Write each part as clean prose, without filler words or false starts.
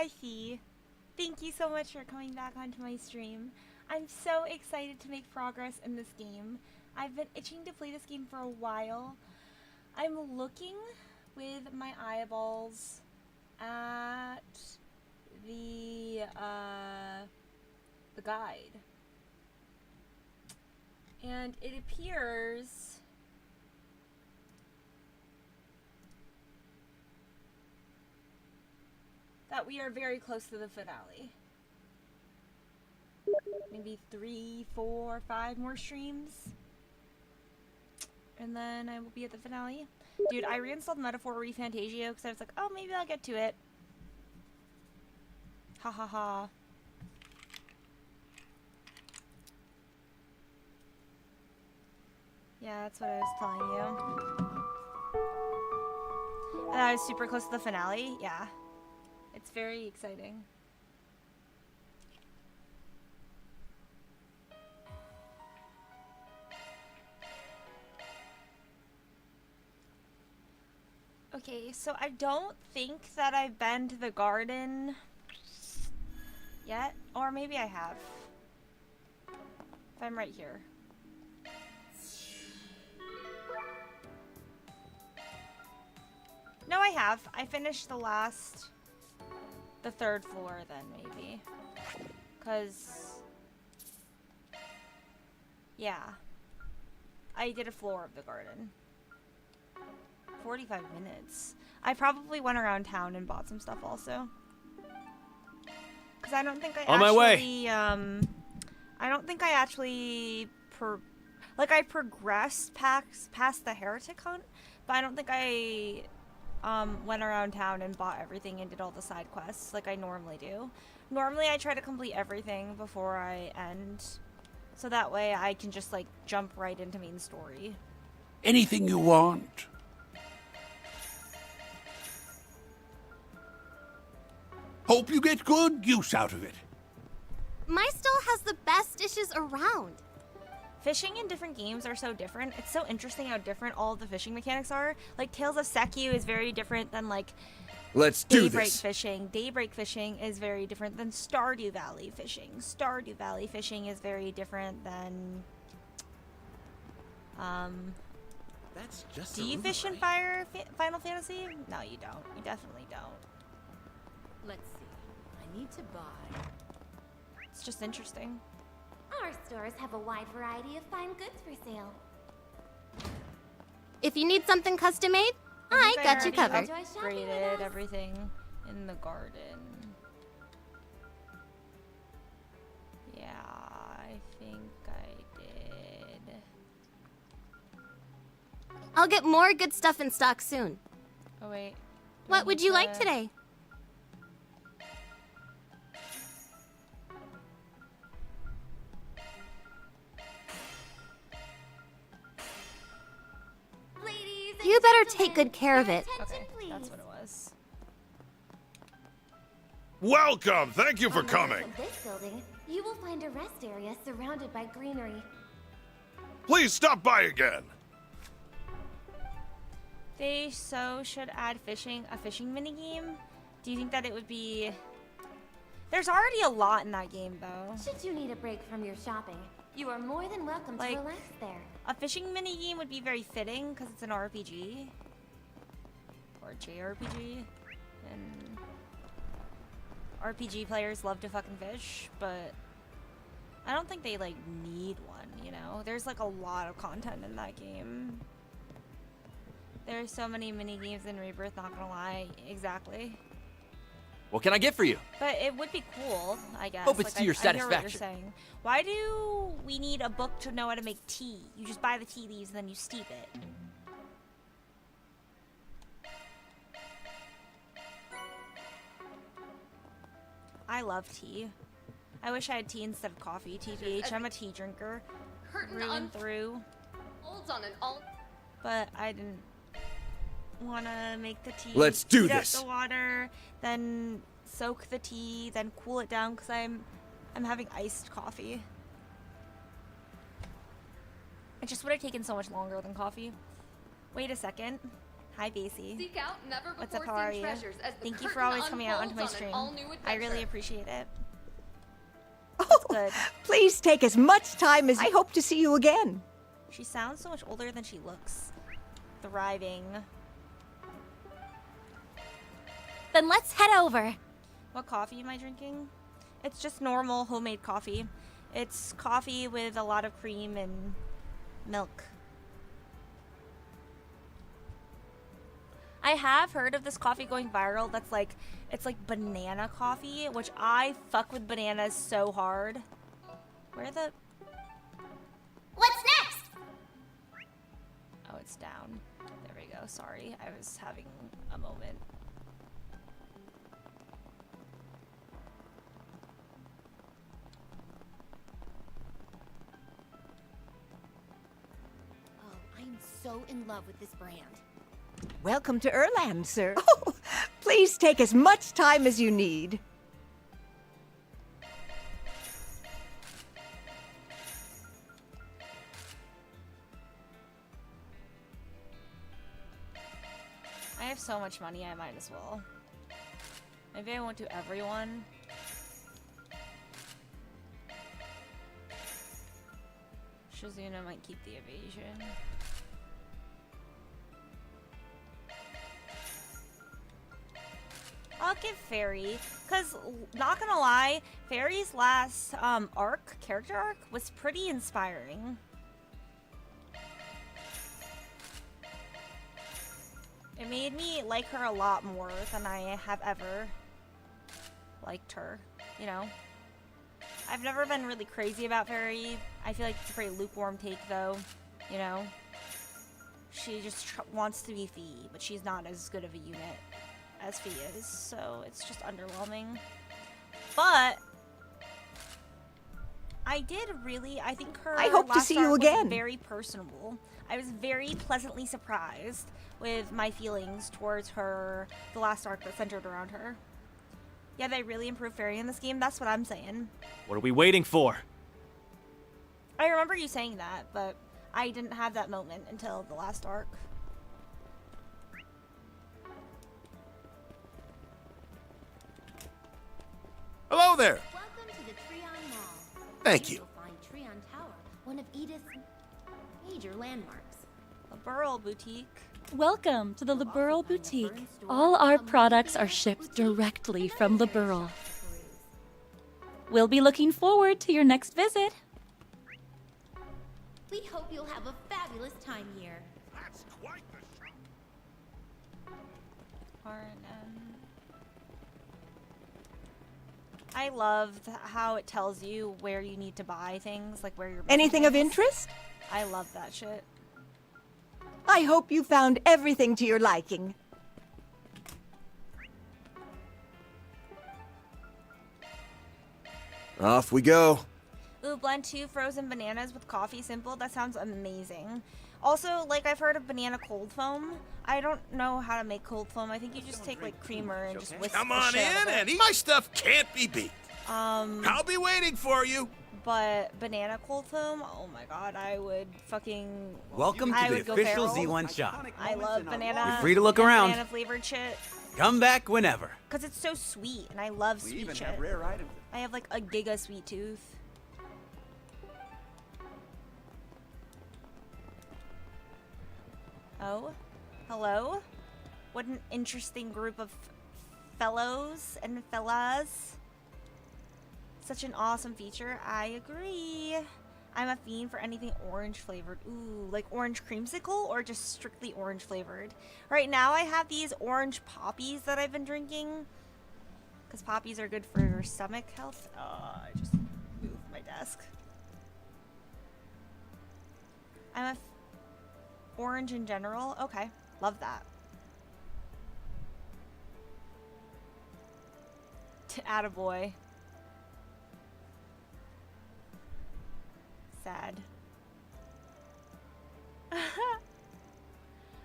Hi, Fee. Thank you so much for coming back onto my stream. I'm so excited to make progress in this game. I've been itching to play this game for a while. I'm looking with my eyeballs at the guide. And it appears that we are very close to the finale. Maybe 3, 4, 5 more streams. And then I will be at the finale. Dude, I reinstalled Metaphor ReFantazio because I was like, oh, maybe I'll get to it. Ha ha ha. Yeah, that's what I was telling you. And I was super close to the finale. Yeah. It's very exciting. Okay, so I don't think that I've been to the garden yet. Or maybe I have. If I'm right here. No, I have. I finished the third floor then, maybe. Because, yeah. I did a floor of the garden. 45 minutes. I probably went around town and bought some stuff also. Because I don't think I On my way. I don't think I actually I progressed past the heretic hunt, but I don't think I went around town and bought everything and did all the side quests like I normally do. Normally I try to complete everything before I end, so that way I can just like jump right into main story. Anything you want. Hope you get good use out of it. My stall has the best dishes around. Fishing in different games are so different. It's so interesting how different all of the fishing mechanics are. Like, Tales of Sekiu is very different than, like, Let's do Daybreak this. fishing. Daybreak fishing is very different than Stardew Valley fishing. Stardew Valley fishing is very different than, That's just do you fish in Final Fantasy? No, you don't. You definitely don't. Let's see. I need to buy. It's just interesting. Our stores have a wide variety of fine goods for sale. If you need something custom made, I got you covered. Upgraded everything in the garden. Yeah, I think I did. I'll get more good stuff in stock soon. Oh wait. What would you like today? You better take good care of it. Okay, that's what it was. Welcome! Thank you for coming! In this building, you will find a rest area surrounded by greenery. Please stop by again! They should add a fishing minigame. Do you think that it would be... There's already a lot in that game, though. Should you need a break from your shopping, you are more than welcome to relax there. A fishing minigame would be very fitting because it's an RPG. Or JRPG. And RPG players love to fucking fish, but I don't think they, like, need one, you know? There's, like, a lot of content in that game. There's so many minigames in Rebirth, not gonna lie. Exactly. What can I get for you? But it would be cool, I guess. Hope it's to your I hear what satisfaction. you're saying. Why do we need a book to know how to make tea? You just buy the tea leaves and then you steep it. I love tea. I wish I had tea instead of coffee. TBH, I'm a tea drinker. Through and through. But I didn't want to make the tea. Let's do heat up this. the water, then soak the tea, then cool it down because I'm having iced coffee. It just would have taken so much longer than coffee. Wait a second. Hi, Basie. Seek out never What's up? before How are seen you? treasures as the Thank you for curtain always coming out onto my unfolds on an stream. all-new I really adventure. appreciate it. Oh, Good. please take as much time as I hope to see you again. She sounds so much older than she looks. Thriving. Then let's head over. What coffee am I drinking? It's just normal homemade coffee. It's coffee with a lot of cream and milk. I have heard of this coffee going viral that's like, it's like banana coffee, which I fuck with bananas so hard. Where the... What's next? Oh, it's down. There we go. Sorry, I was having a moment. Oh, I'm so in love with this brand. Welcome to Erland, sir. Oh, please take as much time as you need. I have so much money, I might as well. Maybe I won't do everyone. Shazuna might keep the evasion. I'll give Fairy, because, not gonna lie, Fairy's last character arc, was pretty inspiring. It made me like her a lot more than I have ever liked her, you know? I've never been really crazy about Fairy. I feel like it's a very lukewarm take, though, you know? She just wants to be Fee, but she's not as good of a unit as Fee is, so it's just underwhelming. But I think her I hope to last see you arc again. was very personable. I was very pleasantly surprised with my feelings towards her, the last arc that centered around her. Yeah, they really improved Fairy in this game, that's what I'm saying. What are we waiting for? I remember you saying that, but I didn't have that moment until the last arc. Hello there. Welcome to the Treon Mall. Thank you. You'll find Treon Tower, one of Edith's major landmarks. The Burl Boutique. Welcome to the Liberal Boutique. All our products are shipped directly from Liberal. We'll be looking forward to your next visit. We hope you'll have a fabulous time here. That's quite the show. R&M. I love how it tells you where you need to buy things, like where you're. Anything of interest? I love that shit. I hope you found everything to your liking. Off we go. Ooh, blend 2 frozen bananas with coffee, simple. That sounds amazing. Also, like, I've heard of banana cold foam. I don't know how to make cold foam. I think you just take, like, creamer and just whisk Come the on shit out in of it. and eat. My stuff can't be beat. I'll be waiting for you. But banana cold foam, oh my god, I would fucking... Welcome I to the would go official feral. Z1 shop. I love banana. You're free to look around. Banana flavored shit. Come back whenever. Because it's so sweet, and I love sweet shit. items. I have, like, a giga sweet tooth. Oh, hello? What an interesting group of fellows and fellas. Such an awesome feature. I agree. I'm a fiend for anything orange flavored. Ooh, like orange creamsicle or just strictly orange flavored. Right now I have these orange poppies that I've been drinking. Because poppies are good for your stomach health. I just moved my desk. I'm a orange in general. Okay, love that. Attaboy. Sad.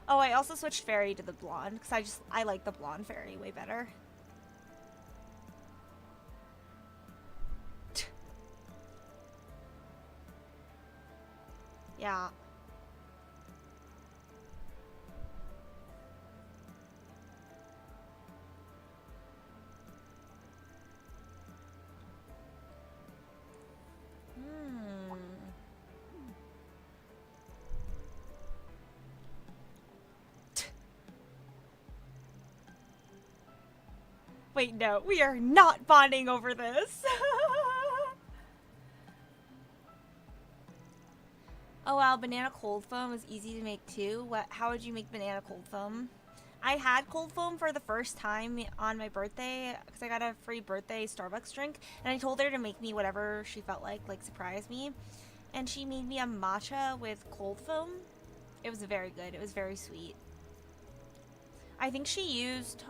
Oh, I also switched fairy to the blonde because I like the blonde fairy way better. Yeah. Wait, no, we are not bonding over this. Oh wow, banana cold foam is easy to make too. How would you make banana cold foam? I had cold foam for the first time on my birthday because I got a free birthday Starbucks drink, and I told her to make me whatever she felt like surprise me. And she made me a matcha with cold foam. It was very good. It was very sweet. I think she used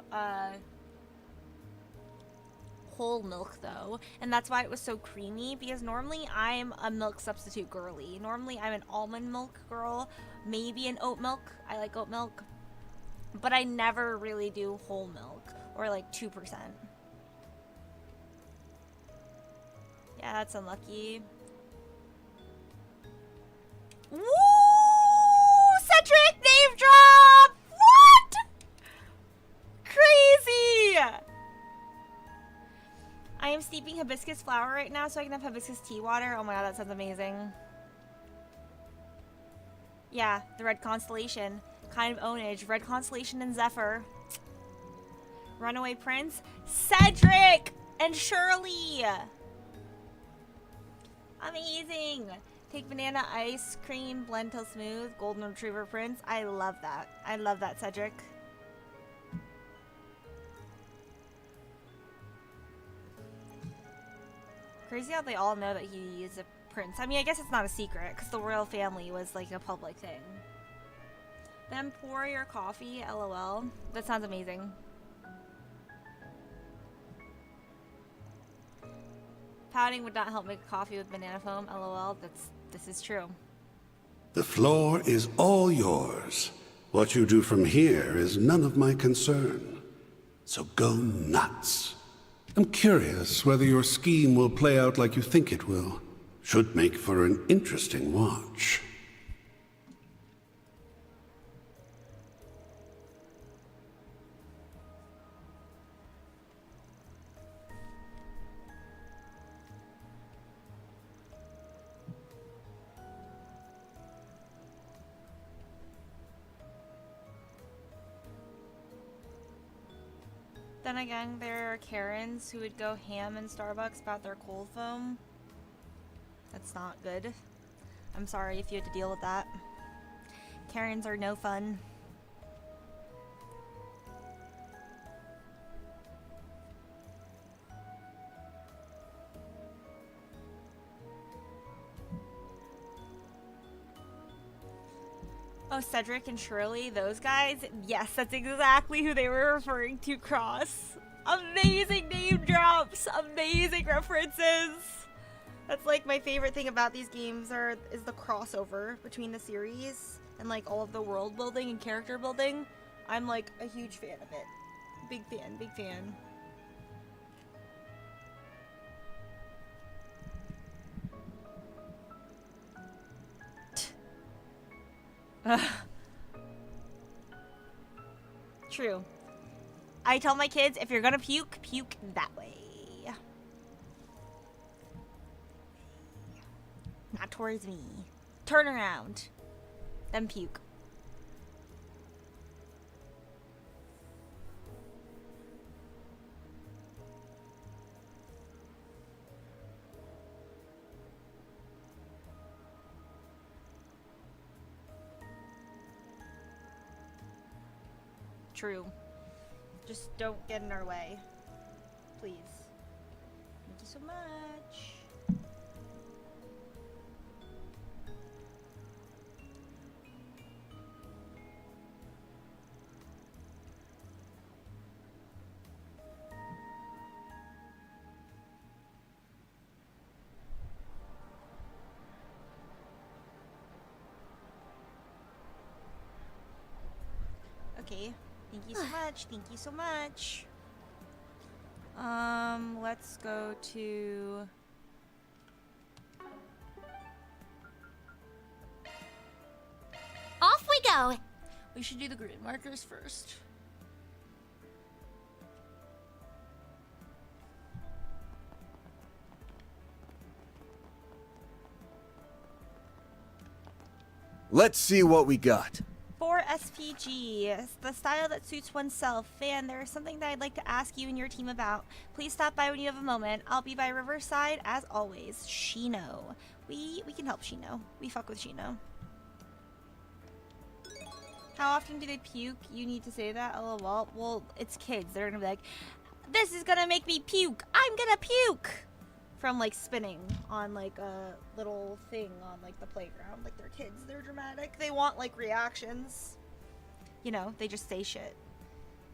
whole milk though, and that's why it was so creamy, because normally I'm a milk substitute girly. Normally I'm an almond milk girl, maybe an oat milk. I like oat milk, but I never really do whole milk or like 2%. Yeah, that's unlucky. Woo! Cedric name drop! What? Crazy! I am steeping hibiscus flower right now so I can have hibiscus tea water. Oh my god, that sounds amazing. Yeah, the red constellation. Kind of ownage. Red constellation and Zephyr. Runaway prince. Cedric! And Shirley! Amazing! Take banana ice cream, blend till smooth. Golden retriever prince. I love that. I love that, Cedric. Crazy how they all know that he is a prince. I mean, I guess it's not a secret because the royal family was like a public thing. Then pour your coffee, lol. That sounds amazing. Pouting would not help make coffee with banana foam, lol. This is true. The floor is all yours. What you do from here is none of my concern. So go nuts. I'm curious whether your scheme will play out like you think it will. Should make for an interesting watch. Then again, there are Karens who would go ham in Starbucks about their cold foam. That's not good. I'm sorry if you had to deal with that. Karens are no fun. Oh, Cedric and Shirley, those guys? Yes, that's exactly who they were referring to, Cross. Amazing name drops! Amazing references! That's like my favorite thing about these games is the crossover between the series and like all of the world building and character building. I'm like a huge fan of it. Big fan, big fan. True. I tell my kids, if you're gonna puke, puke that way. Not towards me. Turn around. Then puke. True. Just don't get in our way. Please. Thank you so much. Okay. Thank you so much. Thank you so much. Let's go to... Off we go! We should do the grid markers first. Let's see what we got. 4 SPG, it's the style that suits oneself. Fan, there is something that I'd like to ask you and your team about. Please stop by when you have a moment. I'll be by Riverside as always. Shino. We can help Shino. We fuck with Shino. How often do they puke? You need to say that. LOL. Well, it's kids. They're gonna be like, this is gonna make me puke. I'm gonna puke. From like spinning on like a little thing on like the playground. Like they're kids. They're dramatic. They want like reactions. You know, they just say shit.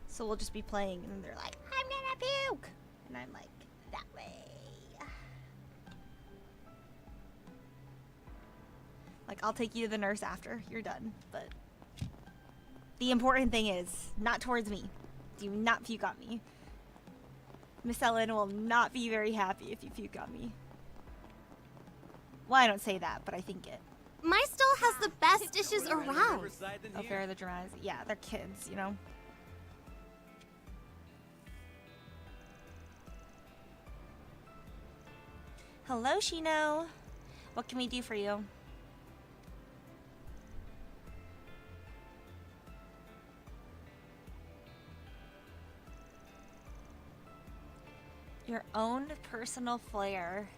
So we'll just be playing and they're like, I'm gonna puke. And I'm like, that way. Like, I'll take you to the nurse after you're done, but the important thing is not towards me. Do not puke on me. Miss Ellen will not be very happy if you puke on me. Well, I don't say that, but I think it. My stall has the best dishes around. Oh, fair the dramatics. Yeah, they're kids, you know. Hello, Shino. What can we do for you? Your own personal flair.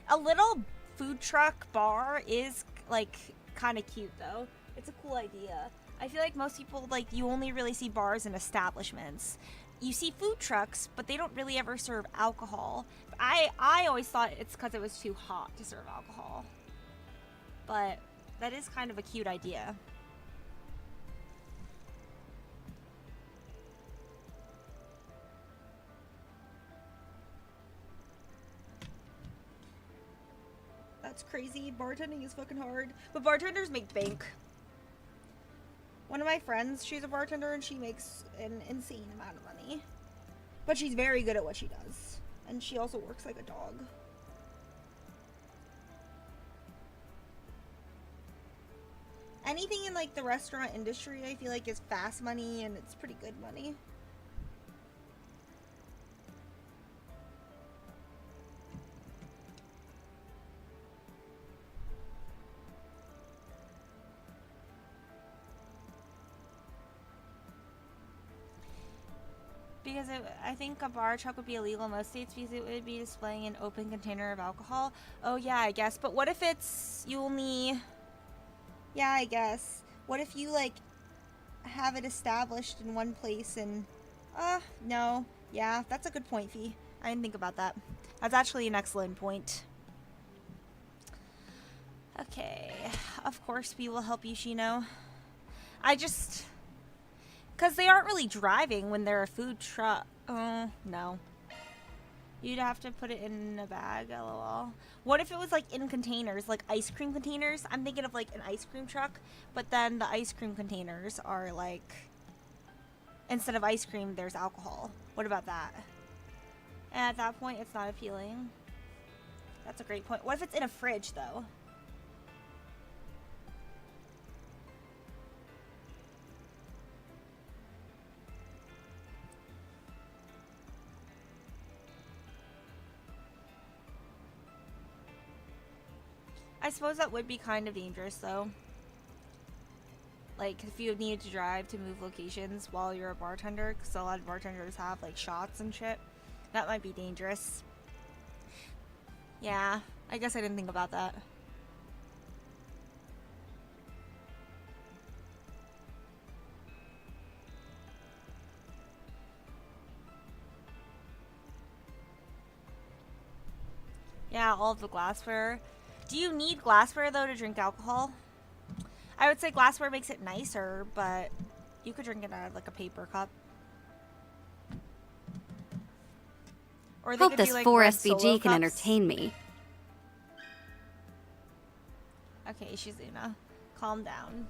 A little food truck bar is like kind of cute though. It's a cool idea. I feel like most people, like, you only really see bars in establishments. You see food trucks, but they don't really ever serve alcohol. I always thought it's because it was too hot to serve alcohol. But that is kind of a cute idea. That's crazy. Bartending is fucking hard. But bartenders make bank. One of my friends, she's a bartender and she makes an insane amount of money. But she's very good at what she does. And she also works like a dog. Anything in like the restaurant industry I feel like is fast money and it's pretty good money. Because I think a bar truck would be illegal in most states because it would be displaying an open container of alcohol. Oh yeah, I guess. But what if it's, you only, yeah, I guess. What if you like have it established in one place and, no. Yeah, that's a good point, Fee. I didn't think about that. That's actually an excellent point. Okay, of course we will help you, Shino. Because they aren't really driving when they're a food truck. Oh, no. You'd have to put it in a bag, lol. What if it was like in containers, like ice cream containers? I'm thinking of like an ice cream truck, but then the ice cream containers are like, instead of ice cream, there's alcohol. What about that? And at that point, it's not appealing. That's a great point. What if it's in a fridge, though? I suppose that would be kind of dangerous, though. Like, if you needed to drive to move locations while you're a bartender, because a lot of bartenders have, like, shots and shit. That might be dangerous. Yeah, I guess I didn't think about that. Yeah, all of the glassware. Do you need glassware, though, to drink alcohol? I would say glassware makes it nicer, but you could drink it out of, like, a paper cup. Or they Hope could this do, like, 4 red SVG solo can cups. entertain me. Okay, Shizuna. Calm down.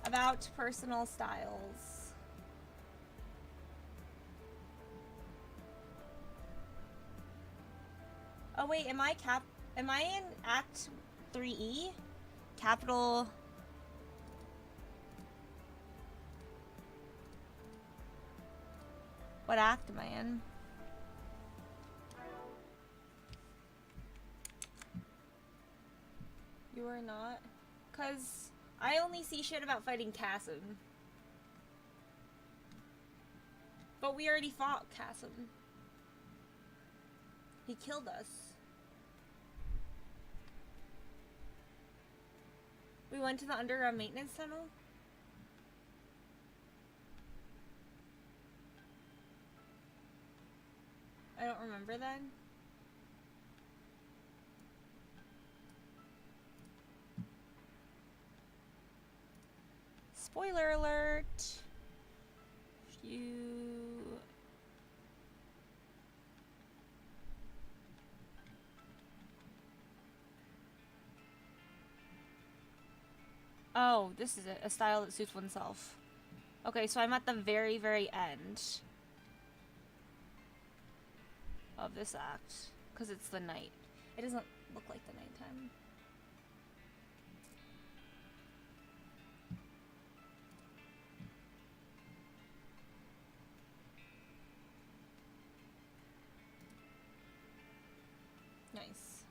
About personal styles. Oh, wait, am I in Act 3E? Capital... What act am I in? You are not? 'Cause I only see shit about fighting Chasm. But we already fought Chasm. He killed us. We went to the underground maintenance tunnel? I don't remember then. Spoiler alert. Oh, this is it. A style that suits oneself. Okay, so I'm at the very, very end of this act. Because it's the night. It doesn't look like the nighttime. Nice.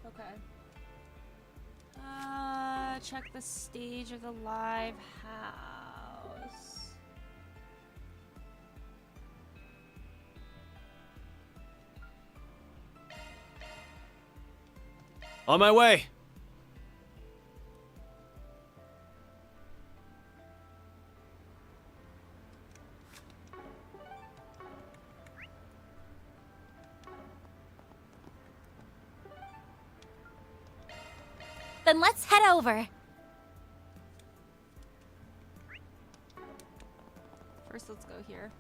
Okay. Check the stage of the live house. On my way. Then let's head over. First, let's go here.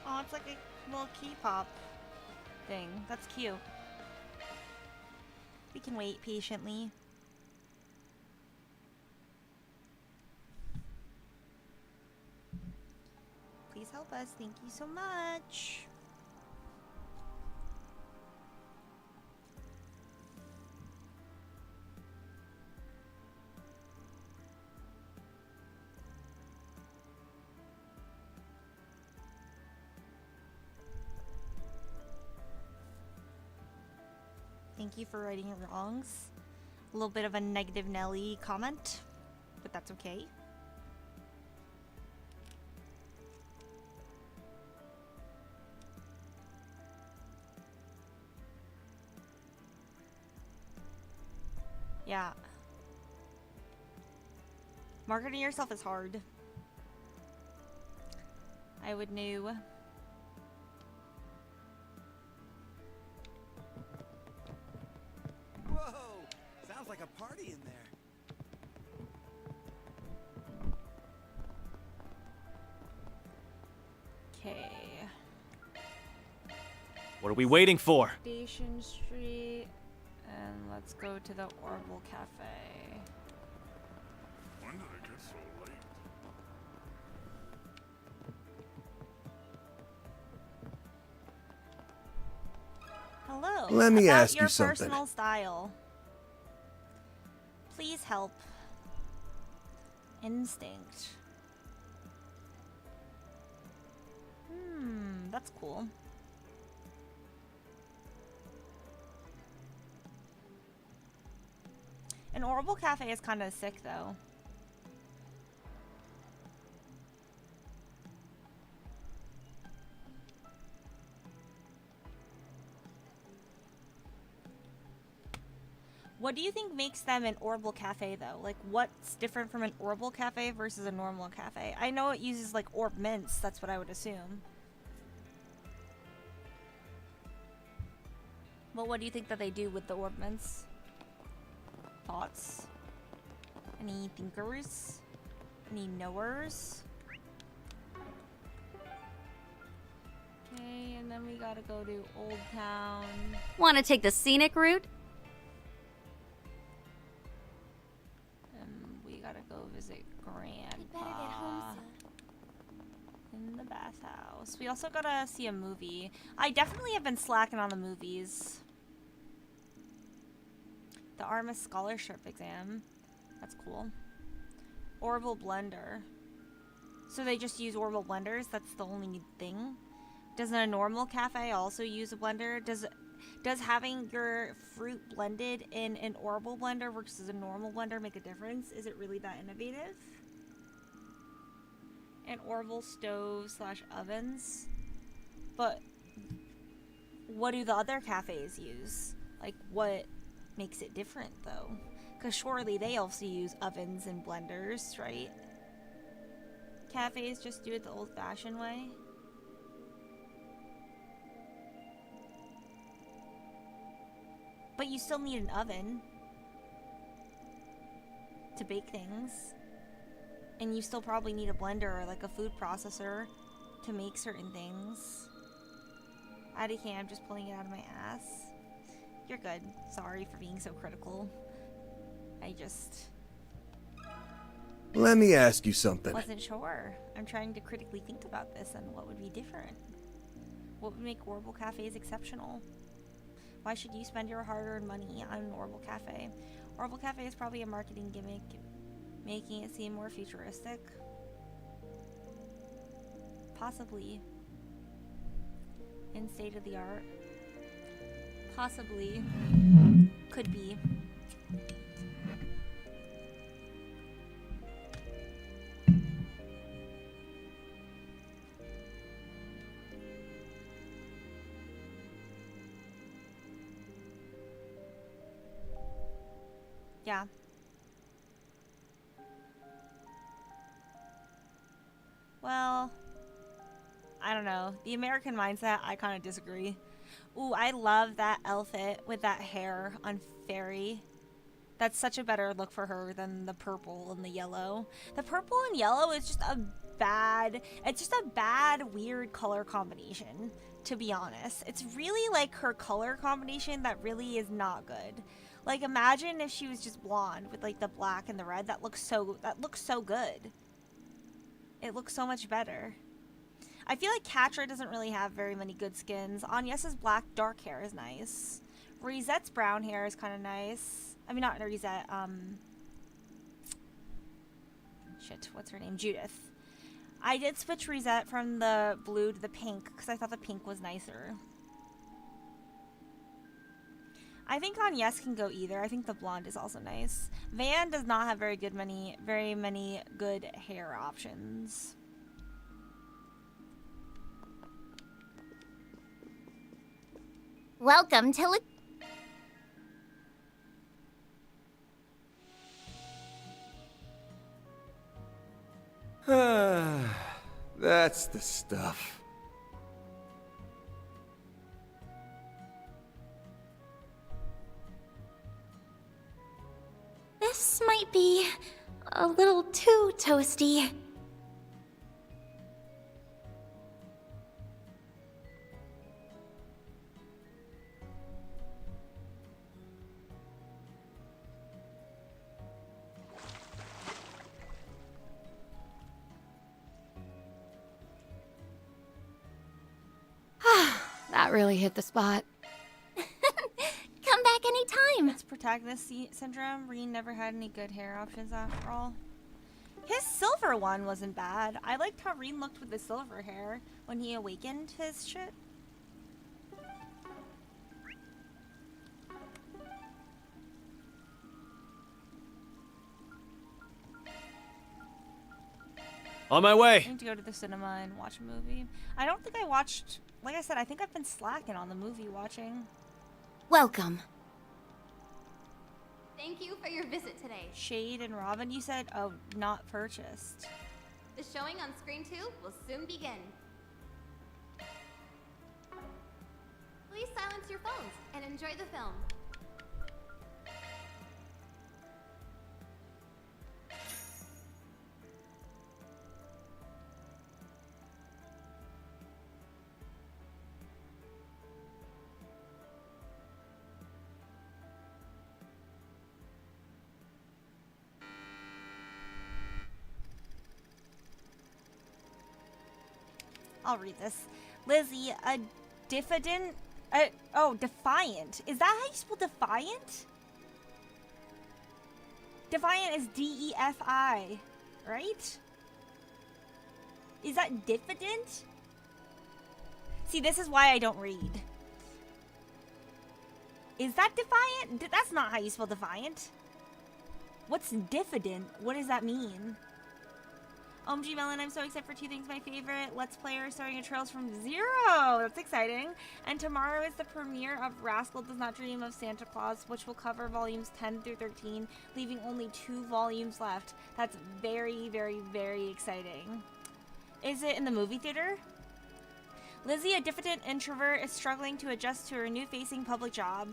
Oh, it's like a little key pop thing. That's cute. We can wait patiently. Please help us. Thank you so much. Thank you for righting wrongs. A little bit of a negative Nelly comment, but that's okay. Yeah. Marketing yourself is hard. I would know. Whoa! Sounds like a party in there. Okay. What are we waiting for? Station Street. And let's go to the Orbital Cafe. When did it get so late? Hello. Let me About ask you your something. personal style. Please help. Instinct. That's cool. An Orbital Cafe is kind of sick, though. What do you think makes them an Orbital Cafe, though? Like, what's different from an Orbital Cafe versus a normal cafe? I know it uses, like, orb mints. That's what I would assume. But what do you think that they do with the orb mints? Thoughts? Any thinkers? Any knowers? Okay, and then we gotta go to Old Town. Want to take the scenic route? And we gotta go visit We'd better get home Grandpa soon. in the bathhouse. We also gotta see a movie. I definitely have been slacking on the movies. The Arma Scholarship exam. That's cool. Orville Blender. So they just use Orbital blenders? That's the only thing? Doesn't a normal cafe also use a blender? Does having your fruit blended in an Orbital blender versus a normal blender make a difference? Is it really that innovative? And Orbital stoves / ovens? But what do the other cafes use? Like, what makes it different, though? Because surely they also use ovens and blenders, right? Cafes just do it the old-fashioned way. But you still need an oven to bake things. And you still probably need a blender or like a food processor to make certain things. IDK, I'm just pulling it out of my ass. You're good. Sorry for being so critical. I just Let me ask you something. wasn't sure. I'm trying to critically think about this and what would be different. What would make Orbital cafes exceptional? Why should you spend your hard-earned money on an Orbital cafe? Orbital cafe is probably a marketing gimmick, making it seem more futuristic. Possibly. In state of the art. Possibly. Could be. Yeah. Well, I don't know. The American mindset, I kind of disagree. Ooh, I love that outfit with that hair on Fairy. That's such a better look for her than the purple and the yellow. The purple and yellow is just a bad, it's just a bad, weird color combination, to be honest. It's really like her color combination that really is not good. Like, imagine if she was just blonde with like the black and the red. That looks so good. It looks so much better. I feel like Catra doesn't really have very many good skins. Agnes's black dark hair is nice. Rizette's brown hair is kind of nice. I mean, not Risette, shit, what's her name? Judith. I did switch Risette from the blue to the pink because I thought the pink was nicer. I think Agnes can go either. I think the blonde is also nice. Van does not have very many good hair options. Welcome to That's the stuff. This might be a little too toasty. That really hit the spot. Come back anytime. It's protagonist syndrome. Reen never had any good hair options after all. His silver one wasn't bad. I liked how Reen looked with the silver hair when he awakened his shit. On my way. I need to go to the cinema and watch a movie. I don't think I watched, like I said, I think I've been slacking on the movie watching. Welcome. Thank you for your visit today. Shade and Robin, you said, oh, not purchased. The showing on screen 2 will soon begin. Please silence your phones and enjoy the film. I'll read this. Lizzie, a diffident, defiant. Is that how you spell defiant? Defiant is D-E-F-I, right? Is that diffident? See, this is why I don't read. Is that defiant? That's not how you spell defiant. What's diffident? What does that mean? OMG Mellon, I'm so excited for two things. My favorite Let's Player starting a Trails from Zero. That's exciting. And tomorrow is the premiere of Rascal Does Not Dream of Santa Claus, which will cover volumes 10 through 13, leaving only 2 volumes left. That's very, very, very exciting. Is it in the movie theater? Lizzie, a diffident introvert, is struggling to adjust to her new-facing public job.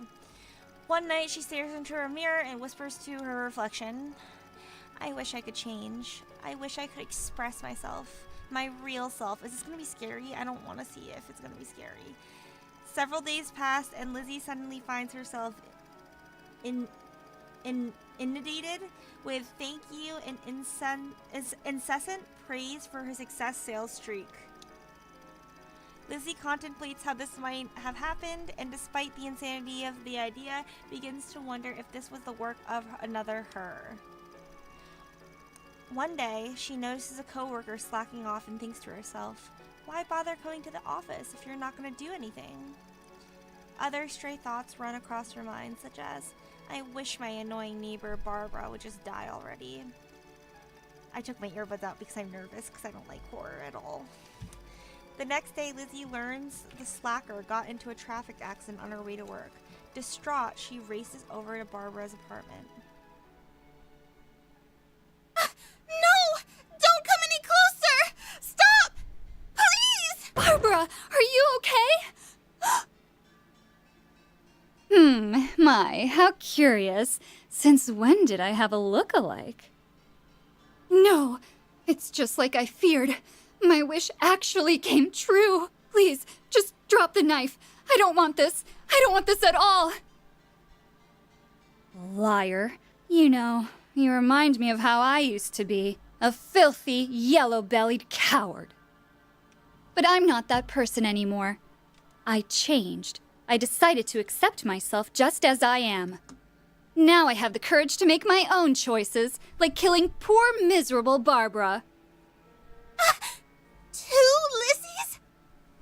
One night, she stares into her mirror and whispers to her reflection, I wish I could change. I wish I could express myself. My real self. Is this going to be scary? I don't want to see if it's going to be scary. Several days pass, and Lizzie suddenly finds herself inundated with thank you and incessant praise for her success sales streak. Lizzie contemplates how this might have happened, and despite the insanity of the idea, begins to wonder if this was the work of another her. One day, she notices a coworker slacking off and thinks to herself, why bother going to the office if you're not going to do anything? Other stray thoughts run across her mind, such as, I wish my annoying neighbor Barbara would just die already. I took my earbuds out because I'm nervous because I don't like horror at all. The next day, Lizzie learns the slacker got into a traffic accident on her way to work. Distraught, she races over to Barbara's apartment. No! Don't come any closer! Stop! Please! Barbara, are you okay? My, how curious. Since when did I have a look-alike? No, it's just like I feared. My wish actually came true. Please, just drop the knife. I don't want this. I don't want this at all. Liar. You know, you remind me of how I used to be. A filthy, yellow-bellied coward. But I'm not that person anymore. I changed. I decided to accept myself just as I am. Now I have the courage to make my own choices, like killing poor, miserable Barbara. 2 Lizzies?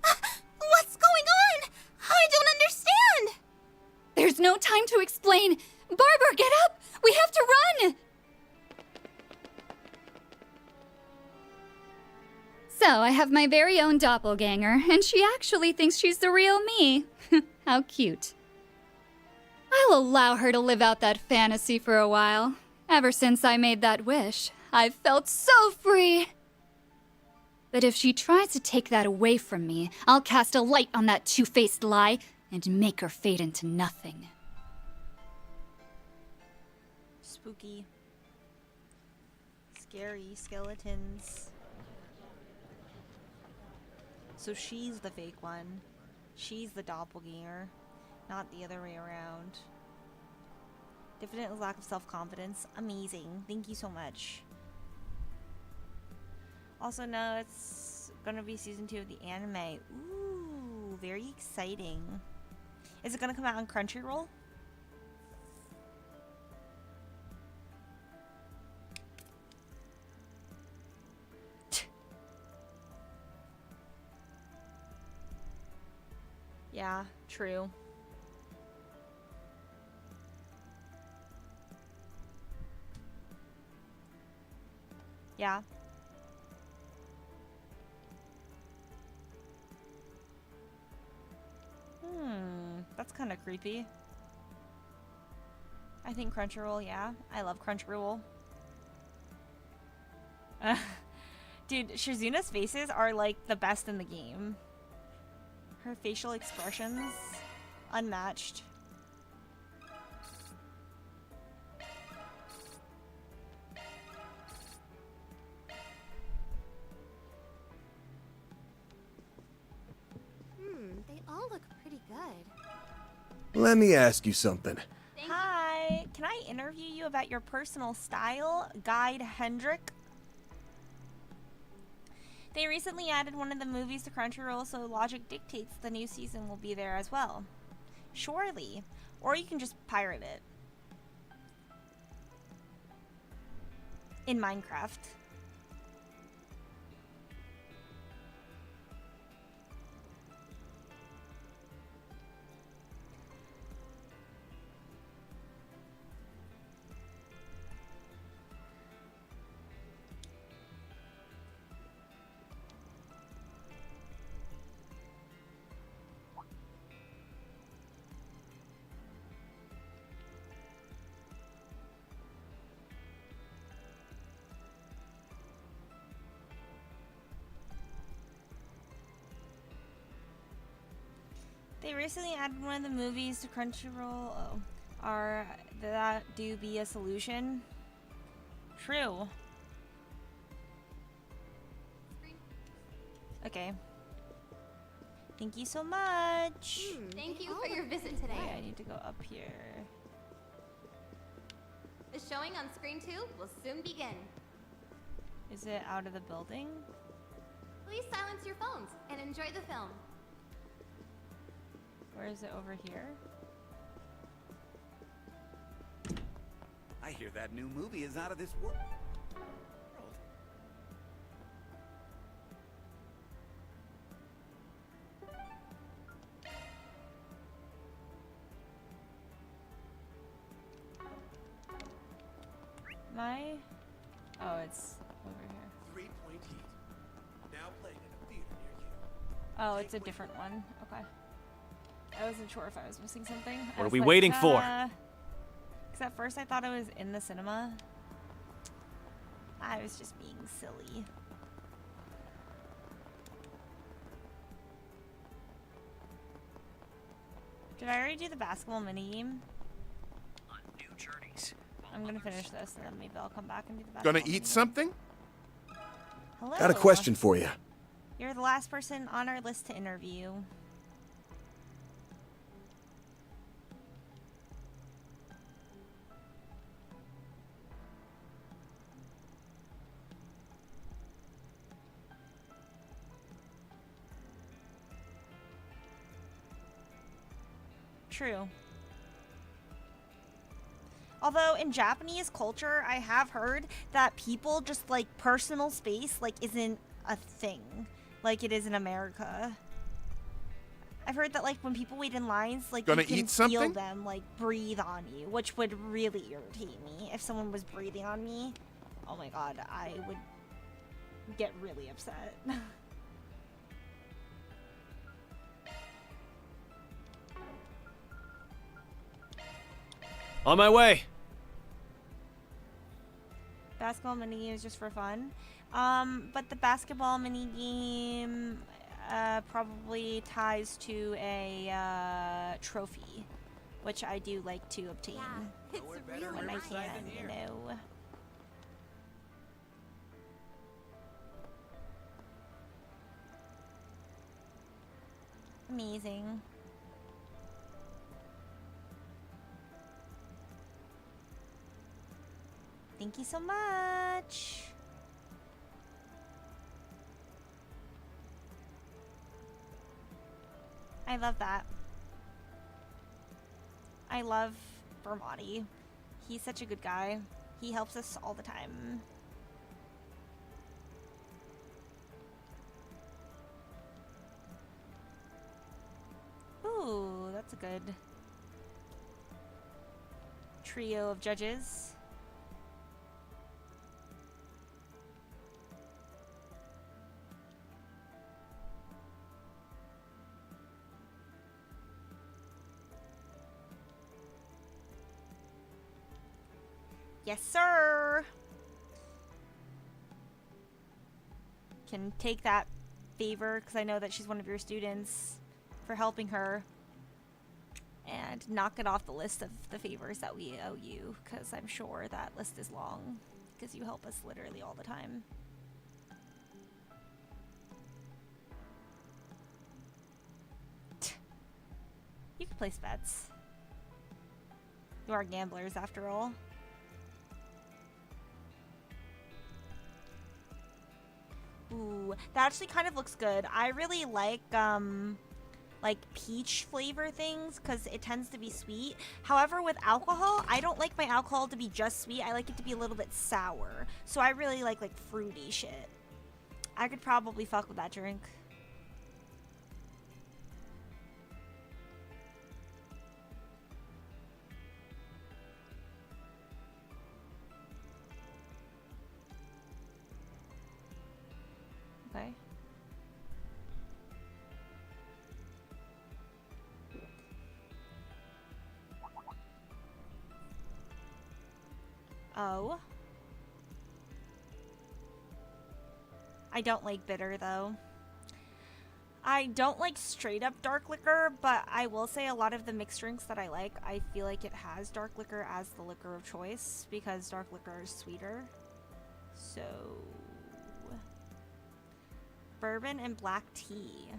What's going on? I don't understand. There's no time to explain. Barbara, get up! We have to run! So, I have my very own doppelganger, and she actually thinks she's the real me. How cute. I'll allow her to live out that fantasy for a while. Ever since I made that wish, I've felt so free. But if she tries to take that away from me, I'll cast a light on that two-faced lie and make her fade into nothing. Spooky. Scary skeletons. So she's the fake one. She's the doppelganger, not the other way around. Diffident lack of self-confidence. Amazing. Thank you so much. Also, no, it's gonna be season 2 of the anime. Ooh, very exciting. Is it gonna come out on Crunchyroll? Yeah, true. Yeah. That's kind of creepy. I think Crunchyroll, yeah. I love Crunchyroll. Dude, Shizuna's faces are like the best in the game. Her facial expressions, unmatched. They all look pretty good. Let me ask you something. Hi, can I interview you about your personal style? Guide Hendrik. They recently added one of the movies to Crunchyroll, so logic dictates the new season will be there as well. Surely. Or you can just pirate it. In Minecraft. They recently added one of the movies to Crunchyroll. Oh, that do be a solution? True. Okay. Thank you so much. Thank you for your visit today. Okay, I need to go up here. The showing on screen 2 will soon begin. Is it out of the building? Please silence your phones and enjoy the film. Where is it, over here? I hear that new movie is out of this world. My? Oh, it's over here. 3-point heat. Now playing in a theater near you. Oh, it's a different one. Okay. I wasn't sure if I was missing something. What are we waiting for? Because at first I thought it was in the cinema. I was just being silly. Did I already do the basketball minigame? On new journeys. I'm gonna finish this and then maybe I'll come back and do the basketball Gonna eat minigame. something? Hello. Got a question for you. You're the last person on our list to interview. True. Although in Japanese culture, I have heard that people just like personal space like isn't a thing like it is in America. I've heard that like when people wait in lines, like Gonna you can eat something? feel them like breathe on you, which would really irritate me if someone was breathing on me. Oh my god, I would get really upset. On my way. Basketball mini game is just for fun. But the basketball mini game probably ties to a trophy, which I do like to obtain It's really when I nice. can, you know. Amazing. Thank you so much. I love that. I love Vermati. He's such a good guy. He helps us all the time. Ooh, that's a good trio of judges. Yes, sir. Can take that favor because I know that she's one of your students for helping her, and knock it off the list of the favors that we owe you because I'm sure that list is long because you help us literally all the time. You can place bets. You are gamblers after all. Ooh, that actually kind of looks good. I really like peach flavor things because it tends to be sweet. However, with alcohol, I don't like my alcohol to be just sweet. I like it to be a little bit sour. So I really like fruity shit. I could probably fuck with that drink. Okay. Oh. I don't like bitter though. I don't like straight up dark liquor, but I will say a lot of the mixed drinks that I like, I feel like it has dark liquor as the liquor of choice because dark liquor is sweeter. So, bourbon and black tea.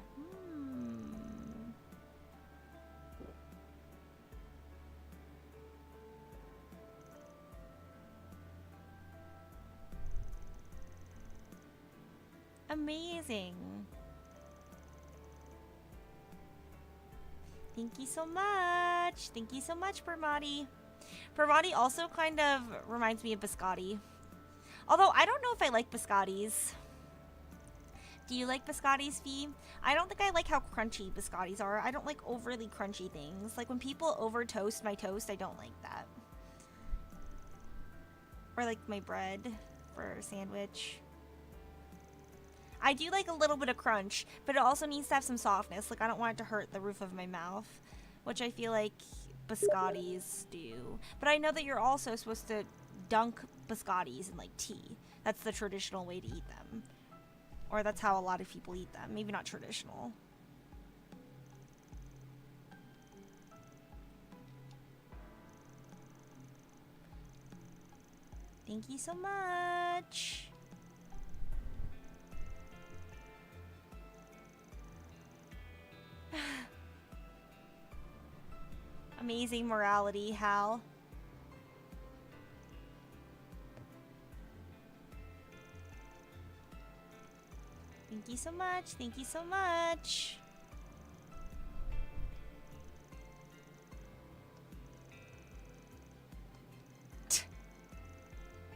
Amazing. Thank you so much. Thank you so much, Permati. Permati also kind of reminds me of biscotti. Although I don't know if I like biscottis. Do you like biscottis, Fee? I don't think I like how crunchy biscottis are. I don't like overly crunchy things. Like when people over toast my toast, I don't like that. Or like my bread for a sandwich. I do like a little bit of crunch, but it also needs to have some softness. Like I don't want it to hurt the roof of my mouth, which I feel like biscottis do. But I know that you're also supposed to dunk biscottis in like tea. That's the traditional way to eat them. Or that's how a lot of people eat them. Maybe not traditional. Thank you so much. Amazing morality, Hal. Thank you so much. Thank you so much.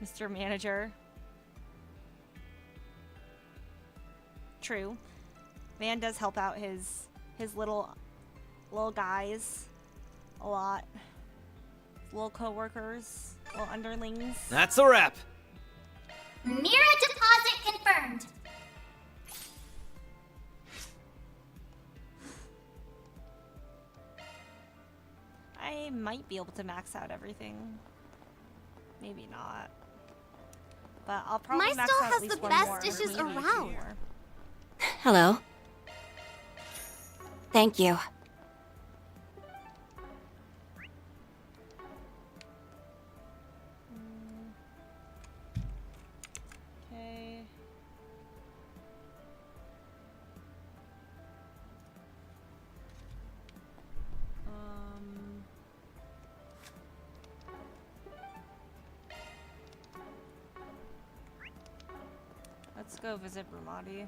Mr. Manager. True. Van does help out his little guys a lot. Little co-workers, little underlings. That's a wrap. Mira deposit confirmed. I might be able to max out everything. Maybe not. But I'll probably My max stall out has at least the one best more, dishes maybe two around. more. Hello. Thank you. Okay. Let's go visit Brumati.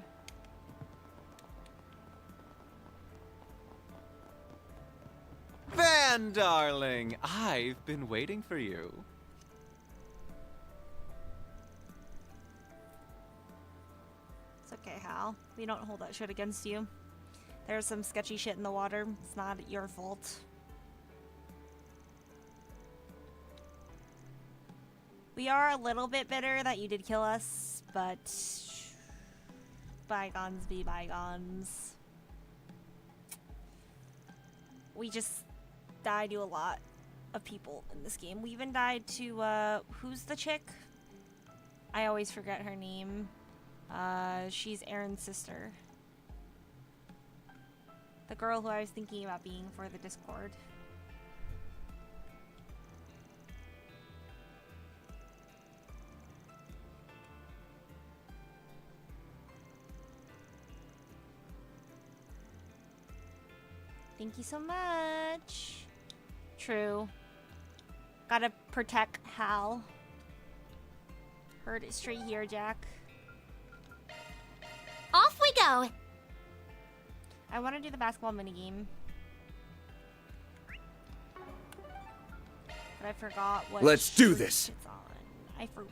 Van, darling, I've been waiting for you. It's okay, Hal. We don't hold that shit against you. There's some sketchy shit in the water. It's not your fault. We are a little bit bitter that you did kill us, but bygones be bygones. We just died to a lot of people in this game. We even died to, who's the chick? I always forget her name. She's Aaron's sister. The girl who I was thinking about being for the Discord. Thank you so much. True. Gotta protect Hal. Heard it straight here, Jack. Off we go. I want to do the basketball minigame. But I forgot what. Let's do shirt this. It's on. I forgot.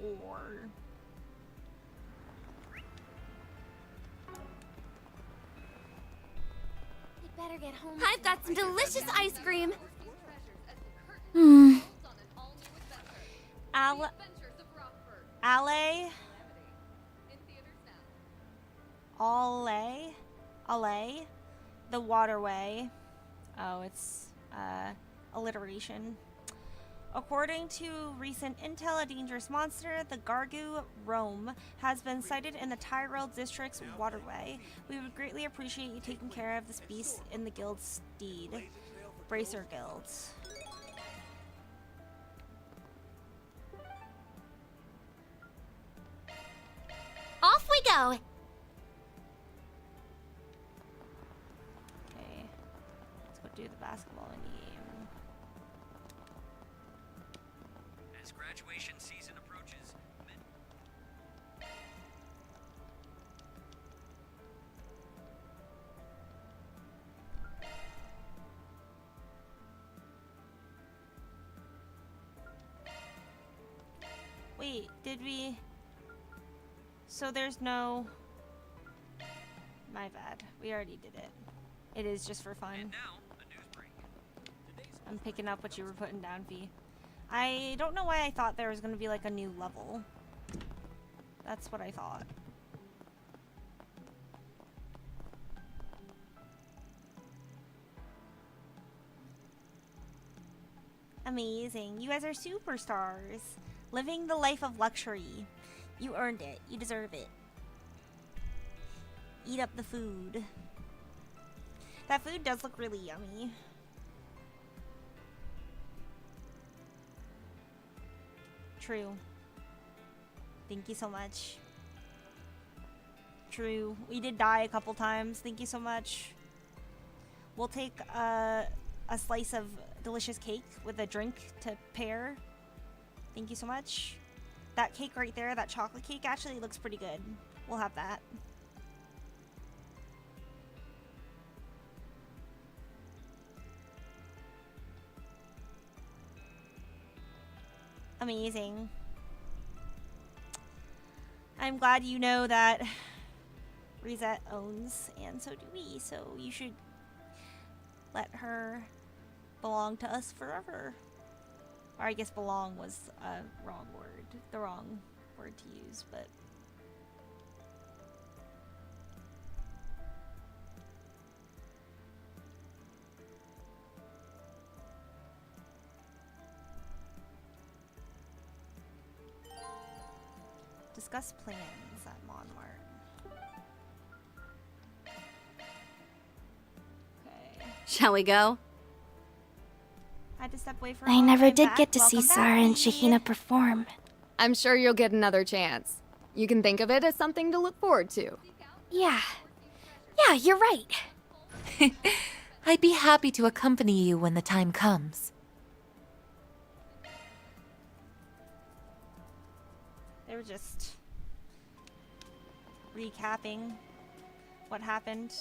Better get home. I've got some delicious ice cream. Ale. The waterway. Oh, it's alliteration. According to recent intel, a dangerous monster, the Gargu Rome, has been sighted in the Tyrell District's waterway. We would greatly appreciate you taking care of this beast in the guild's stead. Bracer guilds. Off we go. Okay, let's go do the basketball game. As graduation season approaches, Wait, did we? So there's no... My bad. We already did it. It is just for fun. and now a news break. I'm picking up what you were putting down, V. I don't know why I thought there was going to be like a new level. That's what I thought. Amazing. You guys are superstars. Living the life of luxury. You earned it. You deserve it. Eat up the food. That food does look really yummy. True. Thank you so much. True. We did die a couple times. Thank you so much. We'll take a slice of delicious cake with a drink to pair. Thank you so much. That cake right there, that chocolate cake, actually looks pretty good. We'll have that. Amazing. I'm glad you know that Reset owns, and so do we, so you should let her belong to us forever. Or I guess belong was a wrong word, the wrong word to use, but... Discuss plans at Monmart. Okay. Shall we go? I had to step away for a I moment. never I'm did back. get to see Welcome Sarah and back, Shahina perform. I'm sure you'll get another chance. You can think of it as something to look forward to. Yeah. Yeah, you're right. I'd be happy to accompany you when the time comes. They were just recapping what happened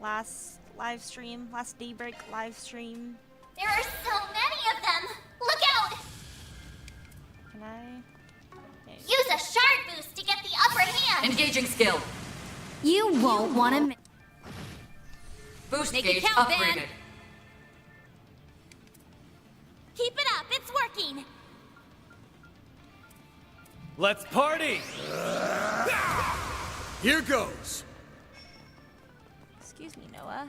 last live stream, last Daybreak live stream. There are so many of them! Look out! Can I? Okay. Use a shard boost to get the upper hand! Engaging skill. You won't want to... Boost Make gauge it count, upgraded. Van. Keep it up, it's working! Let's party! Here goes. Excuse me, Noah.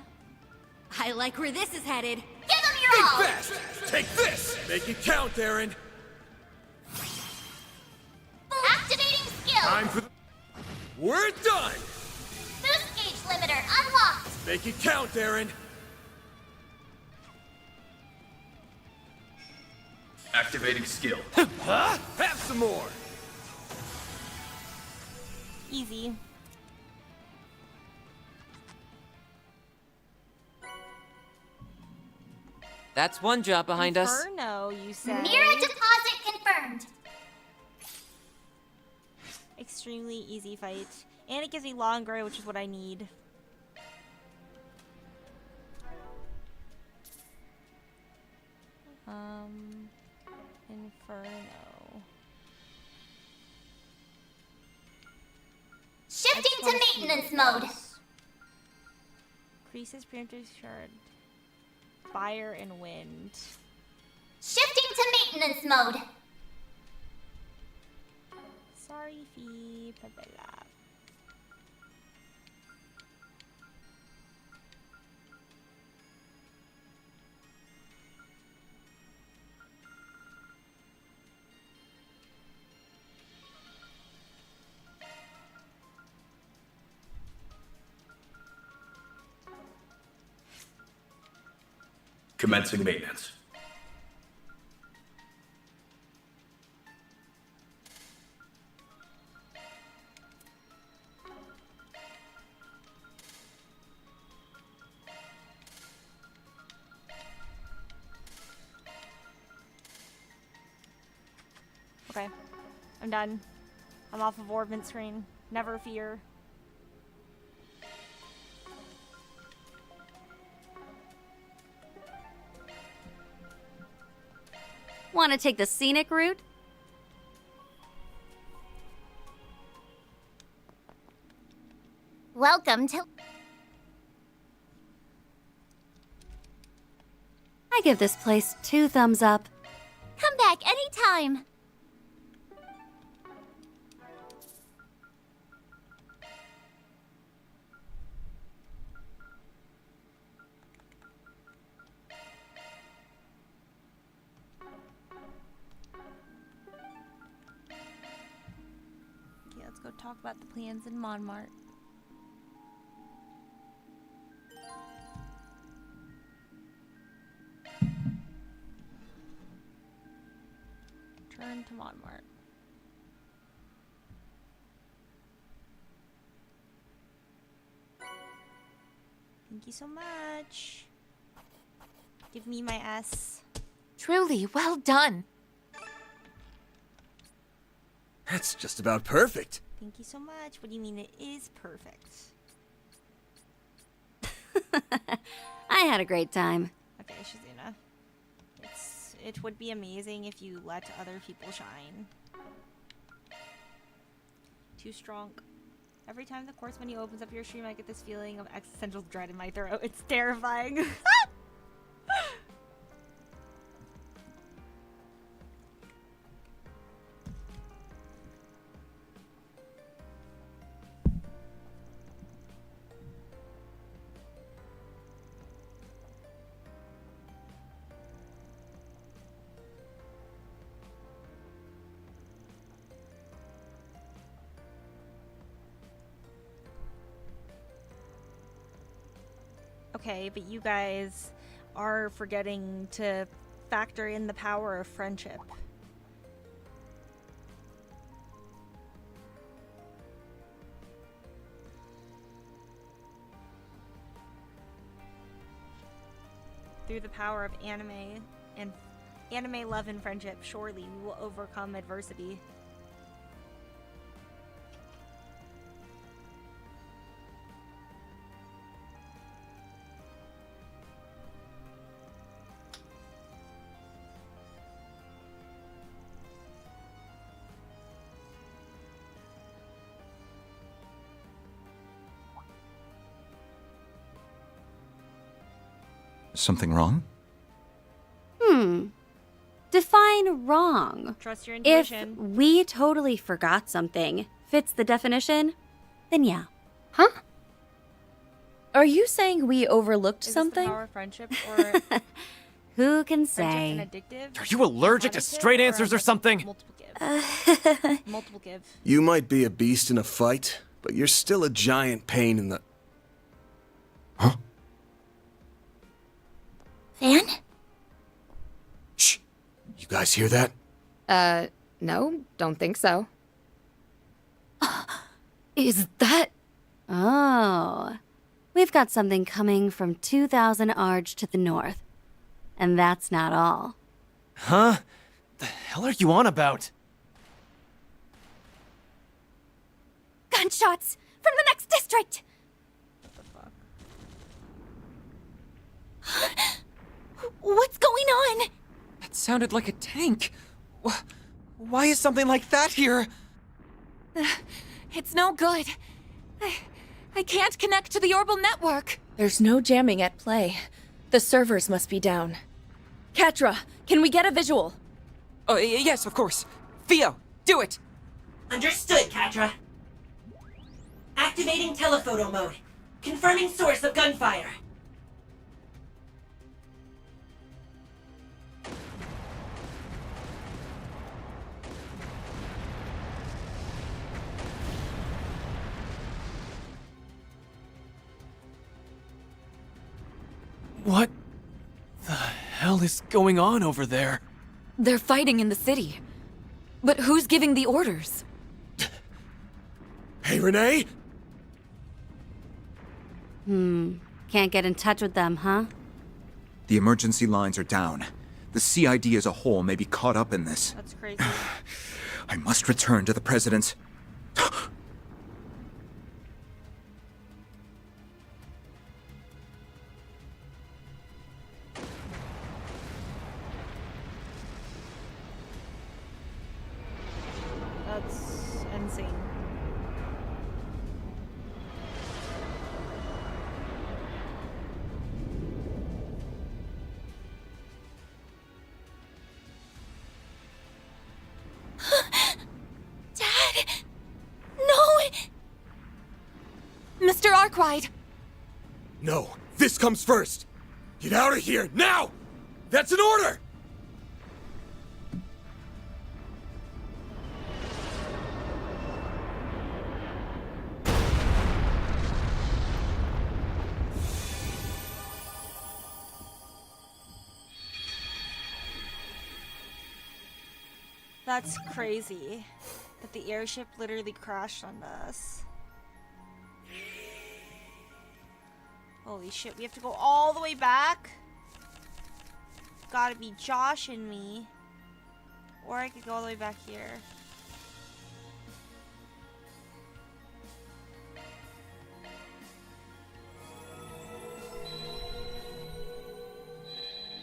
I like where this is headed. Give them Think your all! fast. Take this. Make it count, Aaron. Activating skill! Time for the... We're done. Boost gauge limiter unlocked! Make it count, Aaron. Activating skill. Huh? Have some more. Easy. That's one job behind us. Inferno, you said. Mira deposit confirmed! Extremely easy fight. And it gives me long grey, which is what I need. Inferno. Shifting to maintenance mode! Increases preemptive shard. Fire and wind. Shifting to maintenance mode! Sorry, Fee. Pabella. Commencing maintenance. Okay. I'm done. I'm off of orbit screen. Never fear. Want to take the scenic route? Welcome to... I give this place 2 thumbs up. Come back anytime. Okay, let's go talk about the plans in Montmartre. Turn to Montmartre. Thank you so much. Give me my S. Truly, well done. That's just about perfect. Thank you so much. What do you mean it is perfect? I had a great time. Okay, Shazuna. It would be amazing if you let other people shine. Too strong. Every time the course menu opens up your stream, I get this feeling of existential dread in my throat. It's terrifying. Okay, but you guys are forgetting to factor in the power of friendship. Through the power of anime love and friendship, surely we will overcome adversity. Something wrong? Define wrong. Trust your If intuition. we totally forgot something fits the definition, then yeah. Huh? Are you saying we overlooked Is something? this the power of friendship or Who can friendship say? and addictive? Are you allergic to straight answers or something? Multiple give. Multiple give. You might be a beast in a fight, but you're still a giant pain in the... Fan? Shh! You guys hear that? No, don't think so. Is that... Oh. We've got something coming from 2000 Arge to the north. And that's not all. Huh? The hell are you on about? Gunshots! From the next district! What's going on? That sounded like a tank. Why is something like that here? It's no good. I can't connect to the orbital network. There's no jamming at play. The servers must be down. Katra, can we get a visual? Oh, yes, of course. Theo, do it! Understood, Katra. Activating telephoto mode. Confirming source of gunfire. What the hell is going on over there? They're fighting in the city. But who's giving the orders? Hey, Renee? Can't get in touch with them, huh? The emergency lines are down. The CID as a whole may be caught up in this. That's crazy. I must return to the President's... That's insane. Dad! No! Mr. Arkwright! No, this comes first. Get out of here, now! That's an order! That's crazy. That the airship literally crashed on us. Holy shit, we have to go all the way back? Gotta be Josh and me. Or I could go all the way back here.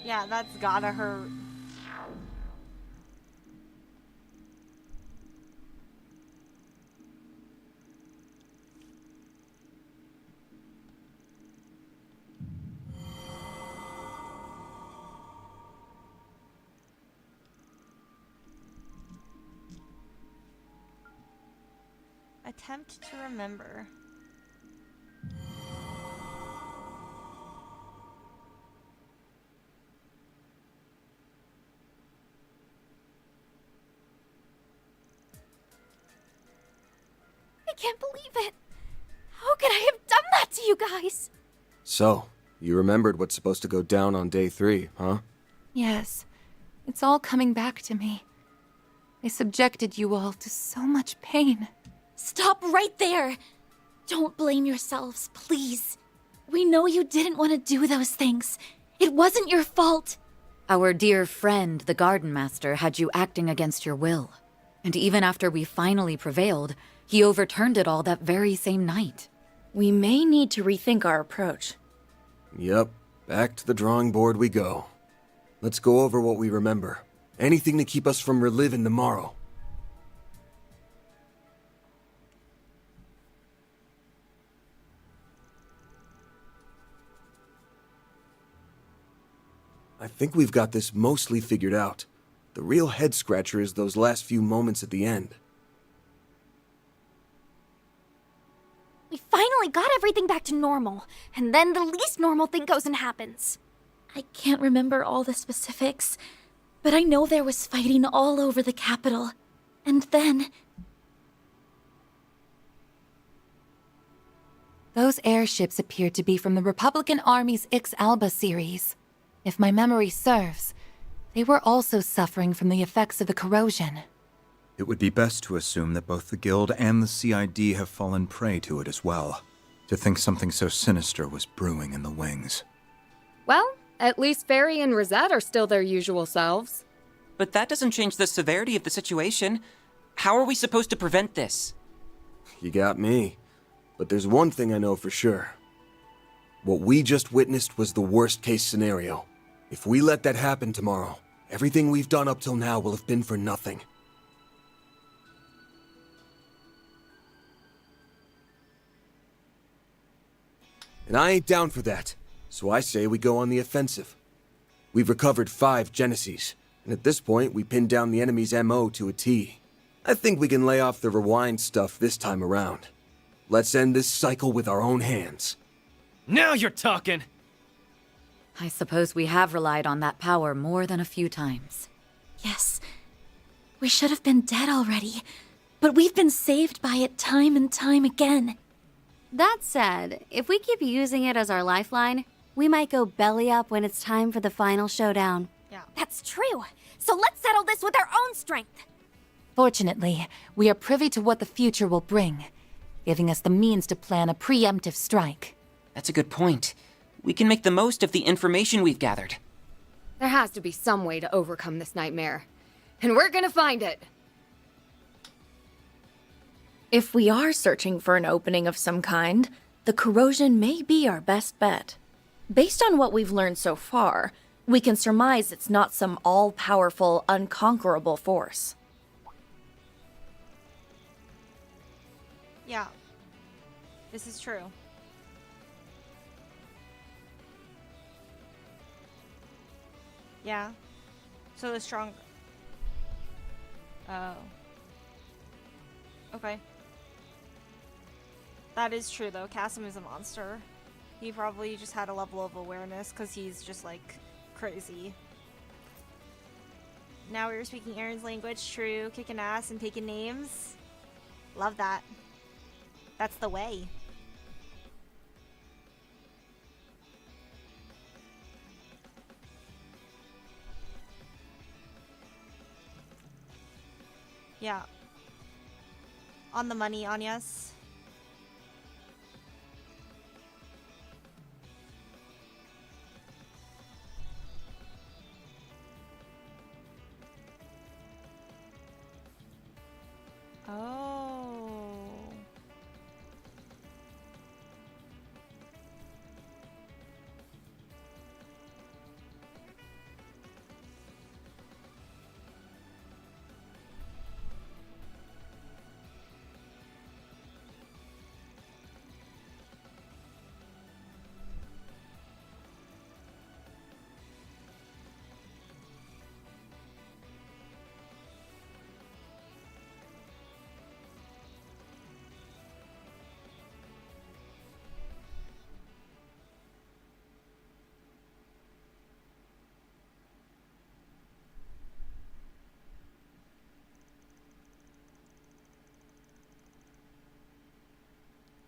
Yeah, that's gotta hurt. Attempt to remember. I can't believe it. How could I have done that to you guys? So, you remembered what's supposed to go down on day 3, huh? Yes. It's all coming back to me. I subjected you all to so much pain. Stop right there! Don't blame yourselves, please. We know you didn't want to do those things. It wasn't your fault. Our dear friend, the Gardenmaster, had you acting against your will. And even after we finally prevailed, he overturned it all that very same night. We may need to rethink our approach. Yep, back to the drawing board we go. Let's go over what we remember. Anything to keep us from reliving tomorrow. I think we've got this mostly figured out. The real head-scratcher is those last few moments at the end. We finally got everything back to normal, and then the least normal thing goes and happens. I can't remember all the specifics, but I know there was fighting all over the capital. And then... Those airships appeared to be from the Republican Army's Ix Alba series. If my memory serves, they were also suffering from the effects of the corrosion. It would be best to assume that both the Guild and the CID have fallen prey to it as well. To think something so sinister was brewing in the wings. Well, at least Ferry and Rosette are still their usual selves. But that doesn't change the severity of the situation. How are we supposed to prevent this? You got me. But there's one thing I know for sure. What we just witnessed was the worst-case scenario. If we let that happen tomorrow, everything we've done up till now will have been for nothing. And I ain't down for that, so I say we go on the offensive. We've recovered 5 Genesis, and at this point we pinned down the enemy's MO to a T. I think we can lay off the rewind stuff this time around. Let's end this cycle with our own hands. Now you're talking! I suppose we have relied on that power more than a few times. Yes, we should have been dead already, but we've been saved by it time and time again. That said, if we keep using it as our lifeline, We might go belly up when it's time for the final showdown. Yeah. That's true. So let's settle this with our own strength. Fortunately, we are privy to what the future will bring, giving us the means to plan a preemptive strike. That's a good point. We can make the most of the information we've gathered. There has to be some way to overcome this nightmare. And we're gonna find it! If we are searching for an opening of some kind, the corrosion may be our best bet. Based on what we've learned so far, we can surmise it's not some all-powerful, unconquerable force. Yeah. This is true. Yeah. So the strong... Oh. Okay. That is true, though. Kasim is a monster. He probably just had a level of awareness, because he's just, like, crazy. Now we were speaking Aaron's language. True. Kicking ass and taking names. Love that. That's the way. Yeah. On the money, Anyas. Oh.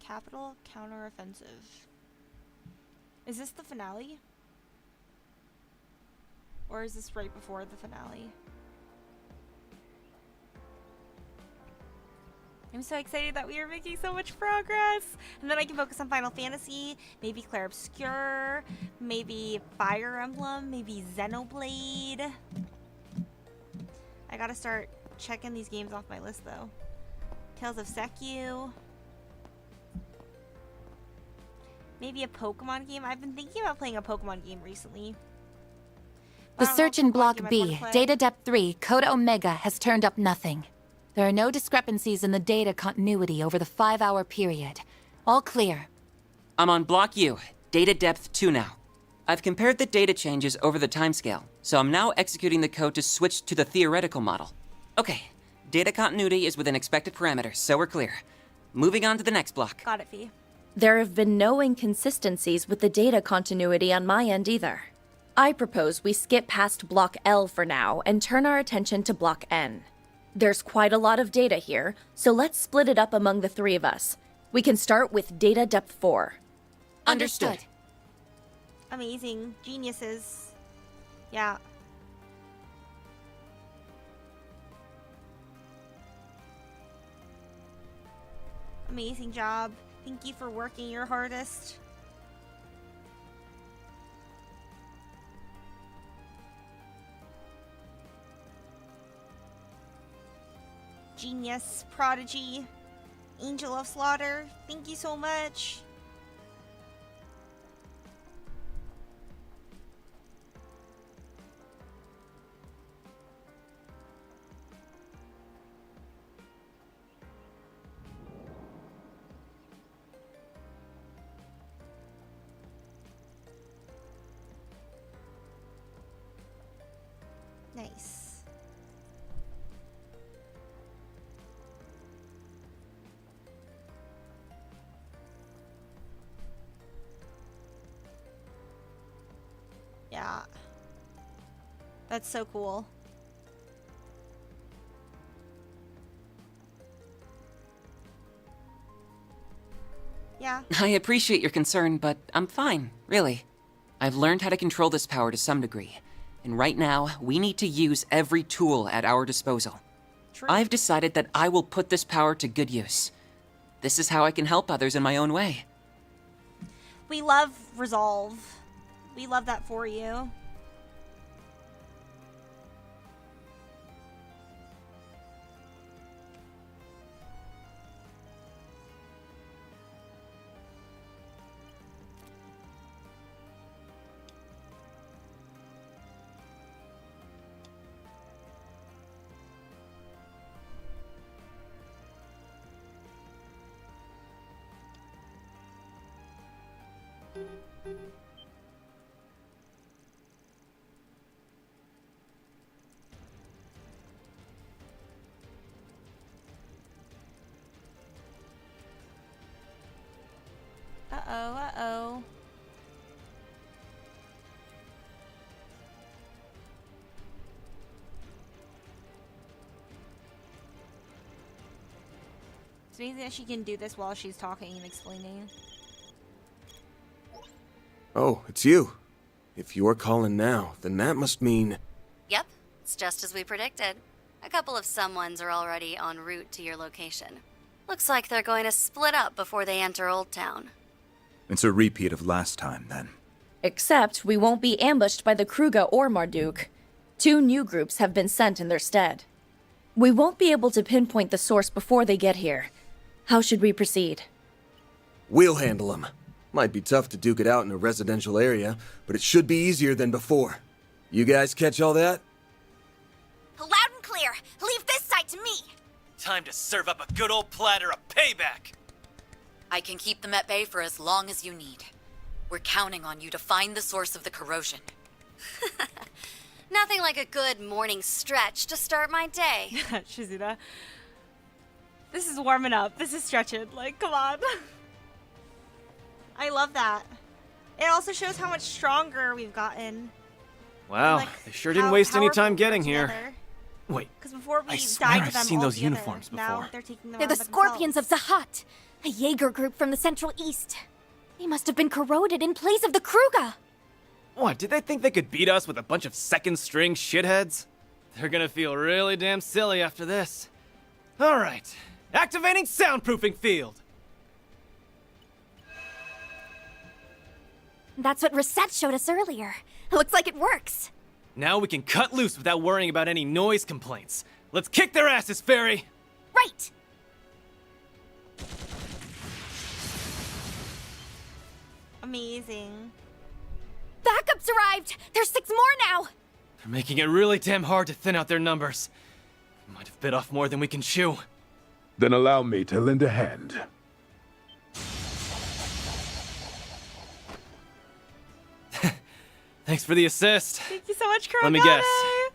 Capital counteroffensive. Is this the finale? Or is this right before the finale? I'm so excited that we are making so much progress. And then I can focus on Final Fantasy, maybe Clair Obscur, maybe Fire Emblem, maybe Xenoblade. I gotta start checking these games off my list though. Tales of Sekyu. Maybe a Pokemon game? I've been thinking about playing a Pokemon game recently. The search in Block B, Data Depth 3, Code Omega, has turned up nothing. There are no discrepancies in the data continuity over the 5-hour period. All clear. I'm on Block U, Data Depth 2 now. I've compared the data changes over the timescale, so I'm now executing the code to switch to the theoretical model. Okay, data continuity is within expected parameters, so we're clear. Moving on to the next block. Got it, Fee. There have been no inconsistencies with the data continuity on my end either. I propose we skip past Block L for now and turn our attention to Block N. There's quite a lot of data here, so let's split it up among the three of us. We can start with Data Depth 4. Understood. Amazing. Geniuses. Yeah. Amazing job. Thank you for working your hardest. Genius, prodigy, angel of slaughter. Thank you so much. Nice. Yeah. That's so cool. Yeah. I appreciate your concern, but I'm fine, really. I've learned how to control this power to some degree, and right now, we need to use every tool at our disposal. True. I've decided that I will put this power to good use. This is how I can help others in my own way. We love resolve. We love that for you. Uh-oh. It's amazing that she can do this while she's talking and explaining. Oh, it's you. If you're calling now, then that must mean... Yep, it's just as we predicted. A couple of someones are already en route to your location. Looks like they're going to split up before they enter Old Town. It's a repeat of last time, then. Except we won't be ambushed by the Kruga or Marduk. 2 new groups have been sent in their stead. We won't be able to pinpoint the source before they get here. How should we proceed? We'll handle them. Might be tough to duke it out in a residential area, but it should be easier than before. You guys catch all that? Loud and clear. Leave this side to me. Time to serve up a good old platter of payback. I can keep them at bay for as long as you need. We're counting on you to find the source of the corrosion. Nothing like a good morning stretch to start my day. Shizuna. This is warming up. This is stretching. Like, come on. I love that. It also shows how much stronger we've gotten. Wow, Like, they sure didn't how waste any powerful time we're getting here. together. Wait, Because before we I died swear to I've them seen all those together. uniforms Now before. they're taking them They're on the by Scorpions themselves. of Zahat, a Jaeger group from the Central East. They must have been corroded in place of the Kruga. What, did they think they could beat us with a bunch of second-string shitheads? They're gonna feel really damn silly after this. Alright, activating soundproofing field! That's what Reset showed us earlier. Looks like it works. Now we can cut loose without worrying about any noise complaints. Let's kick their asses, Fairy! Right. Amazing. Backups arrived. There's 6 more now. They're making it really damn hard to thin out their numbers. Might have bit off more than we can chew. Then allow me to lend a hand. Thanks for the assist. Thank you so much, Kurogane. Let me guess,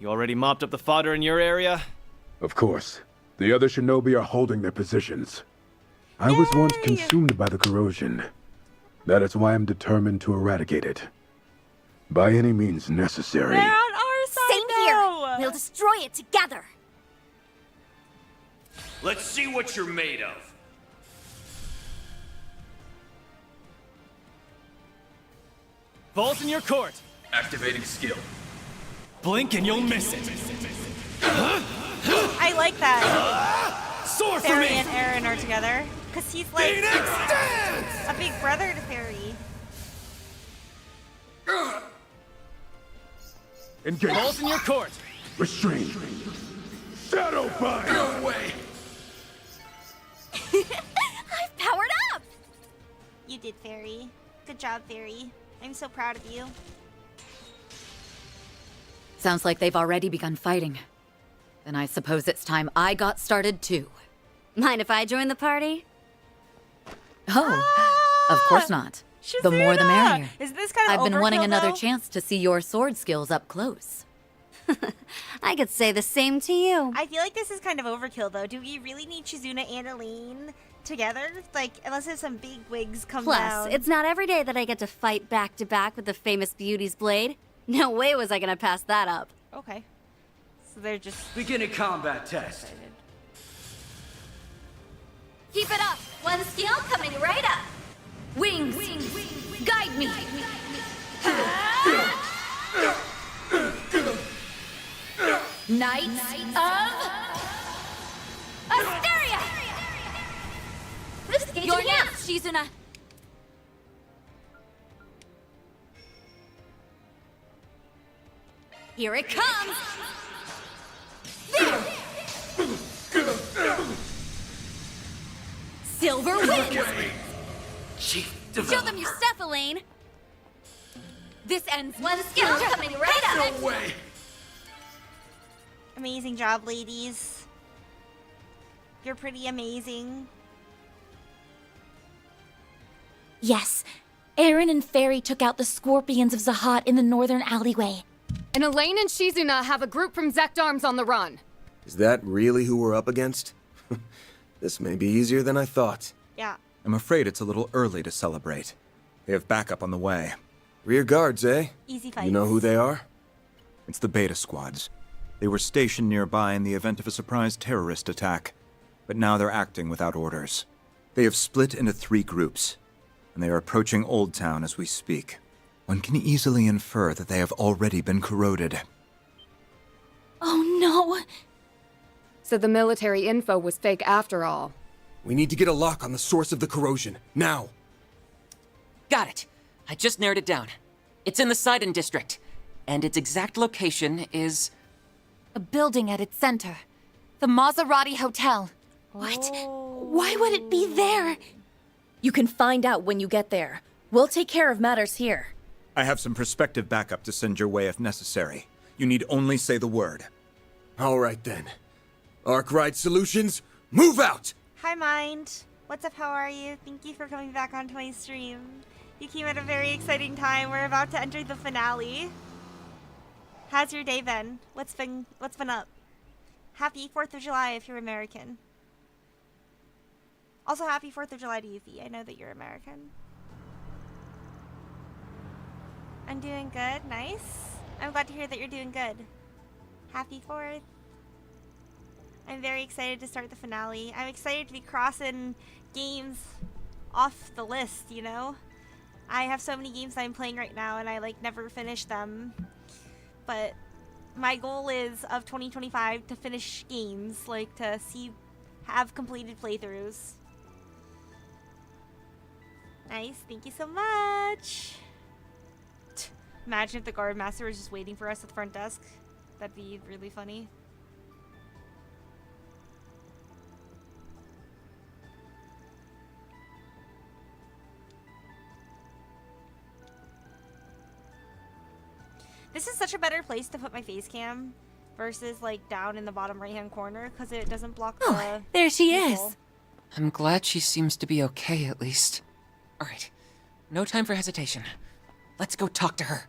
you already mopped up the fodder in your area? Of course. The other shinobi are holding their positions. I was once consumed by the corrosion. That is why I'm determined to eradicate it. By any means necessary. They're on our side Same now. here. We'll destroy it together. Let's see what you're made of. Ball's in your court. Activating skill. Blink and you'll miss it. I like that. Sword for Fairy me! and Aaron are together. Because he's like a big brother to Fairy. Engage. Ball's in your court. Restrain. Shadow bind. No way. I've powered up. You did, Fairy. Good job, Fairy. I'm so proud of you. Sounds like they've already begun fighting. Then I suppose it's time I got started too. Mind if I join the party? Oh, of course not. The more the Shizuna! merrier. Is this kind of I've been wanting overkill, another though? chance to see your sword skills up close. I could say the same to you. I feel like this is kind of overkill, though. Do we really need Shizuna and Aline together? Like, unless if some big wigs come Plus, down. it's not every day that I get to fight back to back with the famous Beauty's blade. No way was I gonna pass that up. Okay. So they're just... Beginning combat test. Keep it up. One skill coming right up. Wings. Guide me. Knights of Asteria! You're next, Shizuna! Here it comes! There! Silver wins! Show them your stuff, Elaine! This ends one skill coming right up! No way! Amazing job, ladies. You're pretty amazing. Yes, Aaron and Fairy took out the scorpions of Zahat in the northern alleyway. And Elaine and Shizuna have a group from Zekdarms on the run. Is that really who we're up against? This may be easier than I thought. Yeah. I'm afraid it's a little early to celebrate. They have backup on the way. Rear guards, eh? Easy fights. You know who they are? It's the Beta Squads. They were stationed nearby in the event of a surprise terrorist attack, but now they're acting without orders. They have split into 3 groups, and they are approaching Old Town as we speak. One can easily infer that they have already been corroded. Oh no! So the military info was fake after all. We need to get a lock on the source of the corrosion, now! Got it. I just narrowed it down. It's in the Sidon district, and its exact location is... A building at its center. The Maserati Hotel. What? Why would it be there? You can find out when you get there. We'll take care of matters here. I have some prospective backup to send your way if necessary. You need only say the word. All right then. Arkwright Solutions, move out! Hi, Mind. What's up? How are you? Thank you for coming back onto my stream. You came at a very exciting time. We're about to enter the finale. How's your day been? What's been up? Happy 4th of July if you're American. Also, happy 4th of July to Yuffie. I know that you're American. I'm doing good. Nice. I'm glad to hear that you're doing good. Happy 4th. I'm very excited to start the finale. I'm excited to be crossing games off the list, you know? I have so many games I'm playing right now and I never finish them. But my goal is of 2025 to finish games, to have completed playthroughs. Nice, thank you so much. Imagine if the Gardenmaster was just waiting for us at the front desk. That'd be really funny. This is such a better place to put my face cam versus down in the bottom right hand corner because it doesn't block the There she people. is. I'm glad she seems to be okay, at least. Alright, no time for hesitation. Let's go talk to her.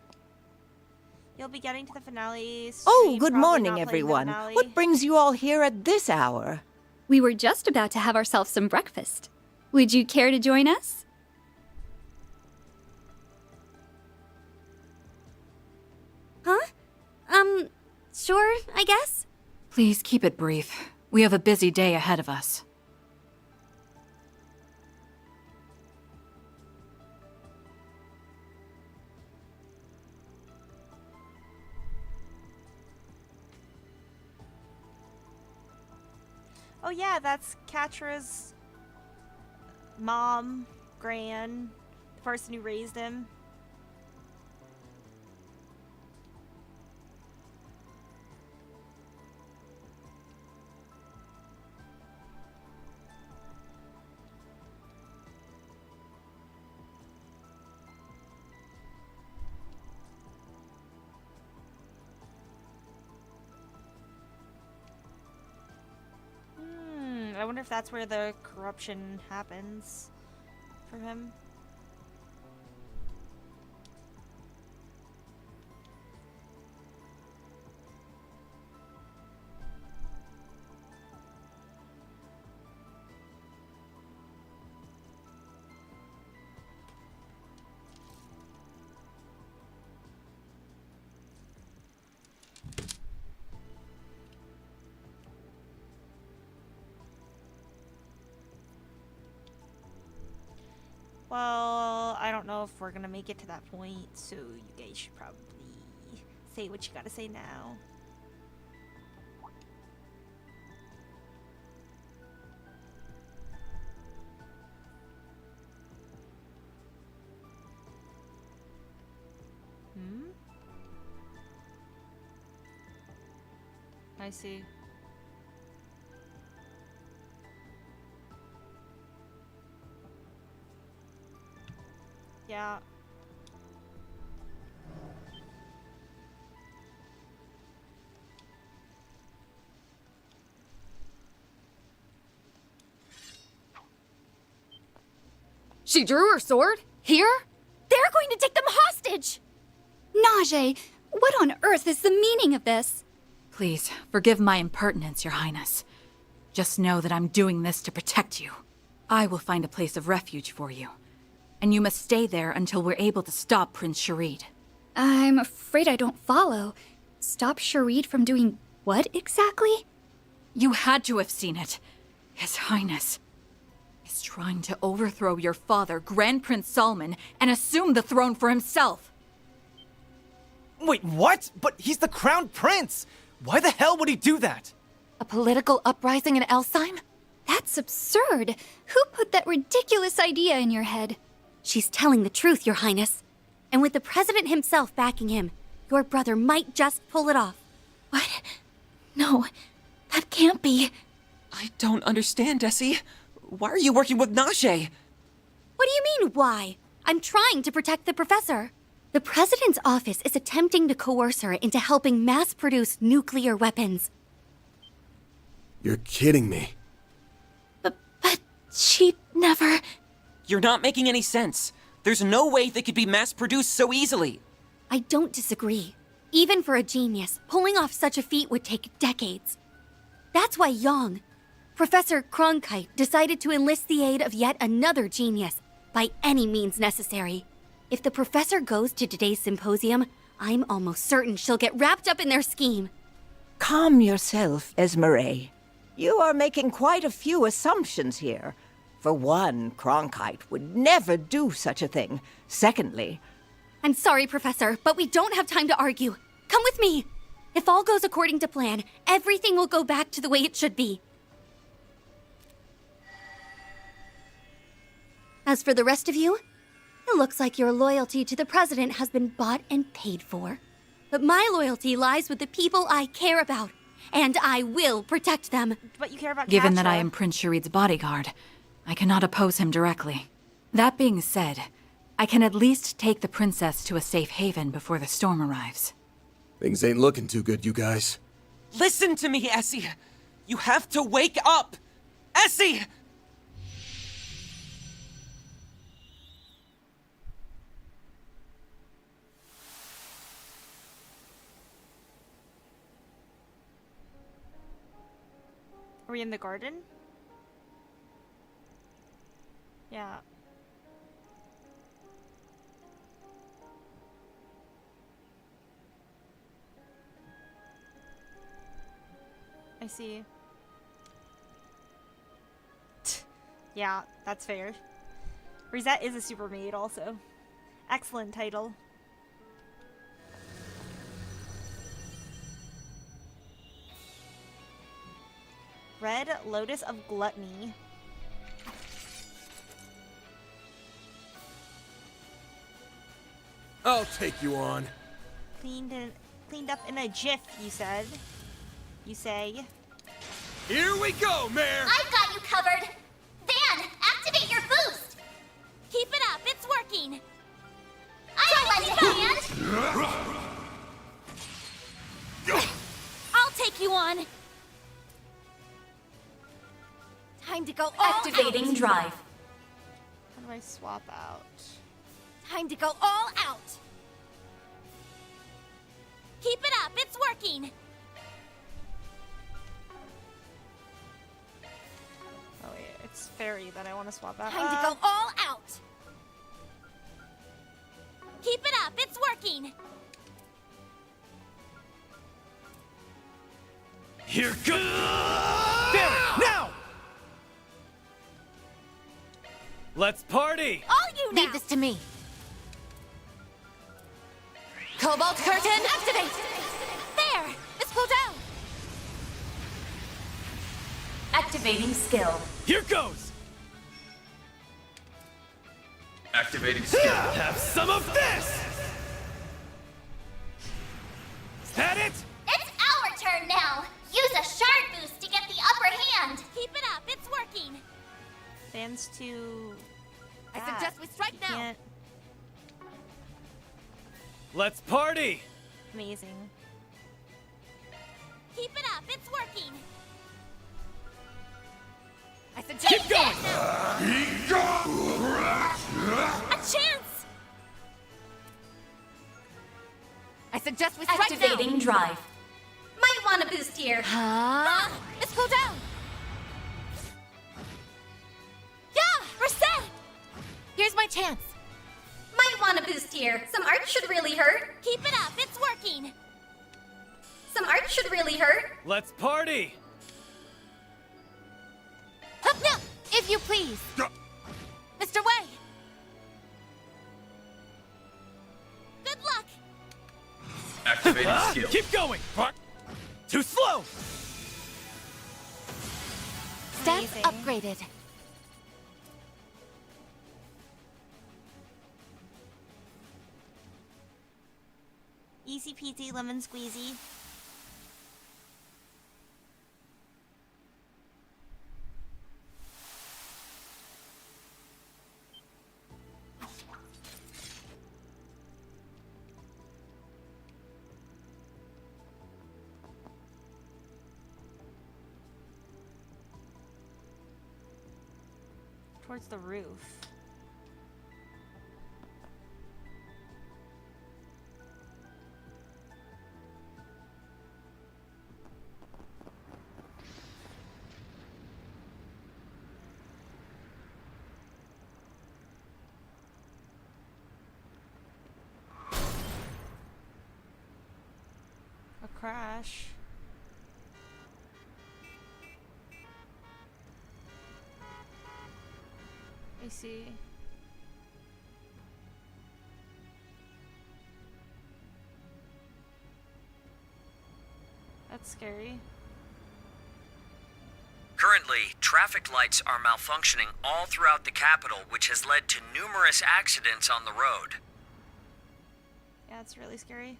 You'll be getting to the finale. Oh, stream, good probably morning, not playing the everyone. finale. What brings you all here at this hour? We were just about to have ourselves some breakfast. Would you care to join us? Huh? Sure, I guess? Please keep it brief. We have a busy day ahead of us. Oh yeah, that's Katra's mom, Gran, the person who raised him. I wonder if that's where the corruption happens for him. Well, I don't don't know if we're gonna make it to that point, so you guys should probably say what you gotta say now. I see. Yeah. She drew her sword? Here? They're going to take them hostage! Najee, what on earth is the meaning of this? Please, forgive my impertinence, Your Highness. Just know that I'm doing this to protect you. I will find a place of refuge for you. And you must stay there until we're able to stop Prince Sharid. I'm afraid I don't follow. Stop Sharid from doing what exactly? You had to have seen it. His Highness is trying to overthrow your father, Grand Prince Salman, and assume the throne for himself. Wait, what? But he's the crown prince! Why the hell would he do that? A political uprising in Elsheim? That's absurd. Who put that ridiculous idea in your head? She's telling the truth, Your Highness. And with the president himself backing him, your brother might just pull it off. What? No, that can't be. I don't understand, Essie. Why are you working with Najee? What do you mean, why? I'm trying to protect the professor. The president's office is attempting to coerce her into helping mass-produce nuclear weapons. You're kidding me. But she never... You're not making any sense. There's no way they could be mass-produced so easily. I don't disagree. Even for a genius, pulling off such a feat would take decades. That's why Yang, Professor Cronkite, decided to enlist the aid of yet another genius, by any means necessary. If the professor goes to today's symposium, I'm almost certain she'll get wrapped up in their scheme. Calm yourself, Esmeralda. You are making quite a few assumptions here. For one, Cronkite would never do such a thing. Secondly... I'm sorry, Professor, but we don't have time to argue. Come with me. If all goes according to plan, everything will go back to the way it should be. As for the rest of you, it looks like your loyalty to the president has been bought and paid for. But my loyalty lies with the people I care about, and I will protect them. But you care about Given Catra. that I am Prince Sharid's bodyguard, I cannot oppose him directly. That being said, I can at least take the princess to a safe haven before the storm arrives. Things ain't looking too good, you guys. Listen to me, Essie. You have to wake up! Essie! Are we in the garden? Yeah. I see. Yeah, that's fair. Rosette is a super maid also. Excellent title. Red Lotus of Gluttony. I'll take you on. Cleaned up in a jiff, you said. You say. Here we go, Mare! I've got you covered! Van, activate your boost! Keep it up, it's working! I'll take you on! Time to go all Activating out. drive. How do I swap out? Time to go all out! Keep it up, it's working! Oh wait, it's fairy that I want to swap out. Time to go all out! Keep it up, it's working! Here goes! Fairy, now! Let's party! All you now! Leave this to me. Cobalt curtain, Activate! There! Let's go down! Activating skill. Here goes! Activating skill. Have some of this! Is that it? It's our turn now! Use a shard boost to get the upper hand! Keep it up, it's working! Fans to... I suggest we strike now! Can't... Let's party! Amazing. Keep it up, it's working! I suggest Keep going! a chance! I suggest we strike Activating drive. Might want a boost here. Let's go down! Yeah! We're set! Here's my chance. Might want a boost here. Some art should really hurt. Keep it up, it's working! Some art should really hurt. Let's party! Up now, if you please. Mr. Wei. Good luck! Activating skill. Keep going! Too slow! Stats upgraded. Easy peasy lemon squeezy. Towards the roof. A crash. I see. That's scary. Currently, traffic lights are malfunctioning all throughout the capital, which has led to numerous accidents on the road. Yeah, it's really scary.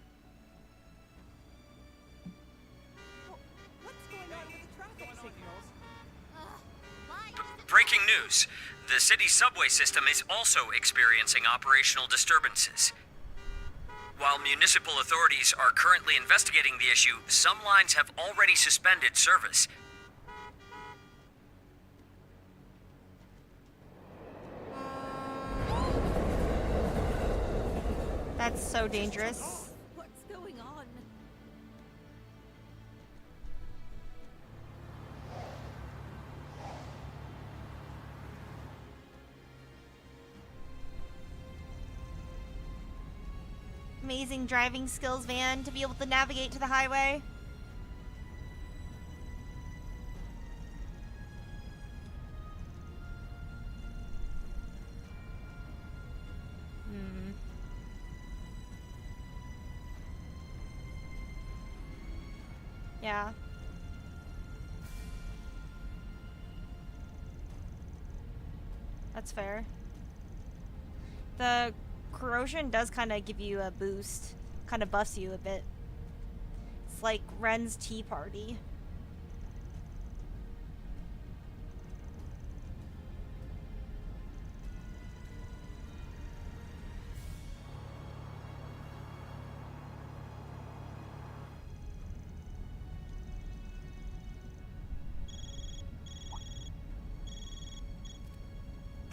Breaking news. The city's subway system is also experiencing operational disturbances. While municipal authorities are currently investigating the issue, some lines have already suspended service. That's so dangerous. What's going on? Amazing driving skills, Van, to be able to navigate to the highway. Yeah. That's fair. The corrosion does kind of give you a boost. Kind of buffs you a bit. It's like Ren's Tea Party.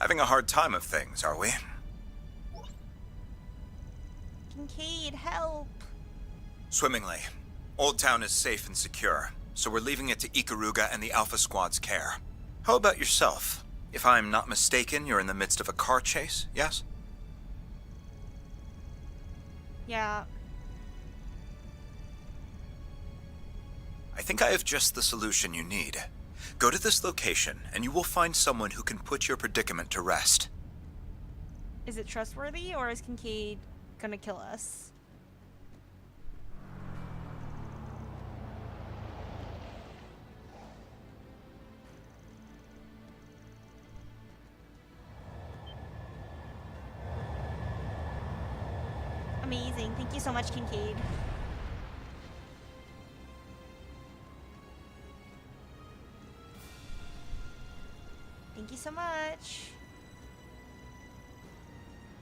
Having a hard time of things, are we? Kincaid, help! Swimmingly. Old Town is safe and secure, so we're leaving it to Ikaruga and the Alpha Squad's care. How about yourself? If I'm not mistaken, you're in the midst of a car chase, yes? Yeah. I think I have just the solution you need. Go to this location, and you will find someone who can put your predicament to rest. Is it trustworthy, or is Kincaid gonna kill us? Amazing. Thank you so much, Kincaid. Thank you so much.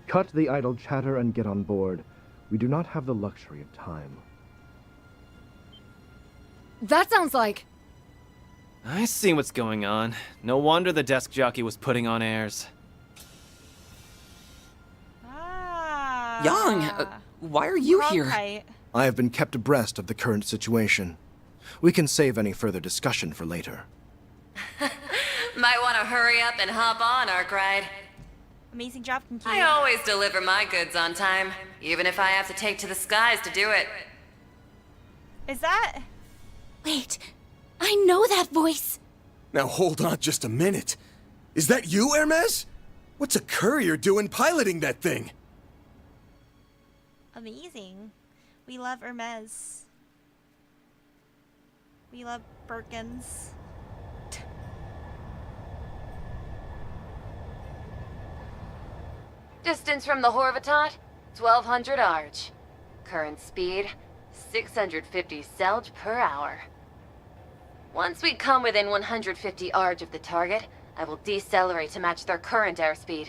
Cut the idle chatter and get on board. We do not have the luxury of time. That sounds like... I see what's going on. No wonder the desk jockey was putting on airs. Yang, why are you here? I have been kept abreast of the current situation. We can save any further discussion for later. Might want to hurry up and hop on, Arkwright. Amazing job, Kincaid. I always deliver my goods on time, even if I have to take to the skies to do it. Is that... Wait, I know that voice. Now hold on just a minute. Is that you, Hermes? What's a courier doing piloting that thing? Amazing. We love Hermes. We love Birkins. Distance from the Horvatot, 1200 Arj. Current speed, 650 Selj per hour. Once we come within 150 Arj of the target, I will decelerate to match their current airspeed.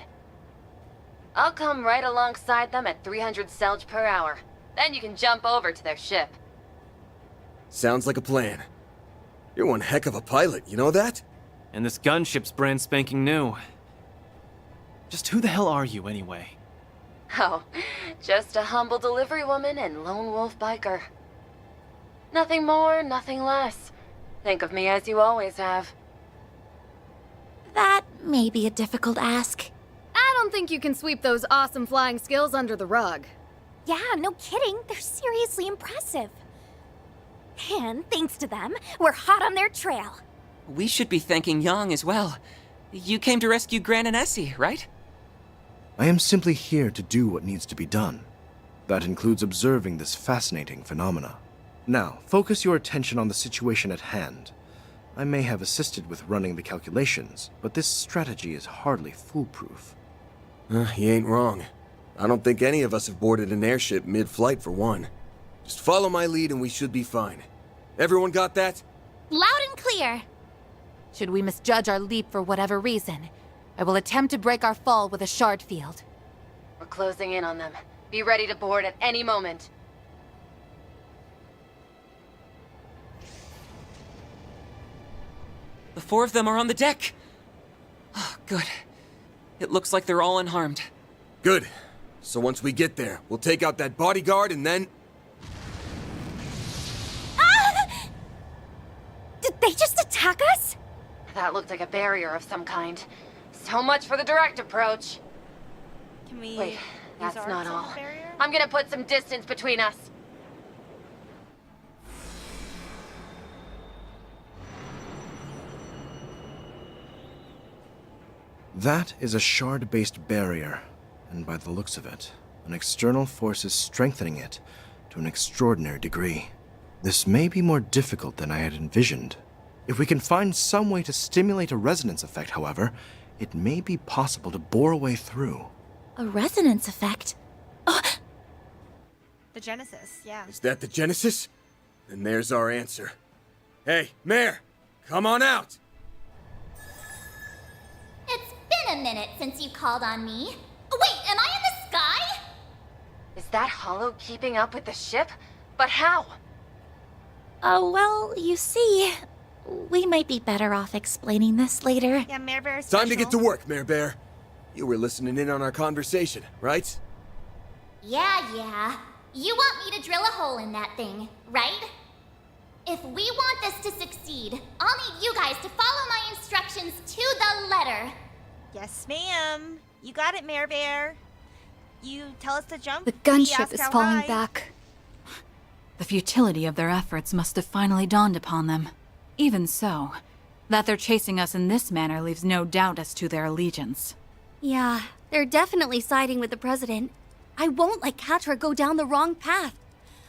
I'll come right alongside them at 300 Selj per hour. Then you can jump over to their ship. Sounds like a plan. You're one heck of a pilot, you know that? And this gunship's brand spanking new. Just who the hell are you, anyway? Oh, just a humble delivery woman and lone wolf biker. Nothing more, nothing less. Think of me as you always have. That may be a difficult ask. I don't think you can sweep those awesome flying skills under the rug. Yeah, no kidding. They're seriously impressive. And thanks to them, we're hot on their trail. We should be thanking Yang as well. You came to rescue Gran and Essie, right? I am simply here to do what needs to be done. That includes observing this fascinating phenomena. Now, focus your attention on the situation at hand. I may have assisted with running the calculations, but this strategy is hardly foolproof. He ain't wrong. I don't think any of us have boarded an airship mid-flight for one. Just follow my lead and we should be fine. Everyone got that? Loud and clear. Should we misjudge our leap for whatever reason, I will attempt to break our fall with a shard field. We're closing in on them. Be ready to board at any moment. The four of them are on the deck. Oh, good. It looks like they're all unharmed. Good. So once we get there, we'll take out that bodyguard and then... Ah! Did they just attack us? That looked like a barrier of some kind. So much for the direct approach. Can we... Wait, that's use not ours all. as a barrier? I'm gonna put some distance between us. That is a shard-based barrier, and by the looks of it, an external force is strengthening it to an extraordinary degree. This may be more difficult than I had envisioned. If we can find some way to stimulate a resonance effect, however, it may be possible to bore a way through. A resonance effect? The Genesis, yeah. Is that the Genesis? Then there's our answer. Hey, Mare! Come on out! It's been a minute since you called on me. Wait, am I in the sky? Is that hollow keeping up with the ship? But how? Well, you see, we might be better off explaining this later. Yeah, Mare Bear is Time to get to work, Mare Bear. You were listening in on our conversation, right? Yeah. You want me to drill a hole in that thing, right? If we want this to succeed, I'll need you guys to follow my instructions to the letter. Yes, ma'am. You got it, Mare Bear. You tell us to jump. The we gunship ask is how falling high. back. The futility of their efforts must have finally dawned upon them. Even so, that they're chasing us in this manner leaves no doubt as to their allegiance. Yeah, they're definitely siding with the president. I won't let Katra go down the wrong path.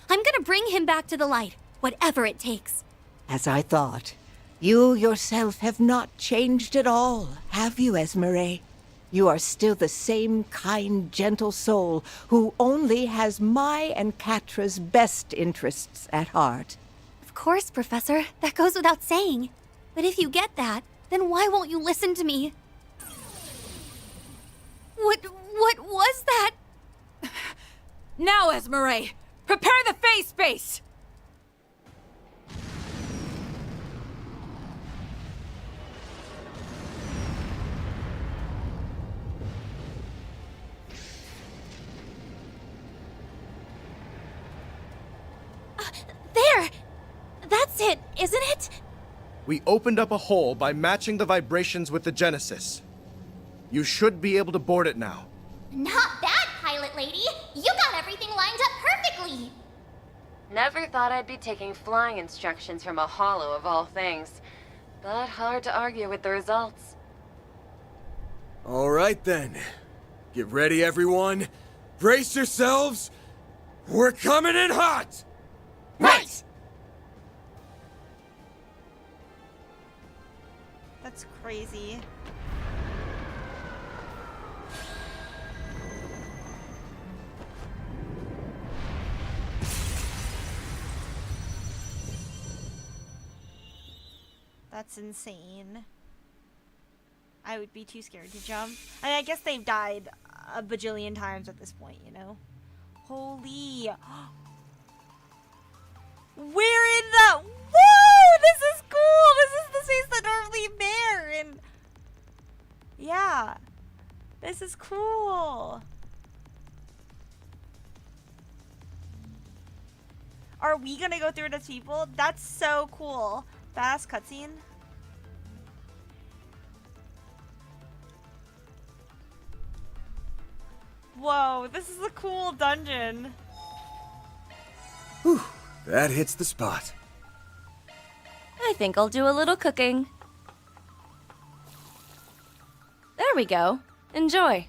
I'm gonna bring him back to the light, whatever it takes. As I thought. You yourself have not changed at all, have you, Esmeralda? You are still the same kind, gentle soul who only has my and Katra's best interests at heart. Of course, Professor. That goes without saying. But if you get that, then why won't you listen to me? What was that? Now, Esmeralda, prepare the phase space! There! That's it, isn't it? We opened up a hole by matching the vibrations with the Genesis. You should be able to board it now. Not bad, pilot lady. You got everything lined up perfectly. Never thought I'd be taking flying instructions from a hollow of all things. But hard to argue with the results. All right then. Get ready, everyone. Brace yourselves. We're coming in hot! Right! That's crazy. That's insane. I would be too scared to jump. I guess they've died a bajillion times at this point, you know? Holy... We're in the... Whoa! This is cool! This is the space that normally Bear and... Yeah. This is cool. Are we gonna go through it as people? That's so cool. Badass cutscene. Whoa, this is a cool dungeon. Whew, that hits the spot. I think I'll do a little cooking. There we go. Enjoy.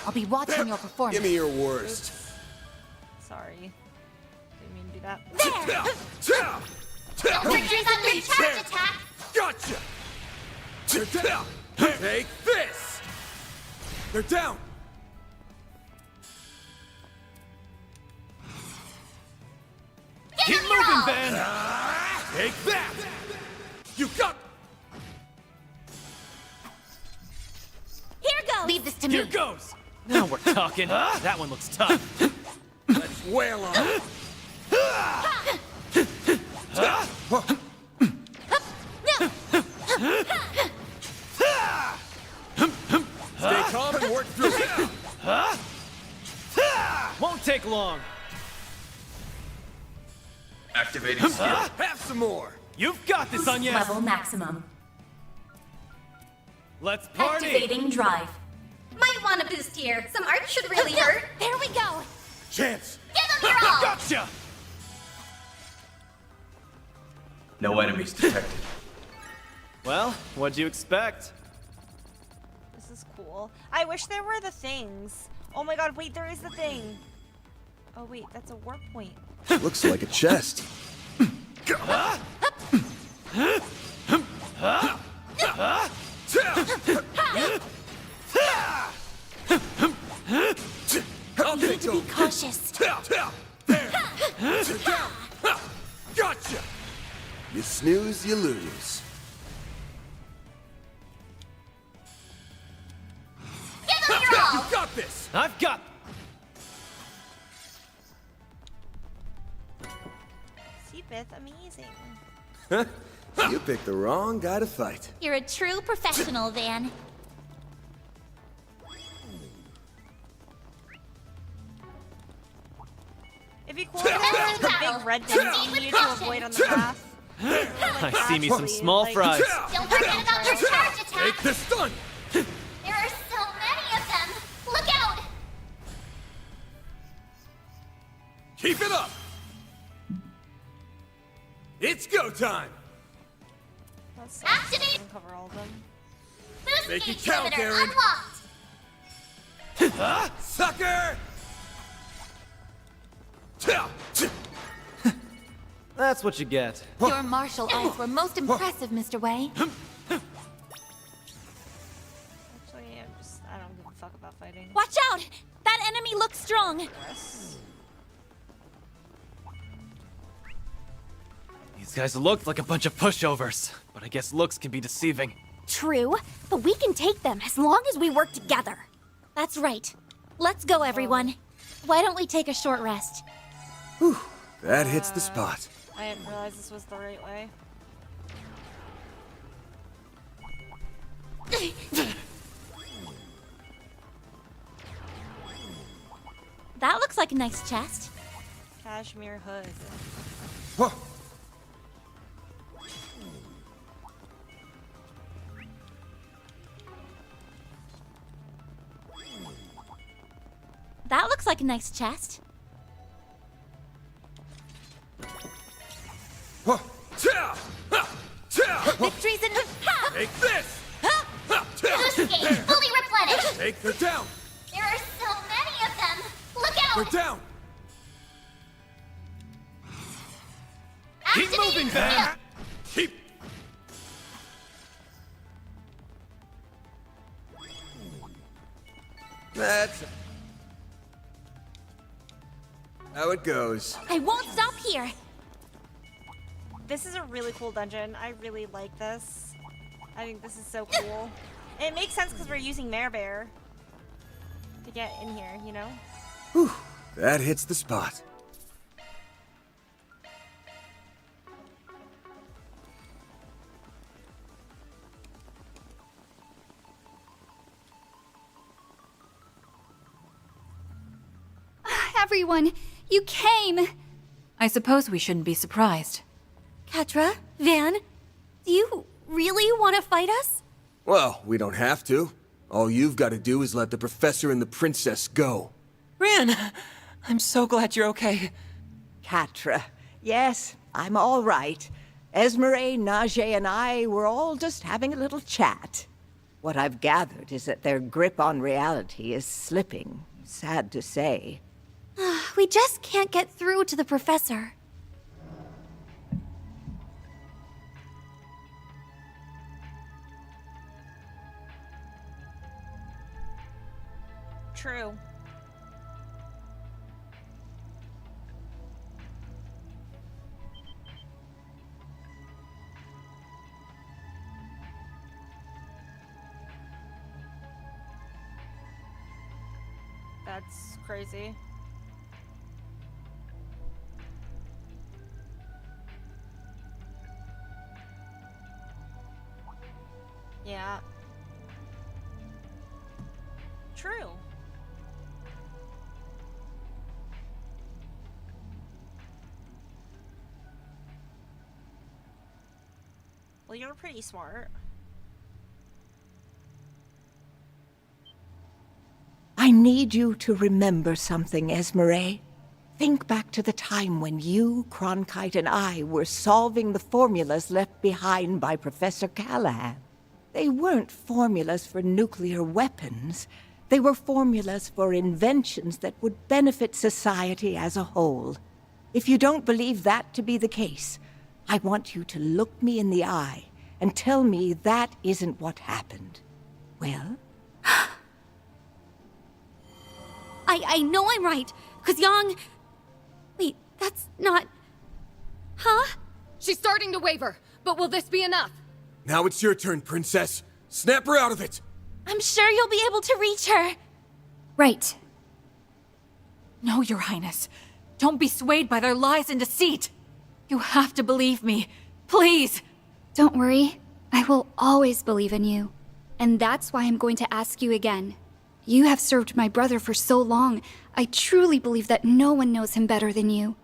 I'll be watching your performance. Give me your worst. Sorry. Didn't mean to do that. Ultragears under charge attack. Gotcha! Take this! They're down! Keep moving, Ben! Take that! You got... Here goes. Leave this to me. Here goes! Now we're talking. That one looks tough. Let's wail on it. Stay calm and work through it. Won't take long. Activating skill. Have some more. You've got this, Anya. Level maximum. Let's party. Activating drive. Might want a boost here. Some art should really hurt. There we go. Chance. Give them your all. Gotcha. No enemies detected. Well, what'd you expect? This is cool. I wish there were the things. Oh my god, wait, there is the thing. Oh wait, that's a warp point. Looks like a chest. You need to be cautious. Gotcha! You snooze, you lose. Give them your all. You got this! I've got. Seepith, amazing. You picked the wrong guy to fight. You're a true professional, Van. It'd be cool if there were the big red things you needed to avoid on the path. I see me some small fries. Don't forget about their charge attack. Take the stun! There are so many of them. Look out! Keep it up! It's go time! Activate. Cover all of them. Boost Make gauge it count, limiter Aaron. unlocked. Sucker! That's what you get. Your martial arts were most impressive, Mr. Wei. Actually, I don't give a fuck about fighting. Watch out! That enemy looks strong! These guys looked like a bunch of pushovers, but I guess looks can be deceiving. True, but we can take them as long as we work together. That's right. Let's go, everyone. Why don't we take a short rest? Whew, that hits the spot. I didn't realize this was the right way. That looks like a nice chest. Cashmere hood. That looks like a nice chest. Victory's in... Take this! Boost gauge fully replenished. Take her down! There are so many of them. Look out! We're down! Keep moving, Van! Keep... That's... how it goes. I won't stop here. This is a really cool dungeon. I really like this. I think this is so cool. It makes sense because we're using Mare Bear to get in here, you know? Whew, that hits the spot. Everyone, you came! I suppose we shouldn't be surprised. Katra, Van, do you really want to fight us? Well, we don't have to. All you've got to do is let the professor and the princess go. Ran! I'm so glad you're okay. Katra, yes, I'm all right. Esmeralda, Najee, and I were all just having a little chat. What I've gathered is that their grip on reality is slipping. Sad to say. We just can't get through to the professor. True. That's crazy. Yeah. True. Well, you're pretty smart. I need you to remember something, Esmeralda. Think back to the time when you, Cronkite, and I were solving the formulas left behind by Professor Callahan. They weren't formulas for nuclear weapons. They were formulas for inventions that would benefit society as a whole. If you don't believe that to be the case, I want you to look me in the eye and tell me that isn't what happened. Well? I know I'm right, because Yang... Wait, that's not... Huh? She's starting to waver, but will this be enough? Now it's your turn, princess. Snap her out of it! I'm sure you'll be able to reach her. Right. No, Your Highness. Don't be swayed by their lies and deceit. You have to believe me. Please! Don't worry. I will always believe in you. And that's why I'm going to ask you again. You have served my brother for so long. I truly believe that no one knows him better than you.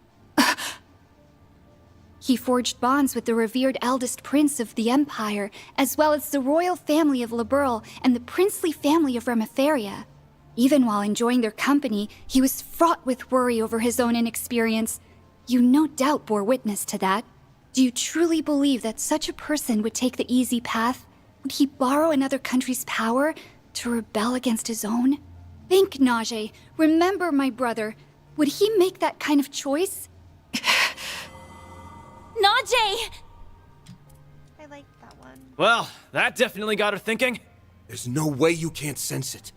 He forged bonds with the revered eldest prince of the Empire, as well as the royal family of Liberl and the princely family of Remiferia. Even while enjoying their company, he was fraught with worry over his own inexperience. You no doubt bore witness to that. Do you truly believe that such a person would take the easy path? Would he borrow another country's power to rebel against his own? Think, Najee. Remember my brother. Would he make that kind of choice? Najee! I like that one. Well, that definitely got her thinking. There's no way you can't sense it.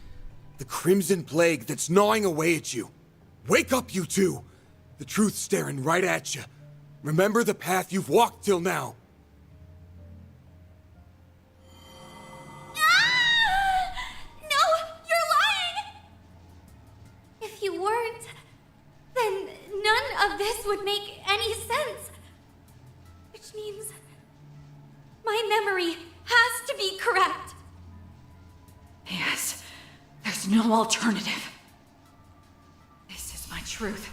The Crimson Plague that's gnawing away at you. Wake up, you two! The truth's staring right at you. Remember the path you've walked till now. No, you're lying! If you weren't, then none of this would make any sense. Which means my memory has to be correct. Yes, there's no alternative. This is my truth.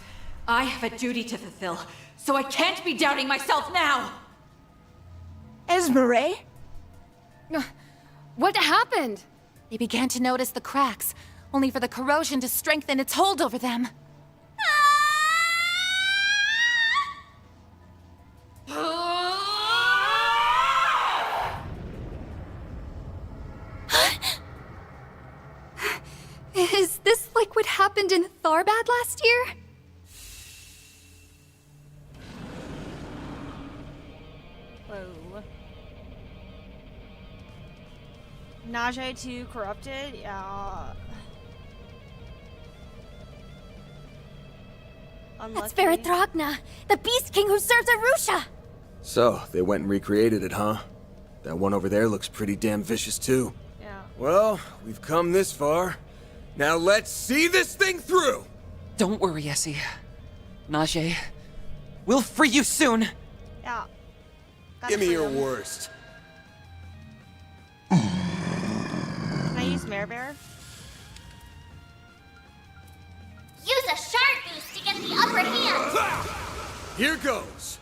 I have a duty to fulfill, so I can't be doubting myself now! Esmeralda? What happened? They began to notice the cracks, only for the corrosion to strengthen its hold over them. Is this like what happened in Tharbad last year? Whoa. Najee 2 corrupted? Yeah. That's Unlucky. Verithragna, the Beast King who serves Arusha! So, they went and recreated it, huh? That one over there looks pretty damn vicious, too. Yeah. Well, we've come this far. Now let's see this thing through! Don't worry, Essie. Najee, we'll free you soon. Yeah. Give me your worst. Can I use Mare Bear? Use a shard boost to get the upper hand! Here goes!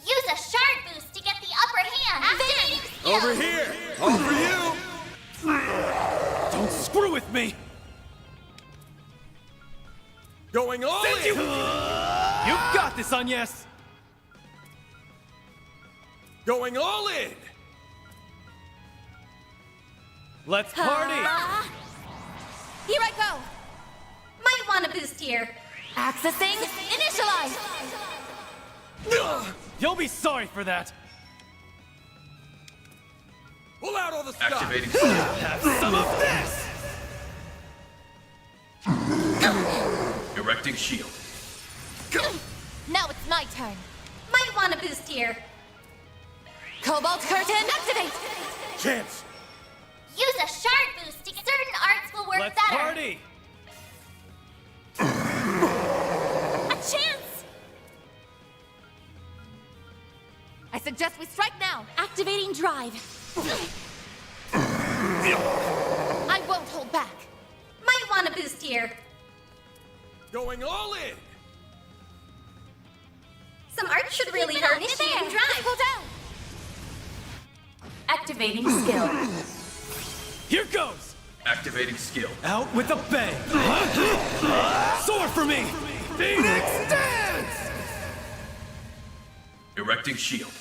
Use a shard boost to get the upper hand! Activating skill! Over here! All for you! Don't screw with me! Going all in! You've got this, Agnes! Going all in! Let's party! Here I go! Might want a boost here. Accessing initialize! You'll be sorry for that! Pull out all the stuff! Activating Have some of this! Erecting shield. Now it's my turn. Might want a boost here. Cobalt Curtain activate! Chance! Use a shard boost to get certain arts will work Let's better! party! A chance! I suggest we strike now. Activating drive. I won't hold back. Might want a boost here. Going all in! Some art should really hurt. Initiating drive. Pull down. Activating skill. Here goes! Activating skill. Out with a bang! Sword for me! Phoenix Dance! Erecting shield.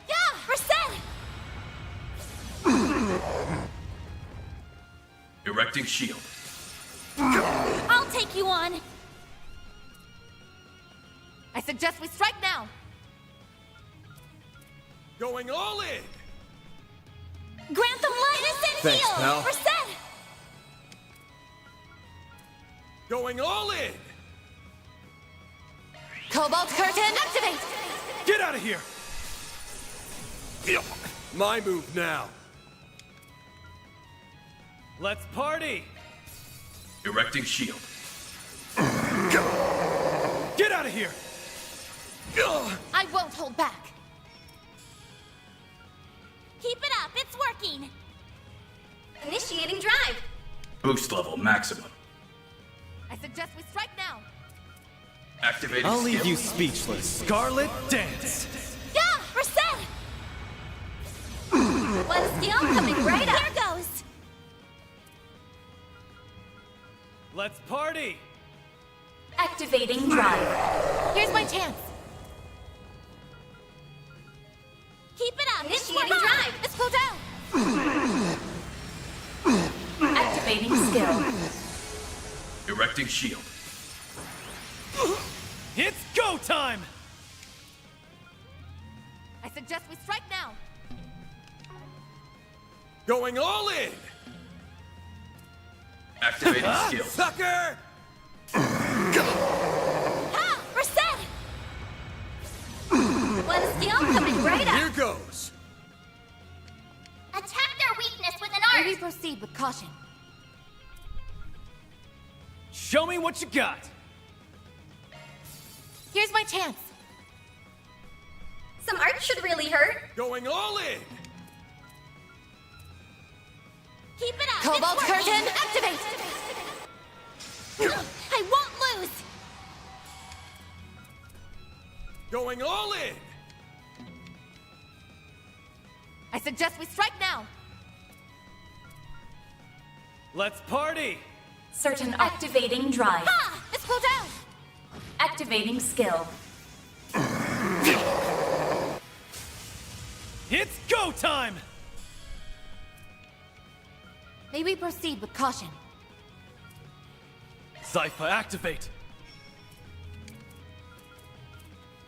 Yeah, reset. Erecting shield. I'll take you on. I suggest we strike now. Going all in! Grantham Light Innocent Thanks, Heal. pal. Reset. Going all in! Cobalt Curtain activate. Get out of here! My move now. Let's party! Erecting shield. Get out of here! I won't hold back. Keep it up, it's working. Initiating drive. Boost level maximum. I suggest we strike now. Activating I'll leave skill. you speechless. Scarlet Dance! Yeah, reset. One skill coming right up. Here goes. Let's party! Activating drive. Here's my chance. Keep it up. Initiating drive. Let's go down. Activating skill. Erecting shield. It's go time! I suggest we strike now. Going all in! Activating skill. Sucker! Ha! Reset! One skill coming right up. Here goes. Attack their weakness with an art! Maybe proceed with caution. Show me what you got! Here's my chance. Some art should really hurt. Going all in! Keep it up! Cobalt It's working. curtain, activate! I won't lose! Going all in! I suggest we strike now. Let's party! Certain activating drive. Ha! Let's go down! Activating skill. It's go time! Maybe proceed with caution. Cypher, activate!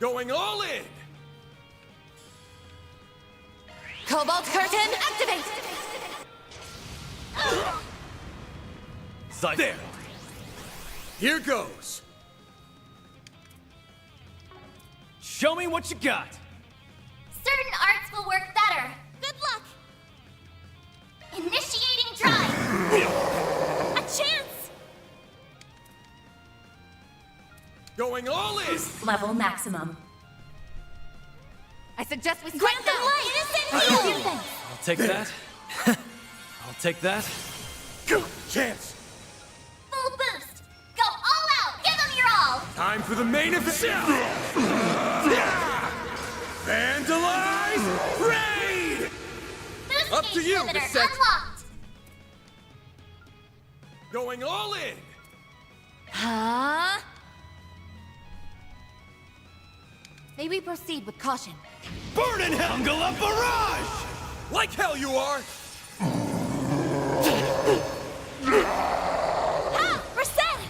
Going all in! Cobalt curtain, activate! Cypher. There! Here goes! Show me what you got! Certain arts will work better. Good luck! Initiating drive! A chance! Going all in! Level maximum. I suggest we strike now. Innocent heal! I'll take that. I'll take that. Chance! Full boost! Go all out! Give them your all! Time for the main event! Vandalize! Raid! Boost Up to gauge you, limiter Reset. unlocked! Going all in! Huh? Maybe proceed with caution. Burning Hungala Barrage! Like hell you are! Ha! Reset!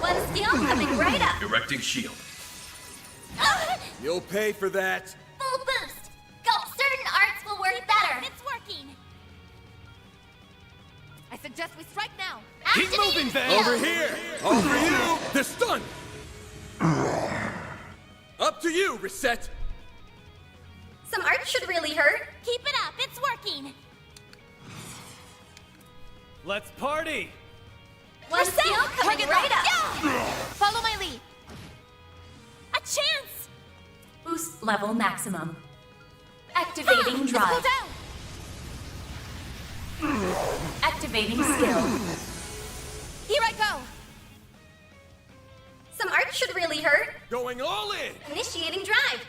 One skill coming right up. Erecting shield. You'll pay for that. Full boost! Go! Certain arts will work better! It's working! I suggest we strike now. Keep moving, Van! Over here! All for you! They're stunned! Up to you, Reset! Some art should really hurt. Keep it up! It's working! Let's party! One skill coming right up. Yeah! Follow my lead. A chance! Boost level maximum. Activating drive. Let's go down! Activating skill. Here I go. Some art should really hurt. Going all in! Initiating drive.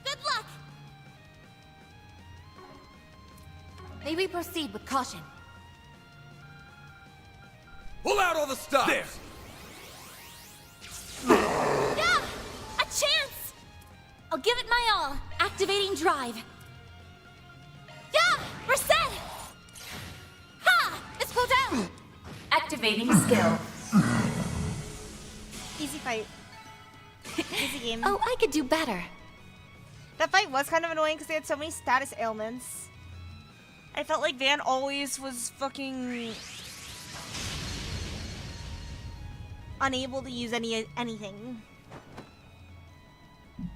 Good luck! Maybe proceed with caution. Pull out all the stops! There! Yeah! A chance! I'll give it my all. Activating drive. Yeah! Reset! Ha! Let's go down. Activating skill. Easy fight. Easy game. Oh, I could do better. That fight was kind of annoying because they had so many status ailments. I felt like Van always was fucking unable to use anything.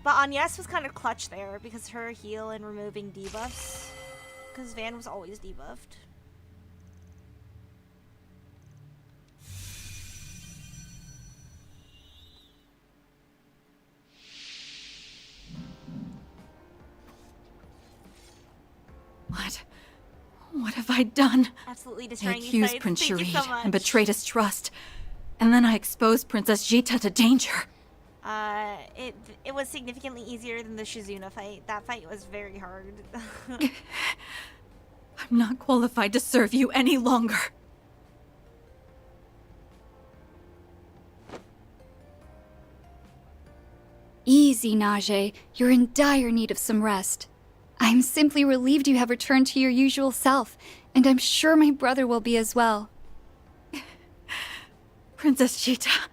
But Agnes was kind of clutch there because her heal and removing debuffs. Because Van was always debuffed. What have I done? Absolutely I destroying accused you, Prince Thank you Sharid so much. and betrayed his trust. And then I exposed Princess Jita to danger. It was significantly easier than the Shizuna fight. That fight was very hard. I'm not qualified to serve you any longer. Easy, Najee. You're in dire need of some rest. I'm simply relieved you have returned to your usual self, and I'm sure my brother will be as well. Princess Cheetah,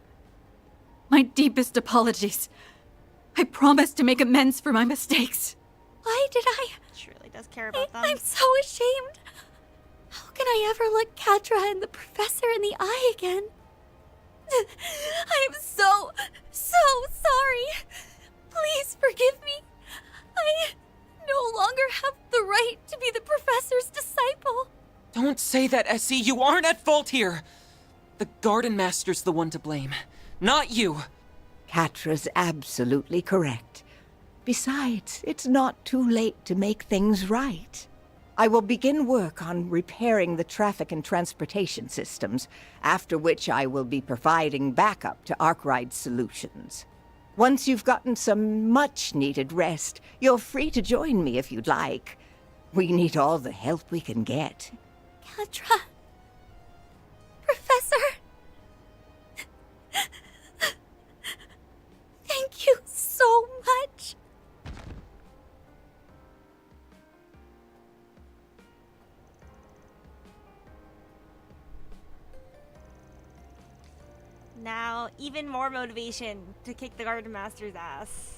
my deepest apologies. I promise to make amends for my mistakes. Why did I? She really does care about them. I'm so ashamed. How can I ever look Catra and the professor in the eye again? I am so sorry. Please forgive me. I no longer have the right to be the professor's disciple. Don't say that, Essie. You aren't at fault here. The Gardenmaster's the one to blame, not you. Catra's absolutely correct. Besides, it's not too late to make things right. I will begin work on repairing the traffic and transportation systems, after which I will be providing backup to Arkwright Solutions. Once you've gotten some much-needed rest, you're free to join me if you'd like. We need all the help we can get. Catra. Professor. Thank you so much. Now, even more motivation to kick the Gardenmaster's ass.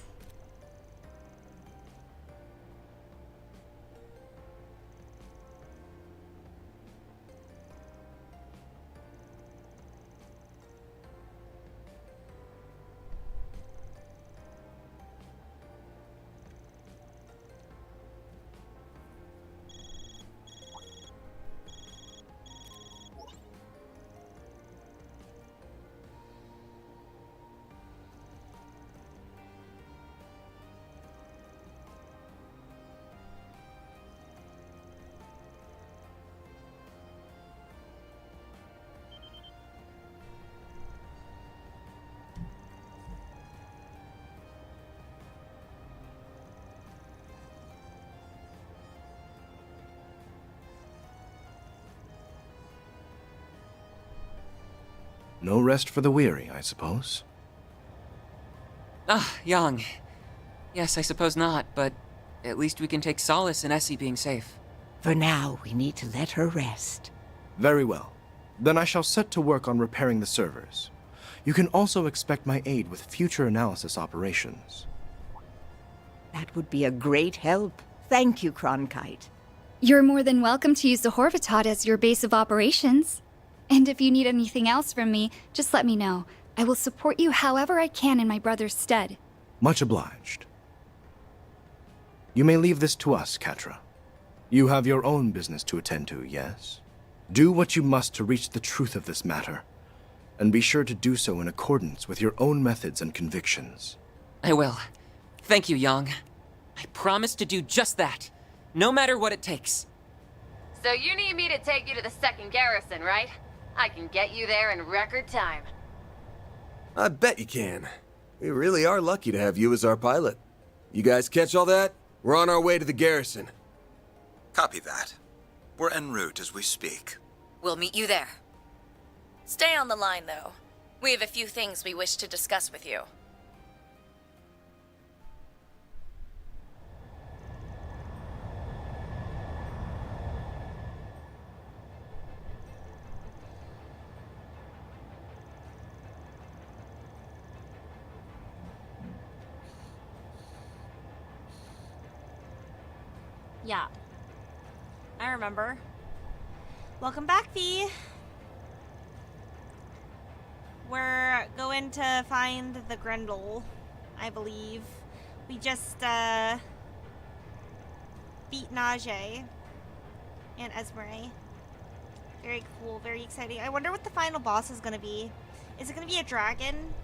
No rest for the weary, I suppose. Ah, Yang. Yes, I suppose not, but at least we can take solace in Essie being safe. For now, we need to let her rest. Very well. Then I shall set to work on repairing the servers. You can also expect my aid with future analysis operations. That would be a great help. Thank you, Cronkite. You're more than welcome to use the Horvatot as your base of operations. And if you need anything else from me, just let me know. I will support you however I can in my brother's stead. Much obliged. You may leave this to us, Catra. You have your own business to attend to, yes? Do what you must to reach the truth of this matter, and be sure to do so in accordance with your own methods and convictions. I will. Thank you, Yang. I promise to do just that, no matter what it takes. So you need me to take you to the 2nd Garrison, right? I can get you there in record time. I bet you can. We really are lucky to have you as our pilot. You guys catch all that? We're on our way to the garrison. Copy that. We're en route as we speak. We'll meet you there. Stay on the line, though. We have a few things we wish to discuss with you. Yeah. I remember. Welcome back, V. We're going to find the Grendel, I believe. We just, beat Najee and Esmeralda. Very cool, very exciting. I wonder what the final boss is gonna be. Is it gonna be a dragon?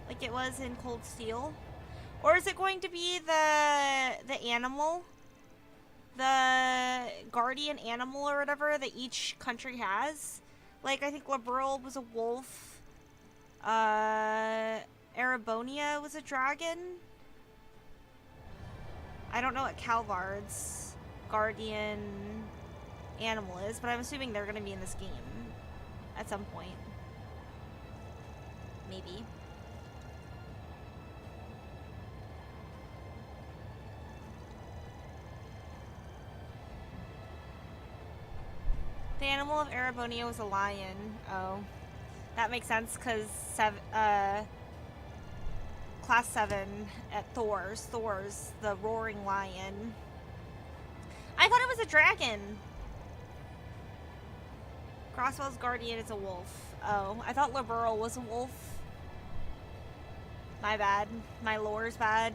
Like it was in Cold Steel? Or is it going to be the animal? The guardian animal or whatever that each country has? Like, I think Liberal was a wolf. Arabonia was a dragon. I don't know what Calvard's guardian animal is, but I'm assuming they're going to be in this game at some point. Maybe. animal of Erebonia was a lion. Oh. That makes sense, because Class 7 at Thor's, the roaring lion. I thought it was a dragon. Crosswell's guardian is a wolf. Oh, I thought Liberal was a wolf. My bad. My lore's bad.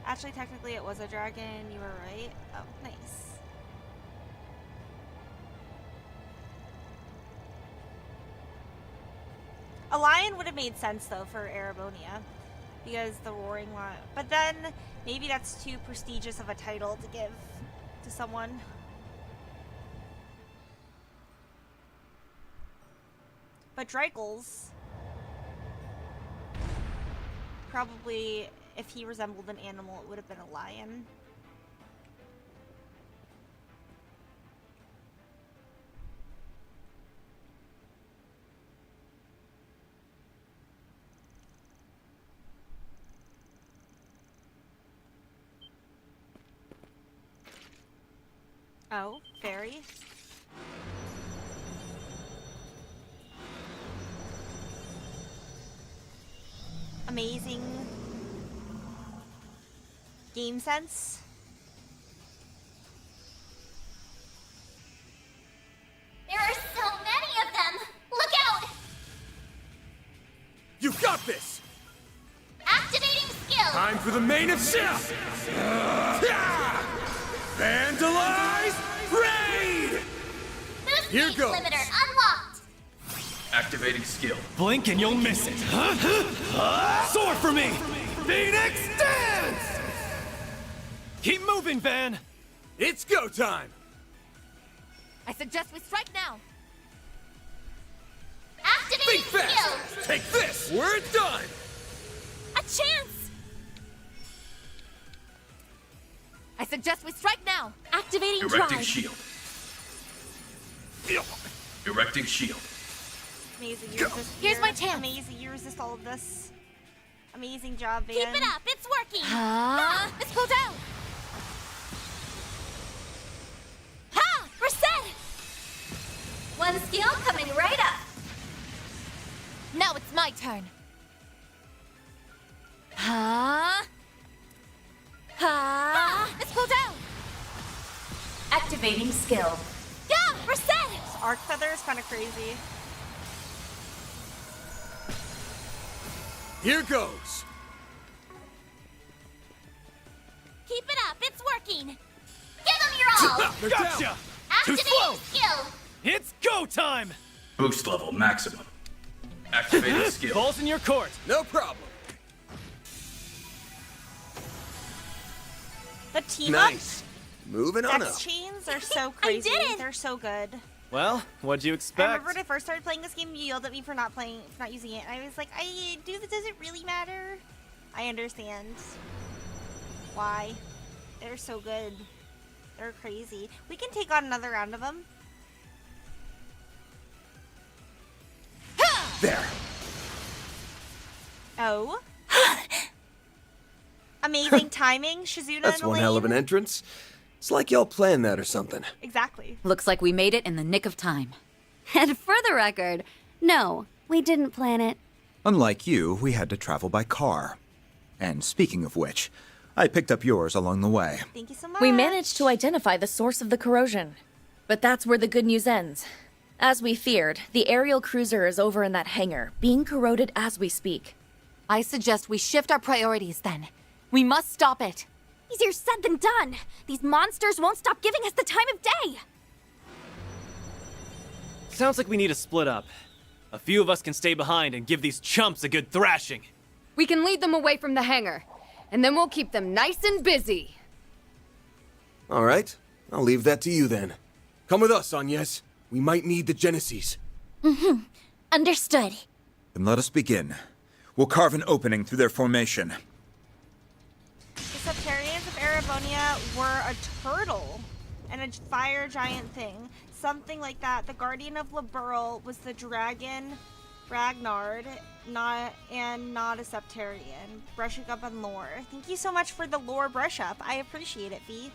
Actually, technically it was a dragon. You were right. Oh, nice. A lion would have made sense, though, for Erebonia. Because the roaring lion. But then, maybe that's too prestigious of a title to give to someone. But Dreigel's probably, if he resembled an animal, it would have been a lion. Oh, fairy. Amazing game sense. There are so many of them! Look out! You've got this! Activating skill! Time for the main event! Vandalize! Raid! Boost Here speed goes! limiter unlocked! Activating skill. Blink and you'll miss it. Soar for me! Phoenix dance! Keep moving, Van! It's go time! I suggest we strike now. Activating Think fast! skill! Take this! We're done! A chance! I suggest we strike now. Activating Erecting drive. shield. Erecting shield. Amazing, you resist Here's my fear. chance. Amazing, you resist all of this. Amazing job, Van. Keep it up, it's working! Let's go down. Ha! We're set. One skill coming right up! Now it's my turn. Ha! Let's go down. Activating skill. Yeah, we're set. Arc feather is kind of crazy. Here goes! Keep it up, it's working! Give them your all! They're down. Gotcha! Too Activating slow! skill! It's go time! Boost level maximum. Activating skill. Ball's in your court. No problem. The team Nice. Moving on up up. chains are so crazy. did it! They're so good. Well, what'd you I expect? remember when I first started playing this game, you yelled at me for not using it. And I was like, does it really matter? I understand why. They're so good. They're crazy. We can take on another round of them. There. Oh. Amazing timing, Shizuna That's and one hell of an Elaine. entrance. It's like y'all planned that or something. Exactly. Looks like we made it in the nick of time. And for the record, no, we didn't plan it. Unlike you, we had to travel by car. And speaking of which, I picked up yours along the way. Thank you so much. We managed to identify the source of the corrosion. But that's where the good news ends. As we feared, the aerial cruiser is over in that hangar, being corroded as we speak. I suggest we shift our priorities then. We must stop it. Easier said than done. These monsters won't stop giving us the time of day. Sounds like we need to split up. A few of us can stay behind and give these chumps a good thrashing. We can lead them away from the hangar, and then we'll keep them nice and busy. All right. I'll leave that to you then. Come with us, Agnes. We might need the Genesis. Understood. Then let us begin. We'll carve an opening through their formation. The Septarians of Erebonia were a turtle and a fire giant thing. Something like that. The Guardian of Liberal was the dragon Ragnard, not a Septarian. Brushing up on lore. Thank you so much for the lore brush up. I appreciate it, V.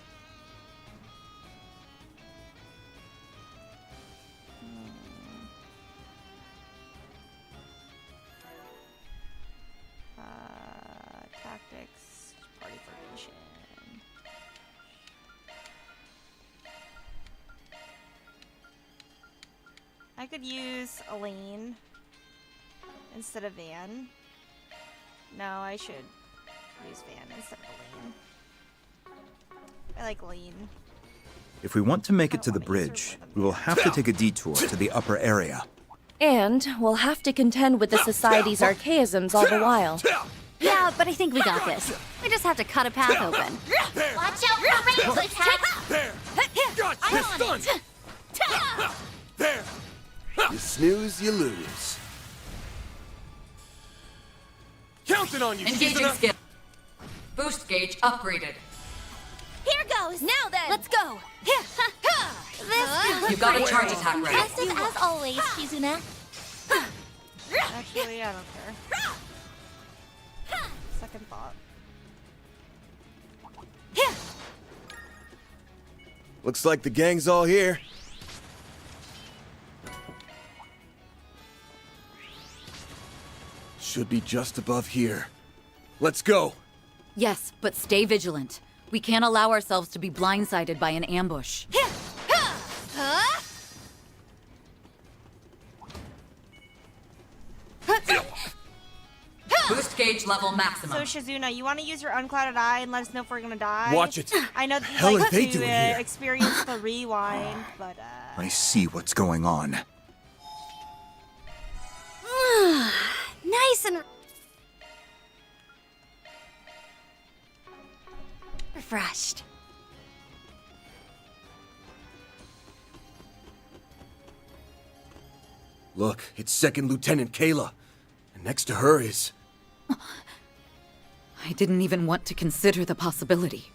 I could use Elaine instead of Van. No, I should use Van instead of Elaine. I like Elaine. If we want to make it to the bridge, we will have to take a detour to the upper area. And we'll have to contend with the Society's archaisms all the while. Yeah, but I think we got this. We just have to cut a path open. Watch out for range attacks! There! Gotcha! Done! There! You snooze, you lose. Counting on you, Engaging Shizuna! skill. Boost gauge upgraded. Here goes! Now then! Let's go! You got a charge attack ready. Impressive as always, Shizuna. Actually, I don't care. Second thought. Looks like the gang's all here. Should be just above here. Let's go! Yes, but stay vigilant. We can't allow ourselves to be blindsided by an ambush. Boost gauge level maximum. So Shizuna, you want to use your unclouded eye and let us know if we're gonna die? Watch it. I know that hell you are like they to doing here? experience the rewind, but I see what's going on. Nice and refreshed. Look, it's Second Lieutenant Kayla. And next to her is... I didn't even want to consider the possibility.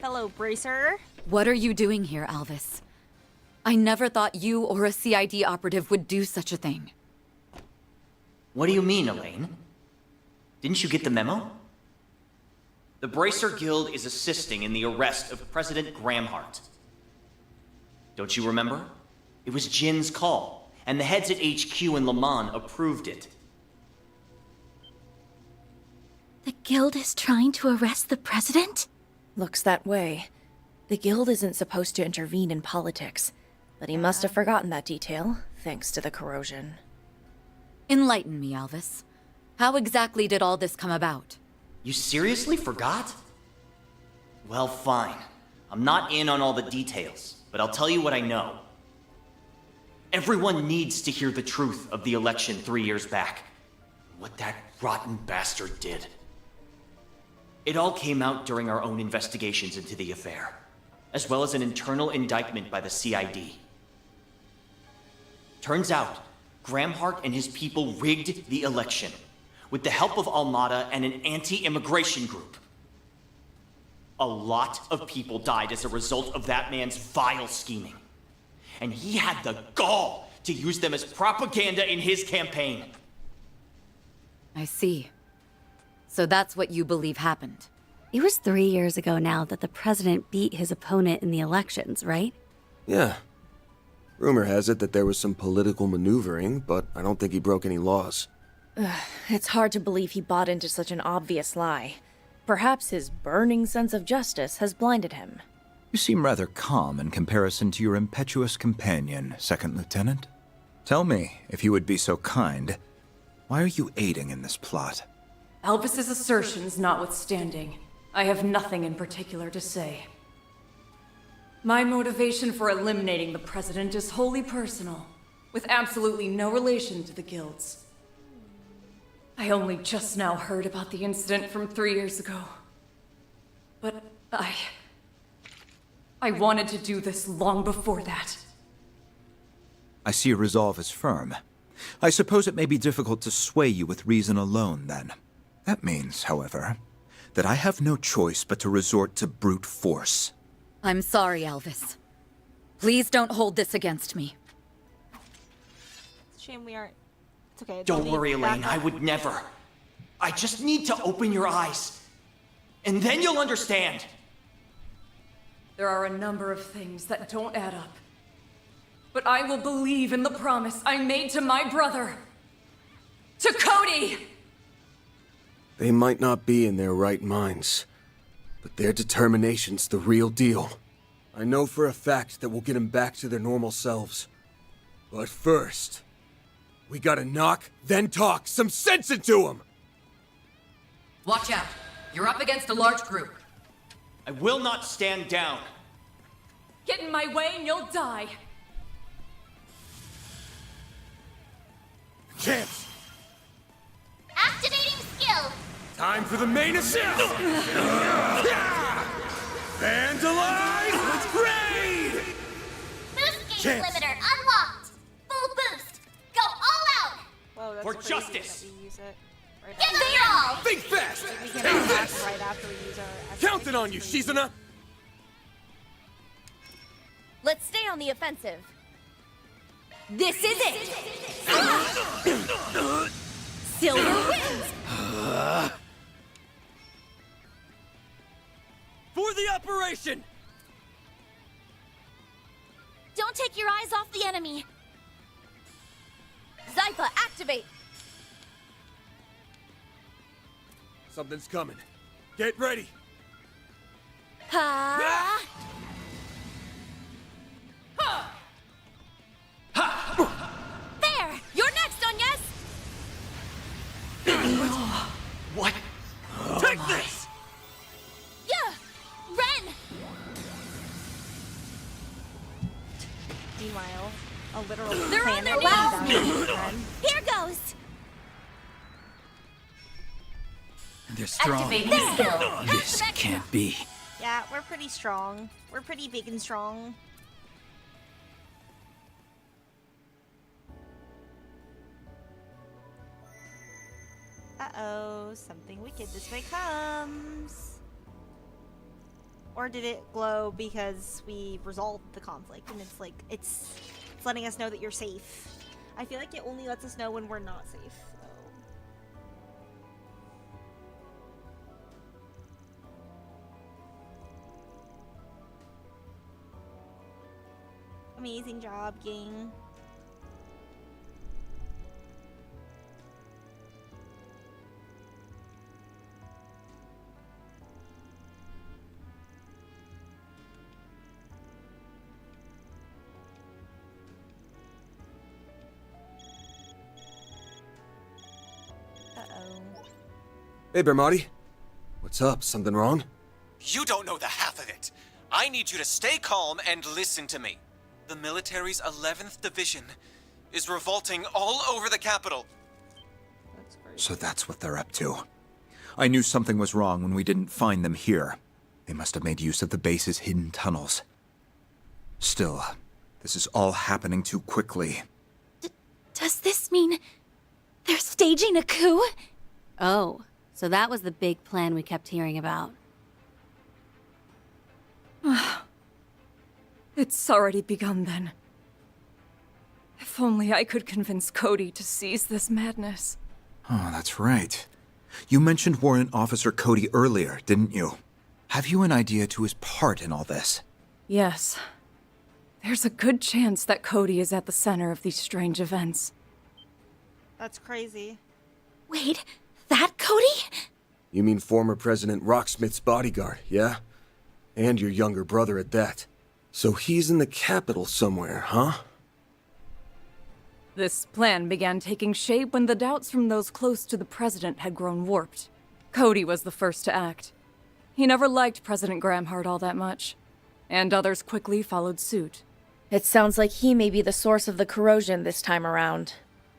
Hello, Bracer. What are you doing here, Alvis? I never thought you or a CID operative would do such a thing. What do you mean, Elaine? Didn't you get the memo? The Bracer Guild is assisting in the arrest of President Gramhart. Don't you remember? It was Jin's call, and the heads at HQ in Le Mans approved it. The guild is trying to arrest the president? Looks that way. The guild isn't supposed to intervene in politics, but he must have forgotten that detail, thanks to the corrosion. Enlighten me, Alvis. How exactly did all this come about? You seriously forgot? Well, fine. I'm not in on all the details, but I'll tell you what I know. Everyone needs to hear the truth of the election 3 years back. What that rotten bastard did. It all came out during our own investigations into the affair, as well as an internal indictment by the CID. Turns out, Gramhart and his people rigged the election, with the help of Almada and an anti-immigration group. A lot of people died as a result of that man's vile scheming. And he had the gall to use them as propaganda in his campaign. I see. So that's what you believe happened. It was 3 years ago now that the president beat his opponent in the elections, right? Yeah. Rumor has it that there was some political maneuvering, but I don't think he broke any laws. It's hard to believe he bought into such an obvious lie. Perhaps his burning sense of justice has blinded him. You seem rather calm in comparison to your impetuous companion, Second Lieutenant. Tell me, if you would be so kind, why are you aiding in this plot? Alvis's assertions notwithstanding, I have nothing in particular to say. My motivation for eliminating the president is wholly personal, with absolutely no relation to the guilds. I only just now heard about the incident from 3 years ago. But I wanted to do this long before that. I see your resolve is firm. I suppose it may be difficult to sway you with reason alone, then. That means, however, that I have no choice but to resort to brute force. I'm sorry, Alvis. Please don't hold this against me. It's a shame we aren't. It's okay. Don't worry, Elaine, back I up. would never. I just need to open your eyes. And then you'll understand. There are a number of things that don't add up. But I will believe in the promise I made to my brother. To Cody! They might not be in their right minds, but their determination's the real deal. I know for a fact that we'll get them back to their normal selves. But first, we gotta knock, then talk some sense into them! Watch out. You're up against a large group. I will not stand down. Get in my way and you'll die. Champs! Activating skill! Time for the main assault! Vandalize! Raid! Boost gauge Chance. limiter unlocked! Full boost! Go all out! Whoa, that's For crazy justice. that we use it right Give after. it your all! Think fast! We can Take attack this! right after we use our Counting on you, Shizuna! Let's stay on the offensive. This is it! Silver wins! For the operation! Don't take your eyes off the enemy! Zypha, activate! Something's coming. Get ready! Ha! There! You're next, Onyes! What? Take this! Yeah! Ren! Meanwhile, a literal They're on their planet knees! down. Here goes! They're strong. Activating skill. This can't be. Yeah, we're pretty strong. We're pretty big and strong. Uh-oh, something wicked this way comes. Or did it glow because we resolved the conflict and it's like, it's letting us know that you're safe. I feel like it only lets us know when we're not safe, though. Amazing job, gang. Uh-oh. Hey, Bermati. What's up? Something wrong? You don't know the half of it. I need you to stay calm and listen to me. The military's 11th Division is revolting all over the capital. So that's what they're up to. I knew something was wrong when we didn't find them here. They must have made use of the base's hidden tunnels. Still, this is all happening too quickly. Does this mean they're staging a coup? Oh, so that was the big plan we kept hearing about. It's already begun then. If only I could convince Cody to seize this madness. Oh, that's right. You mentioned Warrant Officer Cody earlier, didn't you? Have you an idea to his part in all this? Yes. There's a good chance that Cody is at the center of these strange events. That's crazy. Wait, that Cody? You mean former President Rocksmith's bodyguard, yeah? And your younger brother at that. So he's in the capital somewhere, huh? This plan began taking shape when the doubts from those close to the president had grown warped. Cody was the first to act. He never liked President Gramhart all that much, and others quickly followed suit. It sounds like he may be the source of the corrosion this time around.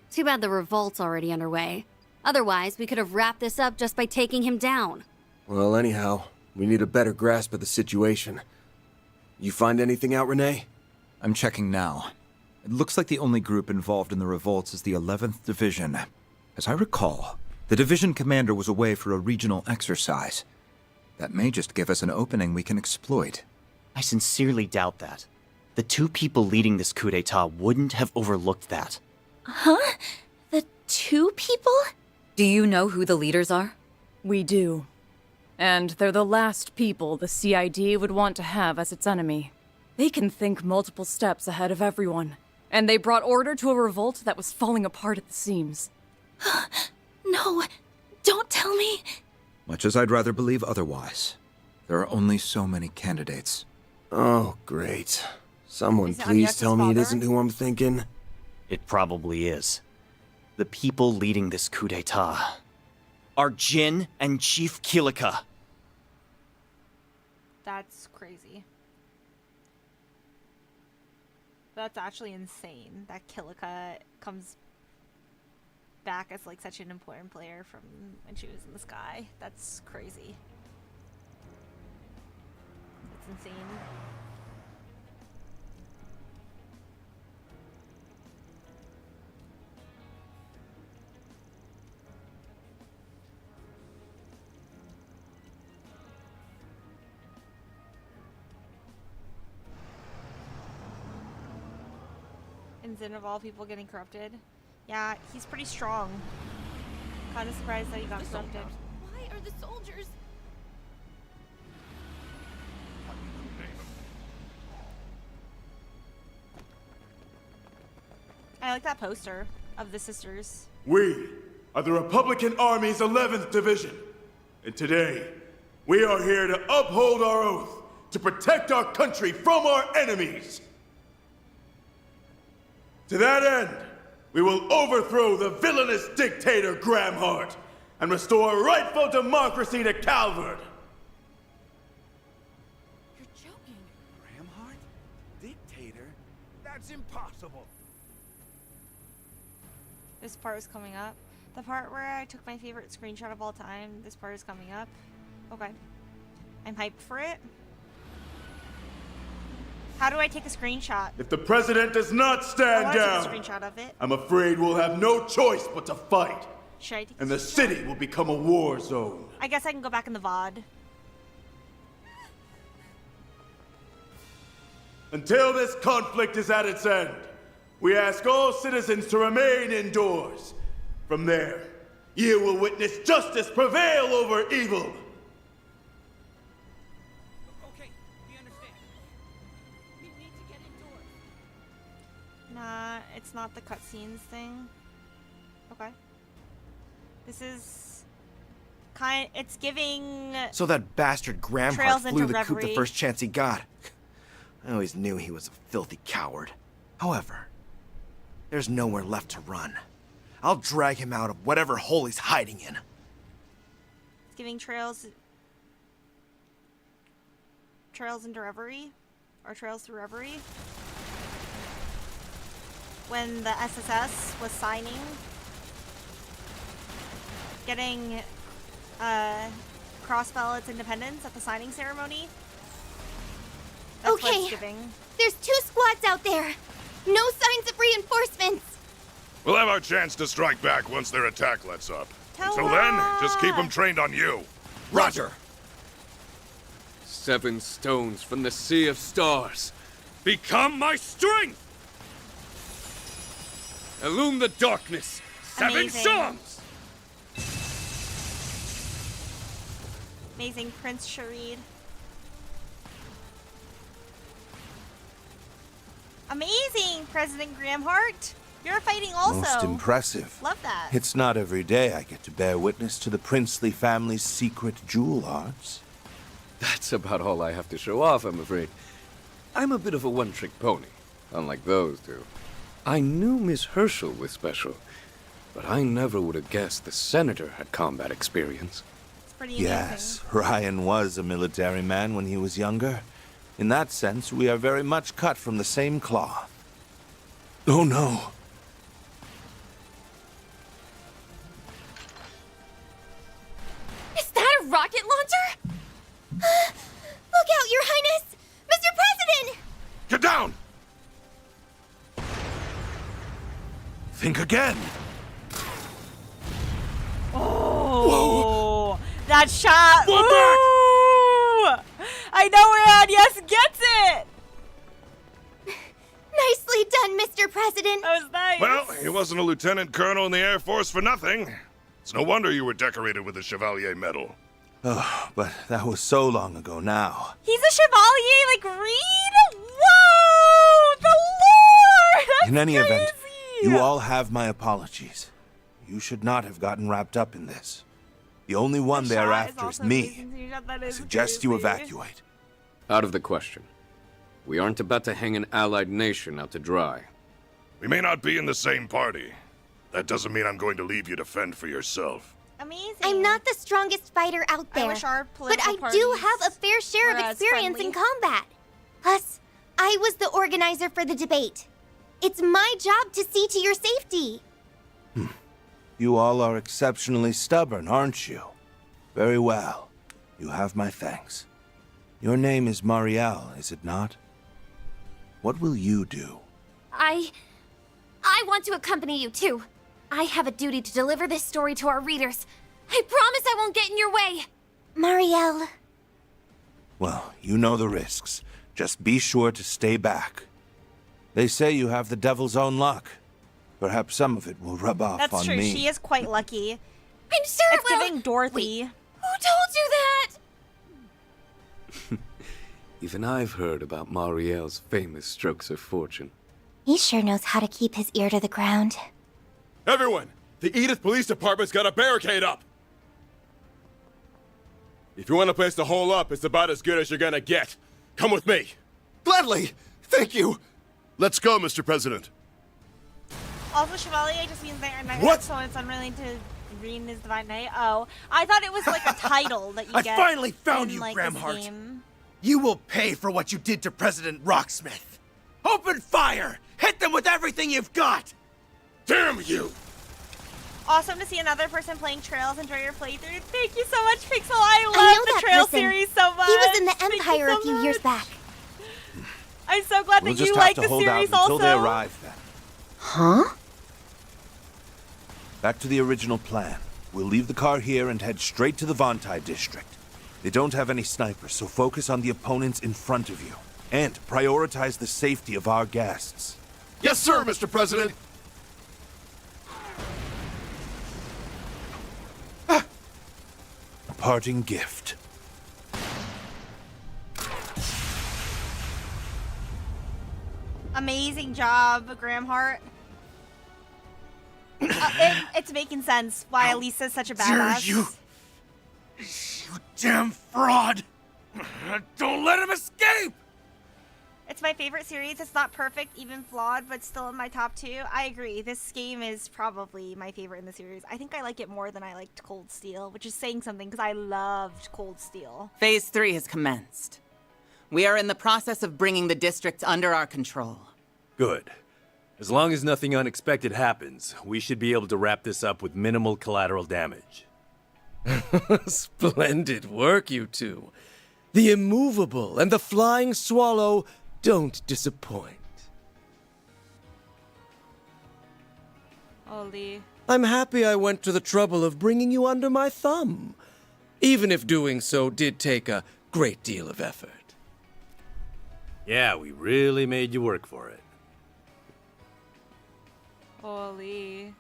Too bad the revolt's already underway. Otherwise, we could have wrapped this up just by taking him down. Well, anyhow, we need a better grasp of the situation. You find anything out, Renee? I'm checking now. It looks like the only group involved in the revolts is the 11th Division. As I recall, the division commander was away for a regional exercise. That may just give us an opening we can exploit. I sincerely doubt that. The two people leading this coup d'etat wouldn't have overlooked that. Huh? The two people? Do you know who the leaders are? We do. And they're the last people the CID would want to have as its enemy. They can think multiple steps ahead of everyone. And they brought order to a revolt that was falling apart at the seams. No, don't tell me. Much as I'd rather believe otherwise, there are only so many candidates. Oh, great. Someone Is it please Agnes' tell me it father? isn't who I'm thinking. It probably is. The people leading this coup d'etat are Jin and Chief Kilika. That's crazy. That's actually insane that Kilika comes back as like such an important player from when she was in the sky. That's crazy. That's insane. Instead of all people getting corrupted. Yeah, he's pretty strong. Kind of surprised that he got corrupted. Why are the soldiers... I like that poster of the sisters. We are the Republican Army's 11th Division. And today, we are here to uphold our oath to protect our country from our enemies. To that end, we will overthrow the villainous dictator Gramhart and restore rightful democracy to Calvard. You're joking. Gramhart? Dictator? That's impossible. This part is coming up. The part where I took my favorite screenshot of all time, this part is coming up. Okay. I'm hyped for it. How do I take a screenshot? If the president does not stand I down, take a screenshot of it. I'm afraid we'll have no choice but to fight. Should I take a And the screenshot? city will become a war zone. I guess I can go back in the VOD. Until this conflict is at its end, we ask all citizens to remain indoors. From there, you will witness justice prevail over evil. Nah, it's not the cutscenes thing. Okay. This is it's giving So that bastard Trails Gramhart flew into the coop the Reverie. first chance he got. I always knew he was a filthy coward. However, there's nowhere left to run. I'll drag him out of whatever hole he's hiding in. It's giving Trails into Reverie, or Trails through Reverie. When the SSS was signing, getting Crossbell its independence at the signing ceremony. That's what it's Okay, giving. there's 2 squads out there. No signs of reinforcements. We'll have our chance to strike back once their attack lets up. Tell Until then, just keep them trained on you. Roger! 7 stones from the Sea of Stars. Become my strength! Illume the darkness. 7 Amazing. songs! Amazing Prince Sharid. Amazing, President Gramhart. You're fighting also. Most impressive. Love that. It's not every day I get to bear witness to the princely family's secret jewel arts. That's about all I have to show off, I'm afraid. I'm a bit of a one-trick pony, unlike those two. I knew Miss Herschel was special, but I never would have guessed the senator had combat experience. It's pretty Yes, Ryan was a military man when he was younger. In that sense, we are very much cut from the same cloth. Oh no. Is that a rocket launcher? Look out, Your Highness! Mr. President! Get down! Think again. Oh, that shot! Fall Ooh! I know where Agnes gets it! Nicely done, Mr. President! That was nice! Well, he wasn't a lieutenant colonel in the Air Force for nothing. It's no wonder you were decorated with the Chevalier Medal. Oh, but that was so long ago now. He's a Chevalier, like Reed? Whoa! The lore! That's In any crazy! event, you all have my apologies. You should not have gotten wrapped up in this. The only one they are shot is after is also me. amazing. That I is suggest you crazy. evacuate. Out of the question. We aren't about to hang an allied nation out to dry. We may not be in the same party. That doesn't mean I'm going to leave you to fend for yourself. Amazing. I'm not the strongest fighter out there, I wish our but I political do parties have a fair share were of as experience in friendly. combat. Plus, I was the organizer for the debate. It's my job to see to your safety. You all are exceptionally stubborn, aren't you? Very well. You have my thanks. Your name is Marielle, is it not? What will you do? I want to accompany you too. I have a duty to deliver this story to our readers. I promise I won't get in your way. Marielle. Well, you know the risks. Just be sure to stay back. They say you have the devil's own luck. Perhaps some of it will rub off That's on true. me. She is quite lucky. I'm sure it's it will. giving Dorothy. Wait, who told you that? Even I've heard about Marielle's famous strokes of fortune. He sure knows how to keep his ear to the ground. Everyone! The Edith Police Department's got a barricade up! If you want a place to hole up, it's about as good as you're gonna get. Come with me! Gladly! Thank you! Let's go, Mr. President. Also, Chevalier just means they are knight, What? so it's unwilling to read his divine knight. Oh, I thought it was like a title that you I get. finally found in, you, like, Gramhart. this game. You will pay for what you did to President Rocksmith. Open fire! Hit them with everything you've got! Damn you! Awesome to see another person playing Trails. Enjoy your playthrough. Thank you so much, Pixel. I know love the that Trail person. series so much. He was in the Thank you Empire so a few years much. back. I'm so glad We'll that just you have like to the hold out series until also. they arrive then. Huh? Back to the original plan. We'll leave the car here and head straight to the Vontai district. They don't have any snipers, so focus on the opponents in front of you. And prioritize the safety of our guests. Yes, sir, Mr. President! A parting gift. Amazing job, Gramhart. It's making sense why Lisa's such a badass. You damn fraud! Don't let him escape! It's my favorite series. It's not perfect, even flawed, but still in my top 2. I agree. This game is probably my favorite in the series. I think I like it more than I liked Cold Steel, which is saying something because I loved Cold Steel. Phase 3 has commenced. We are in the process of bringing the district under our control. Good. As long as nothing unexpected happens, we should be able to wrap this up with minimal collateral damage. Splendid work, you two. The immovable and the flying swallow don't disappoint. Holy. I'm happy I went to the trouble of bringing you under my thumb, even if doing so did take a great deal of effort. Yeah, we really made you work for it. Holy.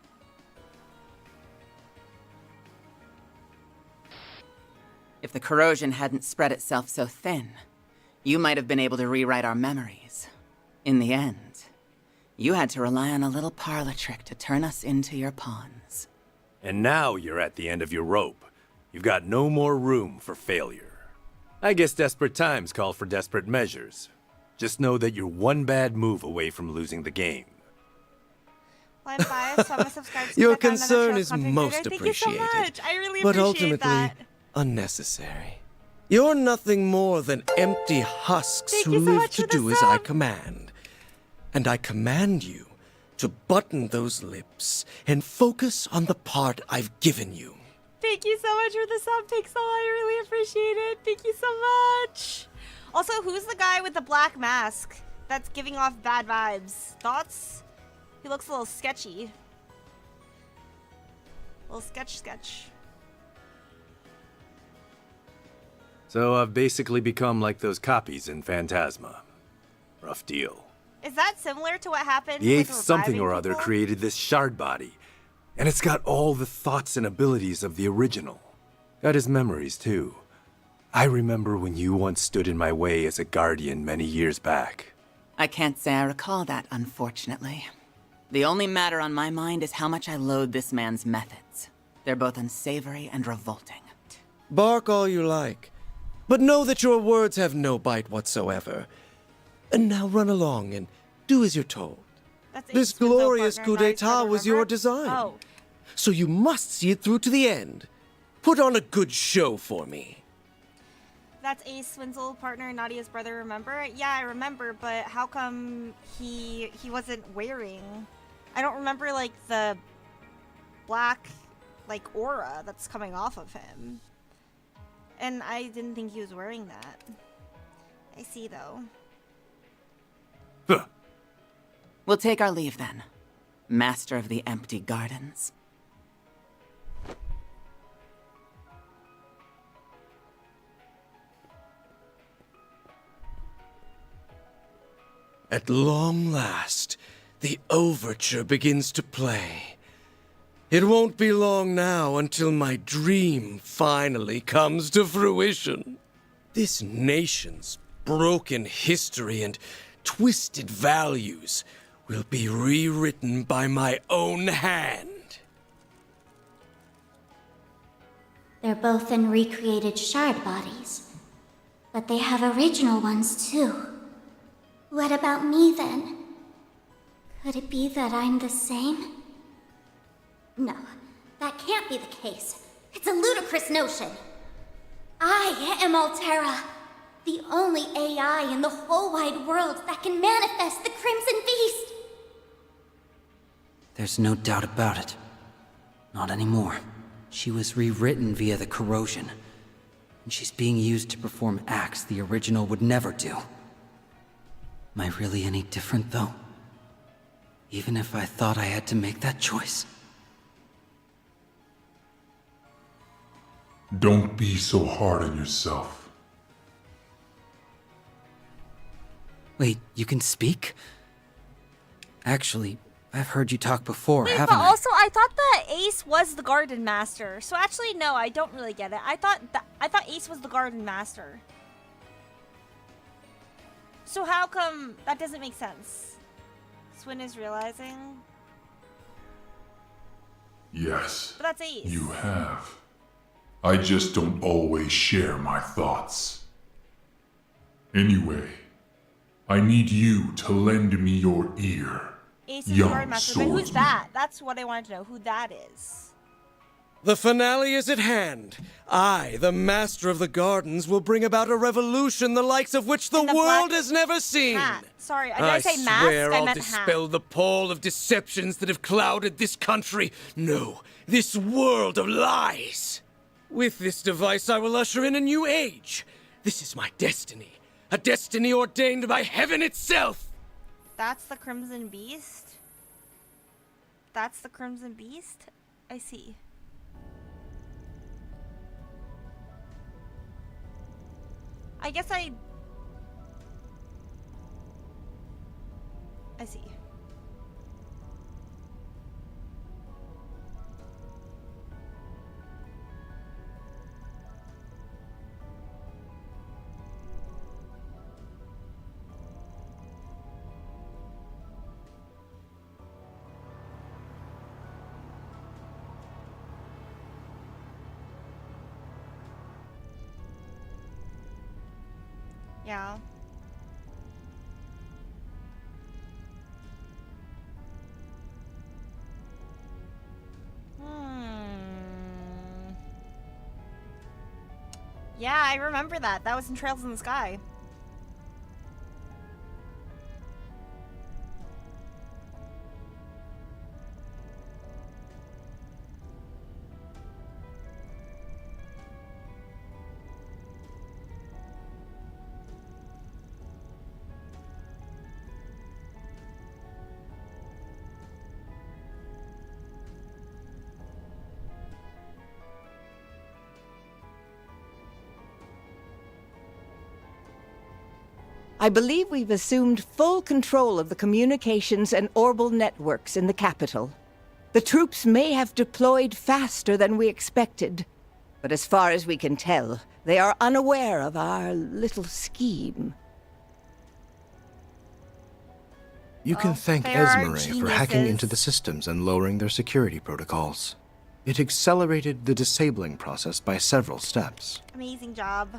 If the corrosion hadn't spread itself so thin, you might have been able to rewrite our memories. In the end, you had to rely on a little parlor trick to turn us into your pawns. And now you're at the end of your rope. You've got no more room for failure. I guess desperate times call for desperate measures. Just know that you're one bad move away from losing the game. Well, I'm biased, so I'm gonna subscribe to Your check out another concern Trails is content most creator. Thank you so appreciated, much. I really but appreciate ultimately that. unnecessary. You're nothing more than empty husks Thank who you so live much to for the do as I sub. command. And I command you to button those lips and focus on the part I've given you. Thank you so much for the sub, Pixel. I really appreciate it. Thank you so much. Also, who's the guy with the black mask that's giving off bad vibes? Thoughts? He looks a little sketchy. A little sketch. So I've basically become like those copies in Phantasma. Rough deal. Is that similar to what happened The with eighth something reviving or other people? created this shard body. And it's got all the thoughts and abilities of the original. Got his memories, too. I remember when you once stood in my way as a guardian many years back. I can't say I recall that, unfortunately. The only matter on my mind is how much I loathe this man's methods. They're both unsavory and revolting. Bark all you like, but know that your words have no bite whatsoever. And now run along and do as you're told. This glorious coup d'etat was your design. Oh. So you must see it through to the end. Put on a good show for me. That's Ace Swinzel, partner, Nadia's brother, remember? Yeah, I remember, but how come he wasn't wearing... I don't remember, like, the black, like, aura that's coming off of him. And I didn't think he was wearing that. I see, though. Huh. We'll take our leave, then. Master of the Empty Gardens. At long last, the overture begins to play. It won't be long now until my dream finally comes to fruition. This nation's broken history and twisted values will be rewritten by my own hand. They're both in recreated shard bodies. But they have original ones, too. What about me, then? Could it be that I'm the same? No, that can't be the case. It's a ludicrous notion. I am Altera, the only AI in the whole wide world that can manifest the Crimson Beast. There's no doubt about it. Not anymore. She was rewritten via the corrosion, and she's being used to perform acts the original would never do. Am I really any different, though? Even if I thought I had to make that choice? Don't be so hard on yourself. Wait, you can speak? Actually, I've heard you talk before, Wait, haven't but I? also I thought that Ace was the Gardenmaster. So actually, no, I don't really get it. I thought Ace was the Gardenmaster. So how come that doesn't make sense? Swin is realizing. Yes. But that's Ace. You have. I just don't always share my thoughts. Anyway, I need you to lend me your ear. Ace is the young Gardenmaster, but who's swordsman. that? That's what I wanted to know, who that is. The finale is at hand. I, the Master of the Gardens, will bring about a revolution the likes of which the world has never seen. Hat. Sorry, did I say mask? swear I I'll meant dispel hat. the pall of deceptions that have clouded this country. No, this world of lies. With this device, I will usher in a new age. This is my destiny. A destiny ordained by heaven itself. That's the Crimson Beast? That's the Crimson Beast? I see. I guess I see. Yeah. Yeah, I remember that. That was in Trails in the Sky. I believe we've assumed full control of the communications and orbal networks in the capital. The troops may have deployed faster than we expected, but as far as we can tell, they are unaware of our little scheme. You can thank they are Esmeralda for hacking into the systems and lowering their security protocols. It accelerated the disabling process by several steps. Amazing job.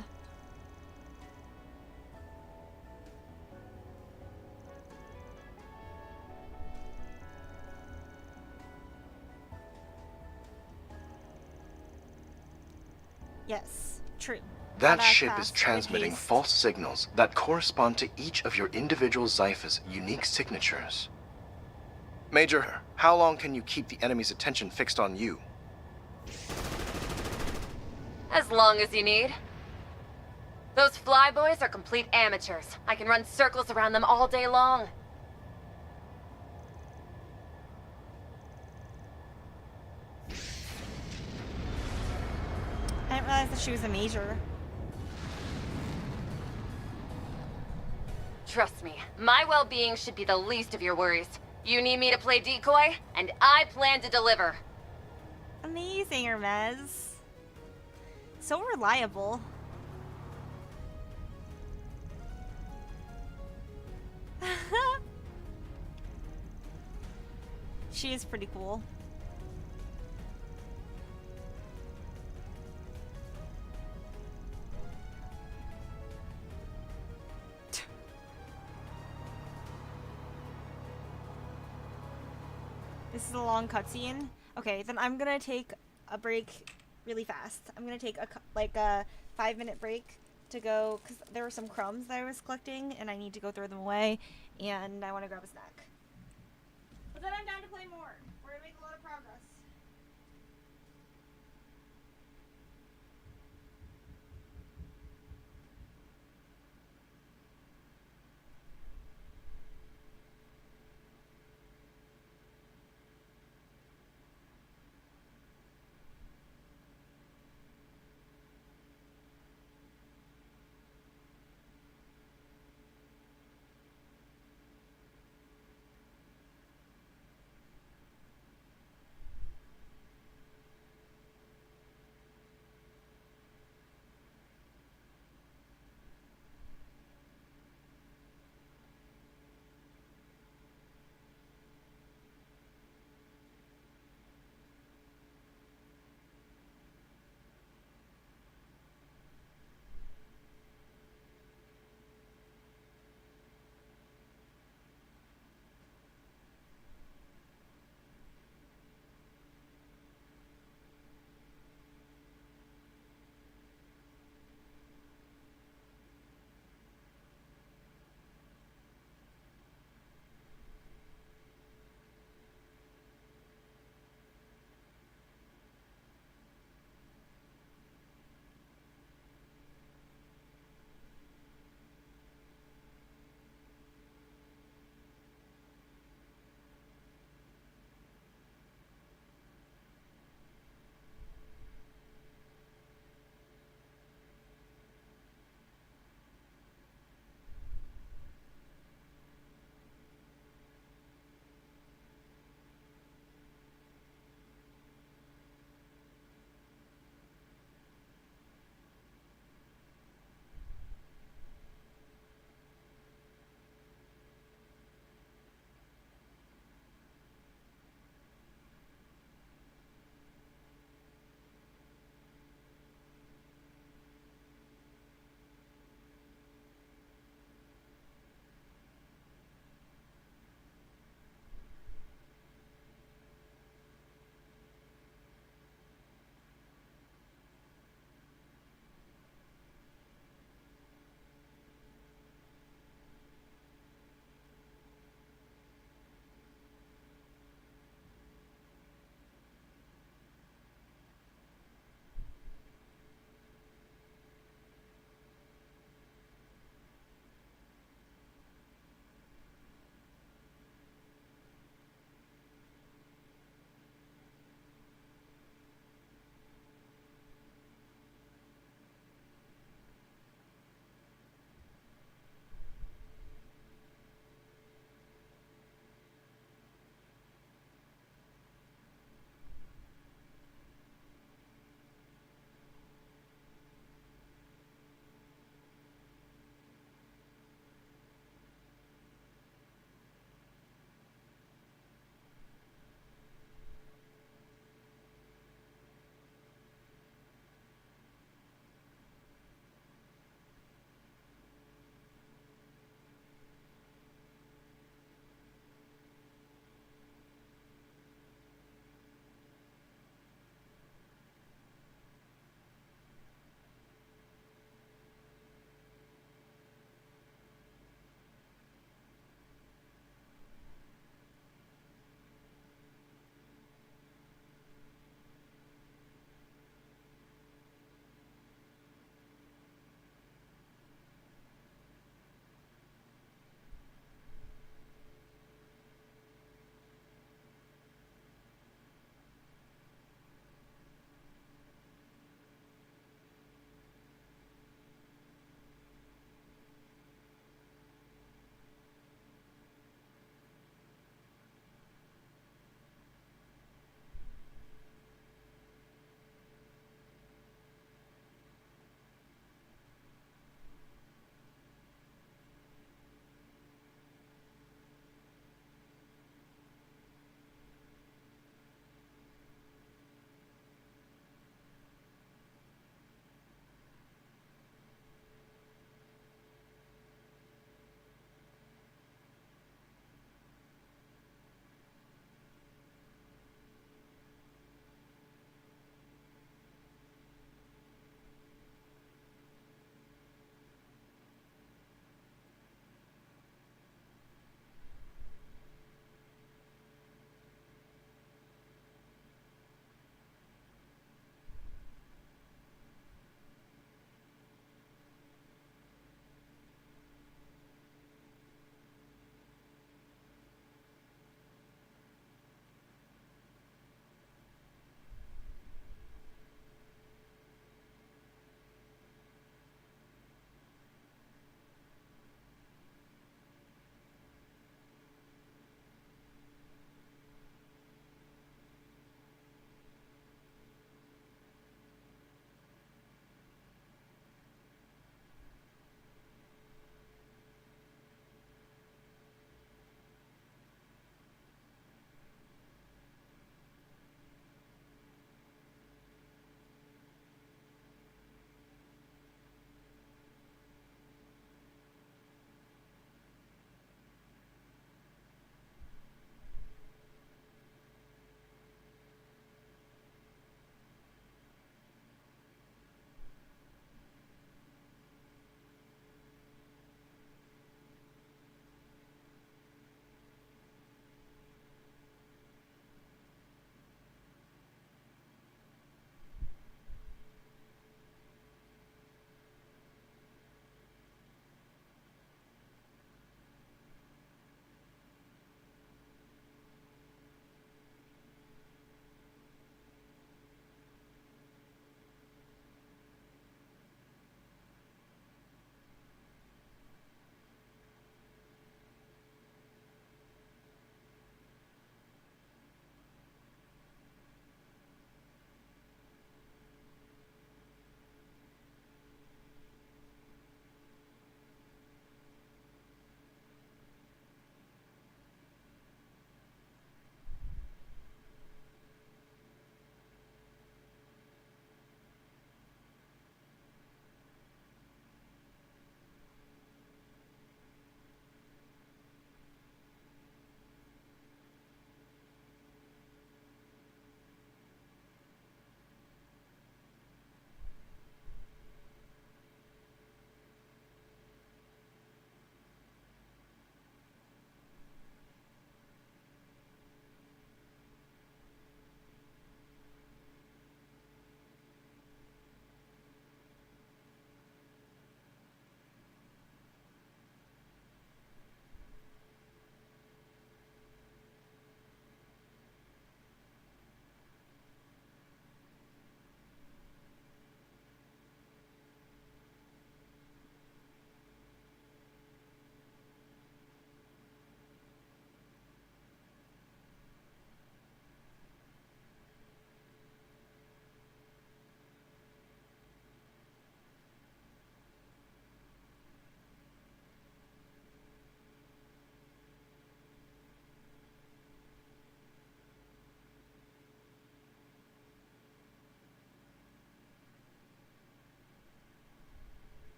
Yes, true. That Badass ship is fast, transmitting good haste. false signals that correspond to each of your individual Zypha's unique signatures. Major, how long can you keep the enemy's attention fixed on you? As long as you need. Those flyboys are complete amateurs. I can run circles around them all day long. I didn't realize that she was a major. Trust me, my well-being should be the least of your worries. You need me to play decoy, and I plan to deliver. Amazing, Hermes. So reliable. She is pretty cool. This is a long cutscene. Okay, then I'm gonna take a break really fast. I'm gonna take a 5-minute break to go, because there were some crumbs that I was collecting and I need to go throw them away, and I want to grab a snack. But then I'm down to play more. We're gonna make a lot of progress.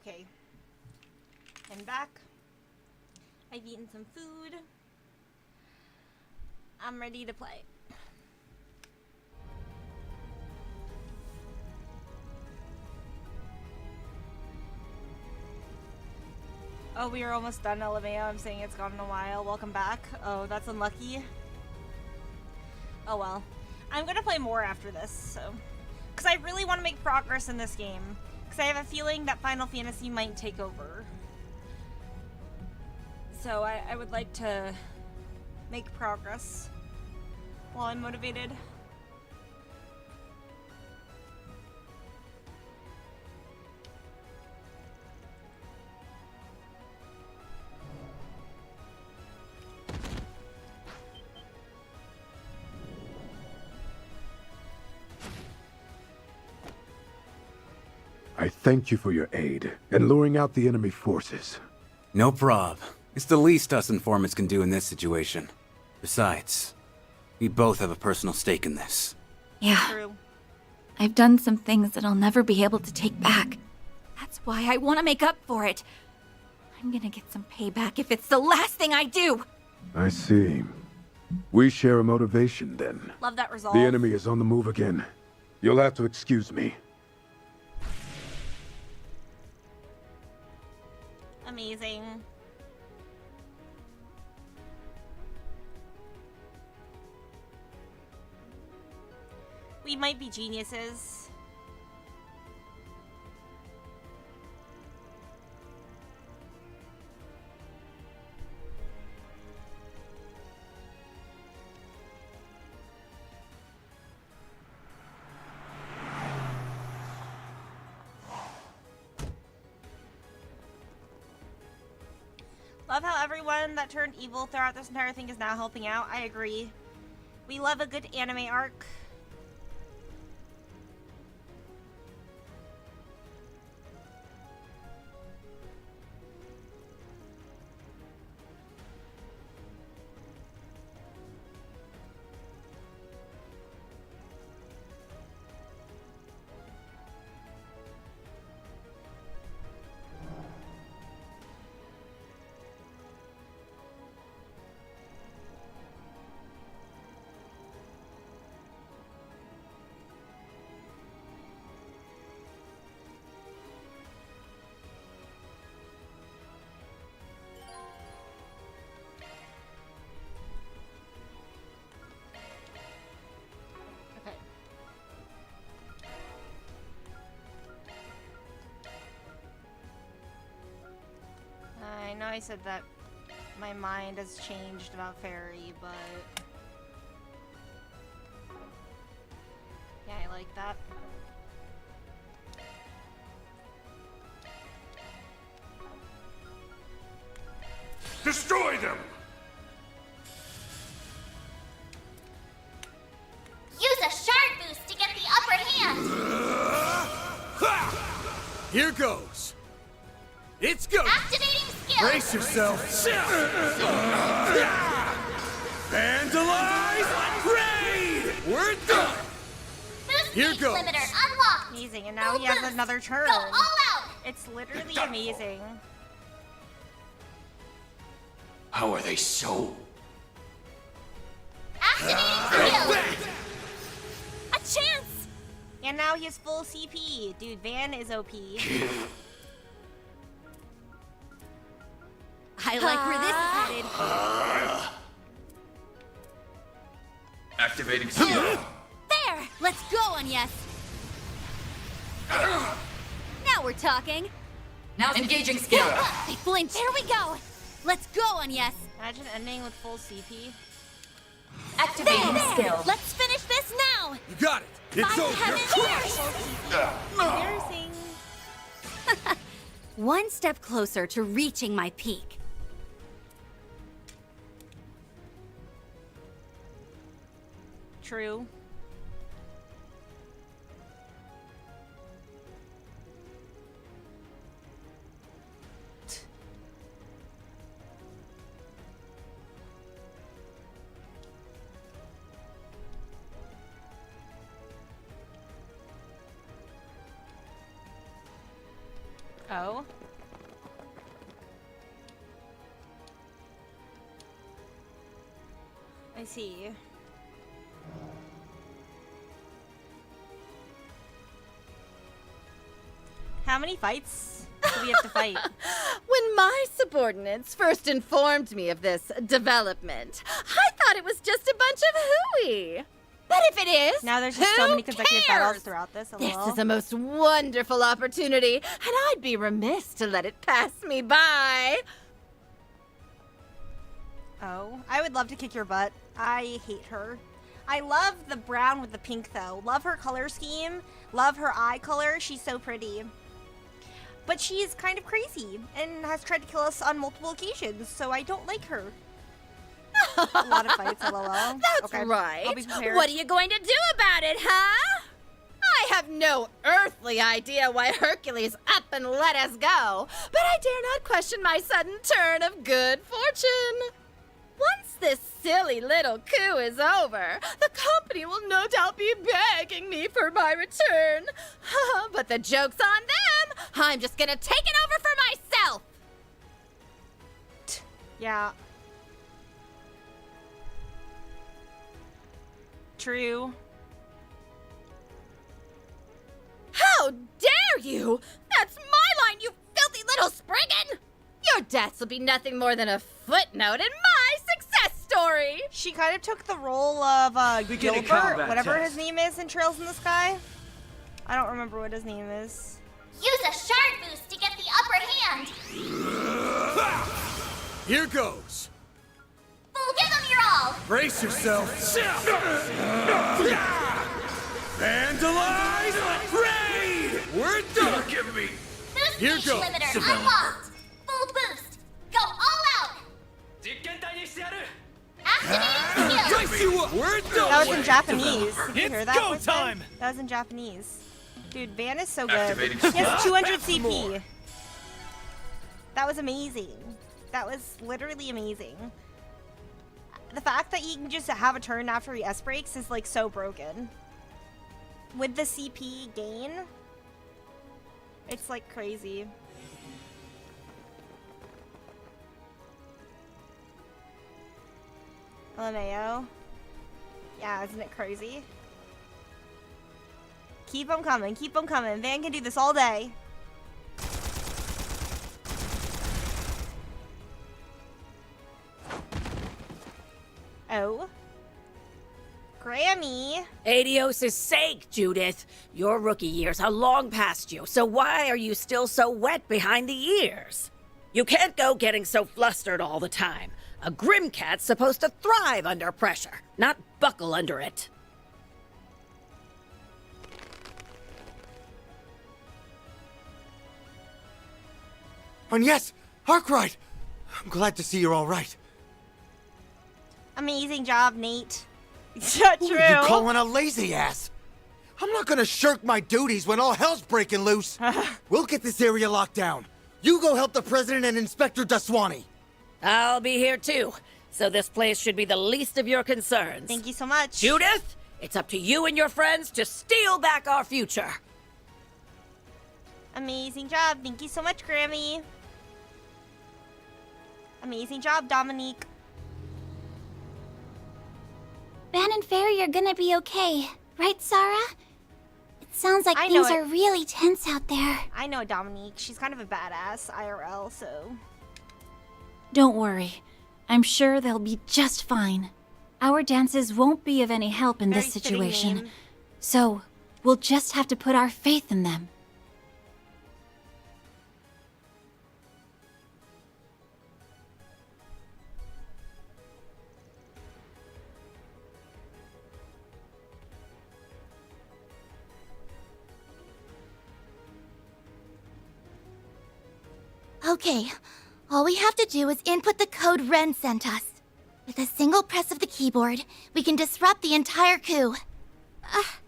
Okay. I'm back. I've eaten some food. I'm ready to play. Oh, we are almost done, LMAO. I'm saying it's gone in a while. Welcome back. Oh, that's unlucky. Oh well. I'm gonna play more after this, so. Because I really want to make progress in this game. Because I have a feeling that Final Fantasy might take over. So I would like to make progress while I'm motivated. I thank you for your aid in luring out the enemy forces. No prob. It's the least us informants can do in this situation. Besides, we both have a personal stake in this. Yeah. True. I've done some things that I'll never be able to take back. That's why I want to make up for it. I'm gonna get some payback if it's the last thing I do. I see. We share a motivation then. Love that resolve. The enemy is on the move again. You'll have to excuse me. Amazing. We might be geniuses. Love how everyone that turned evil throughout this entire thing is now helping out. I agree. We love a good anime arc. I know I said that my mind has changed about Fairy, but yeah, I like that. Destroy them! Use a shard boost to get the upper hand! Here goes! It's go! Activating skill! Brace yourself! Vandalize! Raid! We're done! Boost Here speed goes! limiter unlocked! Amazing, and now he has another turn. Go all out! It's literally amazing. How are they so? Activating skill! A chance! And now he has full CP. Dude, Van is OP. I like where this is headed. Activating skill. There! Let's go, Agnes! Now we're talking. Now engaging skill. They flinch. There we go! Let's go, Agnes! Imagine ending with full CP. Activating skill. Let's finish this now! You got it! It's Find over! heaven Embarrassing. One step closer to reaching my peak. True. Oh. I see. How many fights do we have to fight? When my subordinates first informed me of this development, I thought it was just a bunch of hooey. But if it is, Now there's just so many consecutive battles throughout this. This LOL. is a most wonderful opportunity, and I'd be remiss to let it pass me by. Oh, I would love to kick your butt. I hate her. I love the brown with the pink though. Love her color scheme. Love her eye color. She's so pretty. But she's kind of crazy and has tried to kill us on multiple occasions, so I don't like her. A lot of fights, LOL. That's Okay, right. I'll be prepared. What are you going to do about it, huh? I have no earthly idea why Hercules up and let us go, but I dare not question my sudden turn of good fortune. Once this silly little coup is over, the company will no doubt be begging me for my return. But the joke's on them. I'm just gonna take it over for myself. Yeah. True. How dare you! That's my line, you filthy little Spriggan! Your deaths will be nothing more than a footnote in my success story! She kind of took the role of Beginning Gilbert, combat whatever test. his name is in Trails in the Sky. I don't remember what his name is. Use a shard boost to get the upper hand. Here goes. Fool, give them your all. Brace yourself. Vandalize! Raid! We're done! Give me. Boost Here speech goes. limiter unlocked. Full boost. Go all out. Activating skill. you up! We're done! That was in Japanese. Did you It's hear that? go Winston? time! That was in Japanese. Dude, Van is so good. Activating He has skill. 200 Back more. CP. That was amazing. That was literally amazing. The fact that he can just have a turn after he S breaks is like so broken. With the CP gain, it's like crazy. LMAO. Yeah, isn't it crazy? Keep them coming, keep them coming. Van can do this all day. Oh. Grammy. Adios' sake, Judith. Your rookie years are long past you, so why are you still so wet behind the ears? You can't go getting so flustered all the time. A Grimcat's supposed to thrive under pressure, not buckle under it. And yes, Arkwright! I'm glad to see you're all right. Amazing job, Nate. True. Who are you calling a lazy ass? I'm not gonna shirk my duties when all hell's breaking loose. We'll get this area locked down. You go help the president and Inspector Daswani. I'll be here too, so this place should be the least of your concerns. Thank you so much. Judith, it's up to you and your friends to steal back our future. Amazing job. Thank you so much, Grammy. Amazing job, Dominique. Van and Fairy are gonna be okay, right, Sarah? It sounds like I know things it. are really tense out there. I know Dominique. She's kind of a badass IRL, so. Don't worry. I'm sure they'll be just fine. Our dances won't be of any help in this Very fitting situation. name. So, we'll just have to put our faith in them. Okay, all we have to do is input the code Ren sent us. With a single press of the keyboard, we can disrupt the entire coup.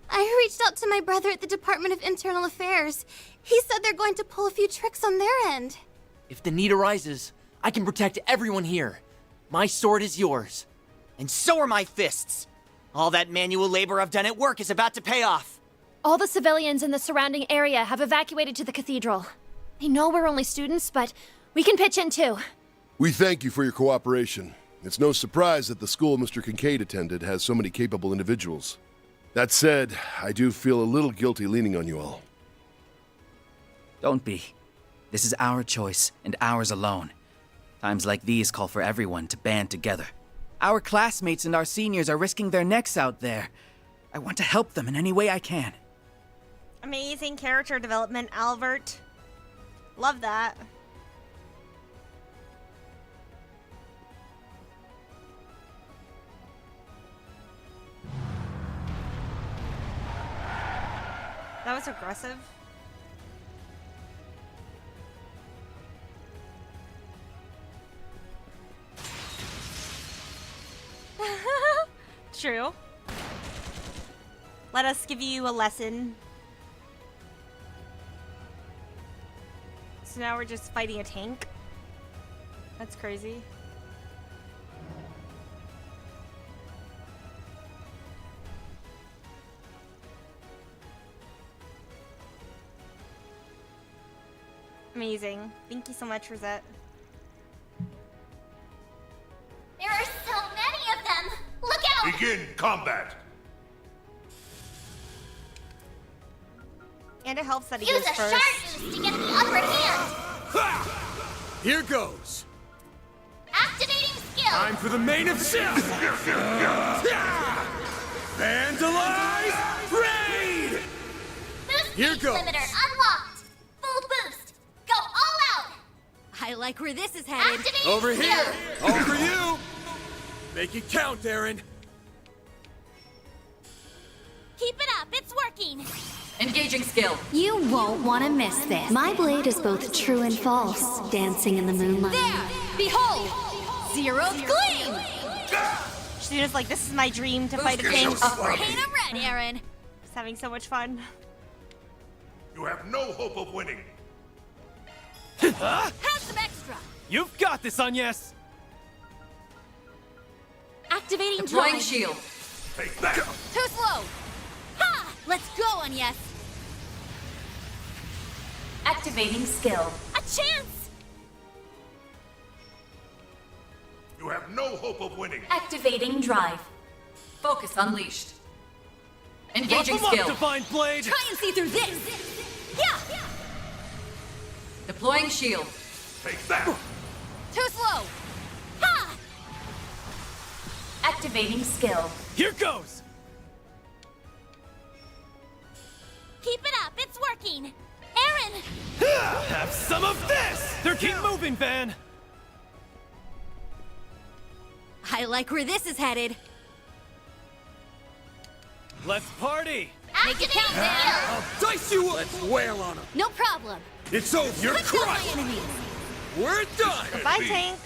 I reached out to my brother at the Department of Internal Affairs. He said they're going to pull a few tricks on their end. If the need arises, I can protect everyone here. My sword is yours. And so are my fists. All that manual labor I've done at work is about to pay off. All the civilians in the surrounding area have evacuated to the cathedral. I know we're only students, but we can pitch in too. We thank you for your cooperation. It's no surprise that the school Mr. Kincaid attended has so many capable individuals. That said, I do feel a little guilty leaning on you all. Don't be. This is our choice, and ours alone. Times like these call for everyone to band together. Our classmates and our seniors are risking their necks out there. I want to help them in any way I can. Amazing character development, Albert. Love that. That was aggressive. True. Let us give you a lesson. So now we're just fighting a tank? That's crazy. Amazing. Thank you so much, Rosette. There are so many of them! Look out! Begin combat! And it helps that he Use goes a first. sharp boost to get the upper hand! Here goes. Activating skill! Time for the main objective. Vandalize! Raid! Boost Here speed goes. limiter unlocked! Full boost! Go all out! I like where this is headed. Activating Over skill! here. All for you. Make it count, Aaron. Keep it up, it's working. Engaging skill. You won't want to miss this. My blade is both true and false, dancing in the moonlight. There! Behold! Zero's gleam! She was like, this is my dream to fight a tank. Paint a red, Aaron. Just having so much fun. You have no hope of winning. Have some extra. You've got this, Agnes! Activating Deploying drive. shield. Take that! Too slow. Ha! Let's go, Agnes. Activating skill. A chance! You have no hope of winning. Activating drive. Focus unleashed. Engaging Rough 'em skill. up, Divine Blade! Try and see through this. Yeah! Deploying shield. Take that! Too slow. Ha! Activating skill. Here goes! Keep it up, it's working. Aaron! Have some of this! Keep moving, Van! I like where this is headed. Let's party! Make it count, Daniel! I'll dice you up. Let's wail on him. No problem. It's over. You're Let's kill my crushed. enemies. We're done. Goodbye, tank.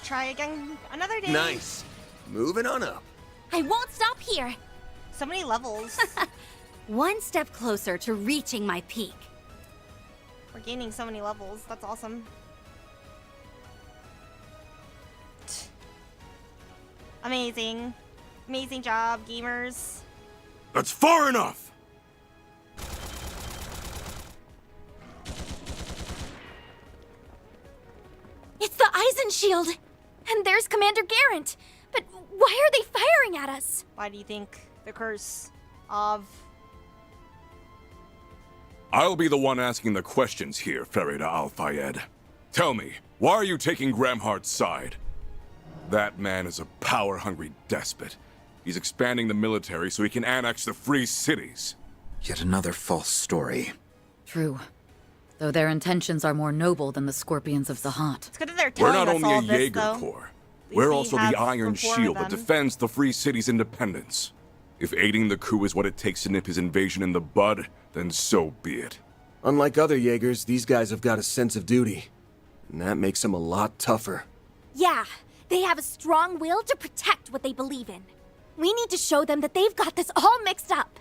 Try again another day. Nice. Moving on up. I won't stop here. So many levels. One step closer to reaching my peak. We're gaining so many levels. That's awesome. Amazing. Amazing job, gamers. That's far enough. It's the Eisen shield! And there's Commander Garant! But why are they firing at us? Why do you think the curse of... I'll be the one asking the questions here, Farida Al-Fayed. Tell me, why are you taking Gramhart's side? That man is a power-hungry despot. He's expanding the military so he can annex the free cities. Yet another false story. True. Though their intentions are more noble than the Scorpions of Zahat. It's good that they're We're telling not us only all a this, Jaeger though. Corps. At We're least also we the have Iron before Shield that them. defends the free city's independence. If aiding the coup is what it takes to nip his invasion in the bud, then so be it. Unlike other Jaegers, these guys have got a sense of duty. And that makes them a lot tougher. Yeah, they have a strong will to protect what they believe in. We need to show them that they've got this all mixed up.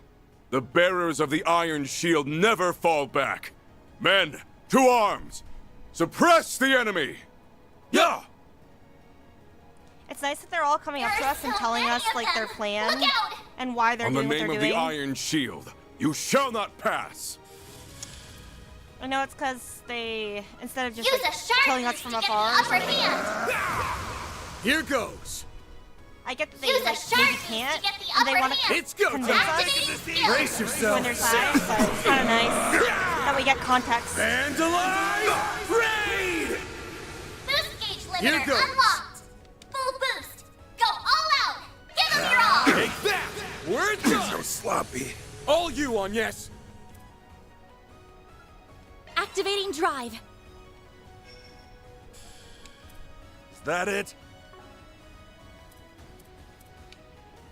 The bearers of the Iron Shield never fall back. Men, to arms! Suppress the enemy! Yeah! It's nice that they're all coming up to us and telling us like their plan and why they're On the doing what name they're of doing. the Iron Shield, you shall not pass! I know it's because they, instead of just Use like, a sharp killing us boost from to get afar, the upper hand. Here goes. I get that they Use a like, sharp maybe boost can't, to get the and they upper want hand. It's go convince time. us Activating skill. Brace to yourself. join their side, but it's kind of nice that we get context. And alive! Raid! Boost gauge Here limiter goes. unlocked. Full boost. Go all out. Give them your all. Take that! We're done! So sloppy. All you on yes! Activating drive. Is that it?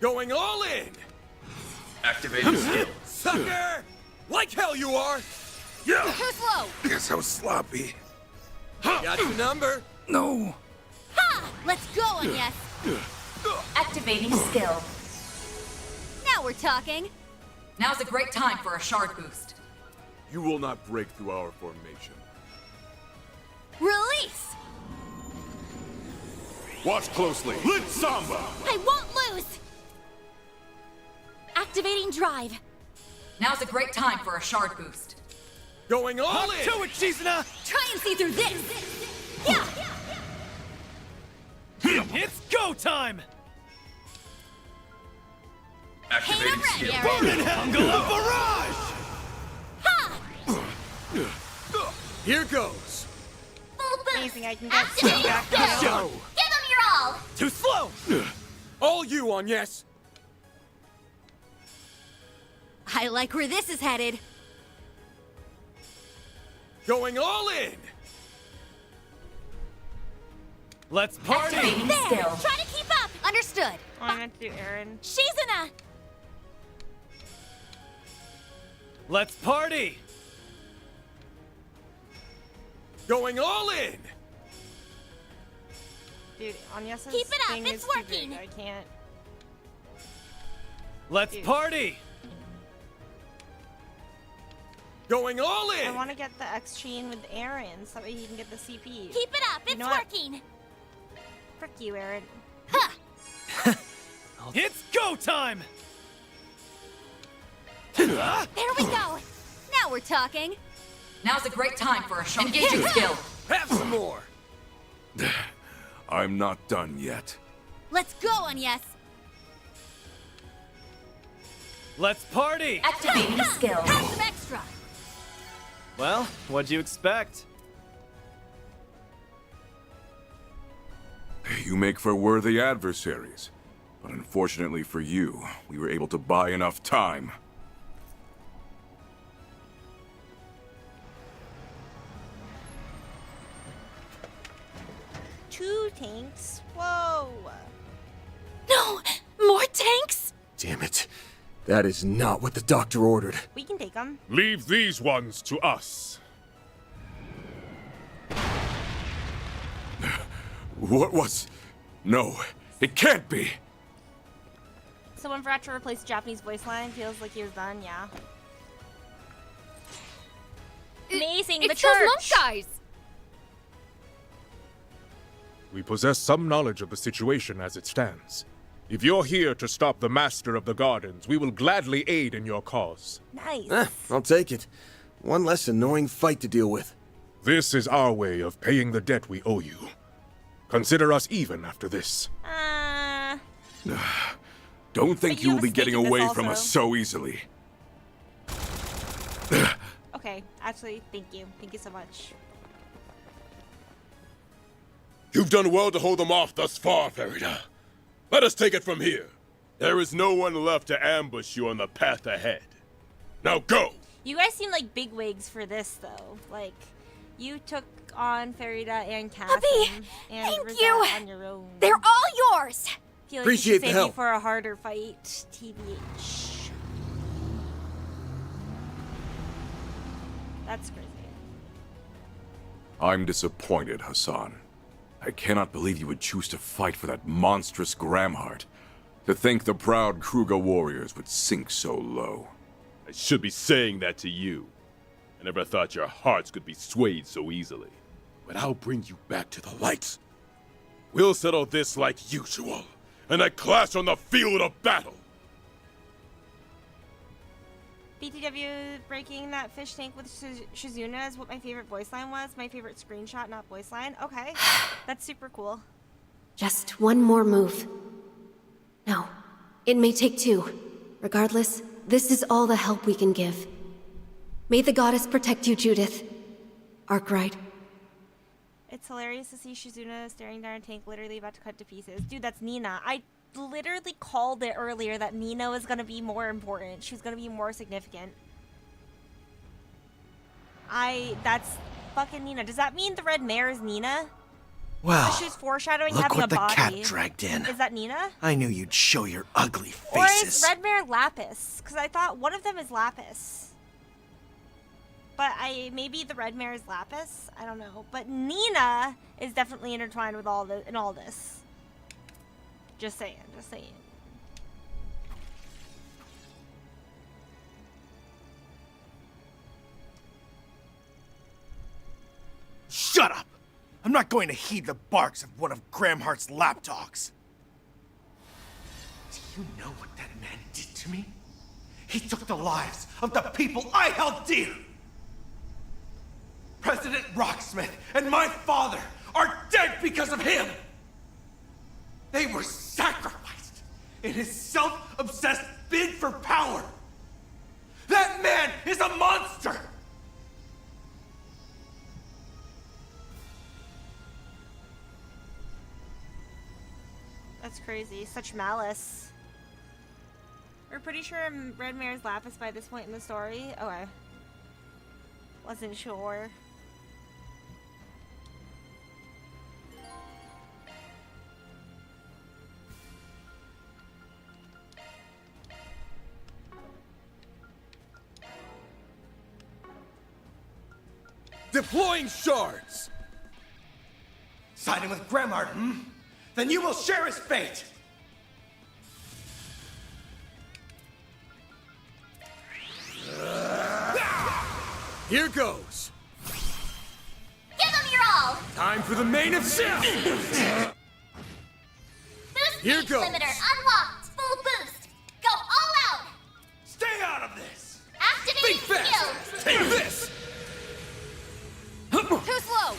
Going all in! Activating skill. Sucker! Like hell you are! Yeah! Too slow. You're so sloppy. Got your number! No. Ha! Let's go on yes. Activating skill. Now we're talking. Now's a great time for a shard boost. You will not break through our formation. Release. Watch closely. Lit Samba! I won't lose. Activating drive. Now's a great time for a shard boost. Going all in! To it, Chizuna! Try and see through this. Yeah. It's go time! Activating ready, skill. Aaron. Boominghamgala barrage! Ha! Here goes. Full boost. Amazing, I can get Activating back skill. to Show. Give them your all. Too slow! All you on yes! I like where this is headed. Going all in! Let's party! Activating There. skill. Try to keep up. Understood. I meant to do Aaron. Shizuna. Let's party! Going all in! Dude, Anya's Keep it up, thing it's is too working. big. I can't. Let's Dude. party! Going all in! I want to get the X chain with Aaron so that he can get the CP. Keep it up. It's know what? working. Frick you, Aaron. It's go time! There we go. Now we're talking. Now's a great time for a shard. Engaging skill. Have some more! I'm not done yet. Let's go on yes. Let's party! Activating skill. Have some extra. Well, what'd you expect? You make for worthy adversaries. But unfortunately for you, we were able to buy enough time. Two tanks? Whoa. No, more tanks. Damn it. That is not what the doctor ordered. We can take them. Leave these ones to us. What was... No, it can't be! Someone forgot to replace Japanese voice line. Feels like he was done, yeah. Amazing, the It's those church! monk guys. We possess some knowledge of the situation as it stands. If you're here to stop the Master of the Gardens, we will gladly aid in your cause. Nice. I'll take it. One less annoying fight to deal with. This is our way of paying the debt we owe you. Consider us even after this. Don't think But you you will have be a stake getting in this away from also. us so easily. Okay, actually, thank you. Thank you so much. You've done well to hold them off thus far, Farida. Let us take it from here. There is no one left to ambush you on the path ahead. Now go! You guys seem like bigwigs for this, though. Like, you took on Farida and Cass and thank Rizat you. on your own. They're all yours. Feel like Appreciate you should the save help. me for a harder fight, TBH. That's crazy. I'm disappointed, Hassan. I cannot believe you would choose to fight for that monstrous Gramhart. To think the proud Kruger warriors would sink so low. I should be saying that to you. I never thought your hearts could be swayed so easily. But I'll bring you back to the light. We'll settle this like usual, and a clash on the field of battle. BTW breaking that fish tank with Shizuna is what my favorite voice line was. My favorite screenshot, not voice line. Okay. That's super cool. Just one more move. No, it may take two. Regardless, this is all the help we can give. May the goddess protect you, Judith. Arkwright. It's hilarious to see Shizuna staring down a tank literally about to cut to pieces. Dude, that's Nina. I literally called it earlier that Nina was going to be more important. She was going to be more significant. That's fucking Nina. Does that mean the red mare is Nina? Well, she's foreshadowing look having what a the body. cat dragged in. Is that Nina? I knew you'd show your ugly Or faces. is red mare Lapis? Because I thought one of them is Lapis. But maybe the red mare is Lapis. I don't know. But Nina is definitely intertwined with all this. Just saying. Just saying. Shut up! I'm not going to heed the barks of one of Gramhart's lapdogs. Do you know what that man did to me? He took the lives of the people I held dear! President Rocksmith and my father are dead because of him! They were sacrificed in his self-obsessed bid for power! That man is a monster! That's crazy. Such malice. We're pretty sure red mare's Lapis by this point in the story. Okay. Wasn't sure. Deploying shards! Siding with Gramhart, hmm? Then you will share his fate! Here goes! Give them your all! Time for the main event! Boost Here speed goes. limiter unlocked! Full boost! Go all out! Stay out of this! Activating Think fast! skills! Take this! Too slow!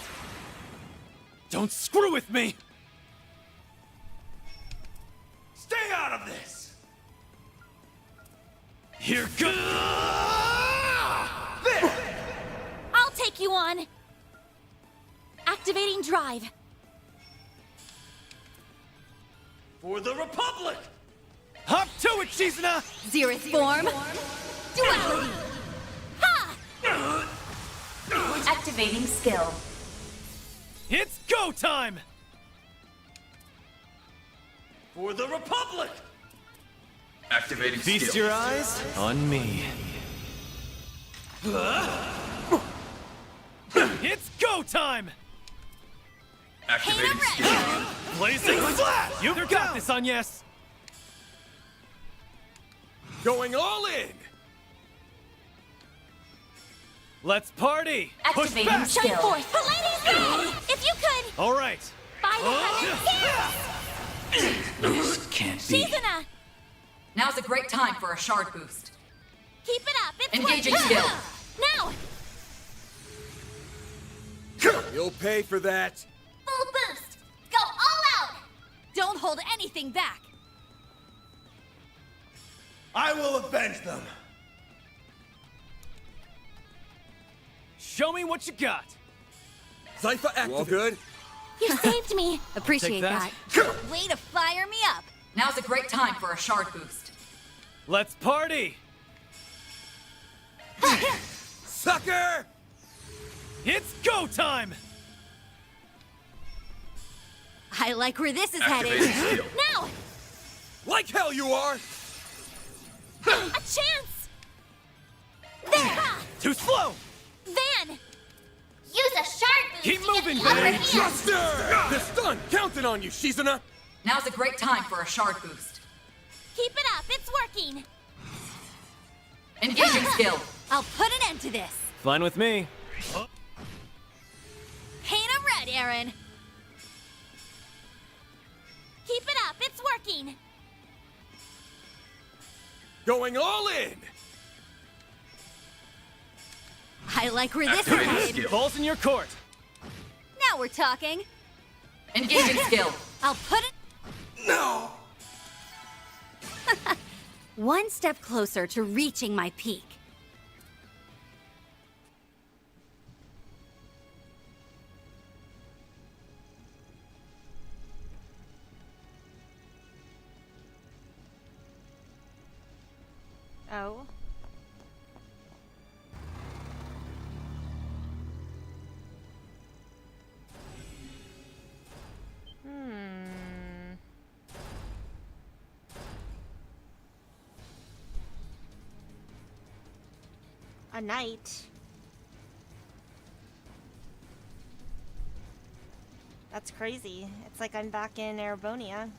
Don't screw with me! Stay out of this! Here goes! There! I'll take you on! Activating drive. For the Republic! Hop to it, Shizuna! Zereth form. Duality. Ha! Activating skill. It's go time! For the Republic! Activating Feast your eyes on me. It's go time! Activating skill. Blazing flash! You've got this, Agnes! Going all in! Let's party! Push Activating back! skill. Shine forth. Ladies, if you could. All right. By the heavens. Can't be. Shizuna. Now's a great time for a shard boost. Keep it up. It's Engaging working. skill. Now. You'll pay for that. Full boost! Go all out! Don't hold anything back. I will avenge them. Show me what you got. Zypha active. Good? You saved me. Appreciate Take that. that. Way to fire me up. Now's a great time for a shard boost. Let's party! Sucker! It's go time! I like where this is headed. Now. Like hell you are! A chance. There. Too slow! Van. Use a shard boost Keep to get moving, the upper babe. hand. Thruster! This done! Counting on you, Shizuna! Now's a great time for a shard boost. Keep it up. It's working. Engaging skill. I'll put an end to this. Fine with me. Paint 'em red, Aaron. Keep it up. It's working. Going all in! I like where this is headed. Balls in your court. Now we're talking. Engaging skill. I'll put it. No! One step closer to reaching my peak. Oh. A night. That's crazy. It's like I'm back in Erebonia.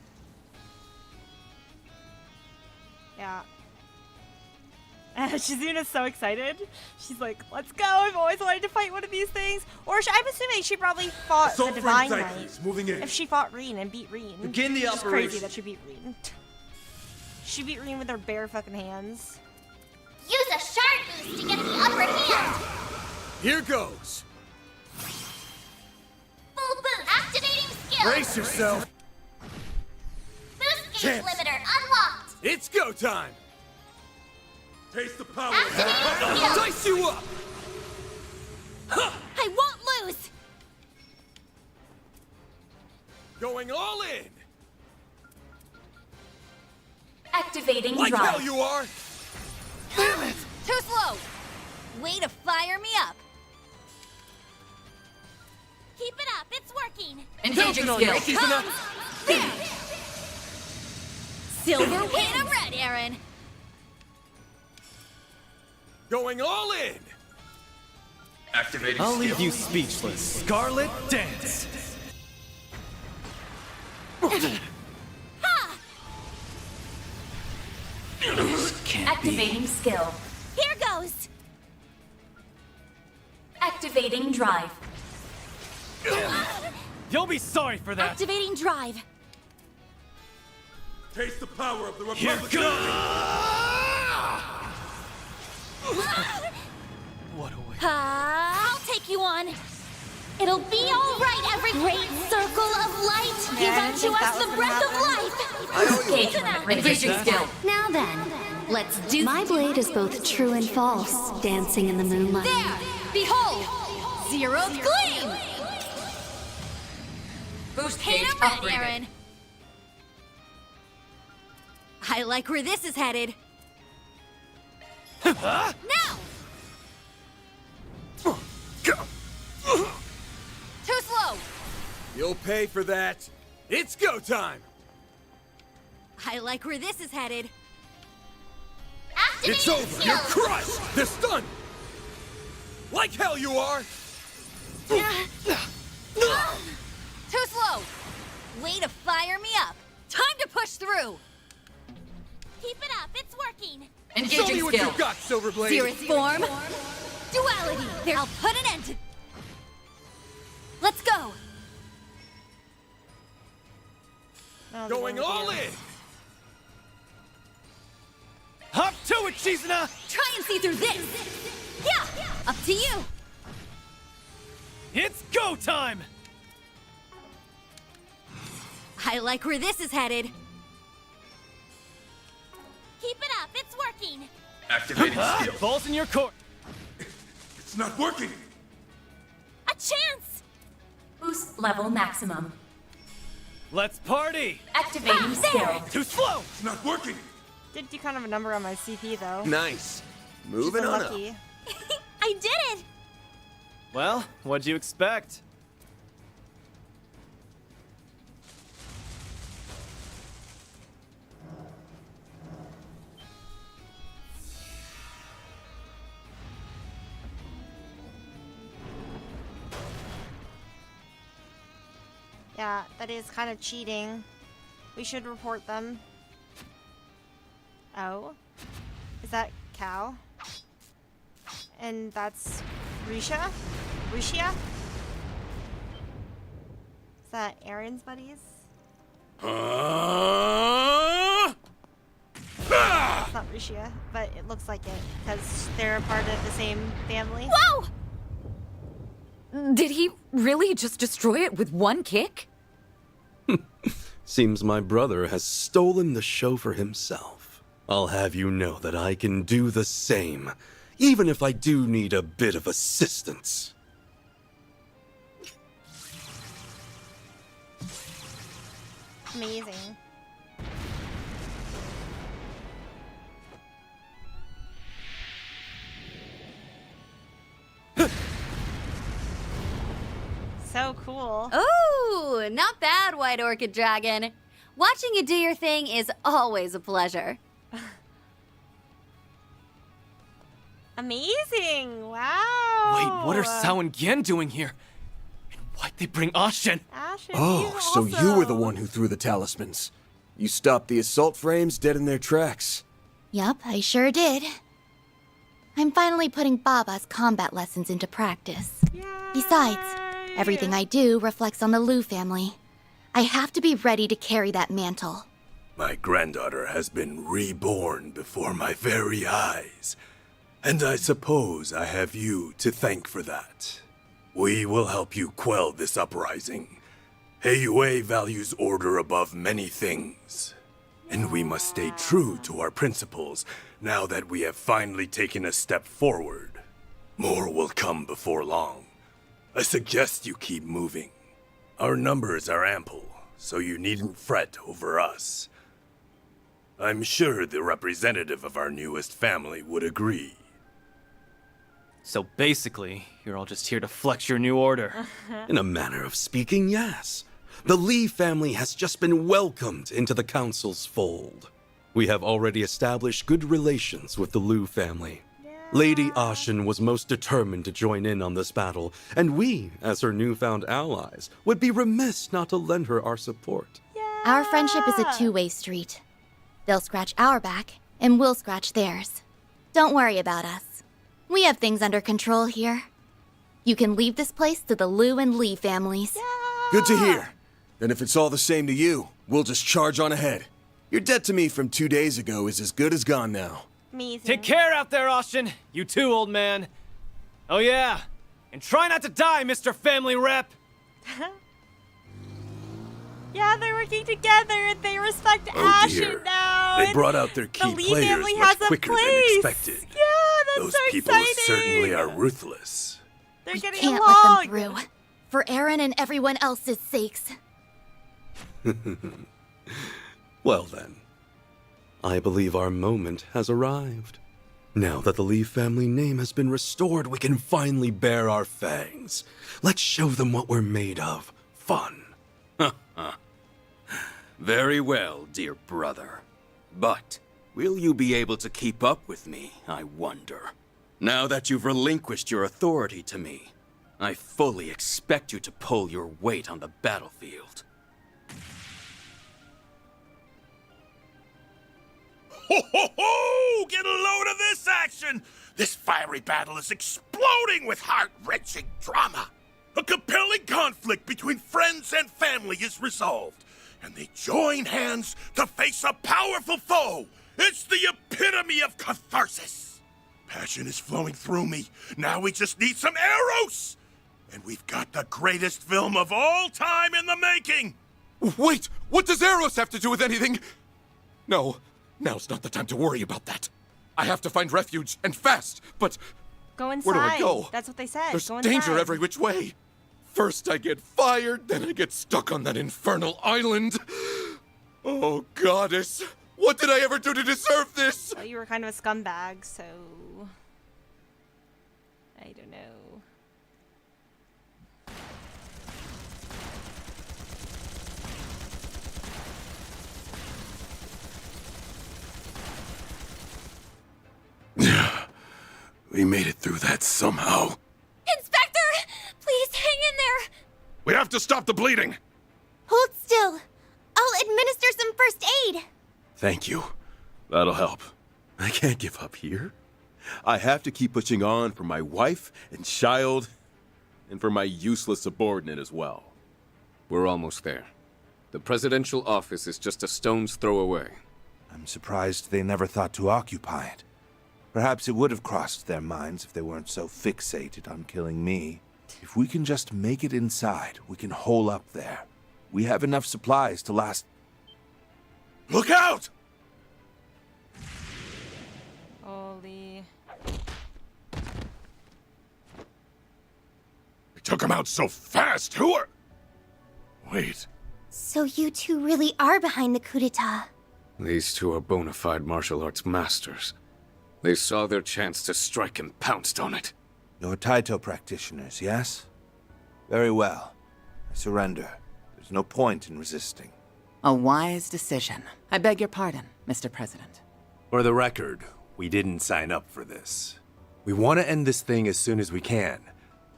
Yeah. Shizuna's so excited. She's like, let's go. I've always wanted to fight one of these things. Or I'm assuming she probably fought the Divine Knight. If she fought Reen and beat Reen. Begin the It's operation. crazy that she beat Reen. She beat Reen with her bare fucking hands. Use a shard boost to get the upper hand. Here goes. Full boost. Activating skill. Brace yourself. Boost gauge Chance. limiter unlocked. It's go time. Taste the power. Activating skill. Dice you up. I won't lose. Going all in. Activating Like drive. hell you are. Damn it. Too slow. Way to fire me up. Keep it up. It's working. Engaging Counting on you, skill. Kizuna. There. Silver win a red, Aaron. Going all in. Activating I'll leave you speechless. Scarlet Dance. Activating skill. Here goes. Activating drive. You'll be sorry for that. Activating drive. Taste the power of the Here Republican goes. Army. What a way. I'll take you on. It'll be all right, every great circle of light. Give Yeah, I unto think that us was the gonna breath of happen. life. Engagement. Engaging skill. Now then, let's do. My blade is both true and false, dancing in the moonlight. There! Behold! Zero's gleam! Boost Paint gauge him red, upgraded. Aaron. I like where this is headed. Now! Too slow! You'll pay for that. It's go time. I like where this is headed. It's over. You're crushed. They're stunned. Like hell you are. Too slow! Way to fire me up! Time to push through! Keep it up. It's working. Show Engaging me what you skill. got, Silverblade. Zeroth form! Duality! There, I'll put an end to... Let's go! Going all in. Hop to it, Shizuna! Try and see through this! Yeah! Up to you! It's go time! I like where this is headed. Keep it up. It's working. Activating skill. Balls in your court. It's not working. A chance. Boost level maximum. Let's party! Activating skill. Too slow! It's not working. Did do kind of a number on my CP though. Nice. She's Moving on up. unlucky. I did it. Well, what'd you expect? Yeah, that is kind of cheating. We should report them. Oh. Is that Cow? And that's Risha? Rishia? Is that Aaron's buddies? That's not Rushia, but it looks like it because they're a part of the same family. Whoa! Did he really just destroy it with one kick? Seems my brother has stolen the show for himself. I'll have you know that I can do the same, even if I do need a bit of assistance. Amazing. So cool. Ooh, not bad, White Orchid Dragon. Watching you do your thing is always a pleasure. Amazing! Wow! Wait, what are Sao and Gien doing here? And why'd they bring Ashen? Oh, so you were the one who threw the talismans. You stopped the assault frames dead in their tracks. Yup, I sure did. I'm finally putting Baba's combat lessons into practice. Besides, everything I do reflects on the Liu family. I have to be ready to carry that mantle. My granddaughter has been reborn before my very eyes. And I suppose I have you to thank for that. We will help you quell this uprising. Heiyue values order above many things. And we must stay true to our principles now that we have finally taken a step forward. More will come before long. I suggest you keep moving. Our numbers are ample, so you needn't fret over us. I'm sure the representative of our newest family would agree. So basically, you're all just here to flex your new order. In a manner of speaking, yes. The Li family has just been welcomed into the council's fold. We have already established good relations with the Liu family. Lady Ashen was most determined to join in on this battle, and we, as her newfound allies, would be remiss not to lend her our support. Our friendship is a two-way street. They'll scratch our back, and we'll scratch theirs. Don't worry about us. We have things under control here. You can leave this place to the Liu and Li families. Good to hear. Then if it's all the same to you, we'll just charge on ahead. Your debt to me from 2 days ago is as good as gone now. Amazing. Take care out there, Ashen. You too, old man. Oh yeah, and try not to die, Mr. Family Rep. Yeah, they're working together and they respect Ashen dear. now. They and brought out their key the Li players family much has a quicker than place. expected. Yeah, that's Those so people exciting. certainly are ruthless. They're We getting can't along. let them through. For Aaron and everyone else's sakes. Well then, I believe our moment has arrived. Now that the Li family name has been restored, we can finally bare our fangs. Let's show them what we're made of. Fun. Very well, dear brother. But will you be able to keep up with me, I wonder? Now that you've relinquished your authority to me, I fully expect you to pull your weight on the battlefield. Ho ho ho! Get a load of this action! This fiery battle is exploding with heart-wrenching drama. A compelling conflict between friends and family is resolved, and they join hands to face a powerful foe. It's the epitome of catharsis. Passion is flowing through me. Now we just need some arrows! And we've got the greatest film of all time in the making! Wait! What does Eros have to do with anything? No, now's not the time to worry about that. I have to find refuge, and fast, but Go inside. where do I go? That's what they said. There's Go danger inside. every which way. First I get fired, then I get stuck on that infernal island. Oh, goddess. What did I ever do to deserve this? Well, you were kind of a scumbag, so I don't know. We made it through that somehow. Inspector! Please hang in there! We have to stop the bleeding! Hold still. I'll administer some first aid. Thank you. That'll help. I can't give up here. I have to keep pushing on for my wife and child, and for my useless subordinate as well. We're almost there. The presidential office is just a stone's throw away. I'm surprised they never thought to occupy it. Perhaps it would have crossed their minds if they weren't so fixated on killing me. If we can just make it inside, we can hole up there. We have enough supplies to last... Look out! Holy... They took him out so fast! Who are... Wait. So you two really are behind the coup d'etat. These two are bona fide martial arts masters. They saw their chance to strike and pounced on it. You're Taito practitioners, yes? Very well. I surrender. There's no point in resisting. A wise decision. I beg your pardon, Mr. President. For the record, we didn't sign up for this. We want to end this thing as soon as we can.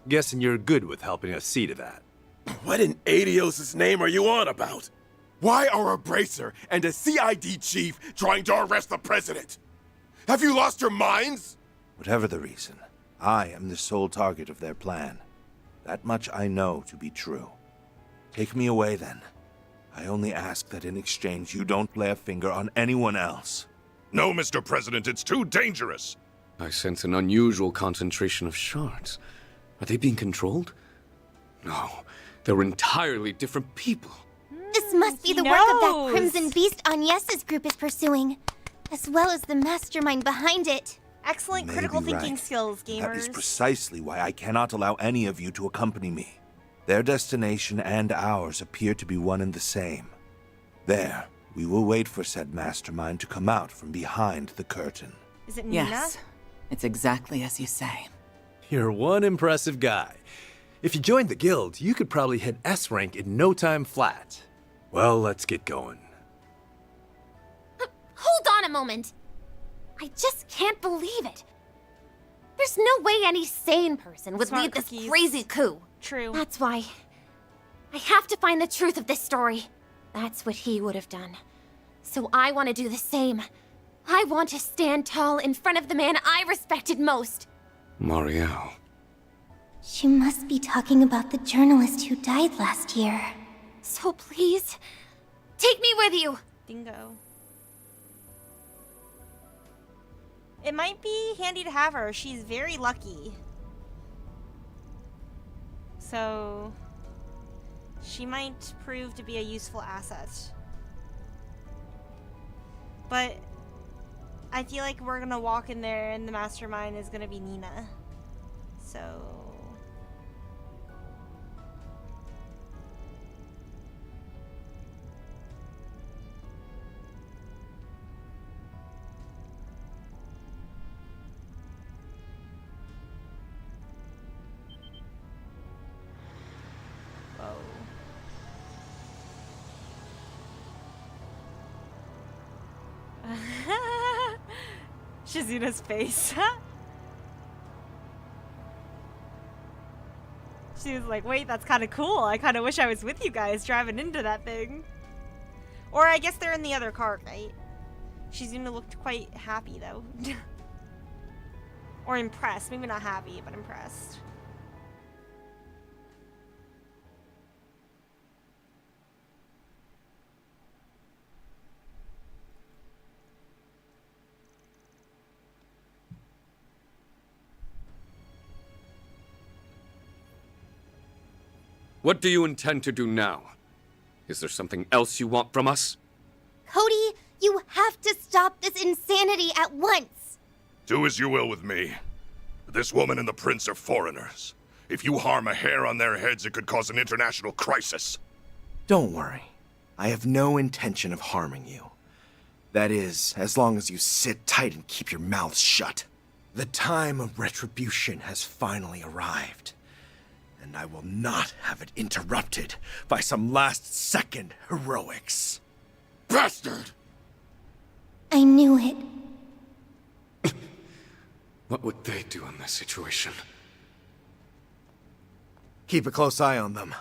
Guessing you're good with helping us see to that. What in Adios' name are you on about? Why are a bracer and a CID chief trying to arrest the president? Have you lost your minds? Whatever the reason, I am the sole target of their plan. That much I know to be true. Take me away then. I only ask that in exchange you don't lay a finger on anyone else. No, Mr. President, it's too dangerous. I sense an unusual concentration of shards. Are they being controlled? No, they're entirely different people. This must be the work of that Crimson Beast Agnes's group is pursuing, as well as the mastermind behind it. Excellent May critical be thinking right. skills, gamers. That is precisely why I cannot allow any of you to accompany me. Their destination and ours appear to be one and the same. There, we will wait for said mastermind to come out from behind the curtain. Is it Nina? Yes, it's exactly as you say. You're one impressive guy. If you joined the guild, you could probably hit S rank in no time flat. Well, let's get going. Hold on a moment. I just can't believe it. There's no way any sane person would Smart lead this cookies. crazy coup. True. That's why I have to find the truth of this story. That's what he would have done. So I want to do the same. I want to stand tall in front of the man I respected most. Marielle. She must be talking about the journalist who died last year. So please, take me with you. Bingo. It might be handy to have her. She's very lucky. So, she might prove to be a useful asset. But I feel like we're gonna walk in there and the mastermind is gonna be Nina. So... Shizuna's face. She was like, wait, that's kind of cool. I kind of wish I was with you guys driving into that thing. Or I guess they're in the other car, right? Shizuna looked quite happy, though. Or impressed. Maybe not happy, but impressed. What do you intend to do now? Is there something else you want from us? Cody, you have to stop this insanity at once. Do as you will with me. This woman and the prince are foreigners. If you harm a hair on their heads, it could cause an international crisis. Don't worry. I have no intention of harming you. That is, as long as you sit tight and keep your mouth shut. The time of retribution has finally arrived. And I will not have it interrupted by some last-second heroics. Bastard! I knew it. What would they do in this situation? Keep a close eye on them.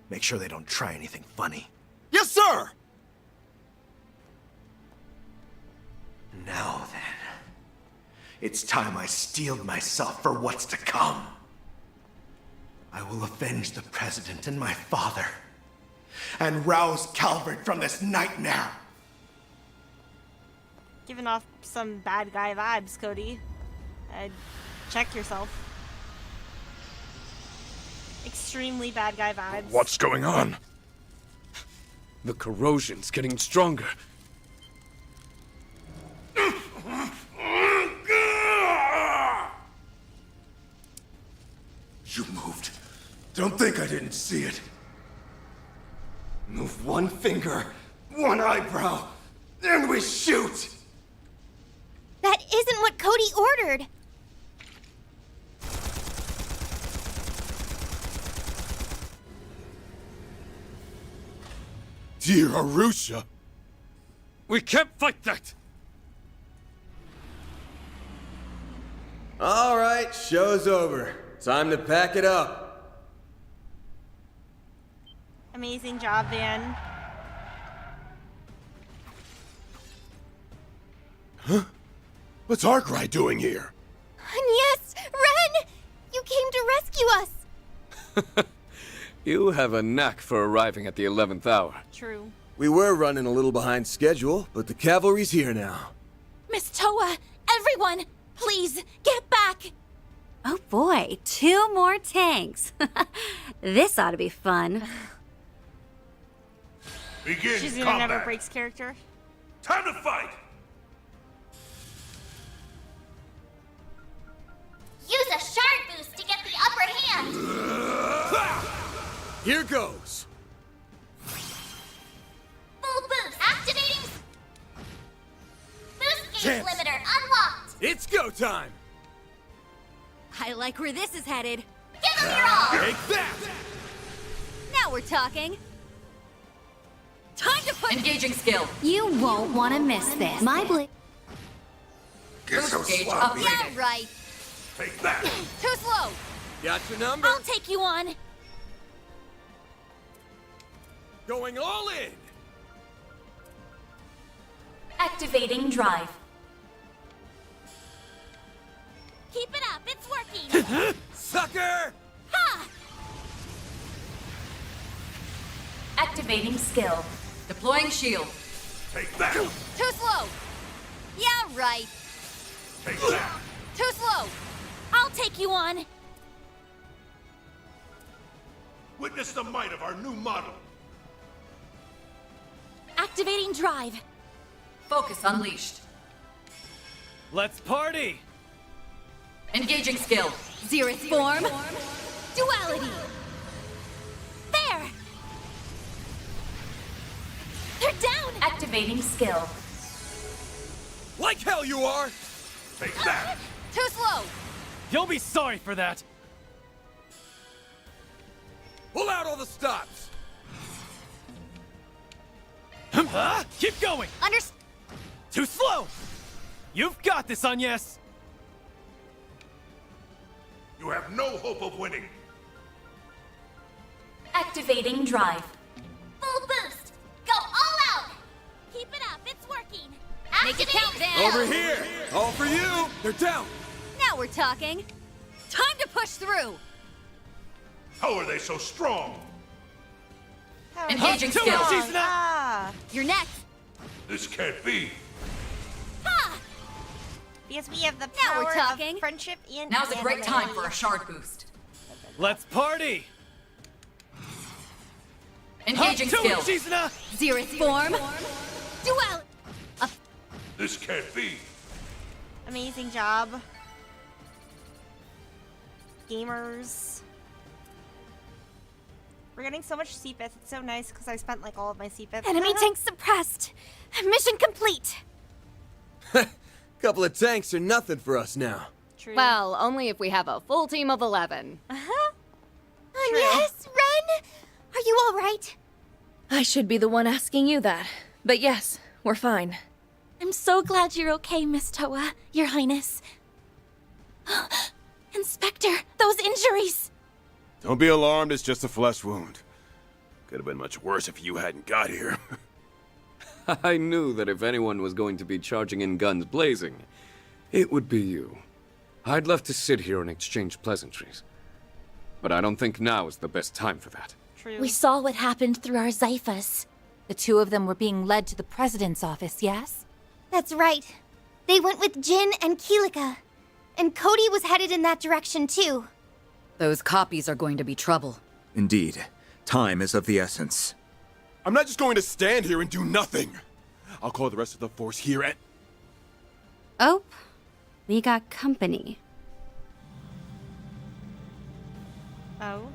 Make sure they don't try anything funny. Yes, sir! Now then. It's time I steeled myself for what's to come. I will avenge the President and my father, and rouse Calvard from this nightmare. Giving off some bad guy vibes, Cody. Check yourself. Extremely bad guy vibes. What's going on? The corrosion's getting stronger. You moved. Don't think I didn't see it. Move one finger, one eyebrow, and we shoot! That isn't what Cody ordered. Dear Arusha! We can't fight that! All right, show's over. Time to pack it up. Amazing job, Van. Huh? What's Arkwright doing here? And yes, Ren! You came to rescue us! You have a knack for arriving at the 11th hour. True. We were running a little behind schedule, but the cavalry's here now. Miss Toa, everyone, please get back. Oh boy, 2 more tanks. This ought to be fun. Begin She's gonna combat. never breaks character. Time to fight! Use a shard boost to get the upper hand. Here goes. Full boost activating. Boost gauge Chance. limiter unlocked. It's go time. I like where this is headed. Give them your all. Take that! Now we're talking. Time to put... Engaging skill. You won't want to miss this. My blade... Get so Gauge sloppy. upgraded. Yeah, right. Take that! Too slow. Got your number. I'll take you on. Going all in. Activating drive. Keep it up. It's working. Sucker! Ha! Activating skill. Deploying shield. Take that! Too slow. Yeah, right. Take that! Too slow. I'll take you on. Witness the might of our new model. Activating drive. Focus unleashed. Let's party! Engaging skill. Zereth form. Duality. There. They're down. Activating skill. Like hell you are! Take that! Too slow. You'll be sorry for that! Pull out all the stops! Keep going! Too slow! You've got this, Agnes! You have no hope of winning. Activating drive. Full boost. Go all out. Keep it up. It's working. Make it Activating count, Van. Over here! All for you! They're down! Now we're talking. Time to push through. How are they so strong? Engaging Too skill. much, Isna! Ah. You're next. This can't be. Ha! Because we have the Now power we're talking. of friendship and Now's a great time family. for a shard boost. Let's party! Engaging Too skill. much, Isna! Zereth form. Duality. This can't be. Amazing job. Gamers. We're getting so much CPIF. It's so nice because I spent like all of my CPIF. Enemy tank suppressed. Mission complete. Couple of tanks are nothing for us now. True. Well, only if we have a full team of 11. Yes, Ren! Are you all right? I should be the one asking you that. But yes, we're fine. I'm so glad you're okay, Miss Toa, Your Highness. Inspector, those injuries. Don't be alarmed, it's just a flesh wound. Could have been much worse if you hadn't got here. I knew that if anyone was going to be charging in guns blazing, it would be you. I'd love to sit here and exchange pleasantries. But I don't think now is the best time for that. True. We saw what happened through our Zyphas. The 2 of them were being led to the president's office, yes? That's right. They went with Jin and Keelika. And Cody was headed in that direction too. Those copies are going to be trouble. Indeed. Time is of the essence. I'm not just going to stand here and do nothing. I'll call the rest of the force here and... Oh, we got company. Oh?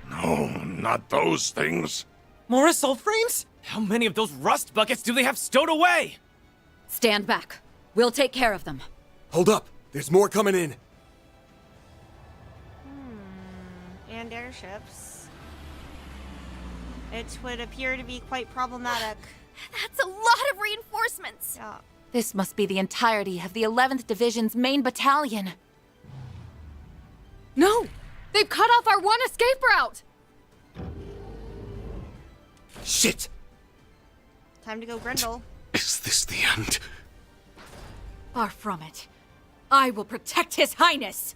No, not those things. More assault frames? How many of those rust buckets do they have stowed away? Stand back. We'll take care of them. Hold up. There's more coming in. And airships. It would appear to be quite problematic. That's a lot of reinforcements. Yeah. This must be the entirety of the 11th Division's main battalion. No! They've cut off our one escape route! Shit! Time to go Grendel. Is this the end? Far from it. I will protect His Highness!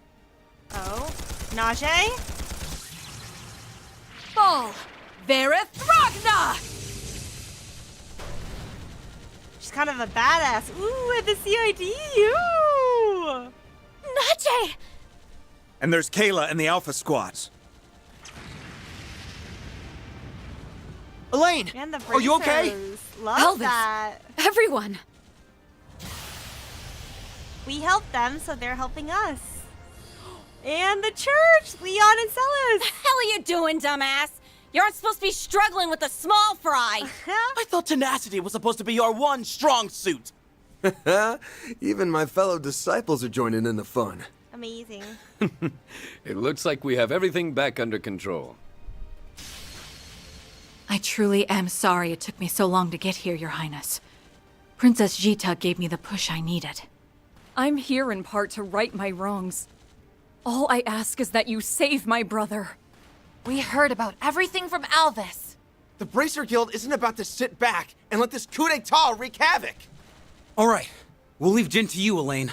Oh? Najee? Fall! Verith Ragna! She's kind of a badass. Ooh, at the CID! Ooh! Najee! And there's Kayla and the Alpha Squads. Elaine! And the Are you okay? bracers. Love Elvis. that. Everyone! We helped them, so they're helping us. And the church! Leon and Celis! Hell are you doing, dumbass? You aren't supposed to be struggling with a small fry. I thought tenacity was supposed to be your one strong suit. Even my fellow disciples are joining in the fun. Amazing. It looks like we have everything back under control. I truly am sorry it took me so long to get here, Your Highness. Princess Jita gave me the push I needed. I'm here in part to right my wrongs. All I ask is that you save my brother. We heard about everything from Alvis. The Bracer Guild isn't about to sit back and let this coup d'etat wreak havoc. All right. We'll leave Jin to you, Elaine.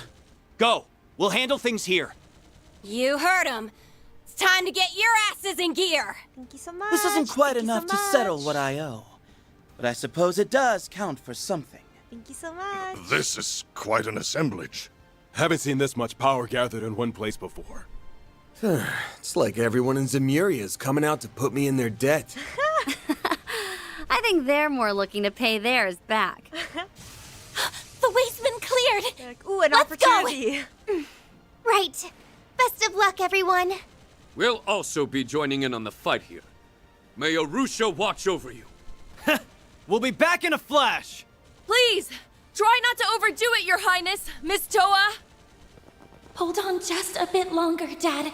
Go. We'll handle things here. You heard him. It's time to get your asses in gear. Thank you so much. This isn't quite Thank you enough so to settle much. what I owe. But I suppose it does count for something. Thank you so much. This is quite an assemblage. Haven't seen this much power gathered in one place before. It's like everyone in Zemuria is coming out to put me in their debt. I think they're more looking to pay theirs back. The way's been cleared. Ooh, an Let's opportunity. Go. Right. Best of luck, everyone. We'll also be joining in on the fight here. May Arusha watch over you. We'll be back in a flash. Please, try not to overdo it, Your Highness, Miss Toa. Hold on just a bit longer, Dad.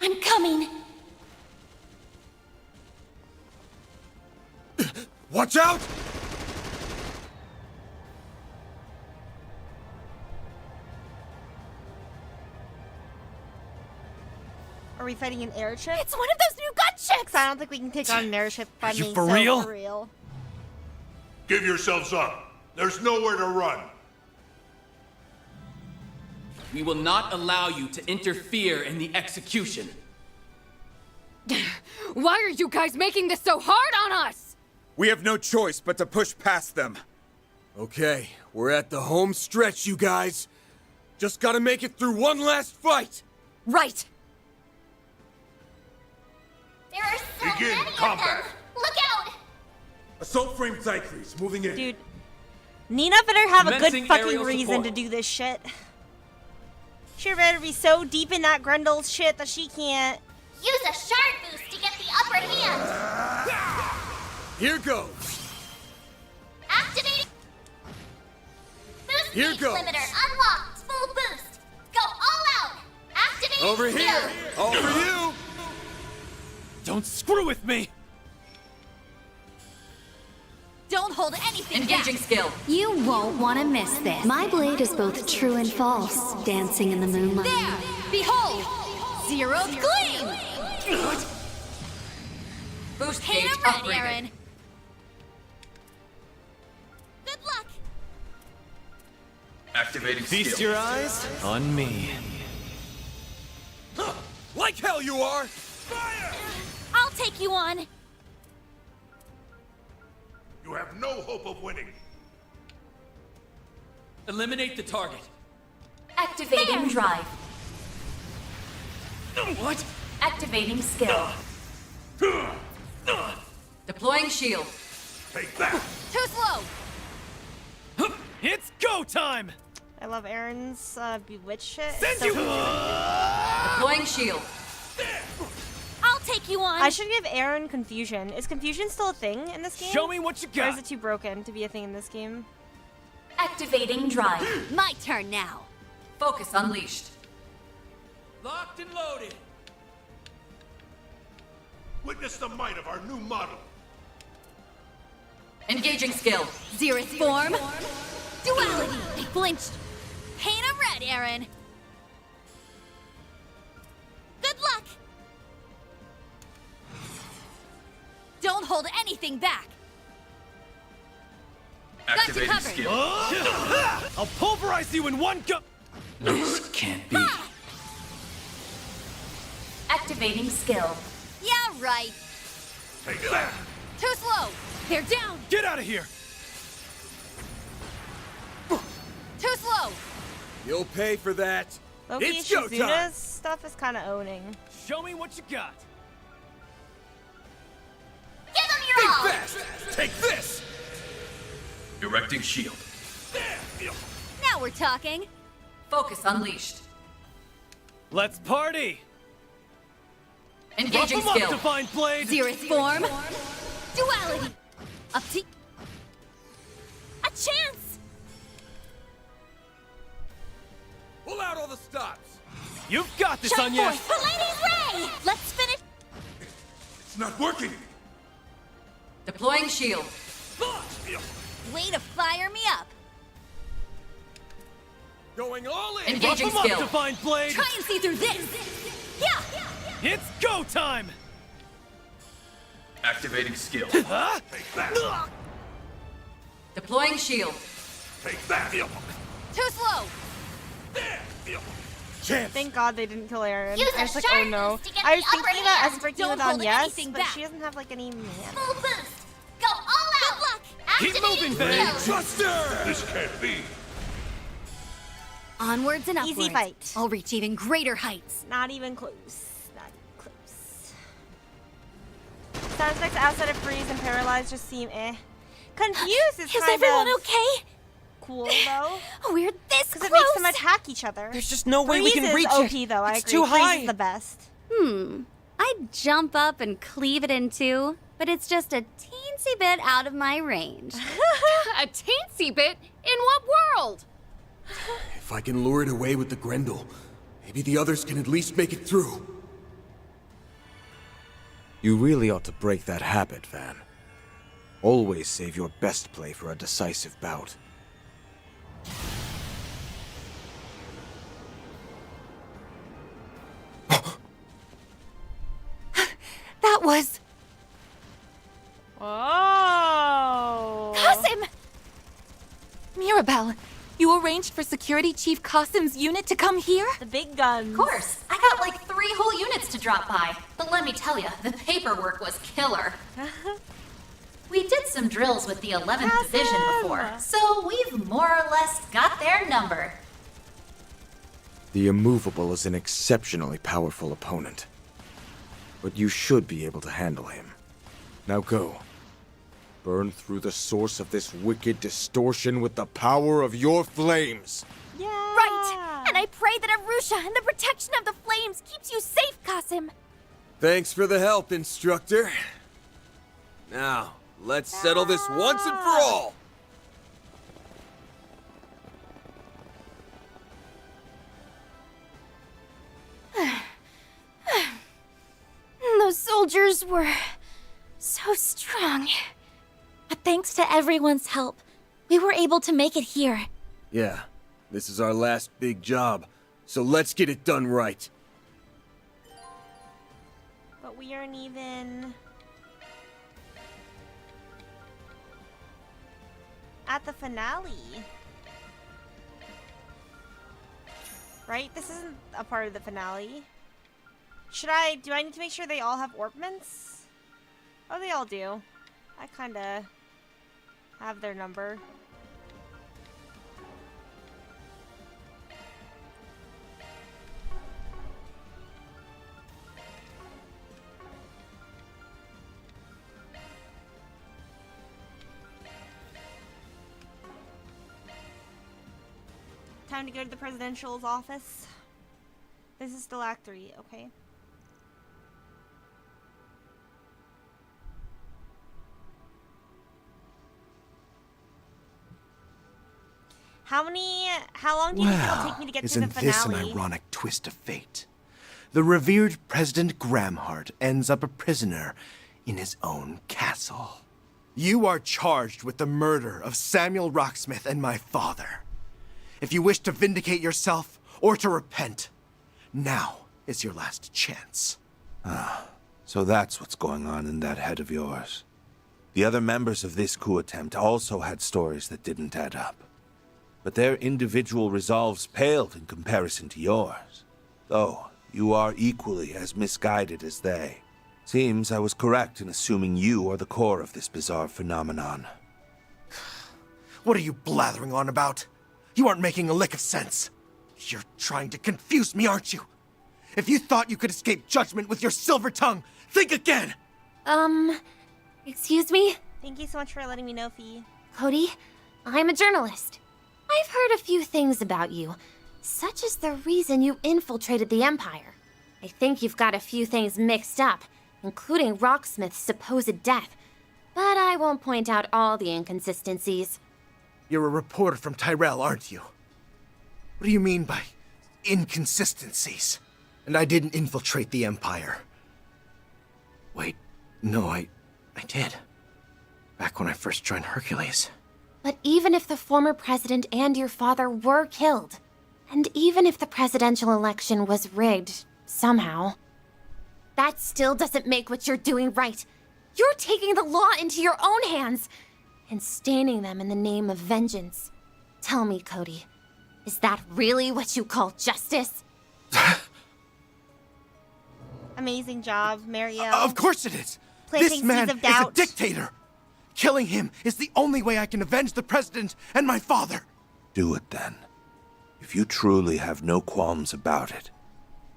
I'm coming. Watch out! Are we fighting an airship? It's one of those new gun chicks. I don't think we can take on an airship by you me, for so real? For real. Give yourselves up. There's nowhere to run. We will not allow you to interfere in the execution. Why are you guys making this so hard on us? We have no choice but to push past them. Okay, we're at the home stretch, you guys. Just gotta make it through one last fight. Right. There are so Begin many combat. of them. Look out! Assault frame Zycles moving in. Dude, Nina better have a good Commencing fucking aerial reason support. to do this shit. She better be so deep in that Grendel's shit that she can't. Use a shard boost to get the upper hand. Here goes. Activating. Boost Here speed goes. limiter unlocked. Full boost. Go all out. Activating Over skill. here. All for you. Don't screw with me. Don't hold anything Engaging back. skill. You won't want to miss this. My blade is both true and false, dancing in the moonlight. There. Behold. Zero gleam. Boost Hey, gauge I'm ready, upgraded. Aaron. Good luck. Activating Feast skill. your eyes on me. Like hell you are. I'll take you on. You have no hope of winning. Eliminate the target. Activating drive. What? Activating skill. Deploying shield. Take that! Too slow! It's go time! I love Aaron's bewitched shit. Send So you! Deploying shield. I'll take you on. I should give Aaron confusion. Is confusion still a thing in this game? Show me what you Or got. is it too broken to be a thing in this game? Activating drive. My turn now. Focus unleashed. Locked and loaded. Witness the might of our new model. Engaging skill. Xerith form. Duality. They flinched. Paint 'em red, Aaron. Good luck. Don't hold anything back. Activating covered. skill. I'll pulverize you in one go. This can't be. Activating skill. Yeah, right. Take that! Too slow. They're down. Get out of here. Too slow. You'll pay for that. Loki It's go time. Shizuna's stuff is kind of owning. Show me what you got. Give them your all! Take this! Erecting shield. Now we're talking. Focus unleashed. Let's party. Engaging Rough 'em skill. up, Divine Blade. Xerith form. Duality. Up to... A chance. Pull out all the stops. You've got this, Shine Anya. forth. Palladi's ray. Let's finish. It's not working! Deploying shield. Way to fire me up. Going all in. Engaging Rough 'em skill. up, Divine Blade. Try and see through this. Yeah. It's go time. Activating skill. Huh? Take that! Deploying shield. Take that! Too slow. Chance. Thank God they didn't kill Aaron. Use I a was like, sharp oh no. boost to get I was the upper thinking that hand. as breaking Don't with on hold yes, anything but back. she doesn't have like any man. Full boost. Go all out. Good luck. Keep Activating moving, babe. skill. Buster! This can't be! Onwards and upwards. Easy fight. I'll reach even greater heights. Not even close. Not even close. Sound effects outside of freeze and paralyzed just seem eh. Confused is Is kind everyone of okay? cool though. We're this Because close. it makes them attack each other. There's just no way we Freeze can is reach OP it. though, I It's agree. too Freeze high. is the best. I'd jump up and cleave it in two, but it's just a teensy bit out of my range. A teensy bit? In what world? If I can lure it away with the Grendel, maybe the others can at least make it through. You really ought to break that habit, Van. Always save your best play for a decisive bout. That was... Whoa! Qasim! Mirabelle, you arranged for Security Chief Qasim's unit to come here? The big guns. Of course. I got like 3 whole units to drop by. But let me tell you, the paperwork was killer. We did some drills with the 11th Division before, so we've more or less got their number. The Immovable is an exceptionally powerful opponent. But you should be able to handle him. Now go. Burn through the source of this wicked distortion with the power of your flames. Right! And I pray that Arusha and the protection of the flames keeps you safe, Qasim. Thanks for the help, Instructor. Now, let's settle this once and for all. Those soldiers were so strong. But thanks to everyone's help, we were able to make it here. Yeah, this is our last big job, so let's get it done right. But we aren't even at the finale. Right? This isn't a part of the finale. Do I need to make sure they all have orpments? Oh, they all do. I kinda have their number. Time to go to the presidential's office. This is still Act 3, okay. How long do you think it'll take me to get to the finale? Isn't this an ironic twist of fate? The revered President Gramhart ends up a prisoner in his own castle. You are charged with the murder of Samuel Rocksmith and my father. If you wish to vindicate yourself or to repent, now is your last chance. So that's what's going on in that head of yours. The other members of this coup attempt also had stories that didn't add up. But their individual resolves paled in comparison to yours. Though, you are equally as misguided as they. Seems I was correct in assuming you are the core of this bizarre phenomenon. What are you blathering on about? You aren't making a lick of sense. You're trying to confuse me, aren't you? If you thought you could escape judgment with your silver tongue, think again! Excuse me? Thank you so much for letting me know, Fee. Cody, I'm a journalist. I've heard a few things about you, such as the reason you infiltrated the Empire. I think you've got a few things mixed up, including Rocksmith's supposed death, but I won't point out all the inconsistencies. You're a reporter from Tyrell, aren't you? What do you mean by inconsistencies? And I didn't infiltrate the Empire. Wait, no, I did. Back when I first joined Hercules. But even if the former president and your father were killed, and even if the presidential election was rigged, somehow, that still doesn't make what you're doing right. You're taking the law into your own hands and staining them in the name of vengeance. Tell me, Cody, is that really what you call justice? Amazing job, Mario. Of course it is! Planting This man seeds of is doubt. a dictator! Killing him is the only way I can avenge the president and my father! Do it then. If you truly have no qualms about it,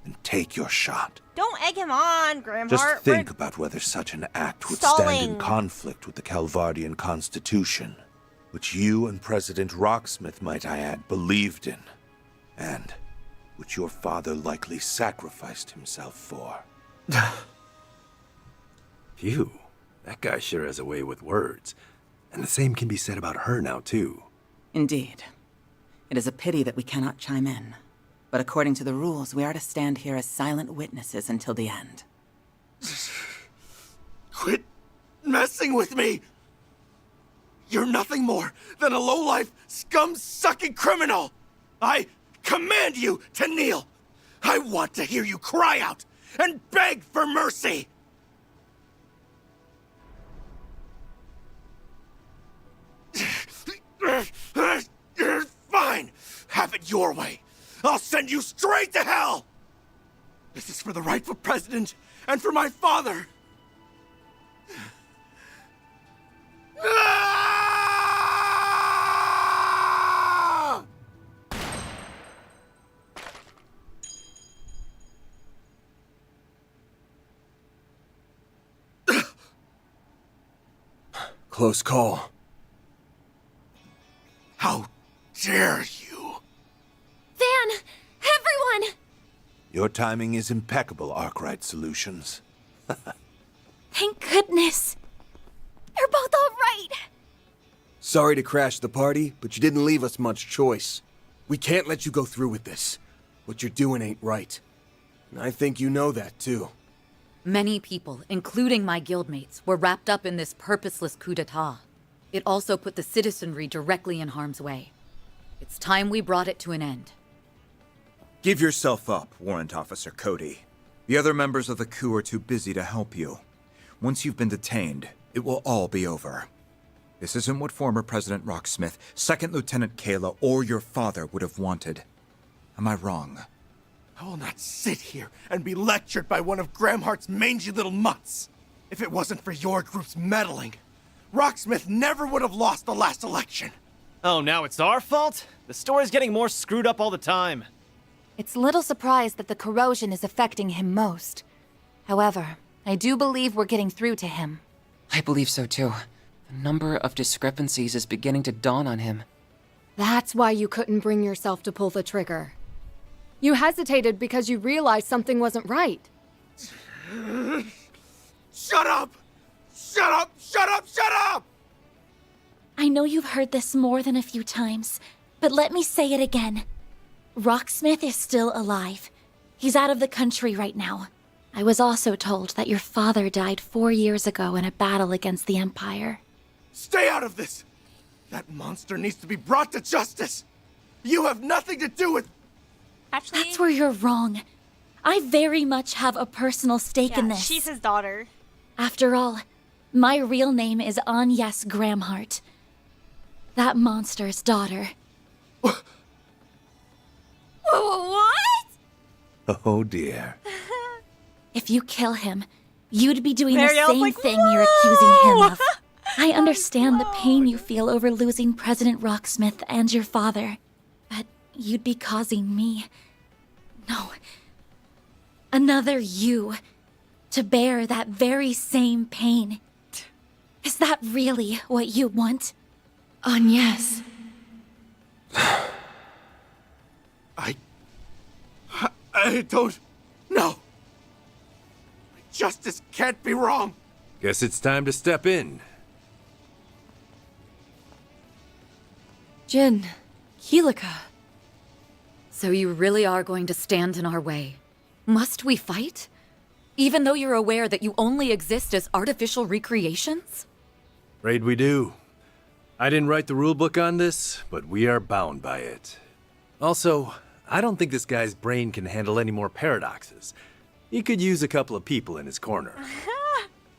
then take your shot. Don't egg him on, Gramhart. Just think about whether such an act would stand in conflict with the Calvardian Constitution, which you and President Rocksmith, might I add, believed in, and which your father likely sacrificed himself for. Phew, that guy sure has a way with words. And the same can be said about her now, too. Indeed. It is a pity that we cannot chime in. But according to the rules, we are to stand here as silent witnesses until the end. Quit messing with me! You're nothing more than a low-life, scum-sucking criminal! I command you to kneel! I want to hear you cry out and beg for mercy! Fine! Have it your way! I'll send you straight to hell! This is for the rightful president and for my father! Ah! Close call. How dare you? Van! Everyone! Your timing is impeccable, Arkwright Solutions. Thank goodness. You're both all right. Sorry to crash the party, but you didn't leave us much choice. We can't let you go through with this. What you're doing ain't right. And I think you know that, too. Many people, including my guildmates, were wrapped up in this purposeless coup d'etat. It also put the citizenry directly in harm's way. It's time we brought it to an end. Give yourself up, Warrant Officer Cody. The other members of the coup are too busy to help you. Once you've been detained, it will all be over. This isn't what former President Rocksmith, Second Lieutenant Kayla, or your father would have wanted. Am I wrong? I will not sit here and be lectured by one of Gramhart's mangy little mutts. If it wasn't for your group's meddling, Rocksmith never would have lost the last election. Oh, now it's our fault? The story's getting more screwed up all the time. It's little surprise that the corrosion is affecting him most. However, I do believe we're getting through to him. I believe so too. The number of discrepancies is beginning to dawn on him. That's why you couldn't bring yourself to pull the trigger. You hesitated because you realized something wasn't right. Shut up! Shut up! Shut up! Shut up! I know you've heard this more than a few times, but let me say it again. Rocksmith is still alive. He's out of the country right now. I was also told that your father died 4 years ago in a battle against the Empire. Stay out of this! That monster needs to be brought to justice! You have nothing to do with... Actually... That's where you're wrong. I very much have a personal stake in this. She's his daughter. After all, my real name is Agnes Gramhart. That monster's daughter. What? Oh dear. If you kill him, you'd be doing Marielle's the same like, thing you're accusing him of. I understand the pain you feel over losing President Rocksmith and your father, but you'd be causing me, no, another you, to bear that very same pain. Is that really what you want? Agnes. I don't know. Justice can't be wrong. Guess it's time to step in. Jin, Kilika. So you really are going to stand in our way. Must we fight? Even though you're aware that you only exist as artificial recreations? Afraid we do. I didn't write the rulebook on this, but we are bound by it. Also, I don't think this guy's brain can handle any more paradoxes. He could use a couple of people in his corner.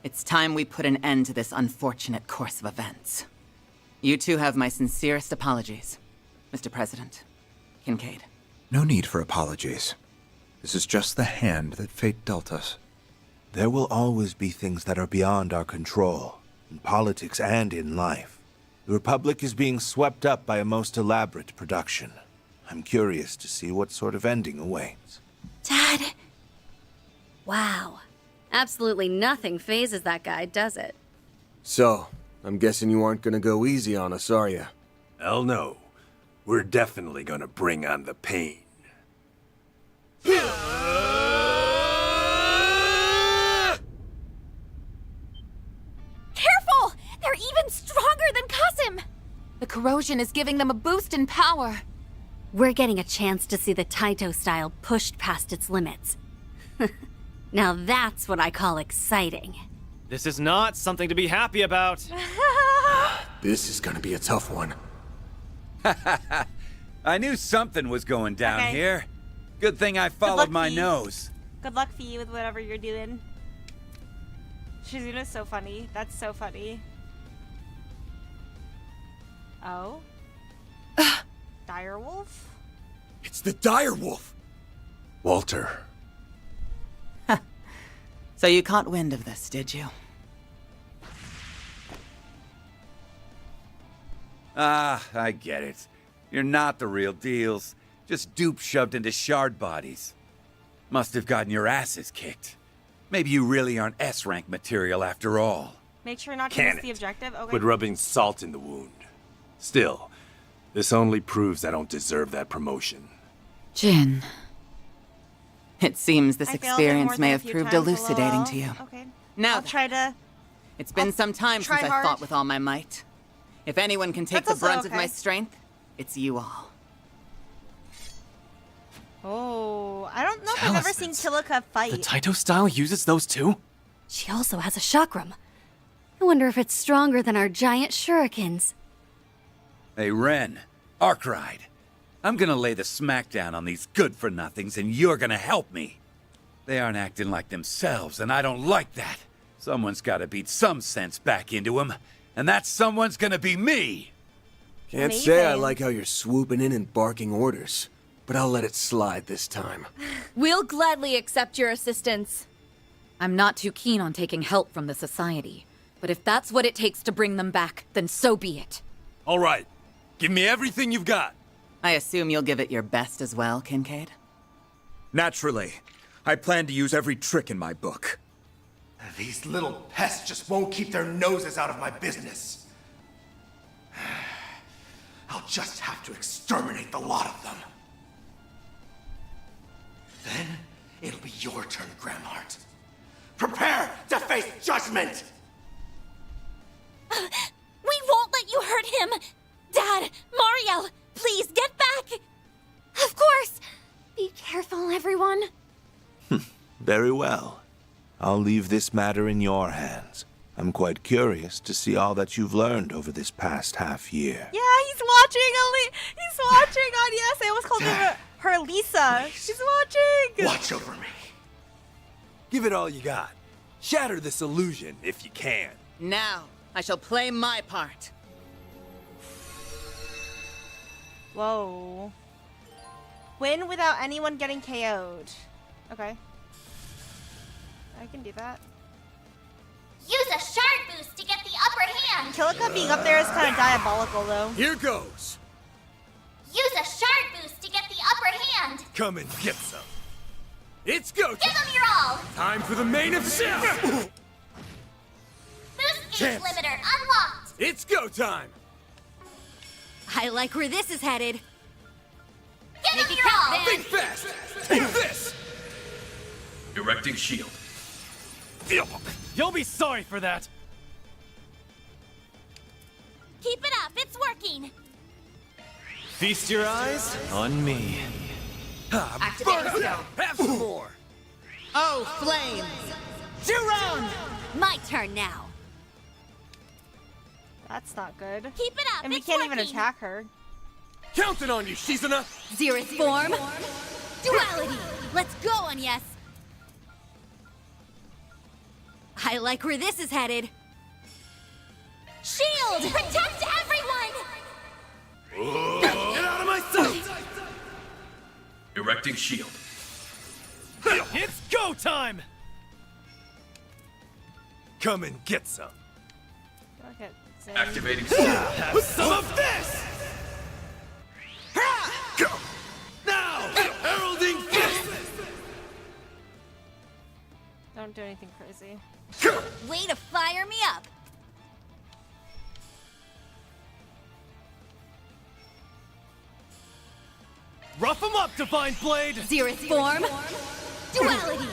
It's time we put an end to this unfortunate course of events. You two have my sincerest apologies, Mr. President. Kincaid. No need for apologies. This is just the hand that fate dealt us. There will always be things that are beyond our control, in politics and in life. The Republic is being swept up by a most elaborate production. I'm curious to see what sort of ending awaits. Dad! Wow. Absolutely nothing phases that guy, does it? So, I'm guessing you aren't gonna go easy on us, are you? Hell no. We're definitely gonna bring on the pain. Careful! They're even stronger than Qasim! The corrosion is giving them a boost in power. We're getting a chance to see the Taito style pushed past its limits. Now that's what I call exciting. This is not something to be happy about. This is gonna be a tough one. I knew something was going down here. Good thing I followed my nose. Good luck for you with whatever you're doing. Shizuna's so funny. That's so funny. Oh? Direwolf? It's the direwolf! Walter. So you caught wind of this, did you? Ah, I get it. You're not the real deals. Just dupes shoved into shard bodies. Must have gotten your asses kicked. Maybe you really aren't S-rank material after all. Make sure not to Can miss the objective. Okay. Quit rubbing salt in the wound. Still, this only proves I don't deserve that promotion. Jin. It seems this I failed it more experience than may a have few proved times, elucidating lol. to you. Okay. Now I'll try to... It's been some time try since I hard. fought with all my might. If anyone can take That's the also brunt of my okay. strength, it's you all. Oh, I don't know if I've ever seen Kilika fight. The Taito style uses those too? She also has a chakram. I wonder if it's stronger than our giant shurikens. Hey, Ren. Arkride. I'm gonna lay the smackdown on these good-for-nothings, and you're gonna help me. They aren't acting like themselves, and I don't like that. Someone's gotta beat some sense back into them, and that someone's gonna be me! Can't say I like how you're swooping in and barking orders, but I'll let it slide this time. We'll gladly accept your assistance. I'm not too keen on taking help from the Society, but if that's what it takes to bring them back, then so be it. All right. Give me everything you've got. I assume you'll give it your best as well, Kincaid? Naturally. I plan to use every trick in my book. These little pests just won't keep their noses out of my business. I'll just have to exterminate the lot of them. Then, it'll be your turn, Gramhart. Prepare to face judgment! We won't let you hurt him! Dad, Mario, please get back! Of course! Be careful, everyone. Very well. I'll leave this matter in your hands. I'm quite curious to see all that you've learned over this past half year. Yeah, he's watching. He's watching on Yes. I almost called her Lisa. She's watching. Watch over me. Give it all you got. Shatter this illusion if you can. Now, I shall play my part. Whoa. Win without anyone getting KO'd. Okay. I can do that. Use a shard boost to get the upper hand. Kilika being up there is kind of diabolical, though. Here goes. Use a shard boost to get the upper hand. Come and get some. It's go Give time. them your all. Time for the main event. Boost gauge Chance. limiter unlocked. It's go time. I like where this is headed. Give them your all. Think fast. Take this. Erecting shield. You'll be sorry for that. Keep it up, it's working! Feast your eyes on me. Activating skill. Have some more. Oh, flames! Jerome! My turn now. That's not good. Keep it up, And we it's can't even working. attack her. Counting on you, Shizuna. Zereth form. Duality. Let's go, Anyes. I like where this is headed. Shield! Protect everyone! Get out of my sight! Erecting shield. It's go time! Come and get some. Okay, Zane. Activating shield. Have some of this! Go! Now! Heralding fist! Don't do anything crazy. Way to fire me up. Rough him up, Divine Blade! Zereth form. Duality.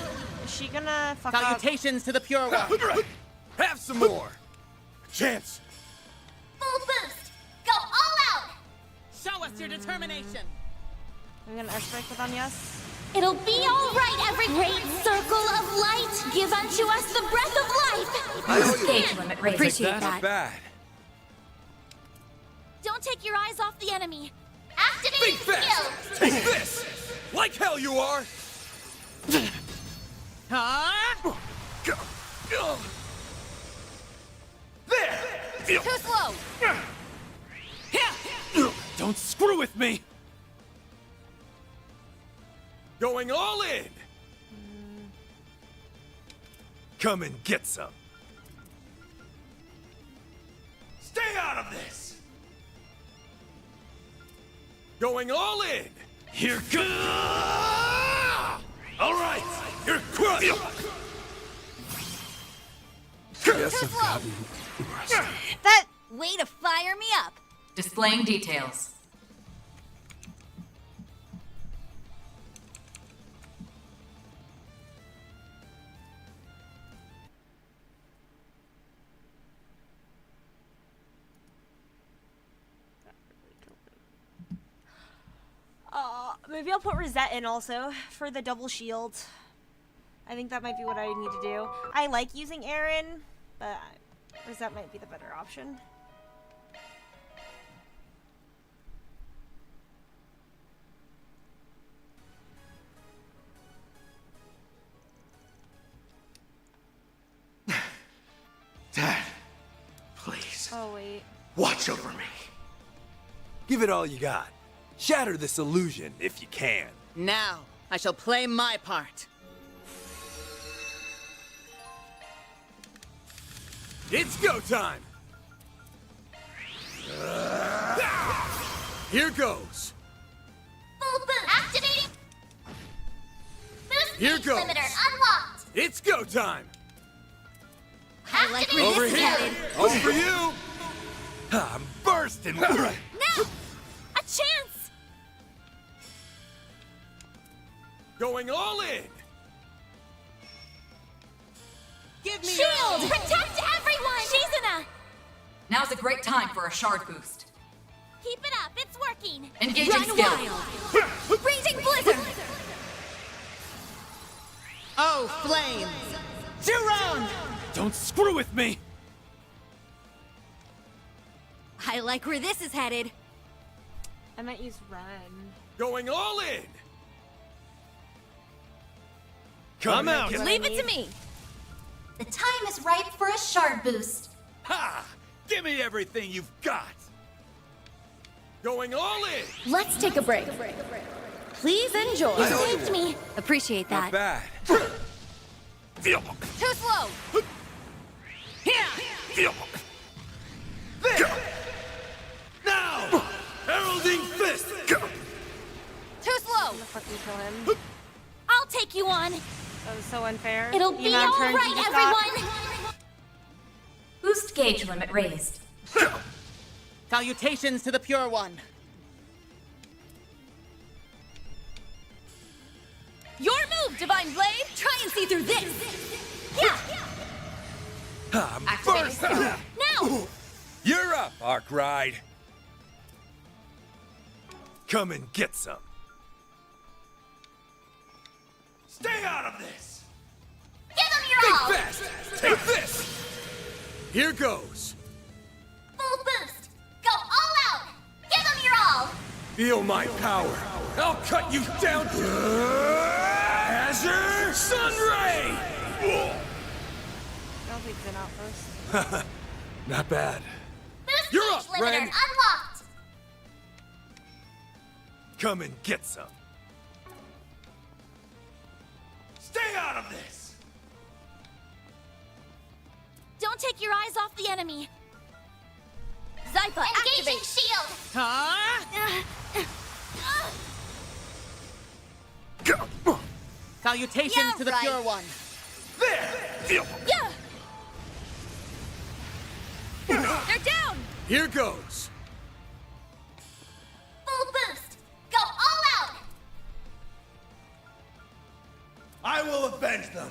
Is she gonna fuck up? Salutations to the pure one. Have some more. Chance. Full boost. Go all out. Show us your determination. I'm gonna expect with Anyes. It'll be all right, every great circle of light. Give unto us the breath of life. Boost gauge limit raised. Appreciate Not that. bad. Don't take your eyes off the enemy. Activating Think fast. Take this. Like hell you are. Huh? Go. Go. There. Too slow. Don't screw with me! Going all in. Come and get some. Stay out of this! Going all in. Here goes! All right, you're crushed! Guess I've gotten rusty. That Way to fire me up. Displaying details. maybe I'll put Rosette in also for the double shield. I think that might be what I need to do. I like using Aaron, but Rosette might be the better option. Dad, please. Oh, wait. Watch over me. Give it all you got. Shatter this illusion if you can. Now, I shall play my part. It's go time. Here goes. Full boot activating. Boost Here gauge goes. limiter unlocked. It's go time. I like where Over this is here. headed. Over you. I'm bursting. Now! Going all in! Give me Shield! Protect everyone! Shizuna! Now's a great time for a shard boost. Keep it up, it's working! Engaging Run skill. wild! Raging blizzard! Oh, flames! Juron! Don't screw with me! I like where this is headed. I might use Ren. Going all in! Come out! Leave it to me! The time is ripe for a shard boost. Ha! Give me everything you've got! Going all in! Let's take a break. Please enjoy. You saved me. Appreciate Not that. bad. Feel. Too slow. Feel. There! Now! Heralding fist! Too slow. Fucking kill him. I'll take you on. That was so unfair. It'll The be amount of all turns right, you just got. everyone. Boost gauge limit raised. Salutations to the Pure One. Your move, Divine Blade. Try and see through this. Yeah. Activating skill. Now. You're up, Arkride. Come and get some. Stay out of this! Give them your all! Fast! Take this! Here goes. Full boost! Go all out! Give them your all! Feel my power. I'll cut you down to Azure Sunray! I'll take Zen out first. Not bad. Boost You're gauge up, limiter Ren. unlocked! Come and get some. Stay out of this! Don't take your eyes off the enemy. Zypha, Engaging activate. shield! Salutations Yeah, to the right. Pure One. There! Feel. Yeah. They're down. Here goes. Full boost! Go all out! I will avenge them.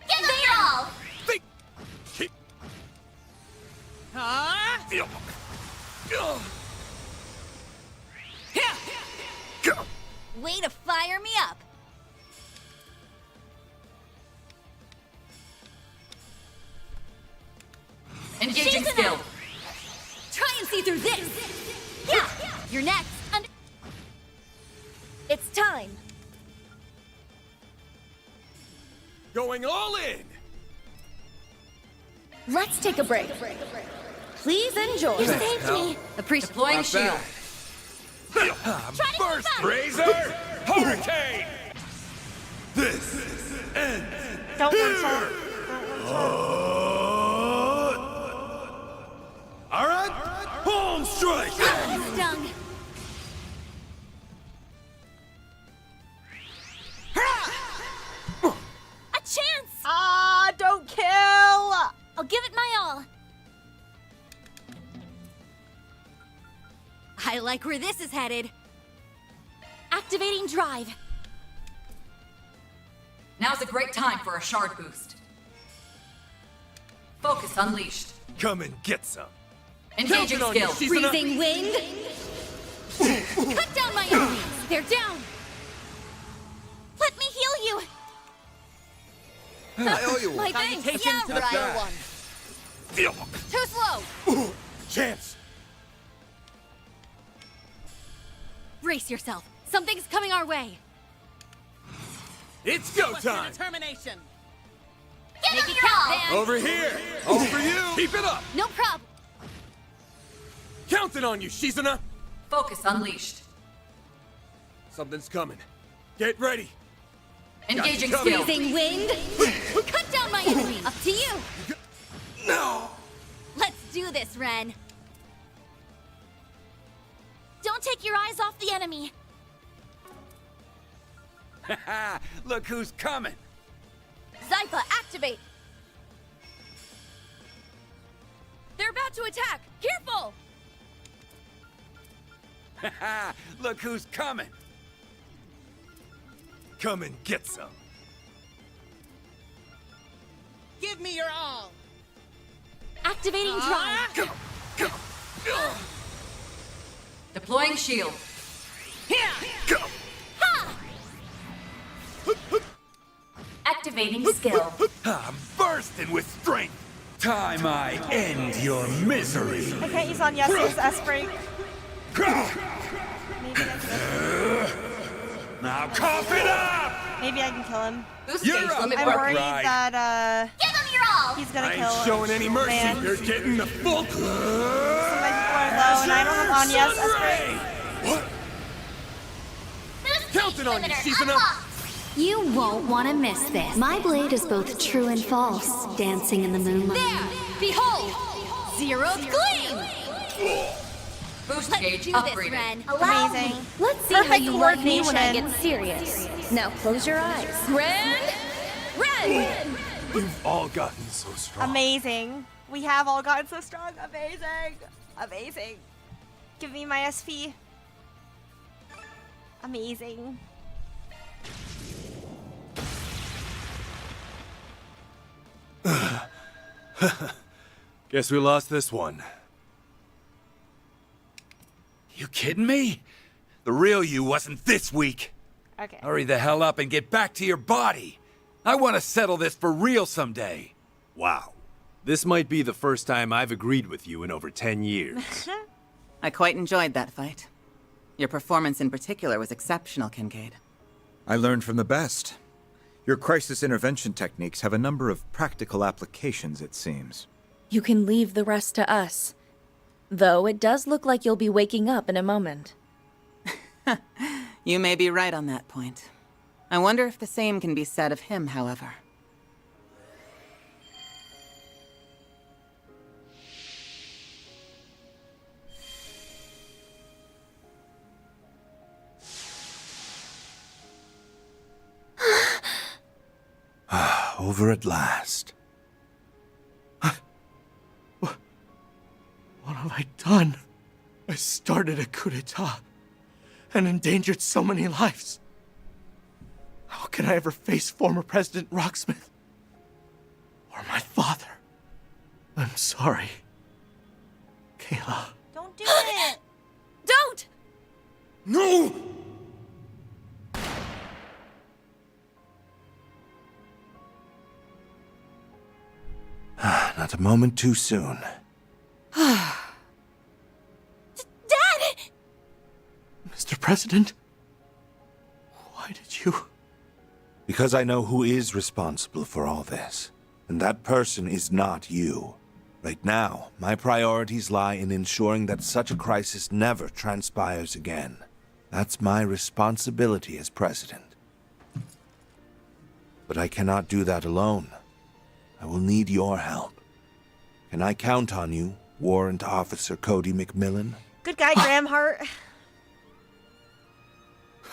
Give them your all! Feel. Way to fire me up. Engaging skill. Try and see through this. Yeah. You're next. It's time. Going all in. Let's take a break. Please enjoy. You saved me. Appreciate. Deploying shield. Burst, Razor! Hurricane! This ends. Don't one shot. All right. Home strike. Stung. A chance. Ah, don't kill. I'll give it my all. I like where this is headed. Activating drive. Now's a great time for a shard boost. Focus unleashed. Come and get some. Engaging Counting on skill. you, Shizuna. Freezing wind. Cut down my enemies. They're down. Let me heal you. I owe you My one. thanks. Salutations Yeah, to the right. Pure One. Feel. Too slow. Chance. Brace yourself. Something's coming our way. It's go What's your time. determination? Give Make them it your count, all! Dan. Over here. All for you. Keep it up. No problem. Counting on you, Shizuna. Focus unleashed. Something's coming. Get ready. Engaging Got you skill. Freezing wind. Cut down my enemies. Up to you. No. Let's do this, Ren. Don't take your eyes off the enemy. Look who's coming. Zypha, activate. They're about to attack. Careful. Look who's coming. Come and get some. Give me your all. Activating drive. Deploying shield. Activating skill. I'm bursting with strength. Time I end your misery. I can't use on Yes's S-break. Now cough it up! Maybe I can kill him. You're up, I'm worried Arkwright. that Give him your all! he's gonna I kill ain't showing any mercy. man. You're getting the full. So my people are low, and I don't have on Yes S-break. What? Counting on you, season up. You won't want to miss this. My blade is both true and false, dancing in the moonlight. There! Behold! Zeroth Gleam! Boost Let's gauge do upgraded. this, Ren. Amazing. Let's see how Perfect you love me when I coordination. get serious. Now close your eyes. Ren! You've all gotten so strong. Amazing. We have all gotten so strong. Amazing. Amazing. Give me my SP. Amazing. Guess we lost this one. You kidding me? The real you wasn't this weak. Okay. Hurry the hell up and get back to your body. I want to settle this for real someday. Wow. This might be the first time I've agreed with you in over 10 years. I quite enjoyed that fight. Your performance in particular was exceptional, Kincaid. I learned from the best. Your crisis intervention techniques have a number of practical applications, it seems. You can leave the rest to us. Though it does look like you'll be waking up in a moment. You may be right on that point. I wonder if the same can be said of him, however. Over at last. What have I done? I started a coup d'etat and endangered so many lives. How can I ever face former President Rocksmith? Or my father? I'm sorry. Kayla. Don't do it. Don't! No! Not a moment too soon. Dad! Mr. President? Why did you... Because I know who is responsible for all this. And that person is not you. Right now, my priorities lie in ensuring that such a crisis never transpires again. That's my responsibility as president. But I cannot do that alone. I will need your help. Can I count on you, Warrant Officer Cody McMillan? Good guy, Graham Hart.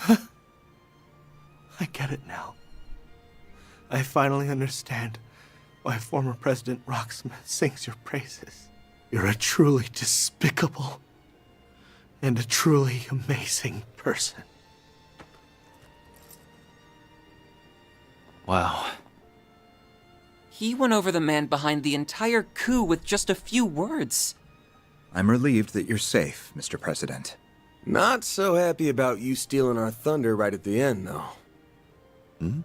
I get it now. I finally understand why former President Rocksmith sings your praises. You're a truly despicable and a truly amazing person. Wow. He won over the man behind the entire coup with just a few words. I'm relieved that you're safe, Mr. President. Not so happy about you stealing our thunder right at the end, though. Hmm?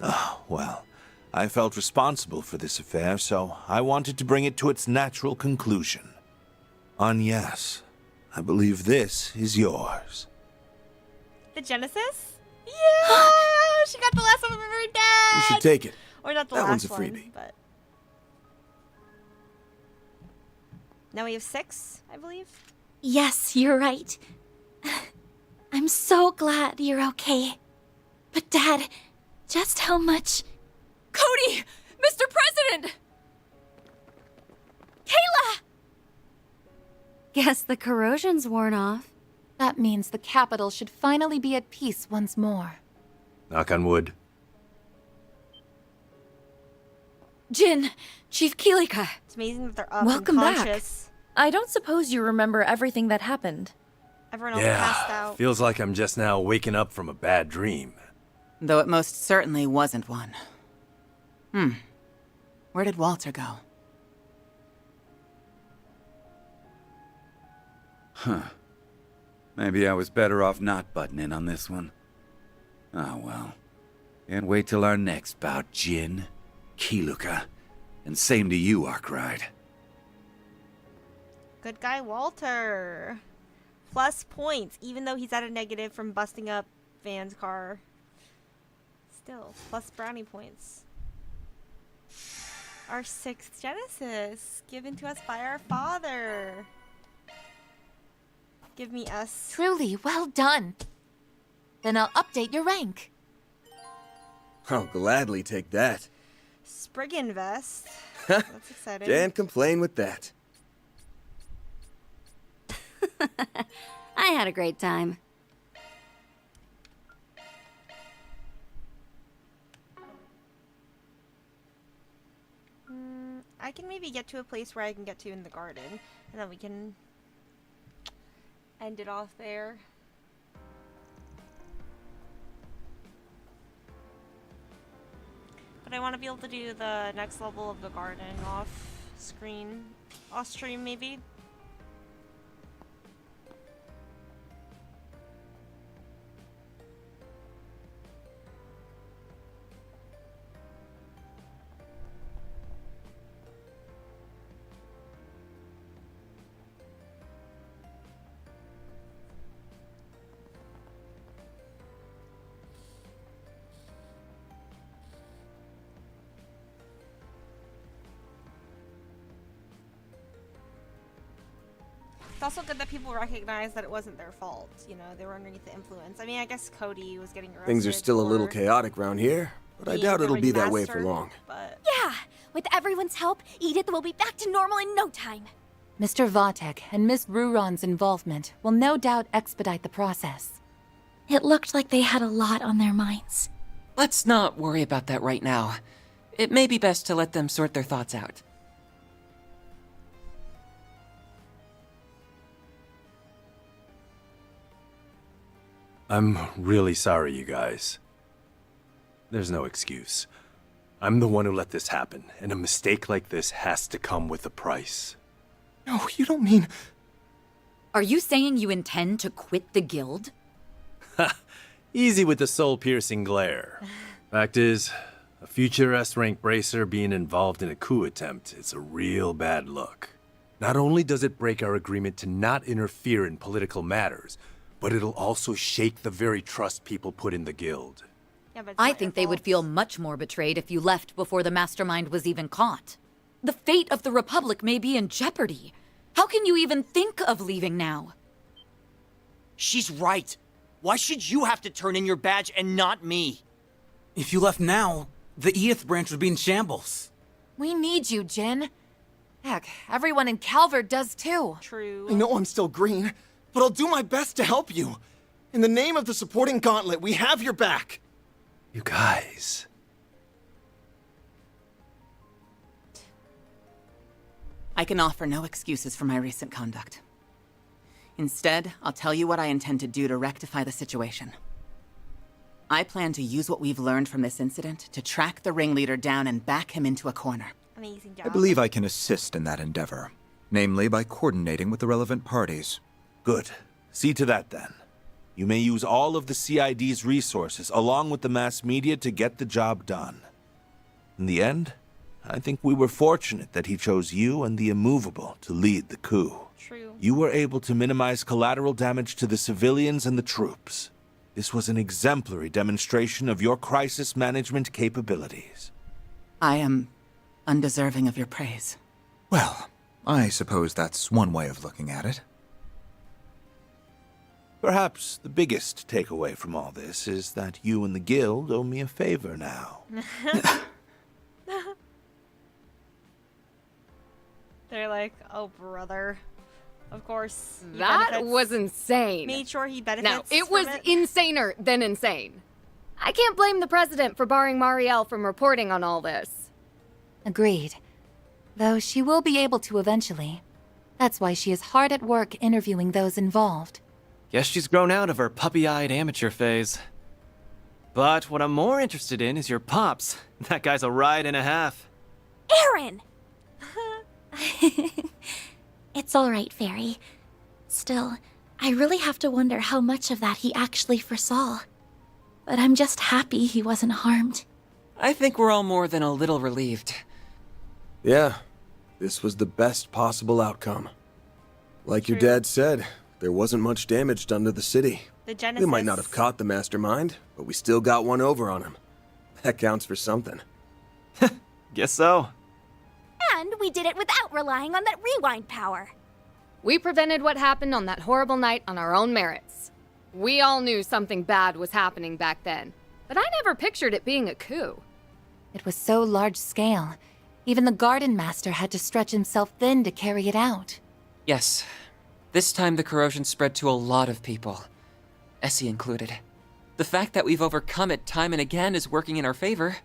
Oh, well, I felt responsible for this affair, so I wanted to bring it to its natural conclusion. Yes, I believe this is yours. The Genesis? Yeah! She got the last one from her dad! You should take it. Or not the That last one's a one, freebie. but... Now we have 6, I believe. Yes, you're right. I'm so glad you're okay. But Dad, just how much... Cody! Mr. President! Kayla! Guess the corrosion's worn off. That means the capital should finally be at peace once more. Knock on wood. Jin, Chief Kilika. It's amazing that they're up Welcome and back. conscious. I don't suppose you remember everything that happened. Everyone else passed out. Feels like I'm just now waking up from a bad dream. Though it most certainly wasn't one. Where did Walter go? Huh. Maybe I was better off not butting in on this one. Ah, well. Can't wait till our next bout, Jin, Kiluka, and same to you, Arkwright. Good guy Walter. Plus points, even though he's at a negative from busting up Van's car. Still, plus brownie points. Our 6th Genesis, given to us by our father. Give me S. Truly, well done. Then I'll update your rank. I'll gladly take that. Spriggan vest. That's exciting. Can't complain with that. I had a great time. I can maybe get to a place where I can get to in the garden, and then we can end it off there. But I want to be able to do the next level of the garden off screen, off stream maybe. It's also good that people recognize that it wasn't their fault. You know, they were underneath the influence. I mean, I guess Cody was getting arrested. Things are still a little chaotic around here, but I doubt it'll be that way for long. But Yeah, with everyone's help, Edith will be back to normal in no time. Mr. Vatek and Miss Ruron's involvement will no doubt expedite the process. It looked like they had a lot on their minds. Let's not worry about that right now. It may be best to let them sort their thoughts out. I'm really sorry, you guys. There's no excuse. I'm the one who let this happen, and a mistake like this has to come with a price. No, you don't mean... Are you saying you intend to quit the guild? Ha! Easy with the soul-piercing glare. Fact is, a future S-rank bracer being involved in a coup attempt is a real bad look. Not only does it break our agreement to not interfere in political matters, but it'll also shake the very trust people put in the guild. yeah, but I think they would feel much more betrayed if you left before the mastermind was even caught. The fate of the Republic may be in jeopardy. How can you even think of leaving now? She's right. Why should you have to turn in your badge and not me? If you left now, the Edith branch would be in shambles. We need you, Jin. Heck, everyone in Calvard does too. True. I know I'm still green, but I'll do my best to help you. In the name of the supporting gauntlet, we have your back. You guys... I can offer no excuses for my recent conduct. Instead, I'll tell you what I intend to do to rectify the situation. I plan to use what we've learned from this incident to track the ringleader down and back him into a corner. Amazing job. I believe I can assist in that endeavor, namely by coordinating with the relevant parties. Good. See to that, then. You may use all of the CID's resources, along with the mass media, to get the job done. In the end, I think we were fortunate that he chose you and the Immovable to lead the coup. True. You were able to minimize collateral damage to the civilians and the troops. This was an exemplary demonstration of your crisis management capabilities. I am undeserving of your praise. Well, I suppose that's one way of looking at it. Perhaps the biggest takeaway from all this is that you and the guild owe me a favor now. They're like, oh, brother. Of course. he That benefits. was insane. Made sure he benefits. No, it from was insaner than insane. I can't blame the president for barring Marielle from reporting on all this. Agreed. Though she will be able to eventually. That's why she is hard at work interviewing those involved. Guess she's grown out of her puppy-eyed amateur phase. But what I'm more interested in is your pops. That guy's a ride and a half. Aaron! It's alright, Fairy. Still, I really have to wonder how much of that he actually foresaw. But I'm just happy he wasn't harmed. I think we're all more than a little relieved. Yeah, this was the best possible outcome. Like your dad said, there wasn't much damage done to the city. The Genesis. We might not have caught the mastermind, but we still got one over on him. That counts for something. Guess so. And we did it without relying on that rewind power. We prevented what happened on that horrible night on our own merits. We all knew something bad was happening back then, but I never pictured it being a coup. It was so large scale. Even the Gardenmaster had to stretch himself thin to carry it out. Yes. This time the corrosion spread to a lot of people. Essie included. The fact that we've overcome it time and again is working in our favor.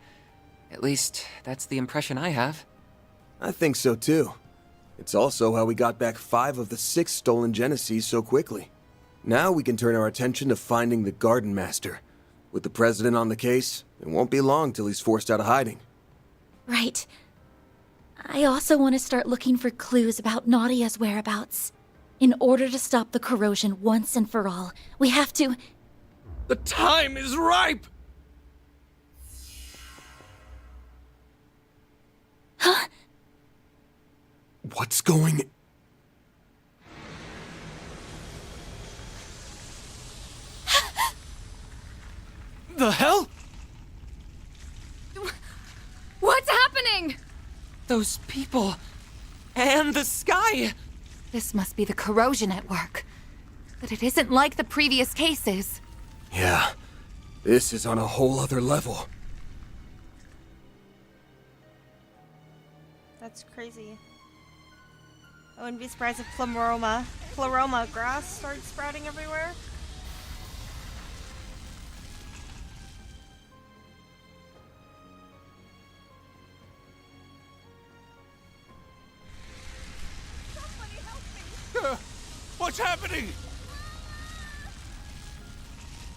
At least, that's the impression I have. I think so too. It's also how we got back 5 of the 6 stolen Genesis so quickly. Now we can turn our attention to finding the Gardenmaster. With the President on the case, it won't be long till he's forced out of hiding. Right. I also want to start looking for clues about Nadia's whereabouts. In order to stop the corrosion once and for all, we have to... The time is ripe! Huh? What's going... The hell? What's happening? Those people... and the sky! This must be the corrosion at work. But it isn't like the previous cases. Yeah, this is on a whole other level. That's crazy. I wouldn't be surprised if Pleroma grass started sprouting everywhere. What's happening?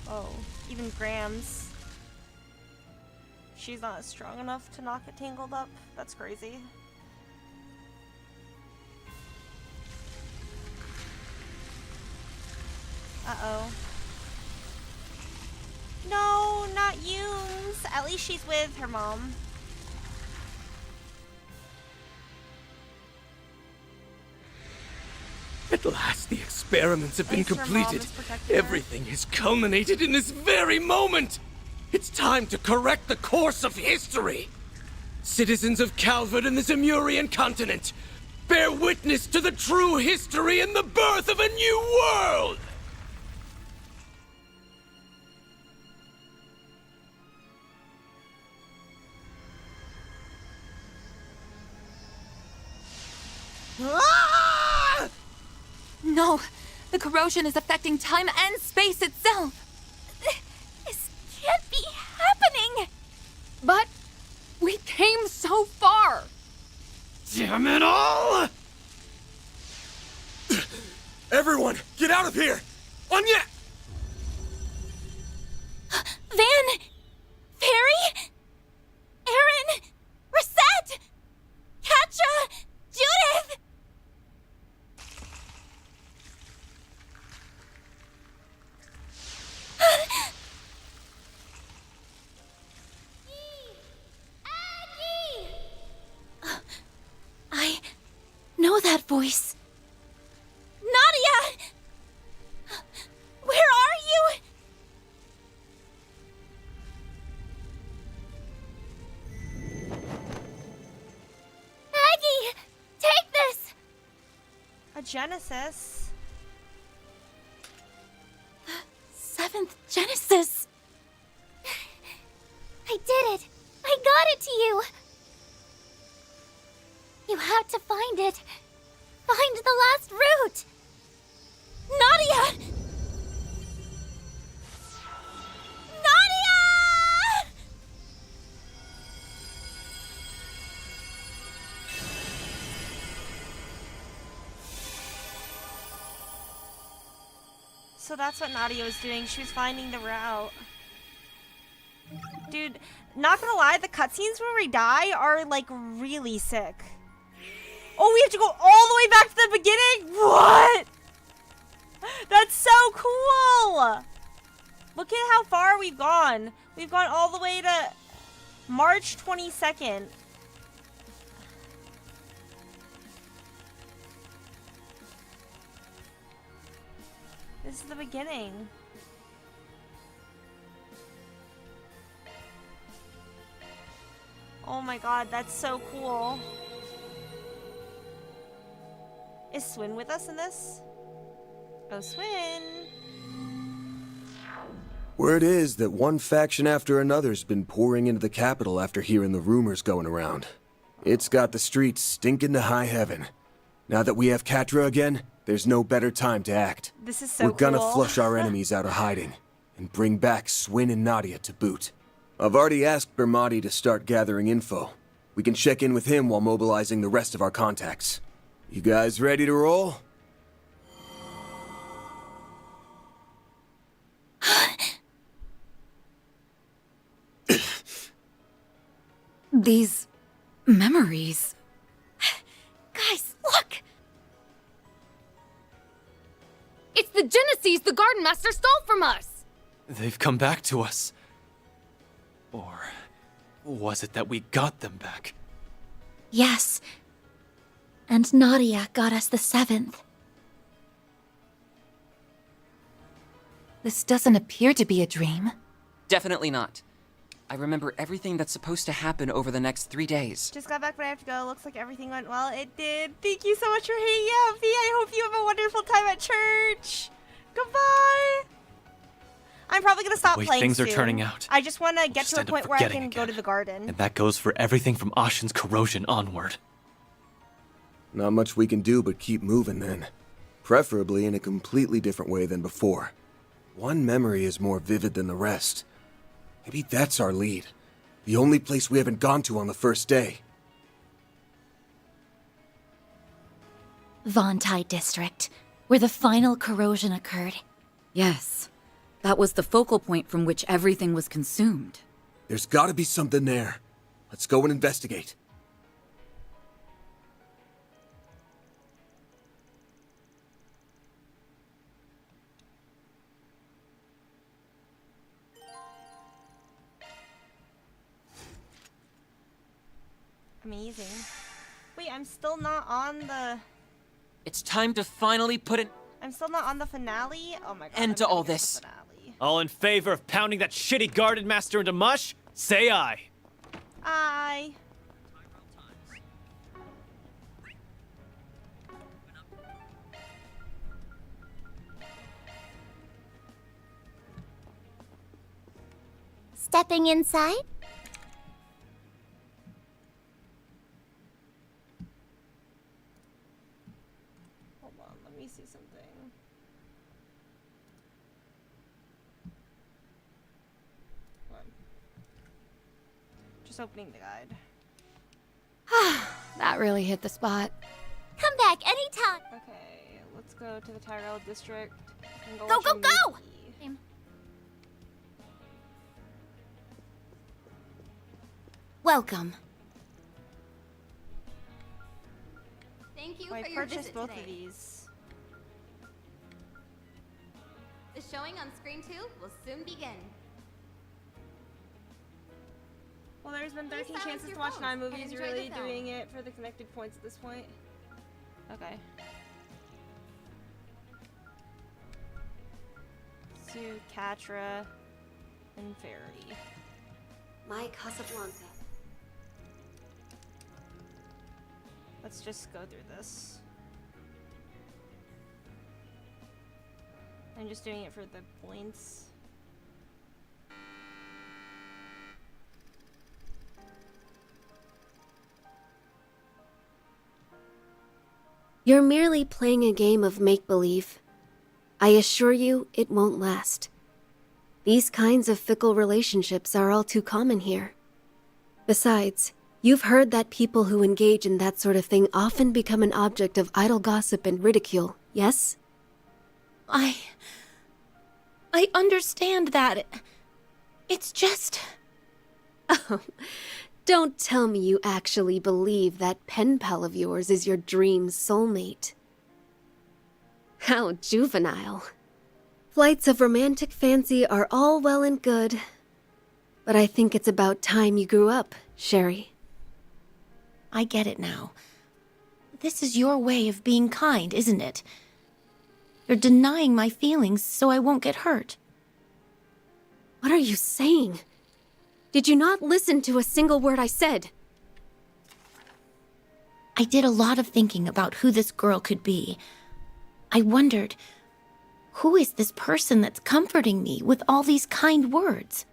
Oh, even Grams. She's not strong enough to knock it tangled up. That's crazy. Uh-oh. No, not Yumes. At least she's with her mom. At last, the experiments have been At least her mom completed. is protecting her. Everything has culminated in this very moment. It's time to correct the course of history. Citizens of Calvard and the Zemurian continent, bear witness to the true history and the birth of a new world! No! The corrosion is affecting time and space itself! This can't be happening! But we came so far! Damn it all! Everyone, get out of here! Anya! Van! Fairy! Aaron! Reset! Katja! Judith! I know that voice. Nadia! Where are you? Aggie! Take this! A Genesis? The 7th Genesis! I did it! I got it to you! You have to find it. Find the last route! Nadia! Nadia! So that's what Nadia was doing. She was finding the route. Dude, not gonna lie, the cutscenes where we die are like really sick. Oh, we have to go all the way back to the beginning? What? That's so cool! Look at how far we've gone. We've gone all the way to March 22nd. This is the beginning. Oh my god, that's so cool. Is Swin with us in this? Oh, Swin. Word is that one faction after another's been pouring into the capital after hearing the rumors going around. It's got the streets stinking to high heaven. Now that we have Catra again, there's no better time to act. This is so We're gonna cool. flush our enemies out of hiding, and bring back Swin and Nadia to boot. I've already asked Bermati to start gathering info. We can check in with him while mobilizing the rest of our contacts. You guys ready to roll? These memories. Guys, look! It's the Genesis the Gardenmaster stole from us! They've come back to us. Or was it that we got them back? Yes. And Nadia got us the 7th. This doesn't appear to be a dream. Definitely not. I remember everything that's supposed to happen over the next 3 days. Just got back, but I have to go. Looks like everything went well. It did. Thank you so much for hanging out, V. I hope you have a wonderful time at church. Goodbye. I'm probably gonna stop The way playing things soon. are turning out, I just want to get just to a end up point where I forgetting can go to the garden. And that goes for everything from Ashen's corrosion onward. Not much we can do but keep moving then. Preferably in a completely different way than before. One memory is more vivid than the rest. Maybe that's our lead. The only place we haven't gone to on the first day. Vontai District, where the final corrosion occurred. Yes. That was the focal point from which everything was consumed. There's gotta be something there. Let's go and investigate. Amazing. Wait, I'm still not on the... It's time to finally put an I'm still not on the finale? Oh my god. end to all this. All in favor of pounding that shitty Gardenmaster into mush? Say aye. Aye. Stepping inside? Hold on, let me see something. Hold on. Just opening the guide. That really hit the spot. Come back anytime. Okay, let's go to the Tyrell District. And Go, watch go, a go! movie. Welcome. Thank you Oh, I for your purchased visit both today. of these. The showing on screen 2 will soon begin. Well, there's been Please 13 silence chances your to watch phones 9 and movies. You're enjoy the really film. doing it for the connected points at this point? Okay. Sue, Catra, and Fairy. My Casablanca. Let's just go through this. I'm just doing it for the points. You're merely playing a game of make-believe. I assure you, it won't last. These kinds of fickle relationships are all too common here. Besides, you've heard that people who engage in that sort of thing often become an object of idle gossip and ridicule, yes? I understand that. It's just... Oh, don't tell me you actually believe that pen pal of yours is your dream soulmate. How juvenile. Flights of romantic fancy are all well and good, but I think it's about time you grew up, Sherry. I get it now. This is your way of being kind, isn't it? You're denying my feelings so I won't get hurt. What are you saying? Did you not listen to a single word I said? I did a lot of thinking about who this girl could be. I wondered, who is this person that's comforting me with all these kind words?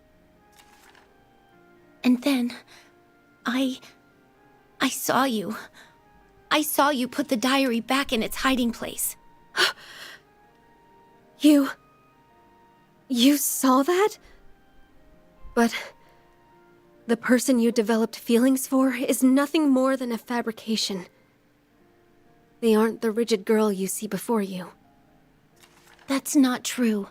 And then, I saw you. I saw you put the diary back in its hiding place. You saw that? But the person you developed feelings for is nothing more than a fabrication. They aren't the rigid girl you see before you. That's not true.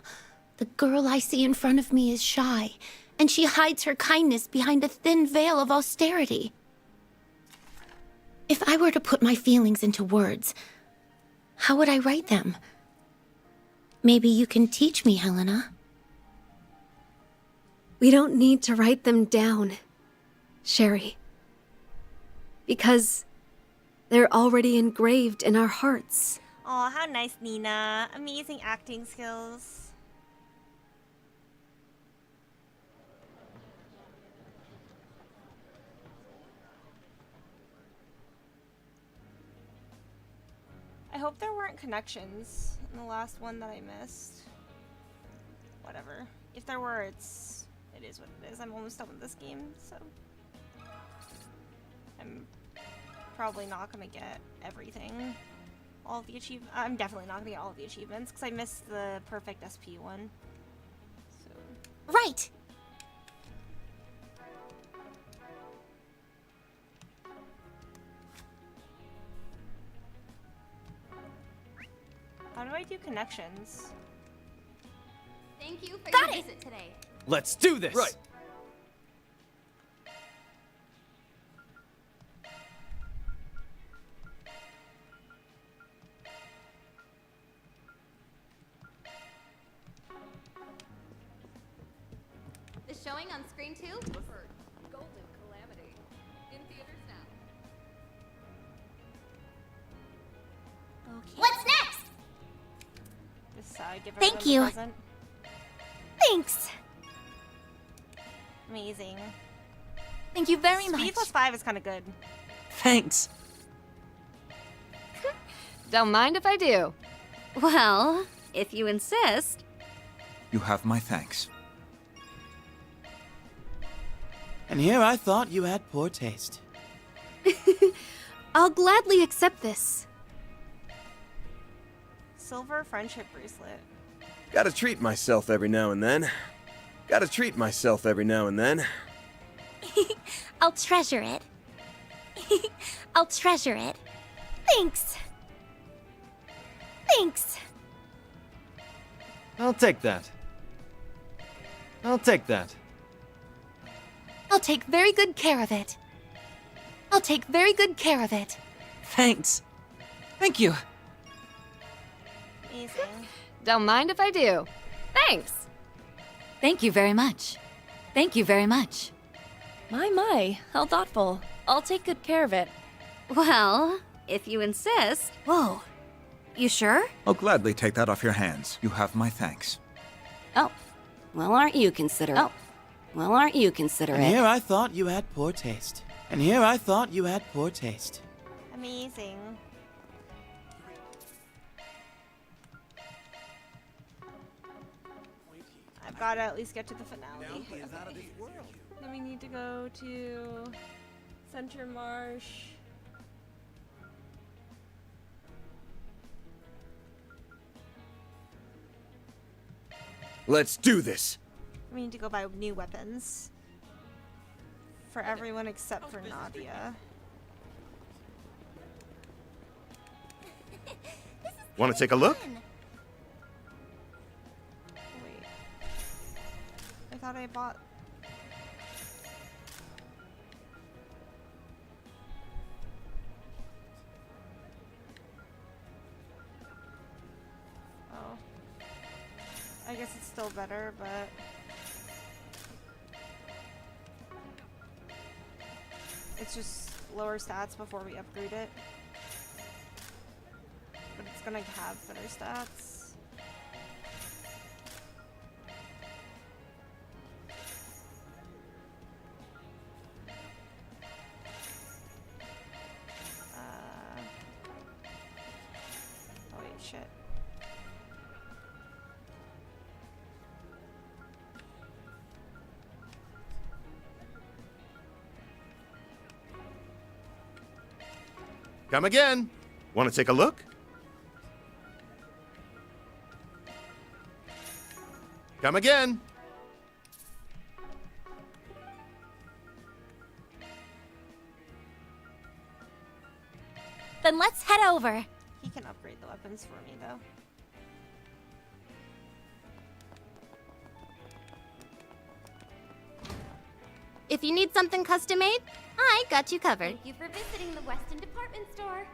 The girl I see in front of me is shy, and she hides her kindness behind a thin veil of austerity. If I were to put my feelings into words, how would I write them? Maybe you can teach me, Helena. We don't need to write them down, Sherry. Because they're already engraved in our hearts. Aw, how nice, Nina. Amazing acting skills. I hope there weren't connections in the last one that I missed. Whatever. If there were, it is what it is. I'm almost done with this game, so I'm probably not gonna get everything. All of the achievements. I'm definitely not gonna get all of the achievements because I missed the perfect SP one. So. Right! How do I do connections? Thank you for Got your it. visit today. Let's do this! Right. The showing on screen 2 was Golden Calamity. In theaters now. Okay. What's next? Just give Thank everyone you. the present. Thanks! Amazing. Thank you very Speed much. plus 5 is kind of good. Thanks. Don't mind if I do. Well, if you insist. You have my thanks. And here I thought you had poor taste. I'll gladly accept this. Silver friendship bracelet. Gotta treat myself every now and then. Gotta treat myself every now and then. I'll treasure it. I'll treasure it. Thanks. Thanks. I'll take that. I'll take that. I'll take very good care of it. I'll take very good care of it. Thanks. Thank you. Amazing. Don't mind if I do. Thanks. Thank you very much. Thank you very much. My, how thoughtful. I'll take good care of it. Well, if you insist. Whoa. You sure? I'll gladly take that off your hands. You have my thanks. Oh, well, aren't you considerate? Oh. Well, aren't you considerate? And here I thought you had poor taste. And here I thought you had poor taste. Amazing. I've got to at least get to the finale. Then we need to go to Center Marsh. Let's do this! We need to go buy new weapons. For everyone except for Nadia. Want to take a look? Wait. I thought I bought... Oh. I guess it's still better, but... It's just lower stats before we upgrade it. But it's gonna have better stats. Oh wait, shit. Come again. Want to take a look? Come again. Then let's head over. He can upgrade the weapons for me, though. If you need something custom made, I got you covered. Thank you for visiting the Weston Department Store.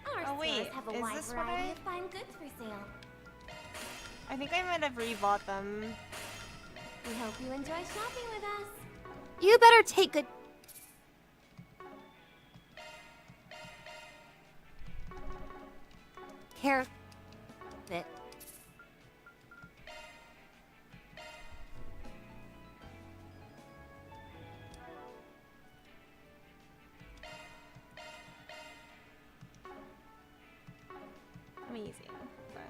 Our Oh, wait, stores have a is wide this what variety I- of fine goods for sale. I think I might have rebought them. We hope you enjoy shopping with us. You better take good care of it. Amazing. Okay.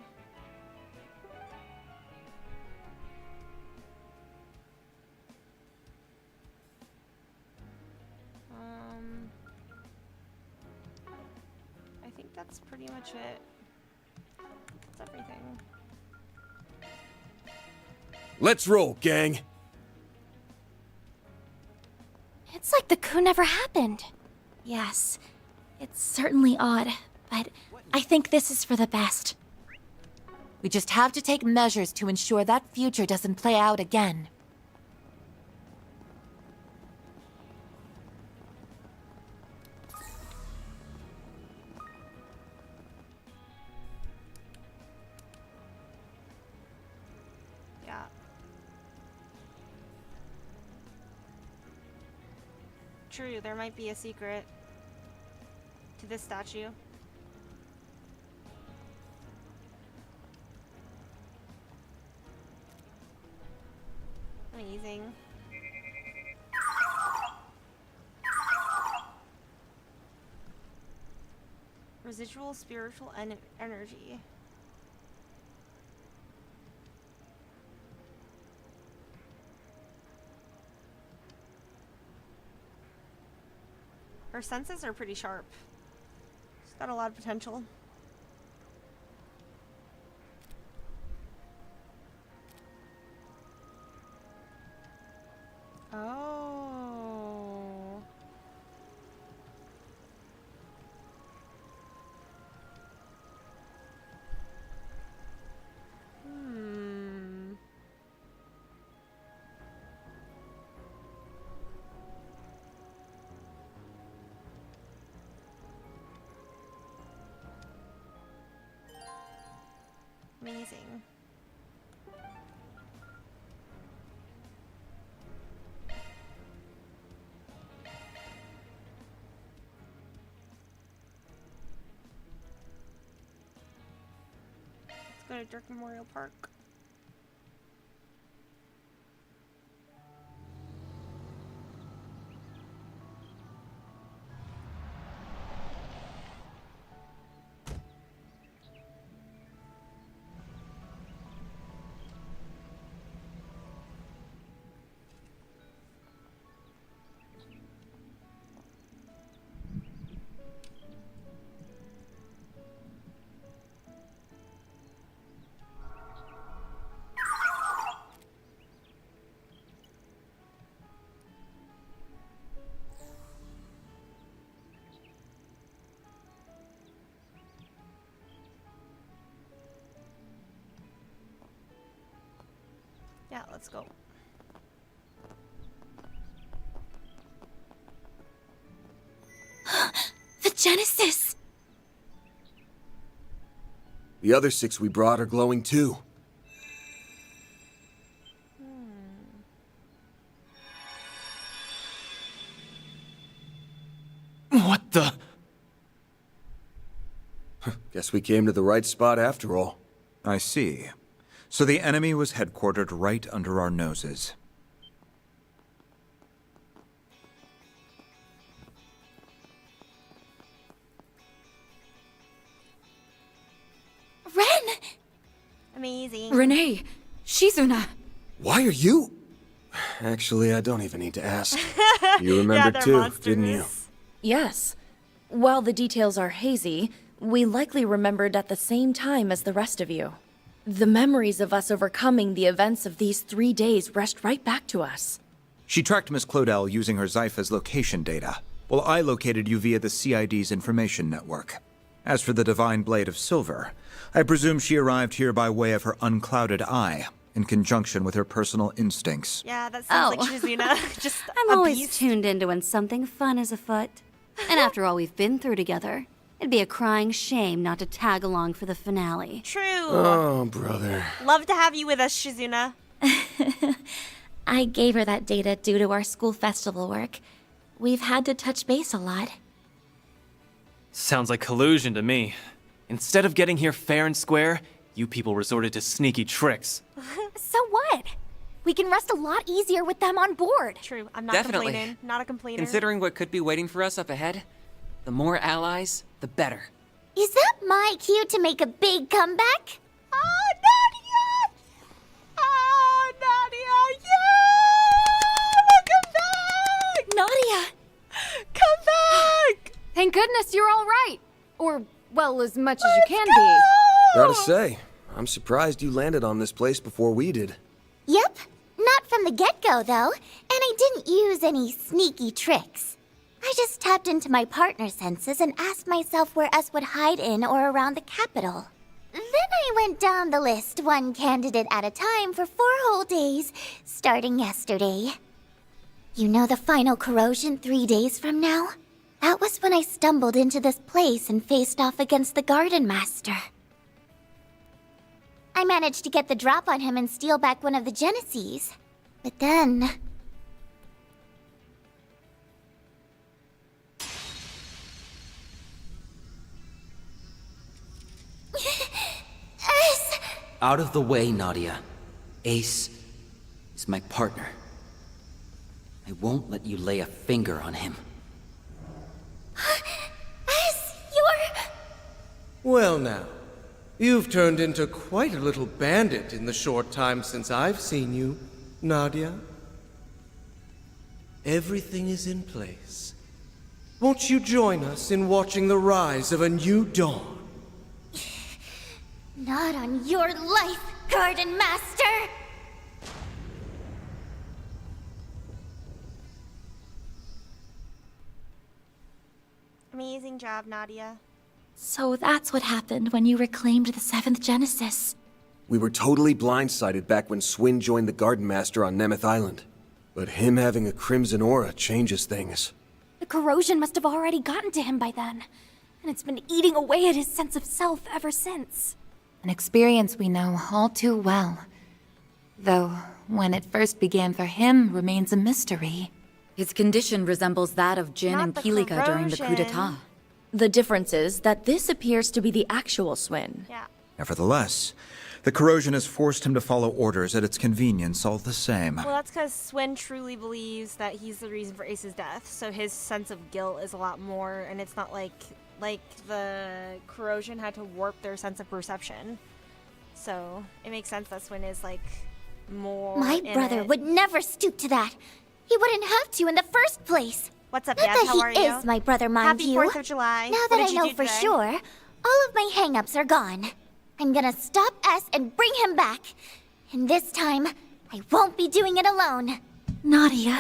I think that's pretty much it. That's everything. Let's roll, gang. It's like the coup never happened. Yes, it's certainly odd, but I think this is for the best. We just have to take measures to ensure that future doesn't play out again. Yeah. True, there might be a secret to this statue. Amazing. Residual spiritual energy. Her senses are pretty sharp. She's got a lot of potential. Oh. Hmm. Amazing. Let's go to Dirk Memorial Park. Yeah, let's go. The Genesis! The other 6 we brought are glowing too. What the? Guess we came to the right spot after all. I see. So the enemy was headquartered right under our noses. Ren! Amazing. Renee! Shizuna! Why are you? Actually, I don't even need to ask. You remembered they're too, monsters. didn't you? Yes. While the details are hazy, we likely remembered at the same time as the rest of you. The memories of us overcoming the events of these 3 days rushed right back to us. She tracked Miss Clodell using her Zypha's location data, while I located you via the CID's information network. As for the Divine Blade of Silver, I presume she arrived here by way of her unclouded eye, in conjunction with her personal instincts. Yeah, that sounds like Shizuna. Just I'm a always beast. tuned into when something fun is afoot. And after all we've been through together, it'd be a crying shame not to tag along for the finale. True. Oh, brother. Love to have you with us, Shizuna. I gave her that data due to our school festival work. We've had to touch base a lot. Sounds like collusion to me. Instead of getting here fair and square, you people resorted to sneaky tricks. So what? We can rest a lot easier with them on board. True, I'm not Definitely. complaining. Not a complainer. Considering what could be waiting for us up ahead, the more allies, the better. Is that my cue to make a big comeback? Oh, Nadia! Oh, Nadia! Yeah! Welcome back! Nadia! Come back! Thank goodness you're all right. Or, well, as much as you can be. Gotta say, I'm surprised you landed on this place before we did. Yep. Not from the get-go, though. And I didn't use any sneaky tricks. I just tapped into my partner senses and asked myself where us would hide in or around the capital. Then I went down the list, one candidate at a time, for 4 whole days, starting yesterday. You know the final corrosion 3 days from now? That was when I stumbled into this place and faced off against the Gardenmaster. I managed to get the drop on him and steal back one of the Genesis. But then... Ace! Out of the way, Nadia. Ace is my partner. I won't let you lay a finger on him. Ace, you're... Well now, you've turned into quite a little bandit in the short time since I've seen you, Nadia. Everything is in place. Won't you join us in watching the rise of a new dawn? Not on your life, Gardenmaster! Amazing job, Nadia. So that's what happened when you reclaimed the 7th Genesis. We were totally blindsided back when Swin joined the Gardenmaster on Nemeth Island. But him having a crimson aura changes things. The corrosion must have already gotten to him by then. And it's been eating away at his sense of self ever since. An experience we know all too well. Though, when it first began for him remains a mystery. His condition resembles that of Jin and Kilika during the coup d'etat. The difference is that this appears to be the actual Swin. Yeah. Nevertheless, the corrosion has forced him to follow orders at its convenience all the same. Well, that's because Swin truly believes that he's the reason for Ace's death, so his sense of guilt is a lot more, and it's not like the corrosion had to warp their sense of perception. So it makes sense that Swin is like more. My brother would never stoop to that. He wouldn't have to in the first place. What's up, Not Dad? that How are he you? is my brother, mind Happy you. 4th of July. Now What that did I you know do for today? sure, all of my hang-ups are gone. I'm gonna stop S and bring him back. And this time, I won't be doing it alone. Nadia.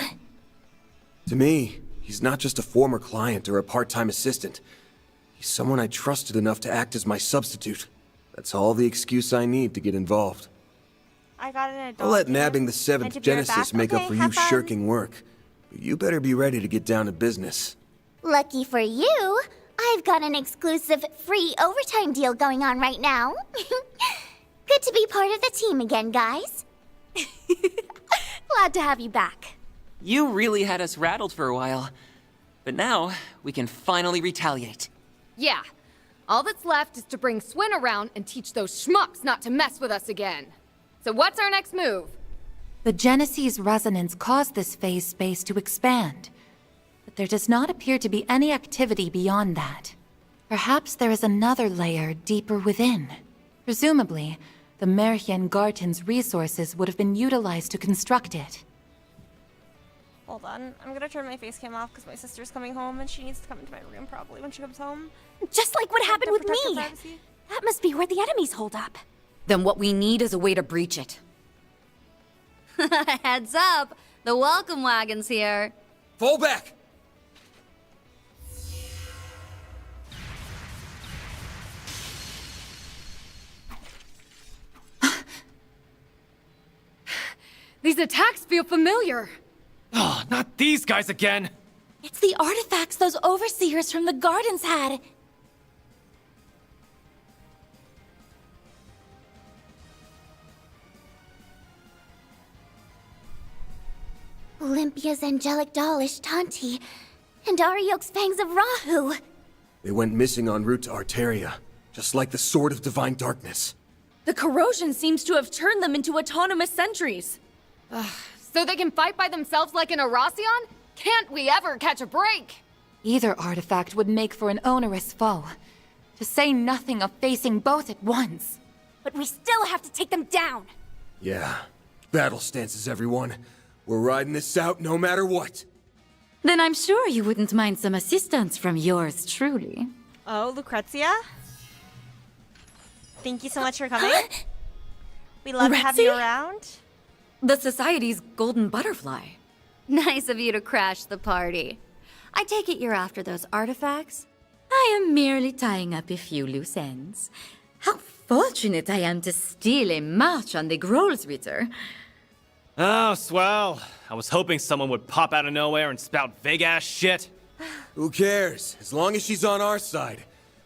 To me, he's not just a former client or a part-time assistant. He's someone I trusted enough to act as my substitute. That's all the excuse I need to get involved. I got an adult. I'll let nabbing the 7th And to be right Genesis back. make up Okay, for have you fun. shirking work. But you better be ready to get down to business. Lucky for you, I've got an exclusive free overtime deal going on right now. Good to be part of the team again, guys. Glad to have you back. You really had us rattled for a while. But now, we can finally retaliate. Yeah. All that's left is to bring Swin around and teach those schmucks not to mess with us again. So what's our next move? The Genesis resonance caused this phase space to expand. But there does not appear to be any activity beyond that. Perhaps there is another layer deeper within. Presumably, the Merhien Garten's resources would have been utilized to construct it. Hold on. I'm gonna turn my face cam off because my sister's coming home and she needs to come into my room probably when she comes home. Just like what happened with Protect her me. privacy. That must be where the enemies hold up. Then what we need is a way to breach it. Heads up, the welcome wagon's here. Fall back! These attacks feel familiar. Oh, not these guys again! It's the artifacts those overseers from the gardens had. Olympia's angelic doll Ishtanti, and Ariok's fangs of Rahu. They went missing en route to Arteria, just like the Sword of Divine Darkness. The corrosion seems to have turned them into autonomous sentries. So they can fight by themselves like an Arasion? Can't we ever catch a break? Either artifact would make for an onerous foe, to say nothing of facing both at once. But we still have to take them down. Yeah. Battle stances, everyone. We're riding this out no matter what. Then I'm sure you wouldn't mind some assistance from yours truly. Oh, Lucrezia? Thank you so much for coming. We love to have you around. The Society's golden butterfly. Nice of you to crash the party. I take it you're after those artifacts? I am merely tying up a few loose ends. How fortunate I am to steal a march on the Grolsritter. Oh, swell. I was hoping someone would pop out of nowhere and spout vague-ass shit. Who cares? As long as she's on our side.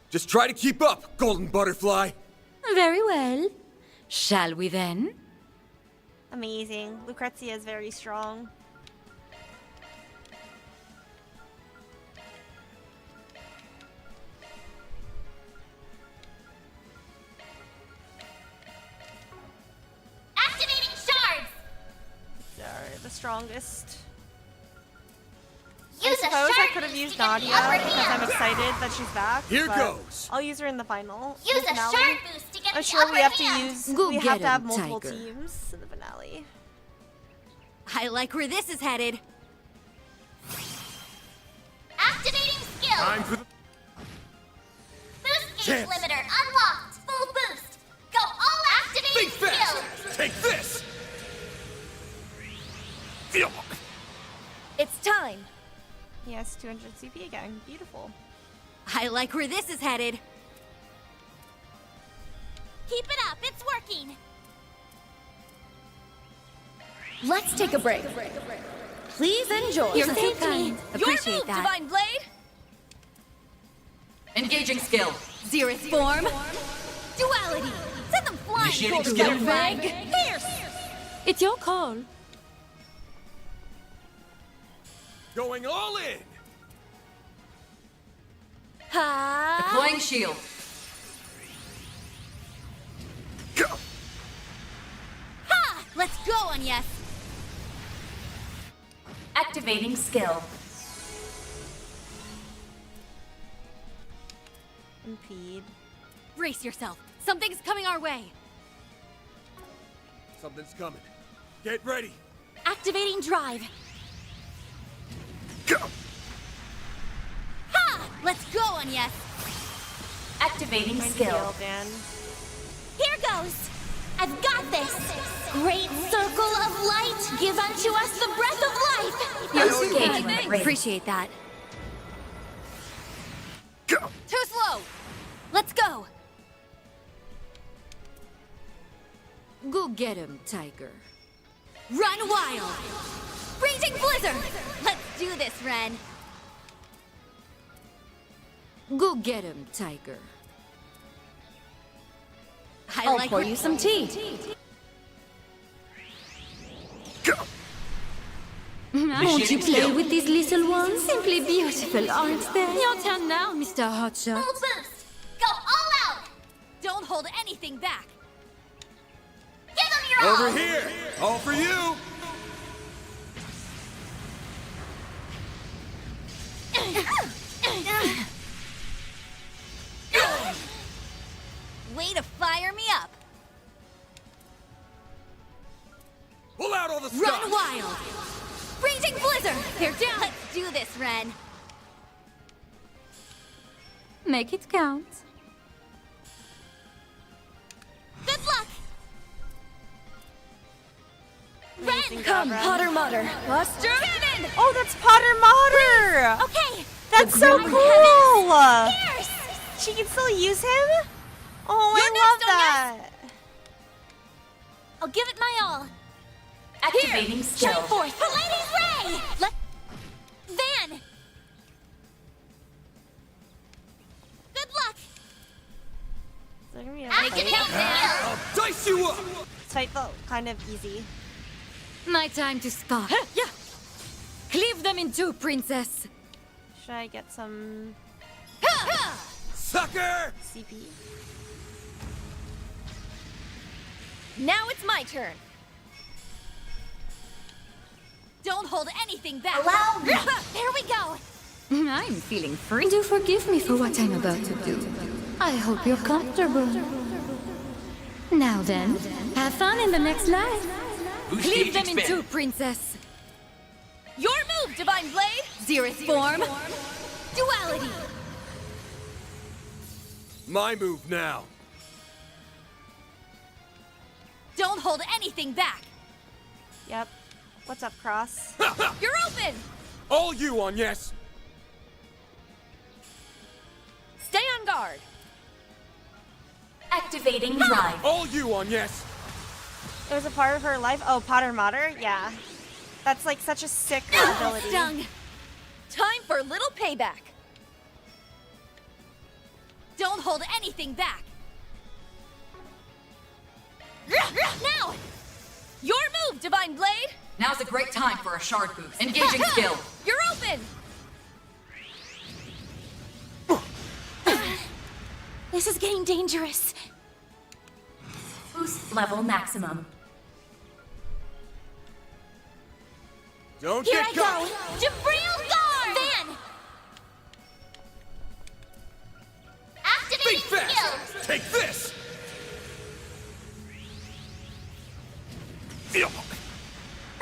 Just try to keep up, Golden Butterfly. Very well. Shall we then? Amazing. Lucrezia is very strong. Activating shards! They're the strongest. Use I a suppose I shard could have boost used to get the Nadia upper because hand. I'm excited that she's back. Here but goes. I'll use her in the final. Use a finale. shard boost to get I'm the sure upper we have to hand. use. Go we get have to have him, multiple Tiger. teams in the finale. I like where this is headed. Activating skill. Time for the Boost gauge Chance. limiter unlocked. Full boost. Go all activating Think fast! skill. Take this! Feel. It's time. Yes, 200 CP again. Beautiful. I like where this is headed. Keep it up. It's working. Let's take a break. Please enjoy. You're so kind. Your Appreciate move, that. Divine Blade. Engaging skill. Zero form. Duality. Send them flying, Initiating Golden skill. Butterfly. Fierce. It's your call. Going all in! Ha! Deploying shield. Go! Ha! Let's go on yes. Activating skill. Impede. Brace yourself. Something's coming our way. Something's coming. Get ready. Activating drive. Go! Ha! Let's go on yes. Activating My skill. shield, Dan. Here goes. I've got this. Great circle of light, give unto us the breath of life. Appreciate that. Go! Too slow. Let's go. Go get him, Tiger. Run wild! Raging blizzard! Let's do this, Ren. Go get him, Tiger. I'll pour you some tea. Won't you play with these little ones? Simply beautiful, aren't they? Your turn now, Mr. Hotshot. Full boost! Go all out! Don't hold anything back. Give them your all! Over here! All for you! Way to fire me up. Pull out all the Run stuff! wild! Raging blizzard! They're down! Let's do this, Ren. Make it count. Good luck! Amazing Come, job, Ren. Potter Mutter. Buster Cannon! Oh, that's Potter Mater! Okay! That's so Grim cool! Fierce! She can still use him? Oh, You're I next, love that! I'll give it my all. Activating skill. Shine forth! Palladi's Ray! Van! Good luck! Is there gonna be a Activate fight? skill! I'll dice you up! This fight felt kind of easy. My time to spark. Yeah. Cleave them in two, princess. Should I get some Sucker! CP? Now it's my turn. Don't hold anything back. Allow me! There we go! I'm feeling free. Do forgive me for what I'm about to do. I hope you're comfortable. Now then, have fun in the next life. Cleave them in two, princess. Your move, Divine Blade! Zereth form. Duality. My move now. Don't hold anything back. Yep. What's up, Cross? You're open! All you on yes! Stay on guard. Activating drive. All you on yes! It was a part of her life. Oh, Potter Mater? Yeah. That's like such a sick ability. Stung. Time for a little payback. Don't hold anything back. Now! Your move, Divine Blade! Now's a great time for a shard boost. Engaging skill. You're open! This is getting dangerous. Boost level maximum. Don't Here get I caught! go! Jabril Guard! Van! Think Activating fast! skill! Take this!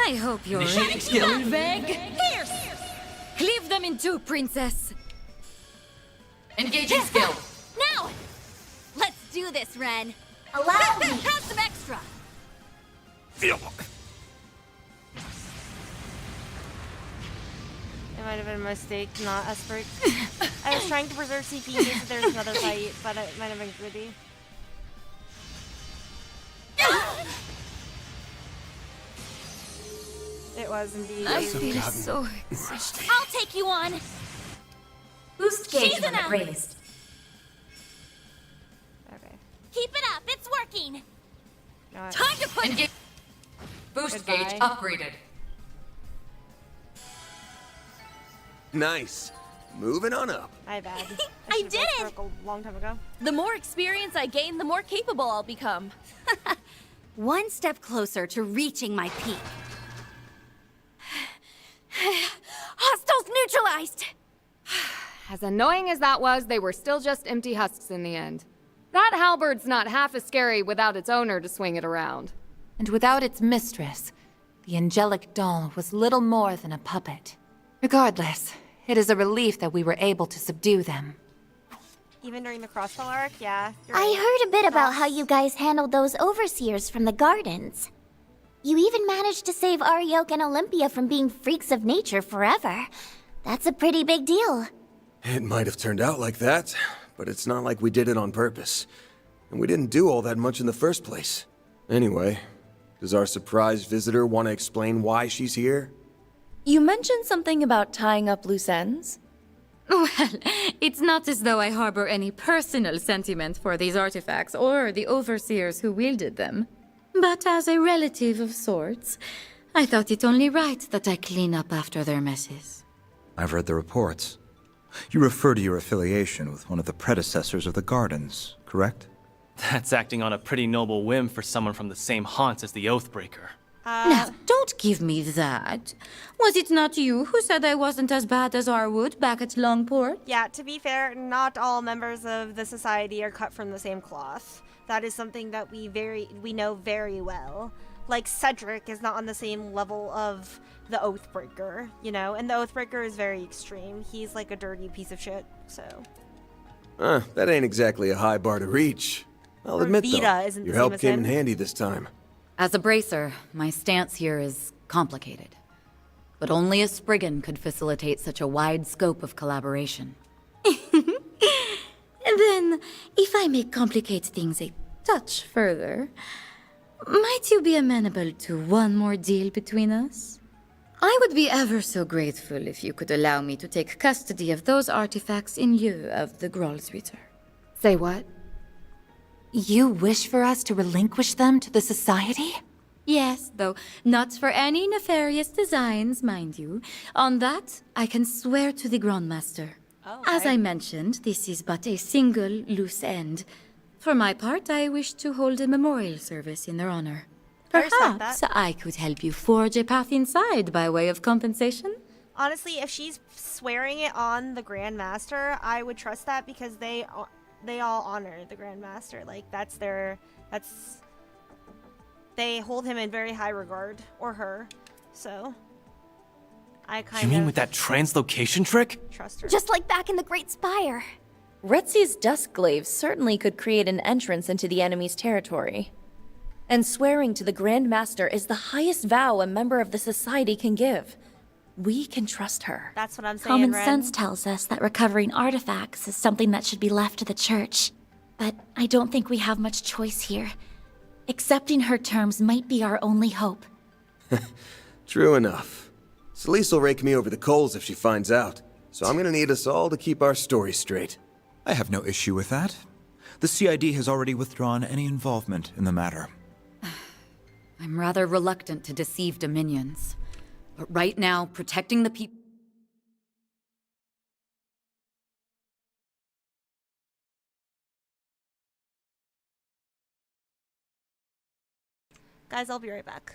I hope you're ready. Pierce! Cleave them in two, princess. Engaging skill. Now! Let's do this, Ren. Allow me! Have some extra. It might have been a mistake, not Esper. I was trying to preserve CP in case there's another fight, but it might have been greedy. It was indeed. I feel so exhausted. I'll take you on! Boost gauge She's limit enough. raised. Okay. Keep it up, it's working! Got it. Time to put Engage. Boost Goodbye. gauge upgraded. Nice. Moving on up. My bad. I should've did left it! Rook a long time ago. The more experience I gain, the more capable I'll become. One step closer to reaching my peak. Hostiles neutralized! As annoying as that was, they were still just empty husks in the end. That halberd's not half as scary without its owner to swing it around. And without its mistress, the angelic doll was little more than a puppet. Regardless, it is a relief that we were able to subdue them. Even during the crossbow arc, yeah. you're I right. heard a bit about how you guys handled those overseers from the gardens. You even managed to save Arioke and Olympia from being freaks of nature forever. That's a pretty big deal. It might have turned out like that, but it's not like we did it on purpose. And we didn't do all that much in the first place. Anyway, does our surprise visitor want to explain why she's here? You mentioned something about tying up loose ends? Well, it's not as though I harbor any personal sentiment for these artifacts or the overseers who wielded them. But as a relative of sorts, I thought it only right that I clean up after their messes. I've read the reports. You refer to your affiliation with one of the predecessors of the Gardens, correct? That's acting on a pretty noble whim for someone from the same haunts as the Oathbreaker. Now, don't give me that. Was it not you who said I wasn't as bad as Arwood back at Longport? Yeah, to be fair, not all members of the society are cut from the same cloth. That is something that we know very well. Like, Cedric is not on the same level of the Oathbreaker, you know? And the Oathbreaker is very extreme. He's like a dirty piece of shit, so... That ain't exactly a high bar to reach. I'll admit, Vita though, isn't your the same help as came him. in handy this time. As a bracer, my stance here is complicated. But only a Spriggan could facilitate such a wide scope of collaboration. Then, if I may complicate things a touch further, might you be amenable to one more deal between us? I would be ever so grateful if you could allow me to take custody of those artifacts in lieu of the Grolsritter. Say what? You wish for us to relinquish them to the Society? Yes, though not for any nefarious designs, mind you. On that, I can swear to the Grandmaster. As I mentioned, this is but a single loose end. For my part, I wish to hold a memorial service in their honor. Perhaps I could help you forge a path inside by way of compensation? Honestly, if she's swearing it on the Grandmaster, I would trust that because they all honor the Grandmaster. Like, they hold him in very high regard, or her. So, I kind of... You mean with that translocation trick? Trust her. Just like back in the Great Spire. Retzi's Duskglaive certainly could create an entrance into the enemy's territory. And swearing to the Grandmaster is the highest vow a member of the Society can give. We can trust her. That's what I'm saying, Common Ren. sense tells us that recovering artifacts is something that should be left to the Church. But I don't think we have much choice here. Accepting her terms might be our only hope. True enough. Celeste will rake me over the coals if she finds out, so I'm gonna need us all to keep our story straight. I have no issue with that. The CID has already withdrawn any involvement in the matter. I'm rather reluctant to deceive Dominions. But right now, protecting the people... Guys, I'll be right back.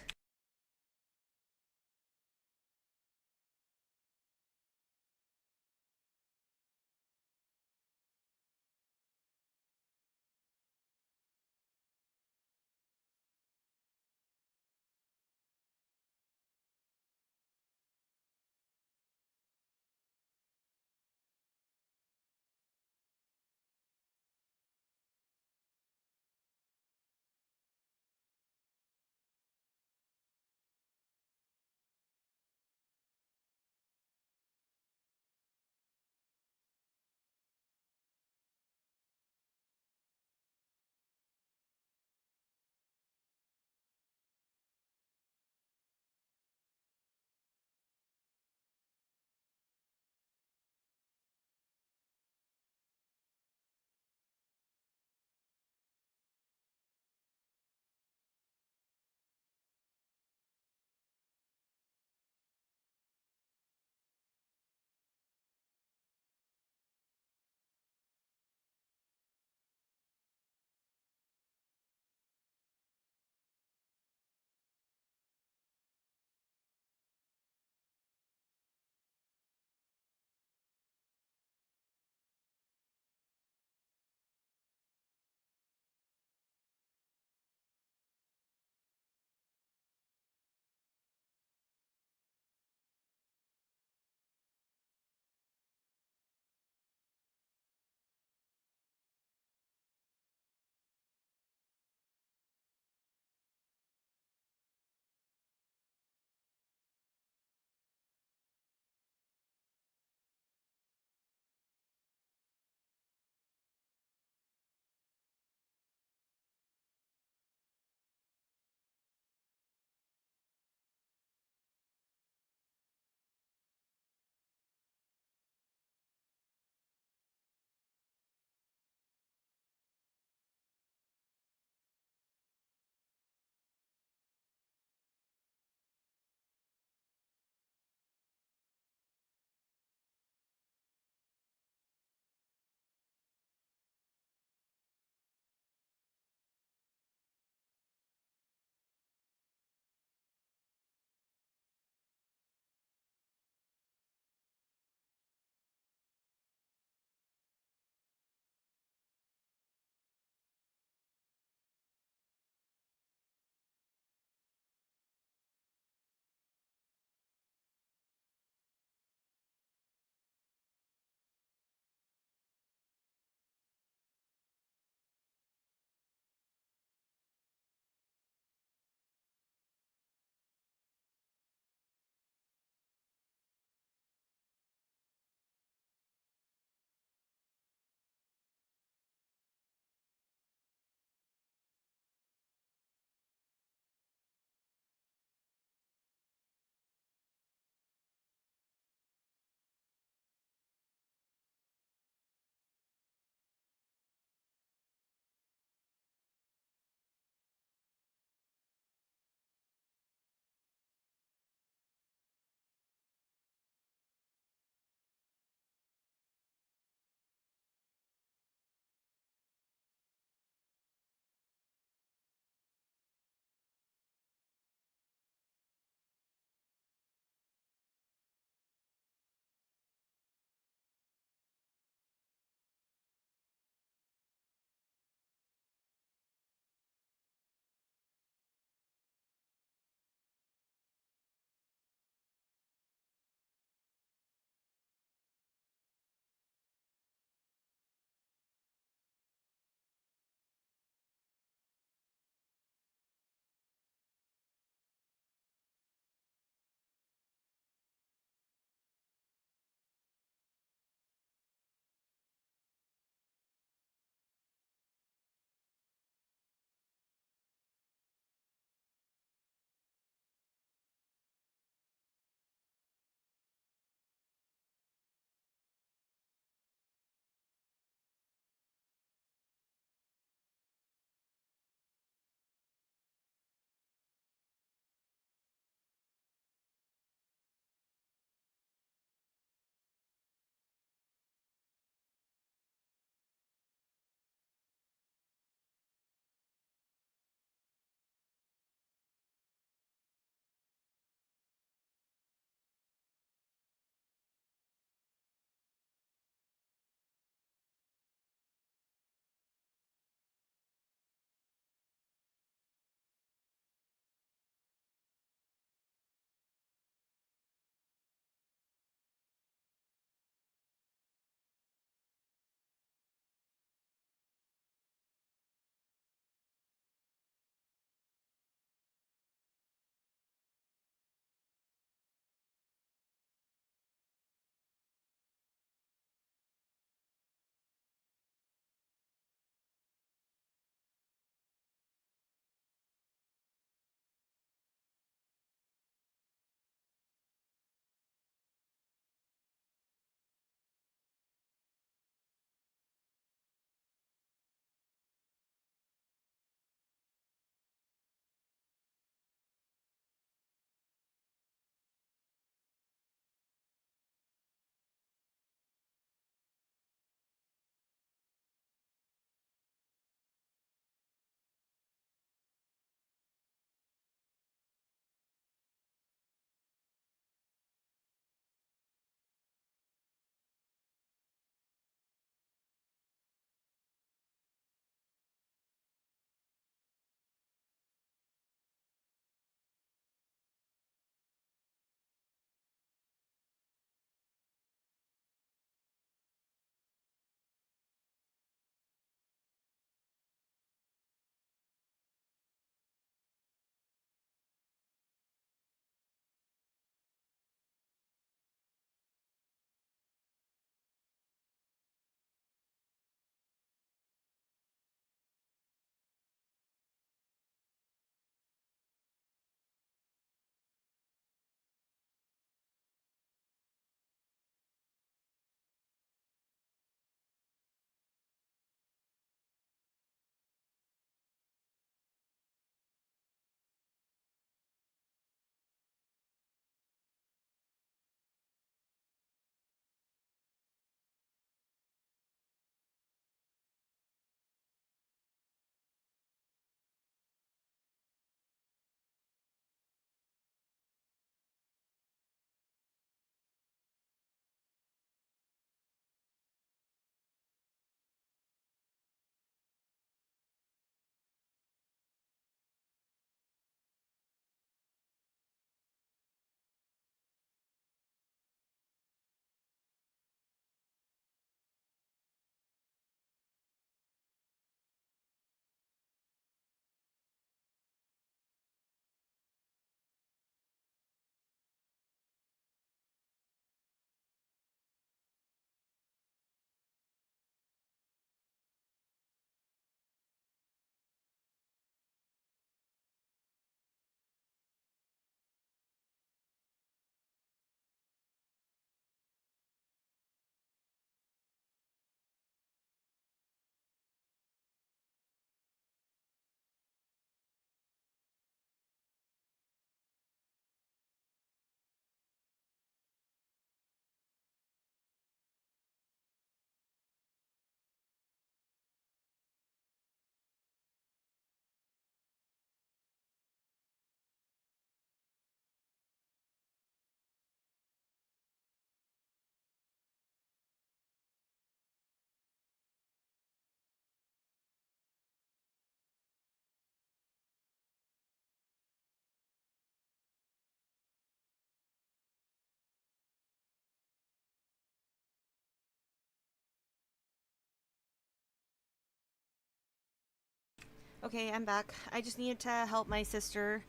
Okay, I'm back. I just needed to help my sister.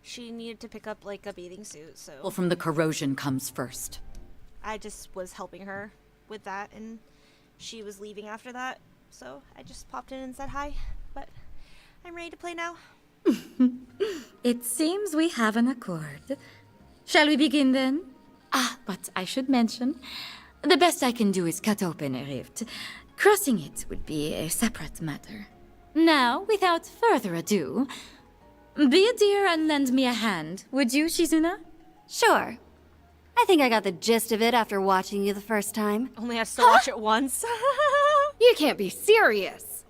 She needed to pick up, like, a bathing suit, so... Well, from the corrosion comes first. I just was helping her with that, and she was leaving after that. So I just popped in and said hi. But I'm ready to play now. It seems we have an accord. Shall we begin then? But I should mention, the best I can do is cut open a rift. Crossing it would be a separate matter. Now, without further ado, be a dear and lend me a hand, would you, Shizuna? Sure. I think I got the gist of it after watching you the first time. Only has to watch it once. You can't be serious.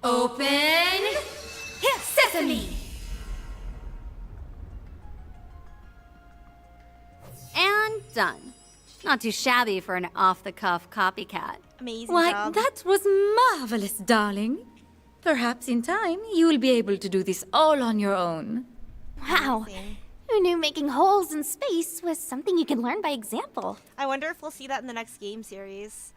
Open sesame! And done. Not too shabby for an off-the-cuff copycat. Amazing Why, job. that was marvelous, darling. Perhaps in time, you will be able to do this all on your own. Wow. Who knew making holes in space was something you can learn by example? I wonder if we'll see that in the next game series.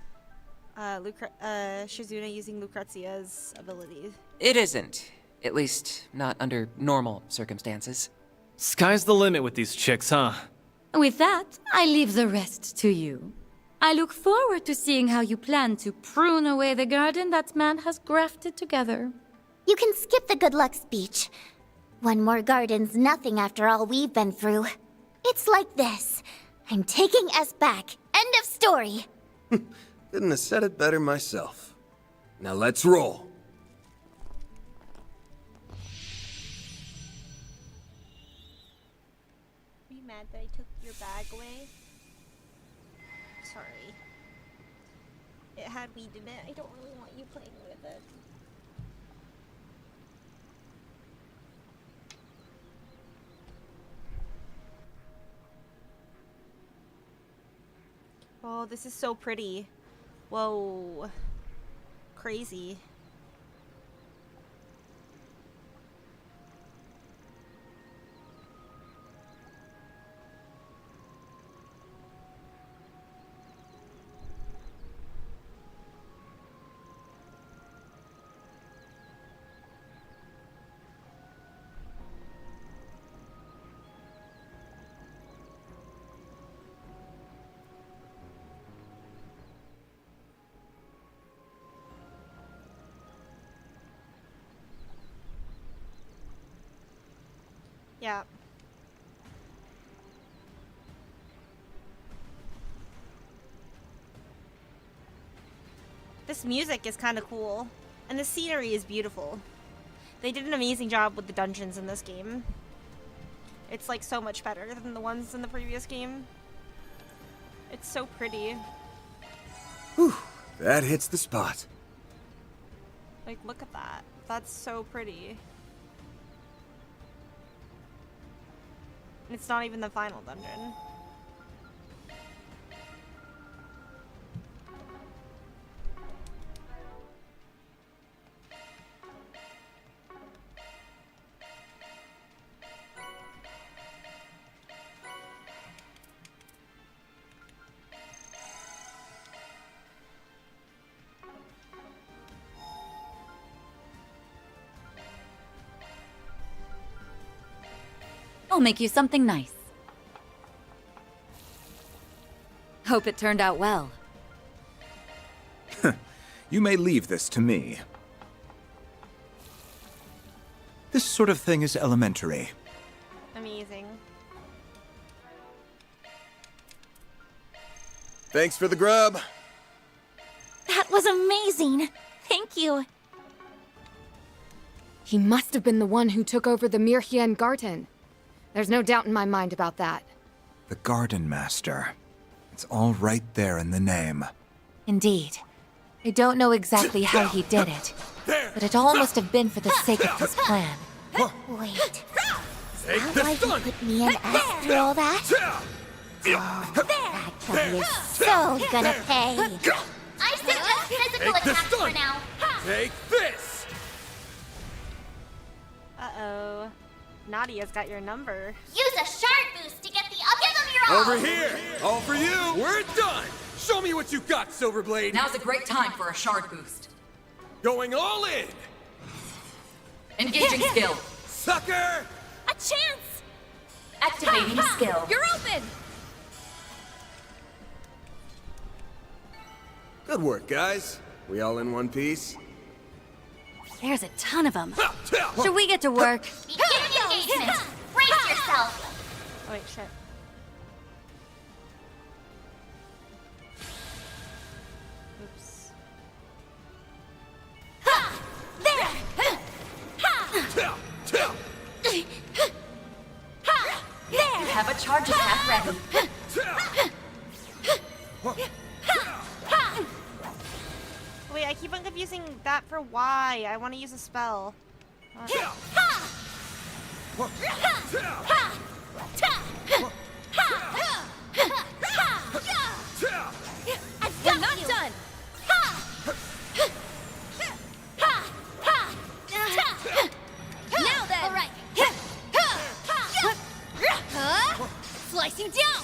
Shizuna using Lucrezia's abilities. It isn't. At least, not under normal circumstances. Sky's the limit with these chicks, huh? With that, I leave the rest to you. I look forward to seeing how you plan to prune away the garden that man has grafted together. You can skip the good luck speech. One more garden's nothing after all we've been through. It's like this. I'm taking us back. End of story. Couldn't have said it better myself. Now let's roll. Are you mad that I took your bag away? Sorry. It had weed in it. I don't really want you playing with it. Oh, this is so pretty. Whoa. Crazy. Yeah. This music is kind of cool, and the scenery is beautiful. They did an amazing job with the dungeons in this game. It's like so much better than the ones in the previous game. It's so pretty. Whew, that hits the spot. Like, look at that. That's so pretty. It's not even the final dungeon. I'll make you something nice. Hope it turned out well. You may leave this to me. This sort of thing is elementary. Amazing. Thanks for the grub. That was amazing. Thank you. He must have been the one who took over the Mirhien Garden. There's no doubt in my mind about that. The Gardenmaster. It's all right there in the name. Indeed. I don't know exactly how he did it, but it all must have been for the sake of his plan. Wait. Is that why he put me and us through all that? Oh, that guy is so gonna pay. I suggest physical attacks for now. Take this! Uh-oh. Nadia's got your number. Use a shard boost to get the... I'll give him your all! Over here! All for you! We're done! Show me what you got, Silverblade! Now's a great time for a shard boost. Going all in! Engaging skill. Sucker! A chance! Activating skill. You're open! Good work, guys. We all in one piece? There's a ton of them. Should we get to work? Begin engagement. Brace yourself. Oh wait, shit. Oops. You have a charge attack ready. Wait, I keep on confusing that for why. I want to use a spell. We're not done! Now then! Alright! Slicing down!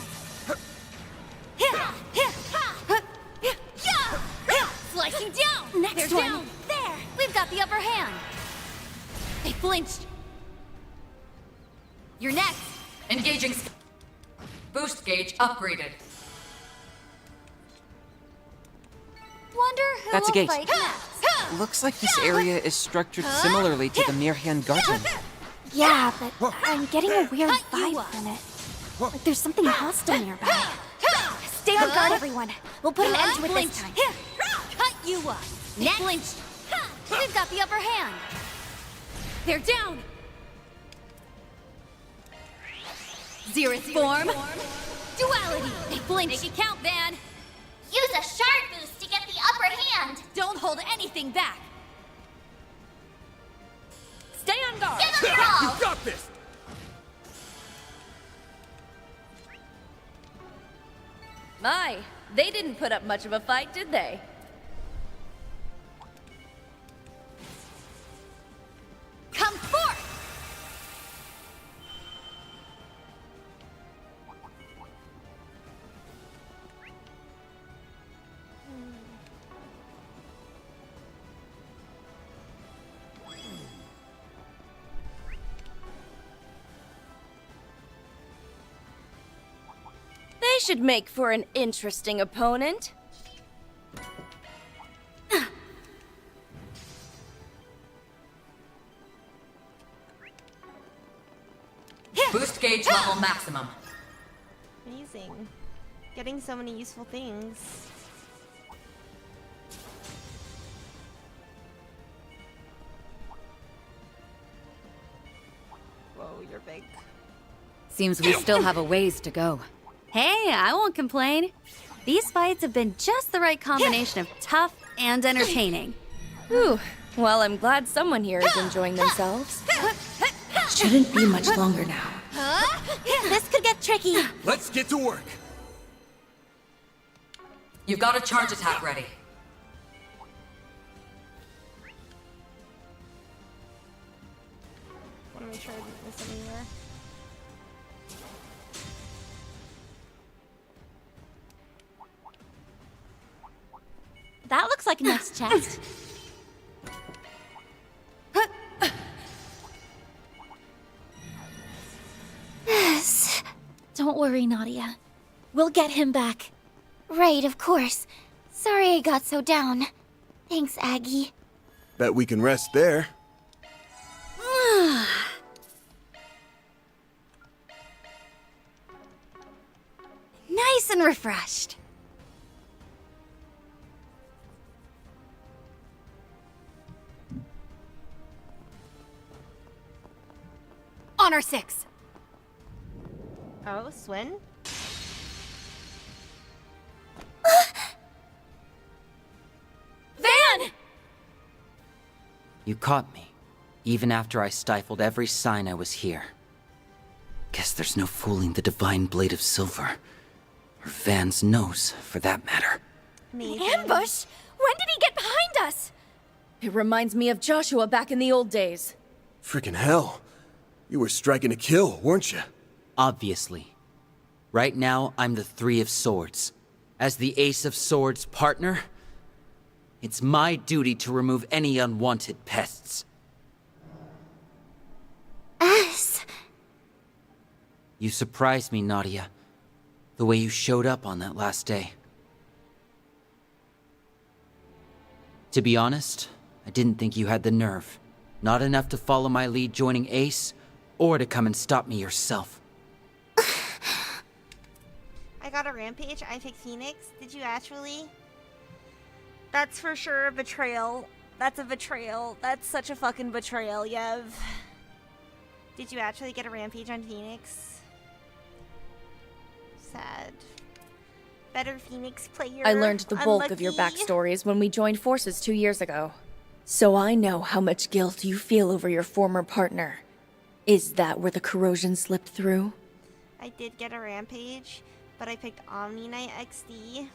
Slicing down! Next They're one. down! There! We've got the upper hand. They flinched! You're next. Engaging skill. Boost gauge upgraded. Wonder who That's a will gate. fight next. Looks like this area is structured similarly to the Mirhan Garden. Yeah, but I'm getting a weird vibe from it. Like there's something hostile nearby. Stay on guard, everyone. We'll put an end to it this time. Cut you up! Next. We've got the upper hand. They're down! Zereth form. Duality! They flinch. Make it count, Van! Use a shard boost to get the upper hand. Don't hold anything back! Stay on guard! Give them your all. You got this! My, they didn't put up much of a fight, did they? Come forth. They should make for an interesting opponent. Boost gauge level maximum. Amazing. Getting so many useful things. Whoa, you're big. Seems we still have a ways to go. Hey, I won't complain. These fights have been just the right combination of tough and entertaining. Whew. Well, I'm glad someone here is enjoying themselves. Shouldn't be much longer now. This could get tricky. Let's get to work. You've got a charge attack ready. Want to make sure I didn't miss anywhere. That looks like a nice chest. Yes. Don't worry, Nadia. We'll get him back. Right, of course. Sorry I got so down. Thanks, Aggie. Bet we can rest there. Nice and refreshed. Honor 6. Oh, Swin? Van! You caught me, even after I stifled every sign I was here. Guess there's no fooling the divine blade of silver. Or Van's nose, for that matter. Amazing. Ambush? When did he get behind us? It reminds me of Joshua back in the old days. Freaking hell. You were striking to kill, weren't you? Obviously. Right now, I'm the Three of Swords. As the Ace of Swords partner, it's my duty to remove any unwanted pests. Us? You surprised me, Nadia. The way you showed up on that last day. To be honest, I didn't think you had the nerve. Not enough to follow my lead joining Ace, or to come and stop me yourself. I got a rampage. I picked Phoenix. Did you actually? That's for sure a betrayal. That's a betrayal. That's such a fucking betrayal, Yev. Did you actually get a rampage on Phoenix? Sad. Better Phoenix player. I learned the bulk of your Unlucky. backstories when we joined forces 2 years ago. So I know how much guilt you feel over your former partner. Is that where the corrosion slipped through? I did get a rampage, but I picked Omni Knight XD.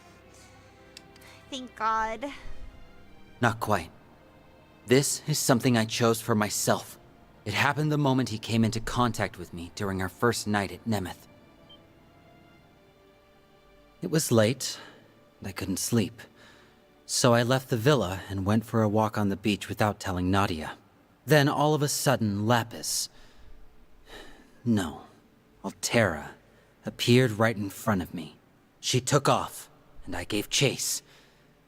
Thank God. Not quite. This is something I chose for myself. It happened the moment he came into contact with me during our first night at Nemeth. It was late, and I couldn't sleep. So I left the villa and went for a walk on the beach without telling Nadia. Then all of a sudden, Lapis... No, Altera appeared right in front of me. She took off, and I gave chase,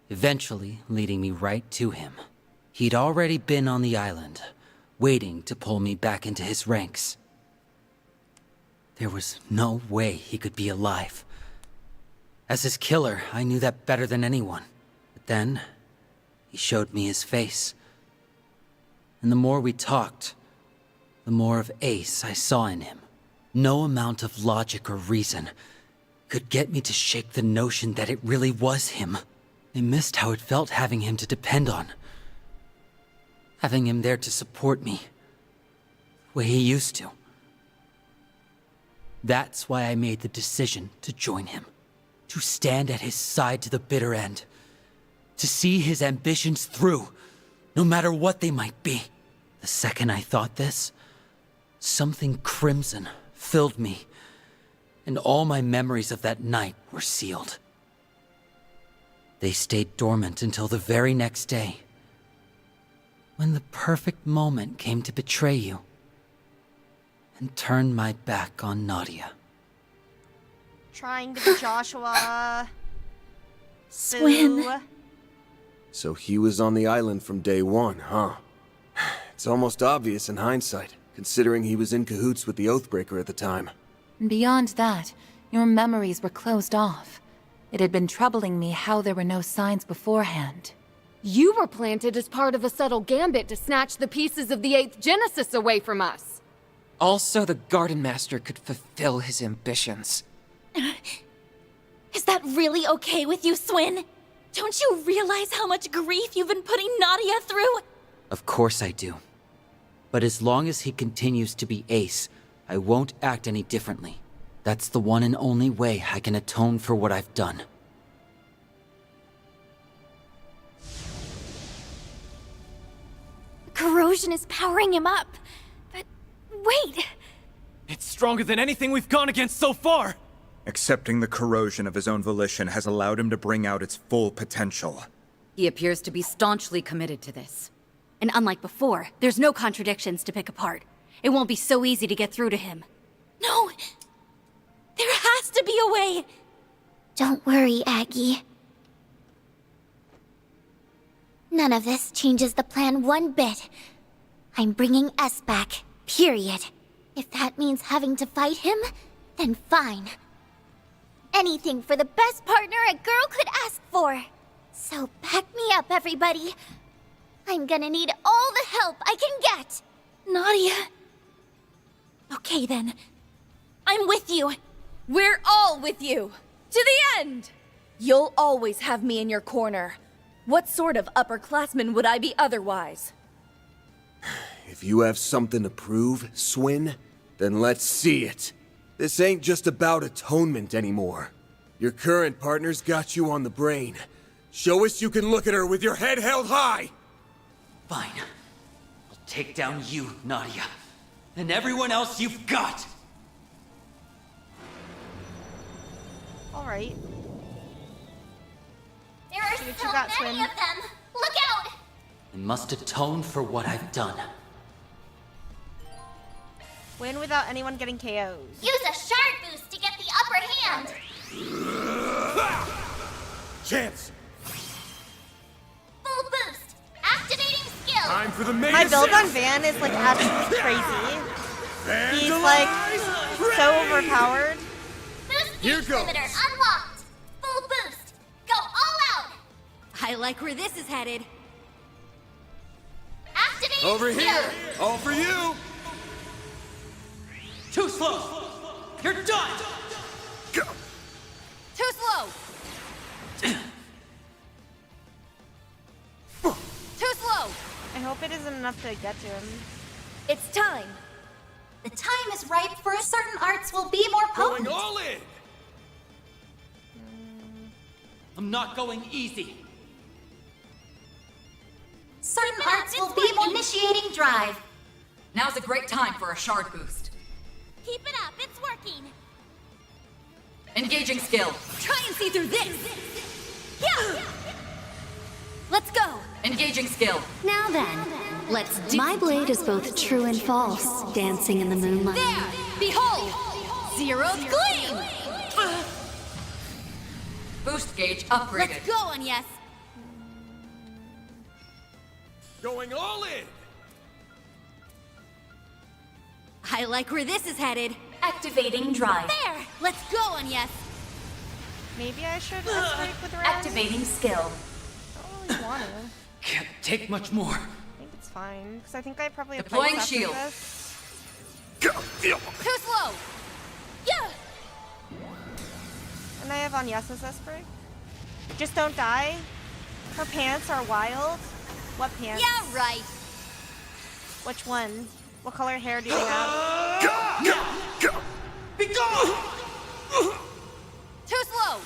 eventually leading me right to him. He'd already been on the island, waiting to pull me back into his ranks. There was no way he could be alive. As his killer, I knew that better than anyone. But then, he showed me his face. And the more we talked, the more of Ace I saw in him. No amount of logic or reason could get me to shake the notion that it really was him. I missed how it felt having him to depend on. Having him there to support me, the way he used to. That's why I made the decision to join him. To stand at his side to the bitter end. To see his ambitions through, no matter what they might be. The second I thought this, something crimson filled me, and all my memories of that night were sealed. They stayed dormant until the very next day, when the perfect moment came to betray you, and turn my back on Nadia. Trying to be Joshua. Swin. Boo. So he was on the island from day one, huh? It's almost obvious in hindsight, considering he was in cahoots with the Oathbreaker at the time. And beyond that, your memories were closed off. It had been troubling me how there were no signs beforehand. You were planted as part of a subtle gambit to snatch the pieces of the 8th Genesis away from us. Also, the Gardenmaster could fulfill his ambitions. Is that really okay with you, Swin? Don't you realize how much grief you've been putting Nadia through? Of course I do. But as long as he continues to be Ace, I won't act any differently. That's the one and only way I can atone for what I've done. Corrosion is powering him up. But wait! It's stronger than anything we've gone against so far! Accepting the corrosion of his own volition has allowed him to bring out its full potential. He appears to be staunchly committed to this. And unlike before, there's no contradictions to pick apart. It won't be so easy to get through to him. No! There has to be a way! Don't worry, Aggie. None of this changes the plan one bit. I'm bringing S back, period. If that means having to fight him, then fine. Anything for the best partner a girl could ask for. So back me up, everybody. I'm gonna need all the help I can get. Nadia. Okay then. I'm with you. We're all with you! To the end! You'll always have me in your corner. What sort of upperclassman would I be otherwise? If you have something to prove, Swin, then let's see it. This ain't just about atonement anymore. Your current partner's got you on the brain. Show us you can look at her with your head held high! Fine. I'll take down you, Nadia. And everyone else you've got! Alright. There are See what so you got, many Swim. of them! Look out! I must atone for what I've done. Win without anyone getting KOs. Use a shard boost to get the upper hand! Chance! Full boost! Activating skill! Time for the main My build on assist. Van is like absolutely crazy. He's like so overpowered. Boost Here gauge goes. limiter unlocked! Full boost! Go all out! I like where this is headed. Activating Over skill! here! All for you! Too slow! You're done! Go! Too slow! Too slow! I hope it isn't enough to get to him. It's time. The time is ripe for a certain arts will be more Going potent. all in! I'm not going easy. Certain arts will be more initiating drive. Now's a great time for a shard boost. Keep it up, it's working! Engaging skill. Try and see through this! Yeah! Let's go! Engaging skill. Now then, let's do... My blade is both true and false, dancing in the moonlight. There! Behold! Zero's gleam! Boost gauge upgraded. Let's go, Agnes! Going all in! I like where this is headed. Activating drive. There! Let's go, Agnes! Maybe I should break with Ren? Activating skill. I don't really want to. Can't take much more. I think it's fine, because I think I probably have Deploying fights after shield. this. Go! Feel. Too slow! Yeah! And I have Agnes's Esprit. Just don't die. Her pants are wild. What pants? Yeah, right! Which one? What color hair do they have? Go! Go! Go! Be gone! Too slow!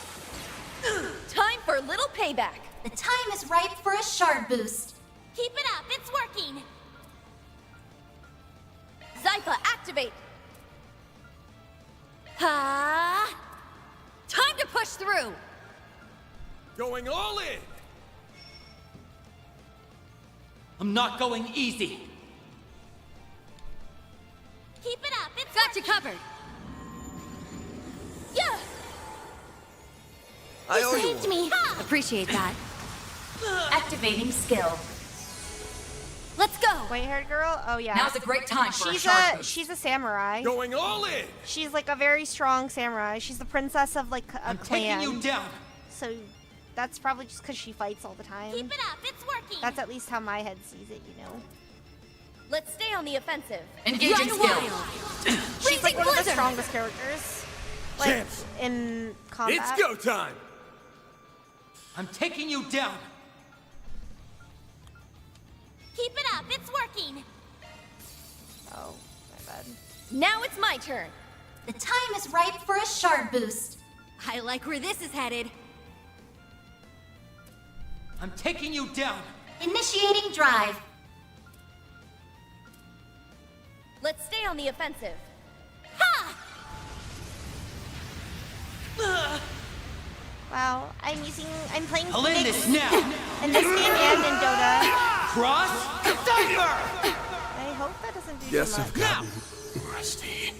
Time for a little payback. The time is ripe for a shard boost. Keep it up, it's working! Zypha, activate. Ha! Time to push through! Going all in! I'm not going easy. Keep it up, it's Got you covered! Yeah! I owe you saved one. me! Ha! Appreciate that. Activating skill. Let's go! White-haired girl? Oh yeah. Now's a great time for She's a shard boost. she's a samurai. Going all in! She's like a very strong samurai. She's the princess of like a I'm clan. taking you down. So that's probably just because she fights all the time. Keep it up, it's working! That's at least how my head sees it, you know. Let's stay on the offensive. Engaging Run skill. wild! She's like one of the blizzard! strongest characters. Like Chance. in combat. It's go time! I'm taking you down. Keep it up, it's working! Oh, my bad. Now it's my turn. The time is ripe for a shard boost. I like where this is headed. I'm taking you down. Initiating drive. Let's stay on the offensive. Wow, I'm playing I'll end Phoenix this now. in this game and in Dota. Cross Diver! I hope that doesn't do Yes, too I've much. gotten rusty.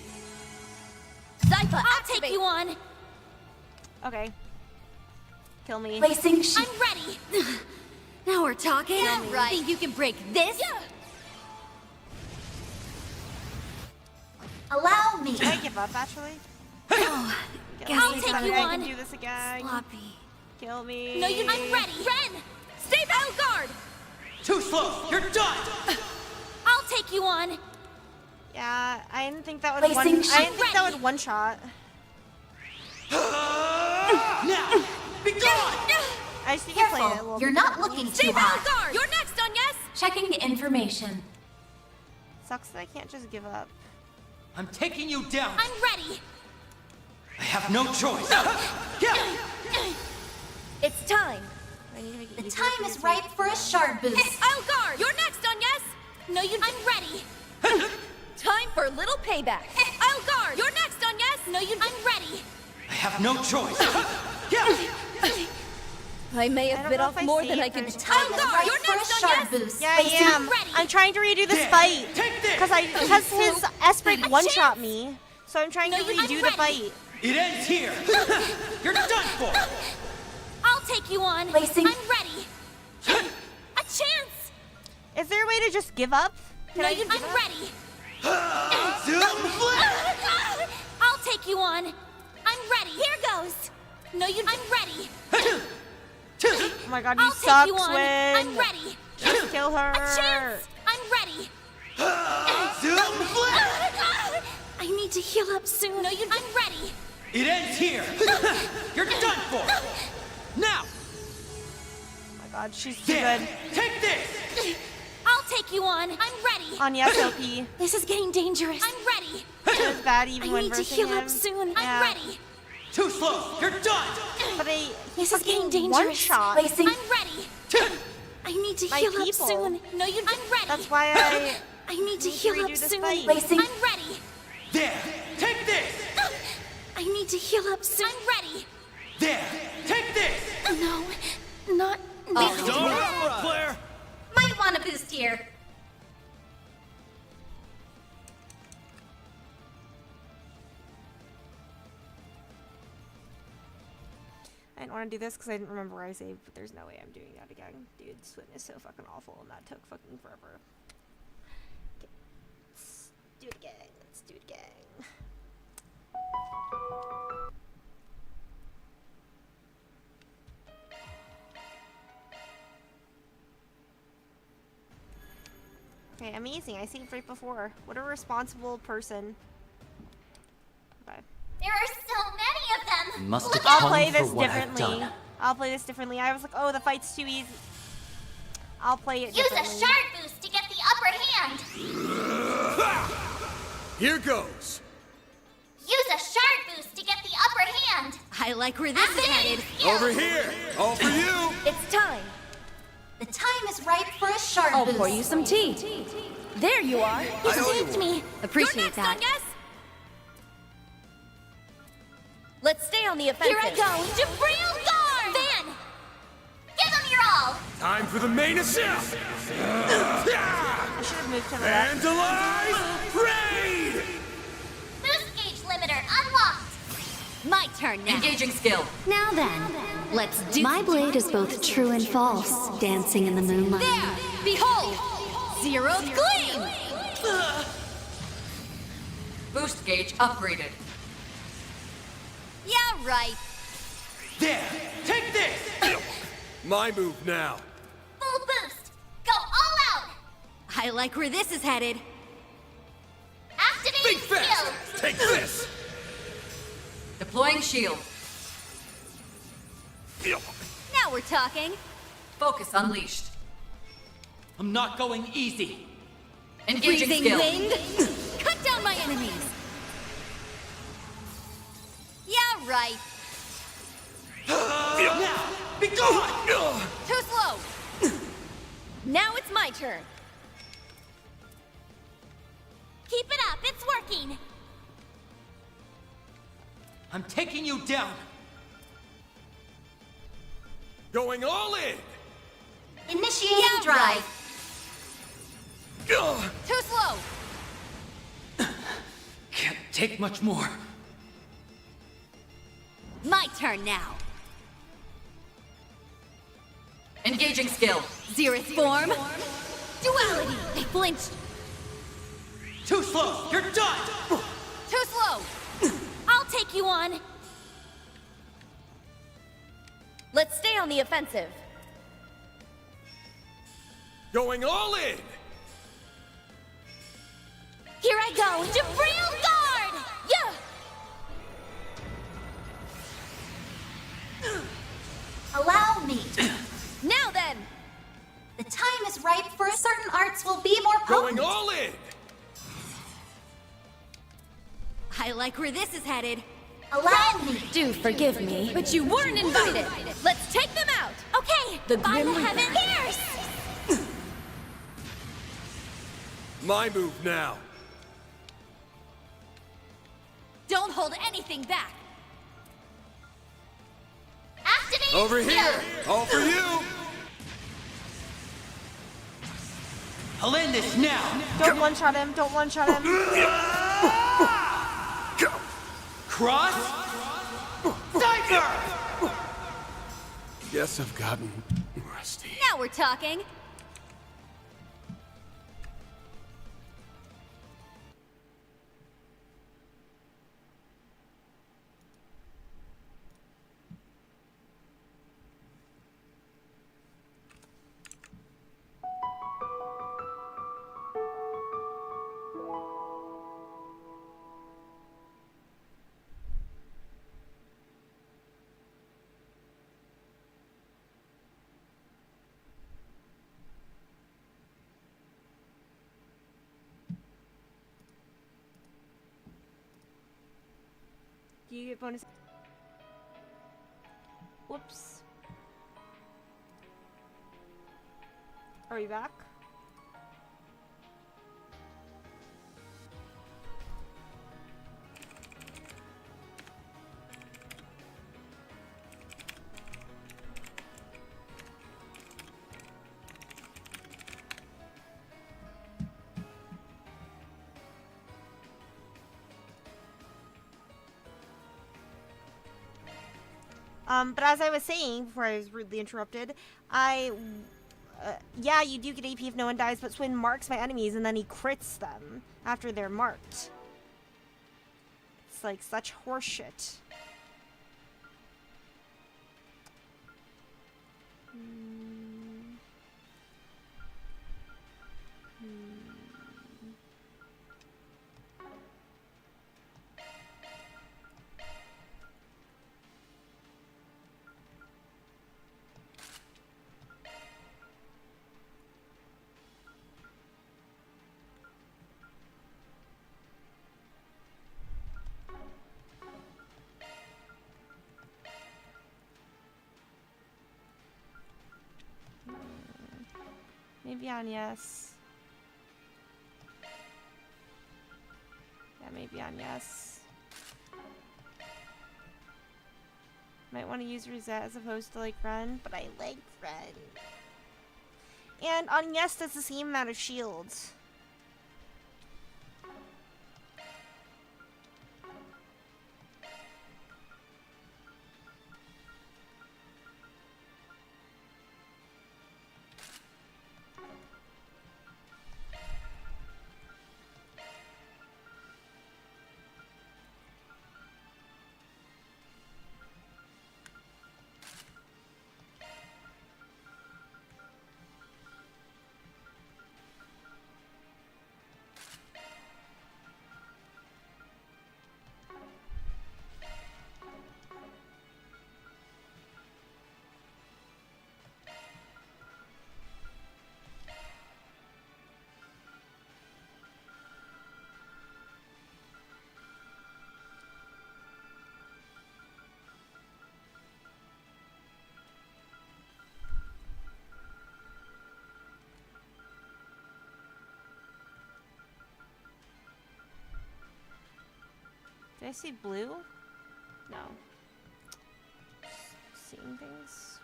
Zypha, I'll activate. take you on! Okay. Kill me. Placing shield. I'm ready! Now we're talking. Yeah, right. Think you can break this? Allow me. Did I give up actually? Oh, Kill guess me, I take got you I it. can on. do this again. Sloppy. Kill me. No, I'm ready! Ren! Stay battle guard. Too slow. You're done. I'll take you on! Yeah, I didn't think that would Placing one. I didn't think that ready. would one shot. Now, be gone. I just need to play it a Careful. little You're bit not more. looking Stay too battle hot. guard. You're next, Agnes. Checking the information. Sucks that I can't just give up. I'm taking you down. I'm ready! I have no choice. It's time. I need to make it The easier time for is you ripe for a shard boost. Algar, you're next, Agnes. No, I'm ready! Time for a little payback. Algar, you're next, Agnes. No, I'm ready! I have no choice. I may have bit off more than I can chew. You're next for a sharp boost. Yeah, I am. I'm trying to redo this fight because his S-break one-shot me, so I'm trying to redo the fight. It ends here. You're done for. I'll take you on. Lacing. I'm ready. A chance. Is there a way to just give up? Can I just give I'm up? ready. I'll take you on. I'm ready. Here goes. No, I'm ready. Oh my god, you I'll suck, take you on. Swin. I'm ready. Just kill her. A chance. I'm ready. I need to heal up soon. No, I'm ready. It ends here. You're done for. Now. Oh my god, she's too There. good. Take this. I'll take you on. I'm ready. On yes, OP. This is getting dangerous. I'm ready. It was bad even I when need to versing heal him. up soon. I'm ready. Too slow. You're done. But This is getting dangerous. one shot. Lacing. I'm ready. I need to My heal up people. soon. No, I'm ready. That's why I need to heal redo up this soon. fight. Lacing. I'm ready. There. Take this. I need to heal up soon. I'm ready. There. Take this. No, not now. Claire. Might want a boost here. I didn't want to do this because I didn't remember where I saved, but there's no way I'm doing that again. Dude, Swin is so fucking awful, and that took fucking forever. Okay. Let's do it again. Let's do it again. Okay, amazing. I saved right before. What a responsible person. Okay. There are so many of them. You must I'll atone play for this what I've differently. done. I'll play this differently. I was like, oh, the fight's too easy. I'll play it Use a differently. shard boost to get the upper hand. Here goes. Use a shard boost to get the upper hand. I like where this is headed. Over here. All for you. It's time. The time is right for a sharp I'll boost. pour you some tea. There you are. You saved me. Appreciate that. Let's stay on the offensive. Here I go. Jabril Guard. Van, give them your all. Time for the main assault. I should have moved to the left. Vandalize raid. Boost gauge limiter unlocked. My turn now. Engaging skill. Now then, let's do. My blade is both true and false, dancing in the moonlight. There! Behold! Zero's gleam! Boost gauge upgraded. Yeah, right. There. Take this. My move now. Full boost. Go all out. I like where this is headed. Activating Think fast. skill. Take this. Deploying shield. Now we're talking. Focus unleashed. I'm not going easy. Engaging Freezing skill. wind. Cut down my enemies. Yeah, right. Now, be gone. Too slow. Now it's my turn. Keep it up. It's working. I'm taking you down. Going all in. Initiating Yeah, drive. Too slow. Can't take much more. My turn now. Engaging skill. Zeroth form. Duality. They flinched. Too slow. You're done. Too slow. I'll take you on. Let's stay on the offensive. Going all in. Here I go. Jabril Guard! Yeah! Allow me. Now then! The time is ripe for certain arts will be more potent. Going all in. I like where this is headed. Allow me. Do forgive me, but you weren't invited. Let's take them out. Okay. The By the Grim heaven Reaper. pierce. My move now. Don't hold anything back. Activating Over here! All for you! I'll end this now! Don't one-shot him. Don't one-shot him. Cross! Diver! Guess I've gotten rusty. Now we're talking. Do you get bonus? Whoops. Are you back? But as I was saying before I was rudely interrupted, yeah, you do get AP if no one dies, but Swin marks my enemies and then he crits them after they're marked. It's like such horseshit. Maybe on yes. Yeah, maybe on yes. Might want to use reset as opposed to like run, but I like run. And on yes, that's the same amount of shields. Did I see blue? No. Just seeing things.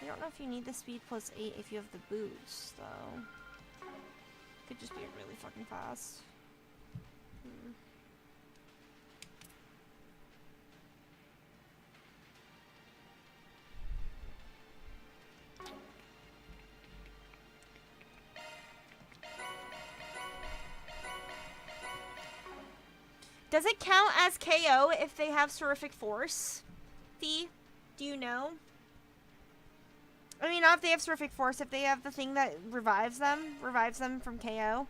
I don't know if you need the speed plus 8 if you have the boots, though. Could just be really fucking fast. Does it count as KO if they have Terrific Force? Fee, do you know? I mean, not if they have Terrific Force, if they have the thing that revives them from KO.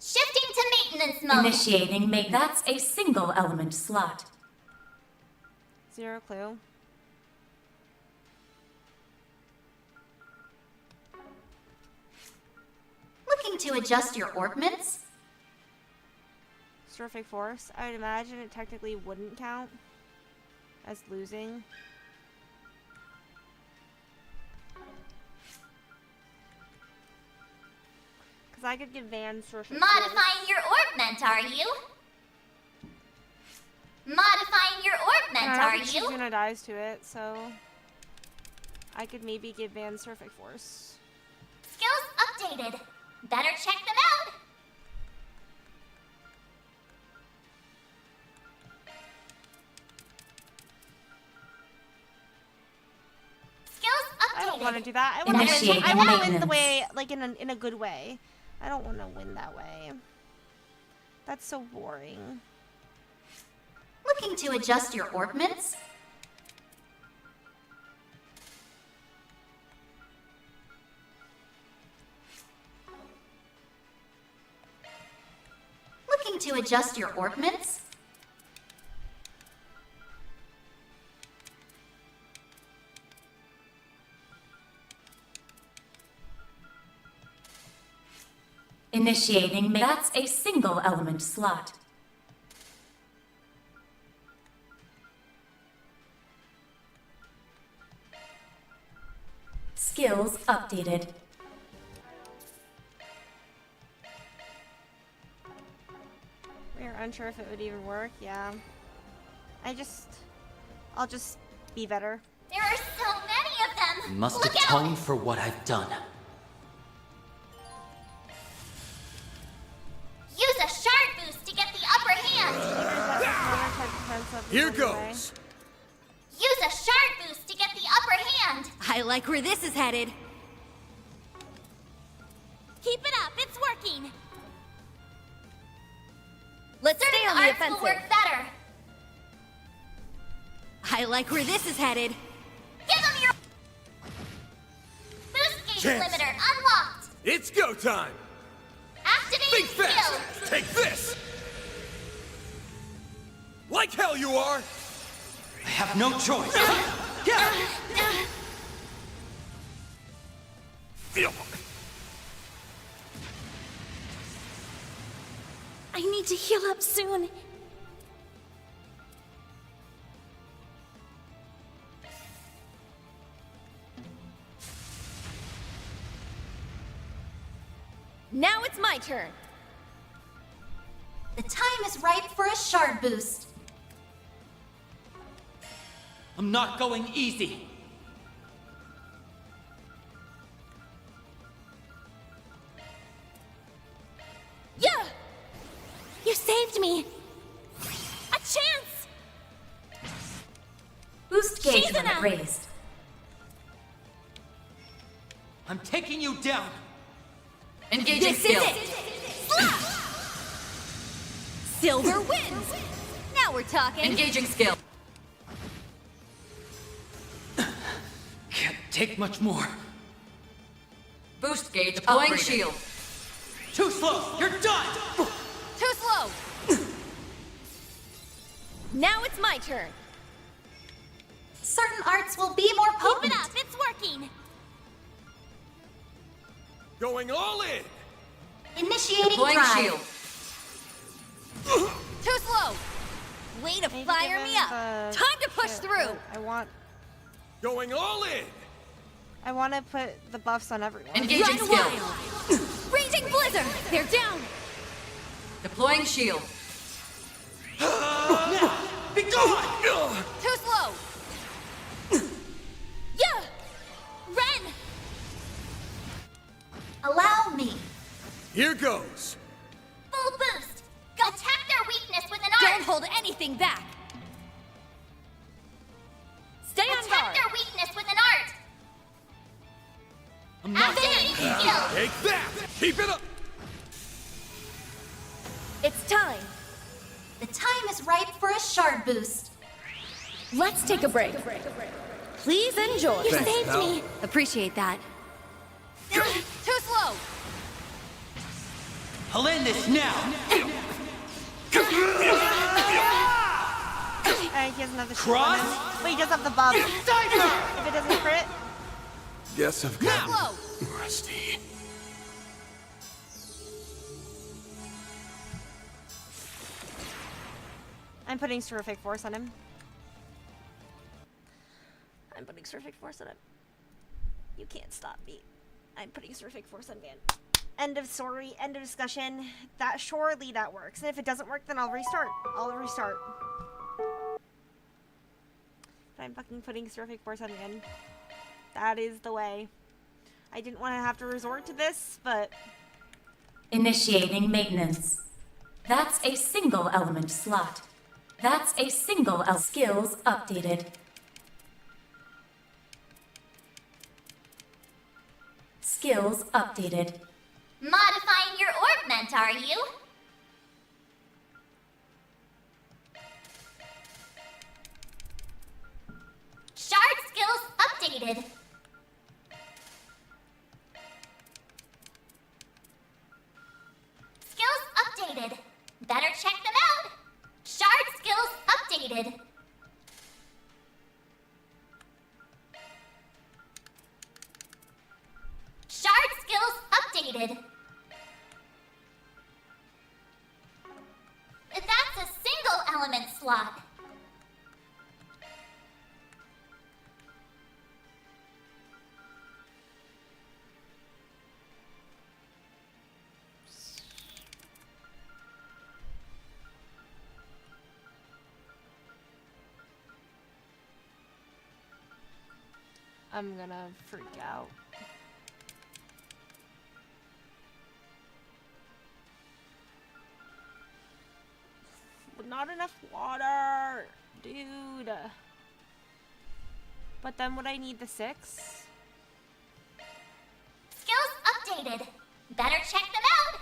Shifting to maintenance mode. Initiating that's a single element slot. Zero clue. Looking to adjust your orbments? Terrific force. I'd imagine it technically wouldn't count as losing. Because I could give Van terrific Modifying your orbment, are you? Modifying your orbment, I are don't think she's you? gonna dies to it, so I could maybe give Van terrific force. Skills updated. Better check them out. I don't want to do that. I want to win. I want to win the way, like in a good way. I don't want to win that way. That's so boring. Looking to adjust your orbments? Looking to adjust your orbments? Initiating that's a single element slot. Skills updated. We're unsure if it would even work. Yeah. I'll just be better. There are so many of them! I must Look atone out! for what I've done. Use a shard boost to get the upper hand! Here goes! Use a shard boost to get the upper hand! I like where this is headed. Keep it up, it's working! Let's Certain stay on the arts offensive. will work better! I like where this is headed. Give them your... Boost gauge Chance. limiter unlocked! It's go time! Activating Think fast! skill! Take this! Like hell you are! I have no choice. Feel. I need to heal up soon. Now it's my turn. The time is ripe for a shard boost. I'm not going easy. Yeah! You saved me! A chance! Boost gauge She's limit enough. raised. I'm taking you down. Engaging This skill. is it! Slap! Silver wins! Now we're talking. Engaging skill. Can't take much more. Boost gauge deploying Upgraded. shield. Too slow. You're done. Too slow! Now it's my turn. Certain arts will be more potent. Keep it up, it's working! Going all in! Initiating Deploying drive. shield. Too slow! Way to Maybe fire give me him up! the Time to push shit, through! but Going all in! I want to put the buffs on everyone. Engaging Run skill. wild! Raging blizzard! They're down! Deploying shield. Be gone. Too slow! Yeah! Ren! Allow me. Here goes! Full boost. Attack their weakness with an Don't art. hold anything back! Stay on Attack guard! their weakness with an art. I'm not Activating skill. Take that! Keep it up! It's time! The time is ripe for a shard boost. Let's take a break. Please enjoy. You Thanks, saved pal. me! Appreciate that. Too slow! I'll end this now! He has another Cross? Wait, he does have the bob. If it doesn't crit. Guess I've got rusty. I'm putting Terrific Force on him. I'm putting Terrific Force on him. You can't stop me. I'm putting Terrific Force on Van. End of story, end of discussion. Surely that works. And if it doesn't work, then I'll restart. But I'm fucking putting Terrific Force on Van. That is the way. I didn't want to have to resort to this, but... Initiating maintenance. That's a single element slot. That's a single skills updated. Skills updated. Modifying your augment, are you? Shard skills updated. Skills updated. Better check them out. Shard skills updated. Shard skills updated. That's a single element slot. I'm gonna freak out. Not enough water, dude. But then would I need the 6? Skills updated. Better check them out.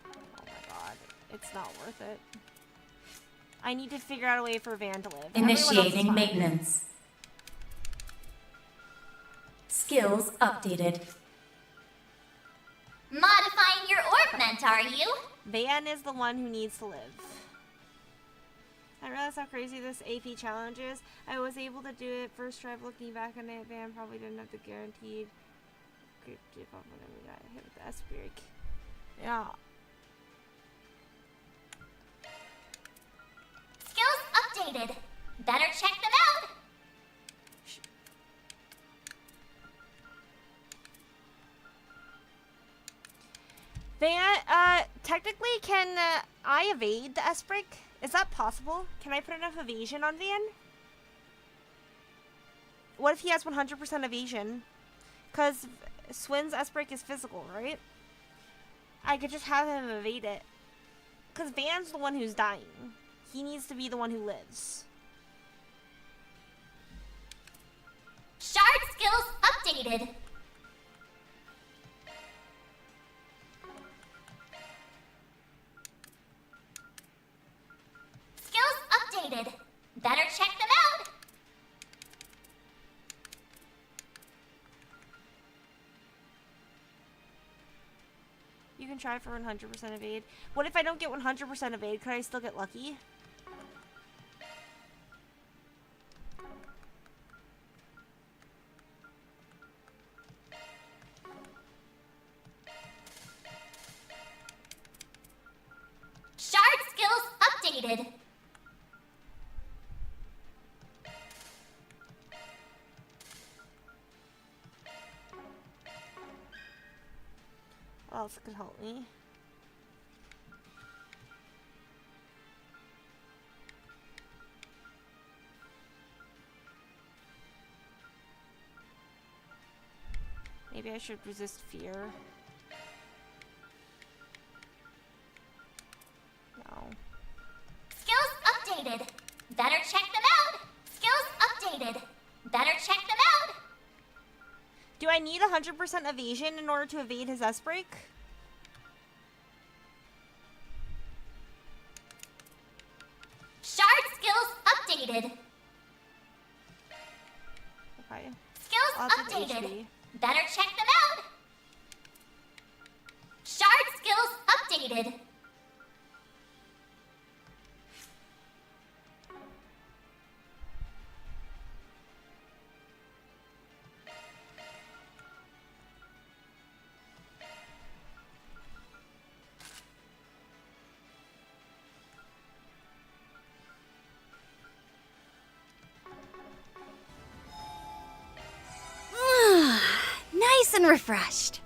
Oh my god, it's not worth it. I need to figure out a way for Van to live. Initiating maintenance. Skills updated. Modifying your augment, are you? Van is the one who needs to live. I realize how crazy this AP challenge is. I was able to do it first try. Looking back on it, Van probably didn't have the guaranteed grip dip up when we got hit with the S-break. Yeah. Skills updated. Better check them out. Van, technically, can I evade the S-break? Is that possible? Can I put enough evasion on Van? What if he has 100% evasion? Because Swin's S-break is physical, right? I could just have him evade it. Because Van's the one who's dying. He needs to be the one who lives. Shard skills updated. Skills updated. Better check them out. You can try for 100% evade. What if I don't get 100% evade? Could I still get lucky? Shard skills updated. What else could help me? Maybe I should resist fear. No. Skills updated. Better check them out. Skills updated. Better check them out. Do I need 100% evasion in order to evade his S-break? Shard skills updated. Okay. Skills I'll do the updated. HP. Better check them out! Shard skills updated. Nice and refreshed.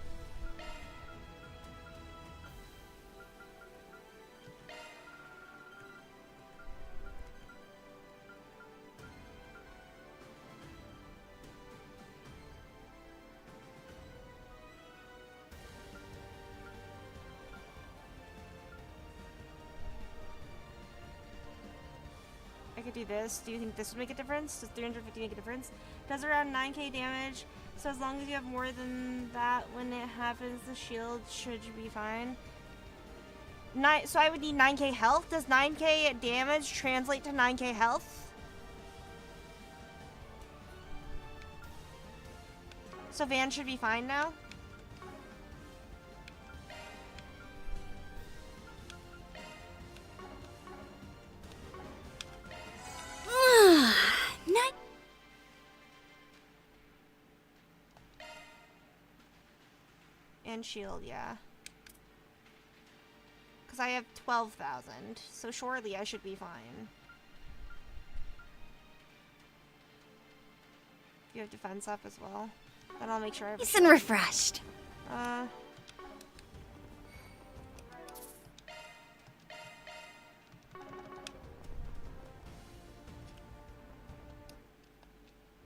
I could do this. Do you think this would make a difference? Does 350 make a difference? Does around 9k damage. So as long as you have more than that when it happens, the shield should be fine. So I would need 9k health. Does 9k damage translate to 9k health? So Van should be fine now. And shield, yeah. Because I have 12,000, so surely I should be fine. You have defense up as well. Then I'll make sure I have. Nice and refreshed.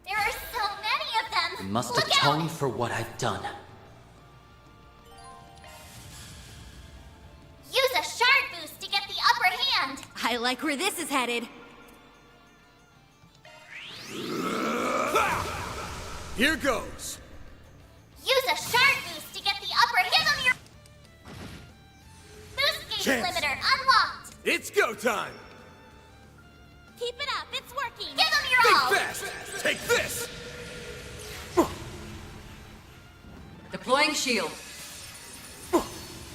There are so many of them! I must Look atone out! for what I've done. Use a shard boost to get the upper hand! I like where this is headed. Here goes! Use a shard boost to get the upper hand! Give them your boost gauge Chance. limiter unlocked! It's go time! Keep it up, it's working! Give them your all! Think fast! Take this! Deploying shield.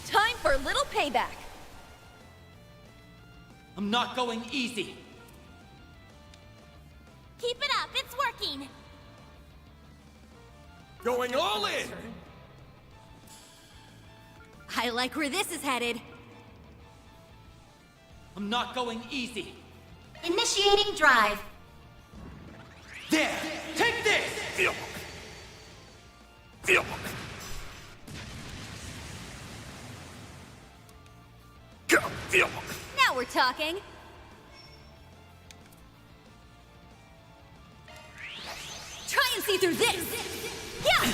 Time for a little payback. I'm not going easy. Keep it up, it's working! Going all in! I like where this is headed. I'm not going easy. Initiating drive. There! Take this! Feel. Feel. Go! Feel. Now we're talking. Try and see through this. Yeah.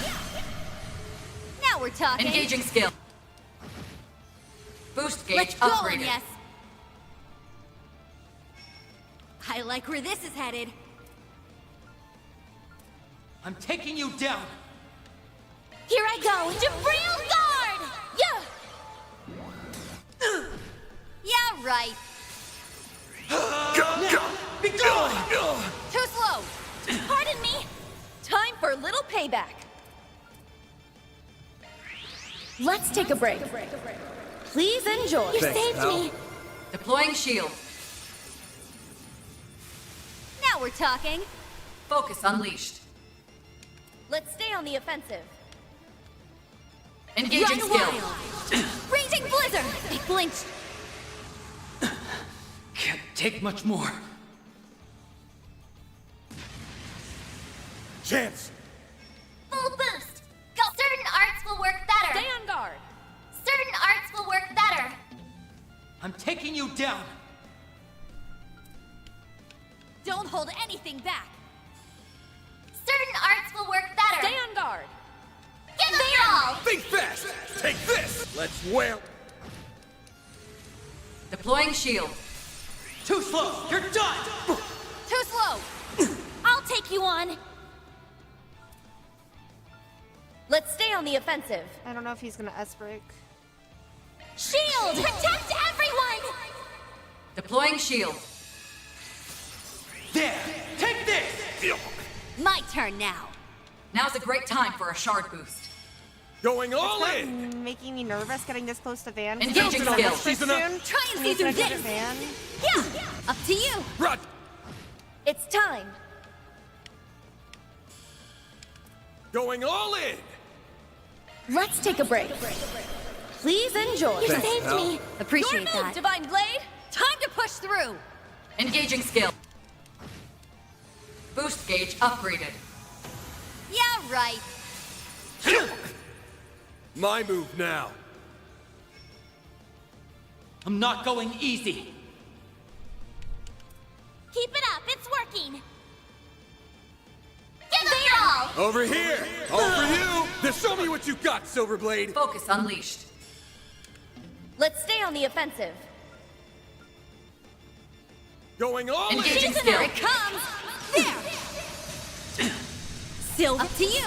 Now we're talking. Engaging skill. Boost gauge Let's go, upgraded. yes. I like where this is headed. I'm taking you down. Here I go. Jabril guard. Yeah. Yeah, right. Go! Be gone! Too slow. Pardon me. Time for a little payback. Let's take a break. Please enjoy. You Thanks, saved pal. me. Deploying shield. Now we're talking. Focus unleashed. Let's stay on the offensive. Engaging Run skill. wild. Raging blizzard. They blinched. Can't take much more. Chance! Full boost! Go! Certain arts will work better! Stay on guard. Certain arts will work better! I'm taking you down. Don't hold anything back. Certain arts will work better! Stay on guard. Give them your all! Think fast! Take this! Let's wail! Deploying shield. Too slow. You're done. Too slow. I'll take you on. Let's stay on the offensive. I don't know if he's gonna S-break. Shield. Protect everyone! Deploying shield. There. Take this. Feel. My turn now. Now's a great time for a shard boost. Going all It's in! not making me nervous getting this close to Van. Engaging skills. Soon. Try and see Can through I go to this. Van? Yeah, up to you. Run! It's time. Going all in! Let's take a break. Please enjoy. You Thanks, saved pal. me. Appreciate Your move, that. Divine Blade. Time to push through. Engaging skill. Boost gauge upgraded. Yeah, right. My move now. I'm not going easy. Keep it up, it's working. Give them your all. Over here! All for you! Then show me what you got, Silverblade! Focus unleashed. Let's stay on the offensive. Going all in! Engaging Here skill. it comes. There. Silver, up to you.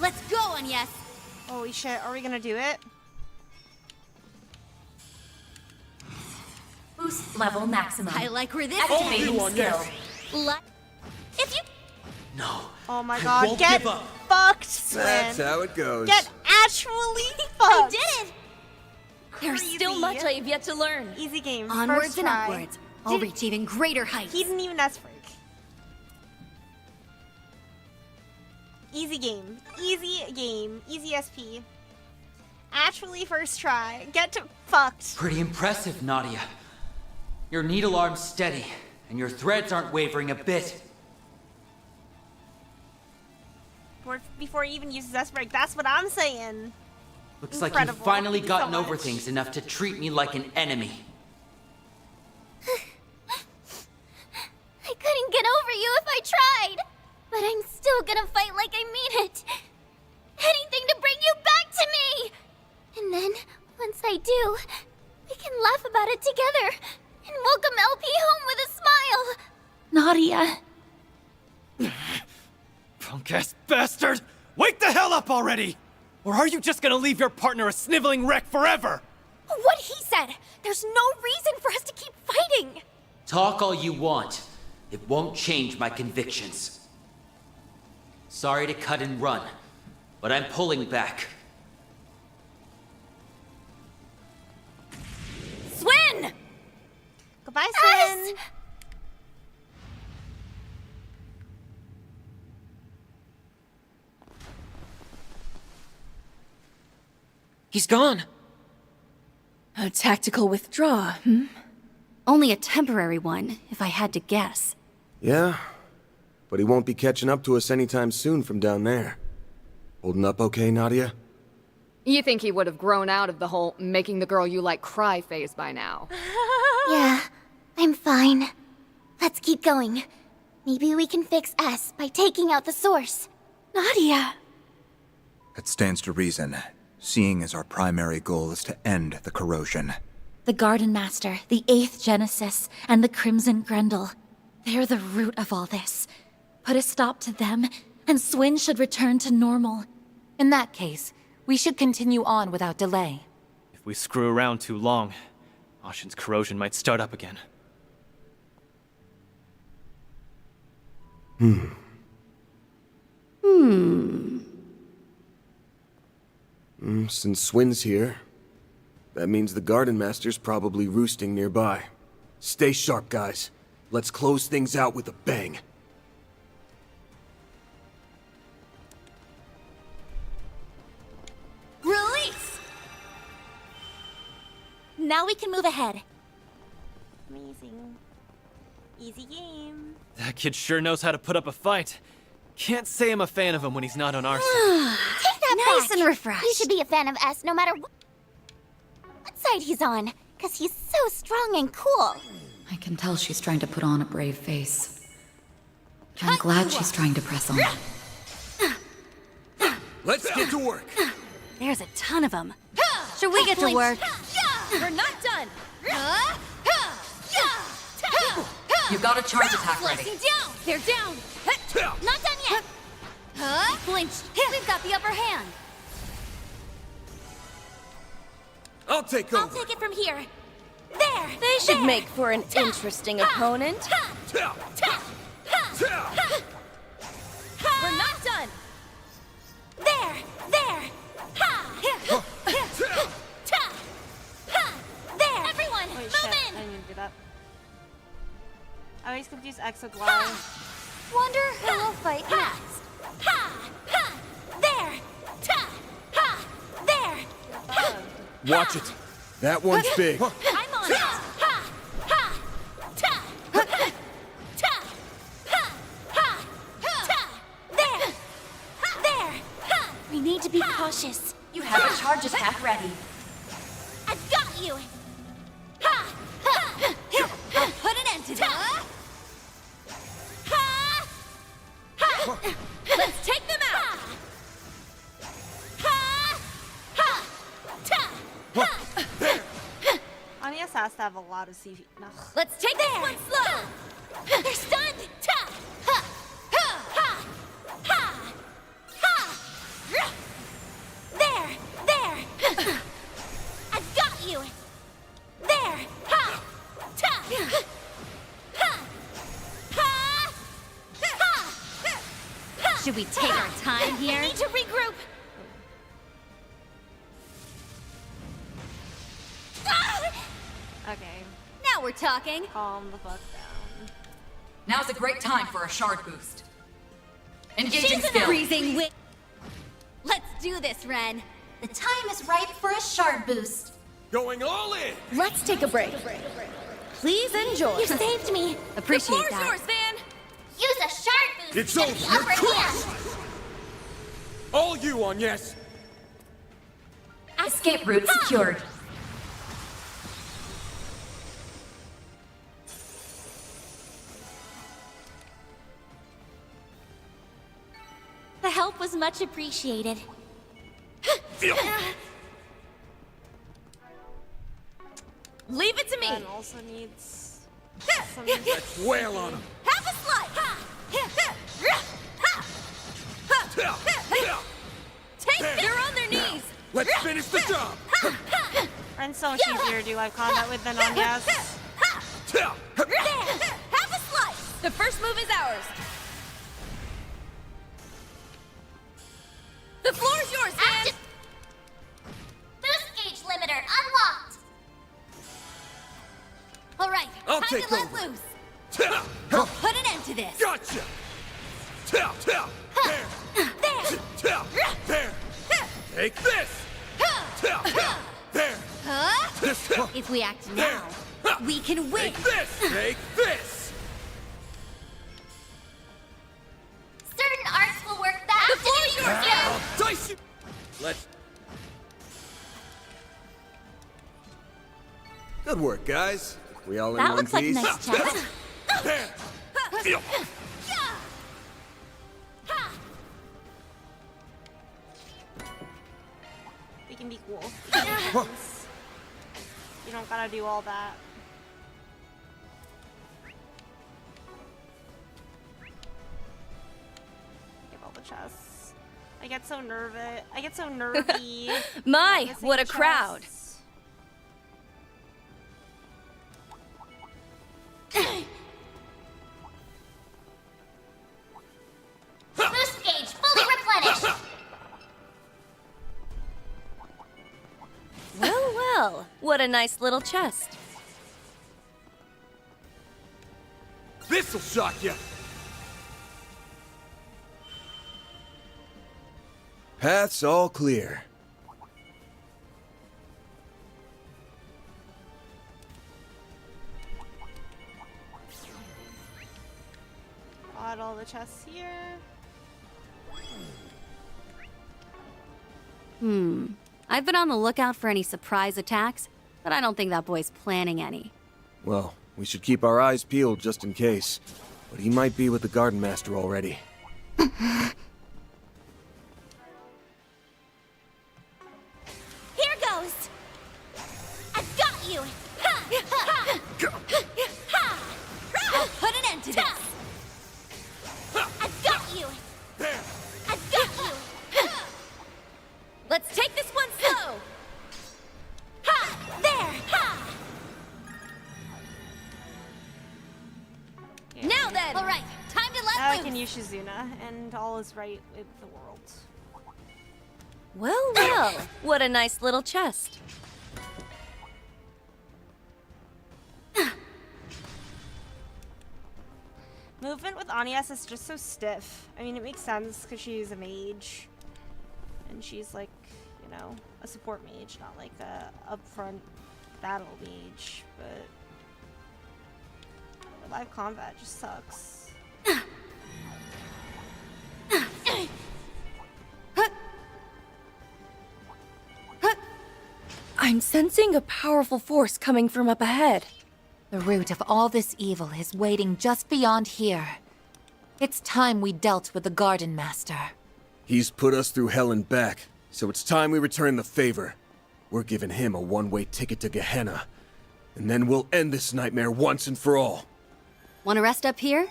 Let's go, Agnes. Holy shit, are we gonna do it? Boost level maximum. I like where this Activating is. skill. If you No. Oh my I god, won't get give up. fucked, That's Flynn. how it goes. Get actually fucked. did it. There's still much I have yet to learn. Easy game. Onwards First and try. upwards. I'll Did- reach even greater heights. He didn't even S-break. Easy game. Easy game. Easy SP. Actually first try. Get to fucked. Pretty impressive, Nadia. Your needle arm's steady, and your threads aren't wavering a bit. Before he even uses S-break. That's what I'm saying. Looks like Incredible. you've finally Thank you so gotten over much. things enough to treat me like an enemy. I couldn't get over you if I tried. But I'm still gonna fight like I mean it. Anything to bring you back to me. And then, once I do, we can laugh about it together and welcome LP home with a smile. Nadia. Punk-ass bastard! Wake the hell up already! Or are you just gonna leave your partner a sniveling wreck forever? What he said. There's no reason for us to keep fighting. Talk all you want. It won't change my convictions. Sorry to cut and run, but I'm pulling back. Swin! Goodbye, Swin. Yes! He's gone. A tactical withdraw, hmm? Only a temporary one, if I had to guess. Yeah, but he won't be catching up to us anytime soon from down there. Holding up okay, Nadia? You think he would have grown out of the whole making the girl you like cry phase by now? Yeah, I'm fine. Let's keep going. Maybe we can fix S by taking out the source. Nadia! It stands to reason, seeing as our primary goal is to end the corrosion. The Gardenmaster, the 8th Genesis, and the Crimson Grendel. They're the root of all this. Put a stop to them, and Swin should return to normal. In that case, we should continue on without delay. If we screw around too long, Ashen's corrosion might start up again. Since Swin's here, that means the Gardenmaster's probably roosting nearby. Stay sharp, guys. Let's close things out with a bang. Release! Now we can move ahead. Amazing. Easy game. That kid sure knows how to put up a fight. Can't say I'm a fan of him when he's not on our side. Take that Nice back. and refreshed. You should be a fan of S no matter what side he's on, because he's so strong and cool. I can tell she's trying to put on a brave face. I'm glad she's trying to press on. Let's get to work. There's a ton of them. Should we get to work? We're not done. You've got a charge attack ready. Flexing down! They're down! Not done yet. Flinched! We've got the upper hand! I'll take I'll over. take it from here. There! They should make for an interesting opponent. I always confuse X with Y. Wonder who will fight next. There! Ta! Ha! There! Watch it. That one's big. I'm on it! Ha! Ha! Ta! Ta! Ha! Ha! Ta! There! There! Ha! We need to be cautious. You have a charge attack ready. I've got you! Ha! Ha! I'll put an end to this. Ha! Ha! Let's take them out! Ha! Ha! Ta! Ha! Anya's has to have a lot of CV. No. Let's take this one slow! They're stunned! Ta! Ha! Ha! Ha! Ha! Ha! There! There! I've got you! There! Ha! Ta! Ha! Ha! Ha! Ha! Should we take our time here? I need to regroup! Okay. Now we're talking. Calm the fuck down. Now's a great time for a shard boost. Engaging She's skill. freezing wind. Let's do this, Ren. The time is ripe for a shard boost. Going all in! Let's take a break. Please enjoy. You saved me. Appreciate the floor's that. yours, Van! Use a shard boost It's to get over. the upper You're hand! All you on, yes! Escape route secured. The help was much appreciated. Leave it to me! Ben also needs some... Let's wail on him! Have a slice! Take them! They're on their knees! Let's finish the job! Ren's so much easier to do live combat with than Anya's. There! Have a slice! The first move is ours! The floor's yours, Van! Boost gauge limiter unlocked! All right, I'll time take to let over. loose. I'll put an end to this. Gotcha! There! There! Take this! There! Huh? If we act now, we can win. Take this! Take this! Certain arts will work that. The floor's yours, Van! I'll dice you! Let's... Good work, guys. We all in That one looks like a piece? nice chest. There! Feel. We can be cool. You don't gotta do all that. Give all the chests. I get so nervous. I get so nervy. My, Missing what a chests. crowd! Boost gauge fully replenished! Well, well, what a nice little chest. This'll shock you! Path's all clear. Got all the chests here. I've been on the lookout for any surprise attacks, but I don't think that boy's planning any. Well, we should keep our eyes peeled just in case. But he might be with the Gardenmaster already. Here goes! I've got you! Ha! Ha! Ha! I'll put an end to this. I've got you! There! I've got you! Let's take this one slow! Ha! There! Ha! Now then! All right, time to let Now I loose. can use Shizuna, and all is right with the world. Well, well, what a nice little chest. Movement with Anias is just so stiff. I mean, it makes sense because she's a mage. And she's like, you know, a support mage, not like a upfront battle mage. But live combat just sucks. I'm sensing a powerful force coming from up ahead. The root of all this evil is waiting just beyond here. It's time we dealt with the Gardenmaster. He's put us through hell and back, so it's time we return the favor. We're giving him a one-way ticket to Gehenna, and then we'll end this nightmare once and for all. Want to rest up here?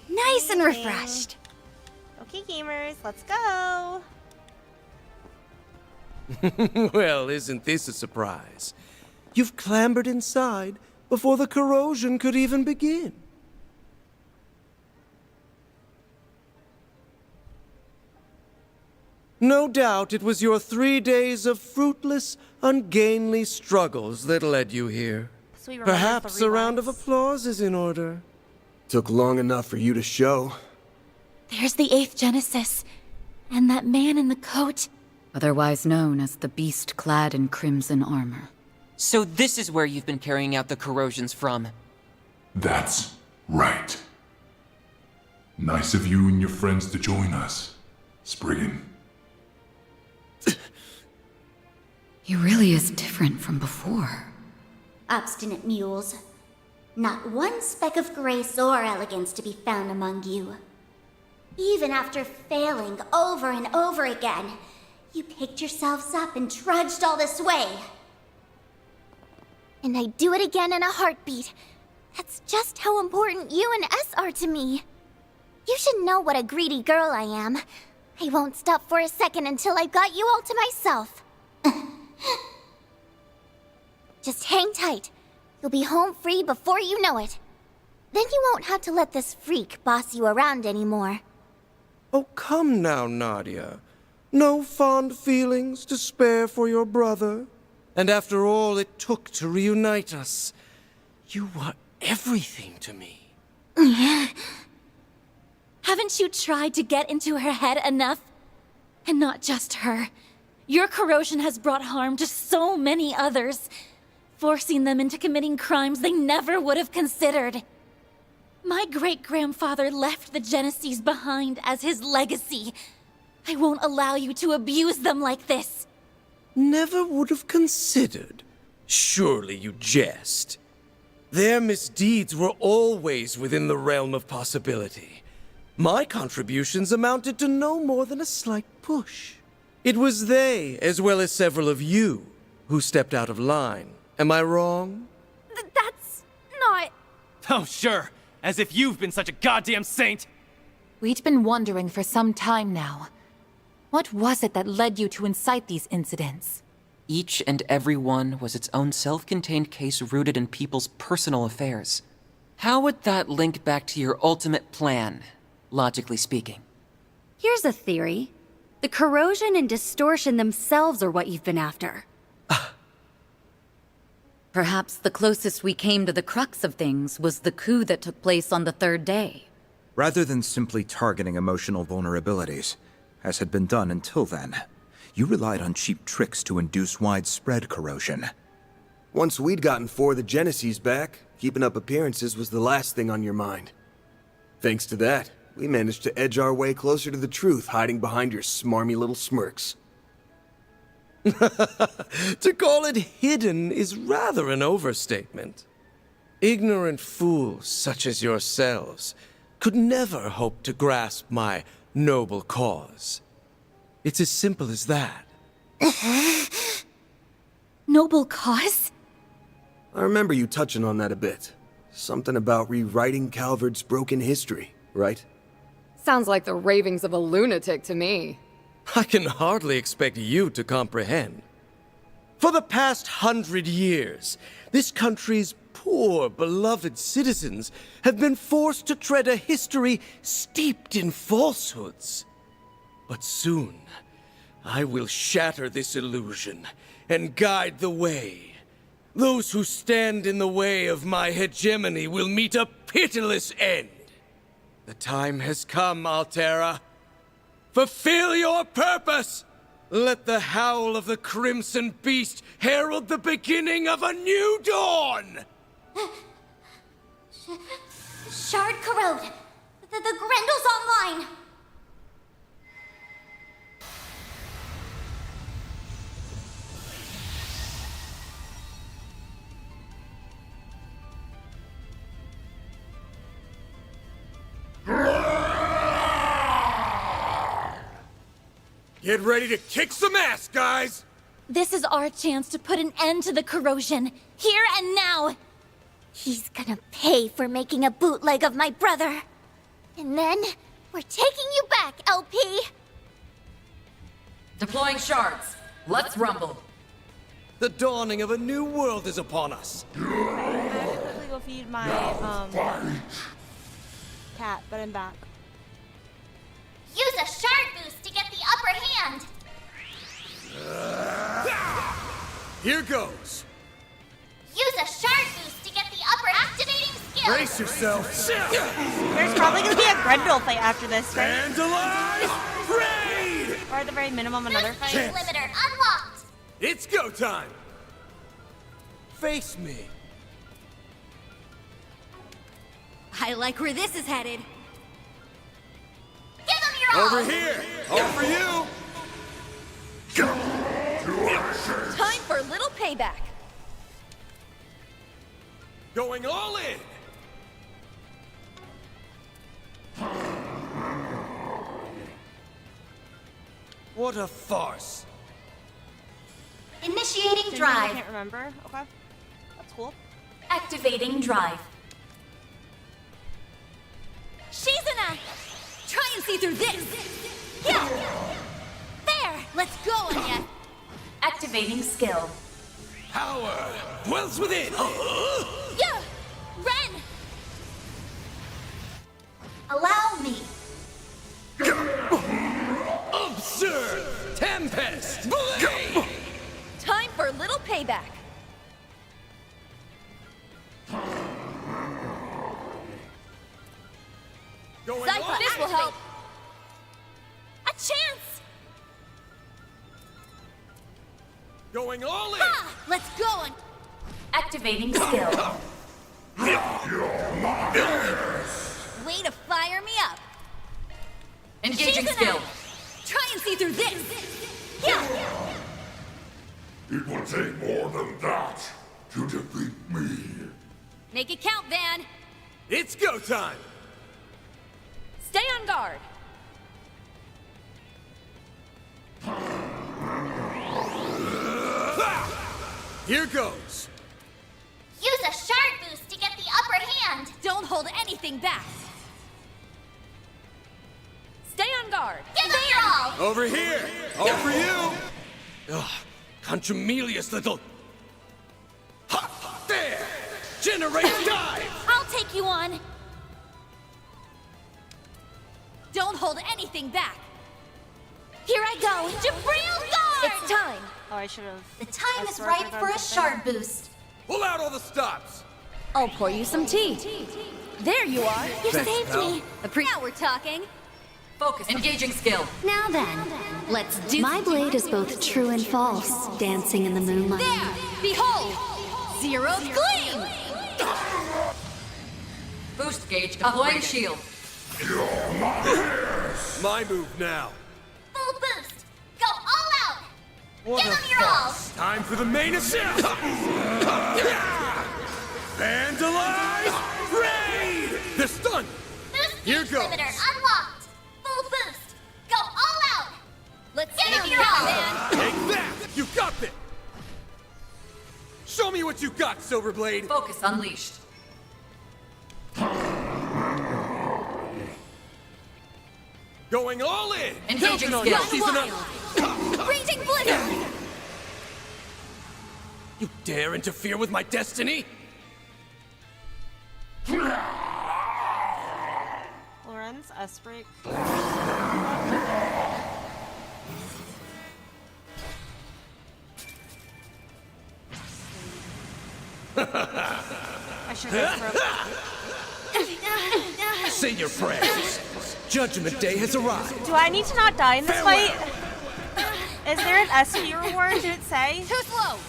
Nice and refreshed. Okay, gamers, let's go. Well, isn't this a surprise? You've clambered inside before the corrosion could even begin. No doubt it was your 3 days of fruitless, ungainly struggles that led you here. So we remember Perhaps a round of applause is in order. Took long enough for you to show. There's the 8th Genesis. And that man in the coat. Otherwise known as the beast clad in crimson armor. So this is where you've been carrying out the corrosions from. That's right. Nice of you and your friends to join us, Spriggan. He really is different from before. Obstinate mules. Not one speck of grace or elegance to be found among you. Even after failing over and over again, you picked yourselves up and trudged all this way. And I'd do it again in a heartbeat. That's just how important you and S are to me. You should know what a greedy girl I am. I won't stop for a second until I've got you all to myself. Just hang tight. You'll be home free before you know it. Then you won't have to let this freak boss you around anymore. Oh, come now, Nadia. No fond feelings to spare for your brother. And after all it took to reunite us, you were everything to me. Haven't you tried to get into her head enough? And not just her. Your corrosion has brought harm to so many others, forcing them into committing crimes they never would have considered. My great-grandfather left the Genesees behind as his legacy. I won't allow you to abuse them like this. Never would have considered. Surely you jest. Their misdeeds were always within the realm of possibility. My contributions amounted to no more than a slight push. It was they, as well as several of you, who stepped out of line. Am I wrong? That's not... Oh, sure. As if you've been such a goddamn saint! We'd been wondering for some time now. What was it that led you to incite these incidents? Each and every one was its own self-contained case rooted in people's personal affairs. How would that link back to your ultimate plan, logically speaking? Here's a theory. The corrosion and distortion themselves are what you've been after. Perhaps the closest we came to the crux of things was the coup that took place on the 3rd day. Rather than simply targeting emotional vulnerabilities, as had been done until then, you relied on cheap tricks to induce widespread corrosion. Once we'd gotten 4 of the Genesees back, keeping up appearances was the last thing on your mind. Thanks to that, we managed to edge our way closer to the truth, hiding behind your smarmy little smirks. To call it hidden is rather an overstatement. Ignorant fools such as yourselves could never hope to grasp my noble cause. It's as simple as that. Noble cause? I remember you touching on that a bit. Something about rewriting Calvard's broken history, right? Sounds like the ravings of a lunatic to me. I can hardly expect you to comprehend. For the past 100 years, this country's poor, beloved citizens have been forced to tread a history steeped in falsehoods. But soon, I will shatter this illusion and guide the way. Those who stand in the way of my hegemony will meet a pitiless end. The time has come, Altera. Fulfill your purpose! Let the howl of the Crimson Beast herald the beginning of a new dawn! Shard corrode. The Grendel's online. Get ready to kick some ass, guys! This is our chance to put an end to the corrosion, here and now. He's gonna pay for making a bootleg of my brother. And then, we're taking you back, LP! Deploying shards. Let's rumble. The dawning of a new world is upon us. I'm gonna quickly go feed my, cat, but I'm back. Use a shard boost to get the upper hand! Here goes. Use a shard boost to get the upper activating skill! Brace yourself. There's probably gonna be a Grendel fight after this, right? Vandalize! Raid! Or at the very minimum, another Boost fight. limiter unlocked! It's go time. Face me. I like where this is headed. Give him your all! Over here. All for you. Time for a little payback. Going all in. What a farce. Initiating I drive. can't remember. Okay. That's cool. Activating drive. Shizuna! Try and see through this! Yeah! There! Let's go, Anya! Activating skill. Power dwells within. Yeah! Ren! Allow me. Absurd. Tempest. Blade. Time for a little payback. Going Cypher, all this in. will help. A chance! Going all in. Ah! Let's go, Anya! Activating skill. Way to fire me up! Engaging Shizuna! skill. Try and see through this! Yeah! It will take more than that to defeat me. Make it count, Van! It's go time. Stay on guard. Here goes. Use a shard boost to get the upper hand. Don't hold anything back! Stay on guard. Give him your all. Over here. All for you. Ugh, contumelious little. Ha! There. Generate dive. I'll take you on! Don't hold anything back! Here I go! Jabril Guard! It's time. Oh, I should have. The time is ripe for a shard boost. Pull out all the stops. I'll pour you some tea. There you are. You Thanks, saved pal. me! Now we're talking! Focus. Engaging skill. Now then, let's do My blade is both true and false, dancing in the moonlight. There! Behold! Zero's gleam! Boost gauge. Deploying shield. My move now. Full boost. Go all out. What Give a him your all. farce. Time for the main assault. Vandalize! Raid! They're stunned. Boost Here gauge goes. limiter unlocked. Full boost. Go all out. Let's Give see him you your all. man. Take that! You got this! Show me what you got, Silverblade! Focus unleashed. Going all in! Engaging Counting on skill. you, season up. Raging Blizzard! You dare interfere with my destiny? Lorenz, S-break. I should have thrown. Say your prayers. Judgment Day has arrived. Do I need to not die in this fight? Is there an SP reward? Did it say? Too slow!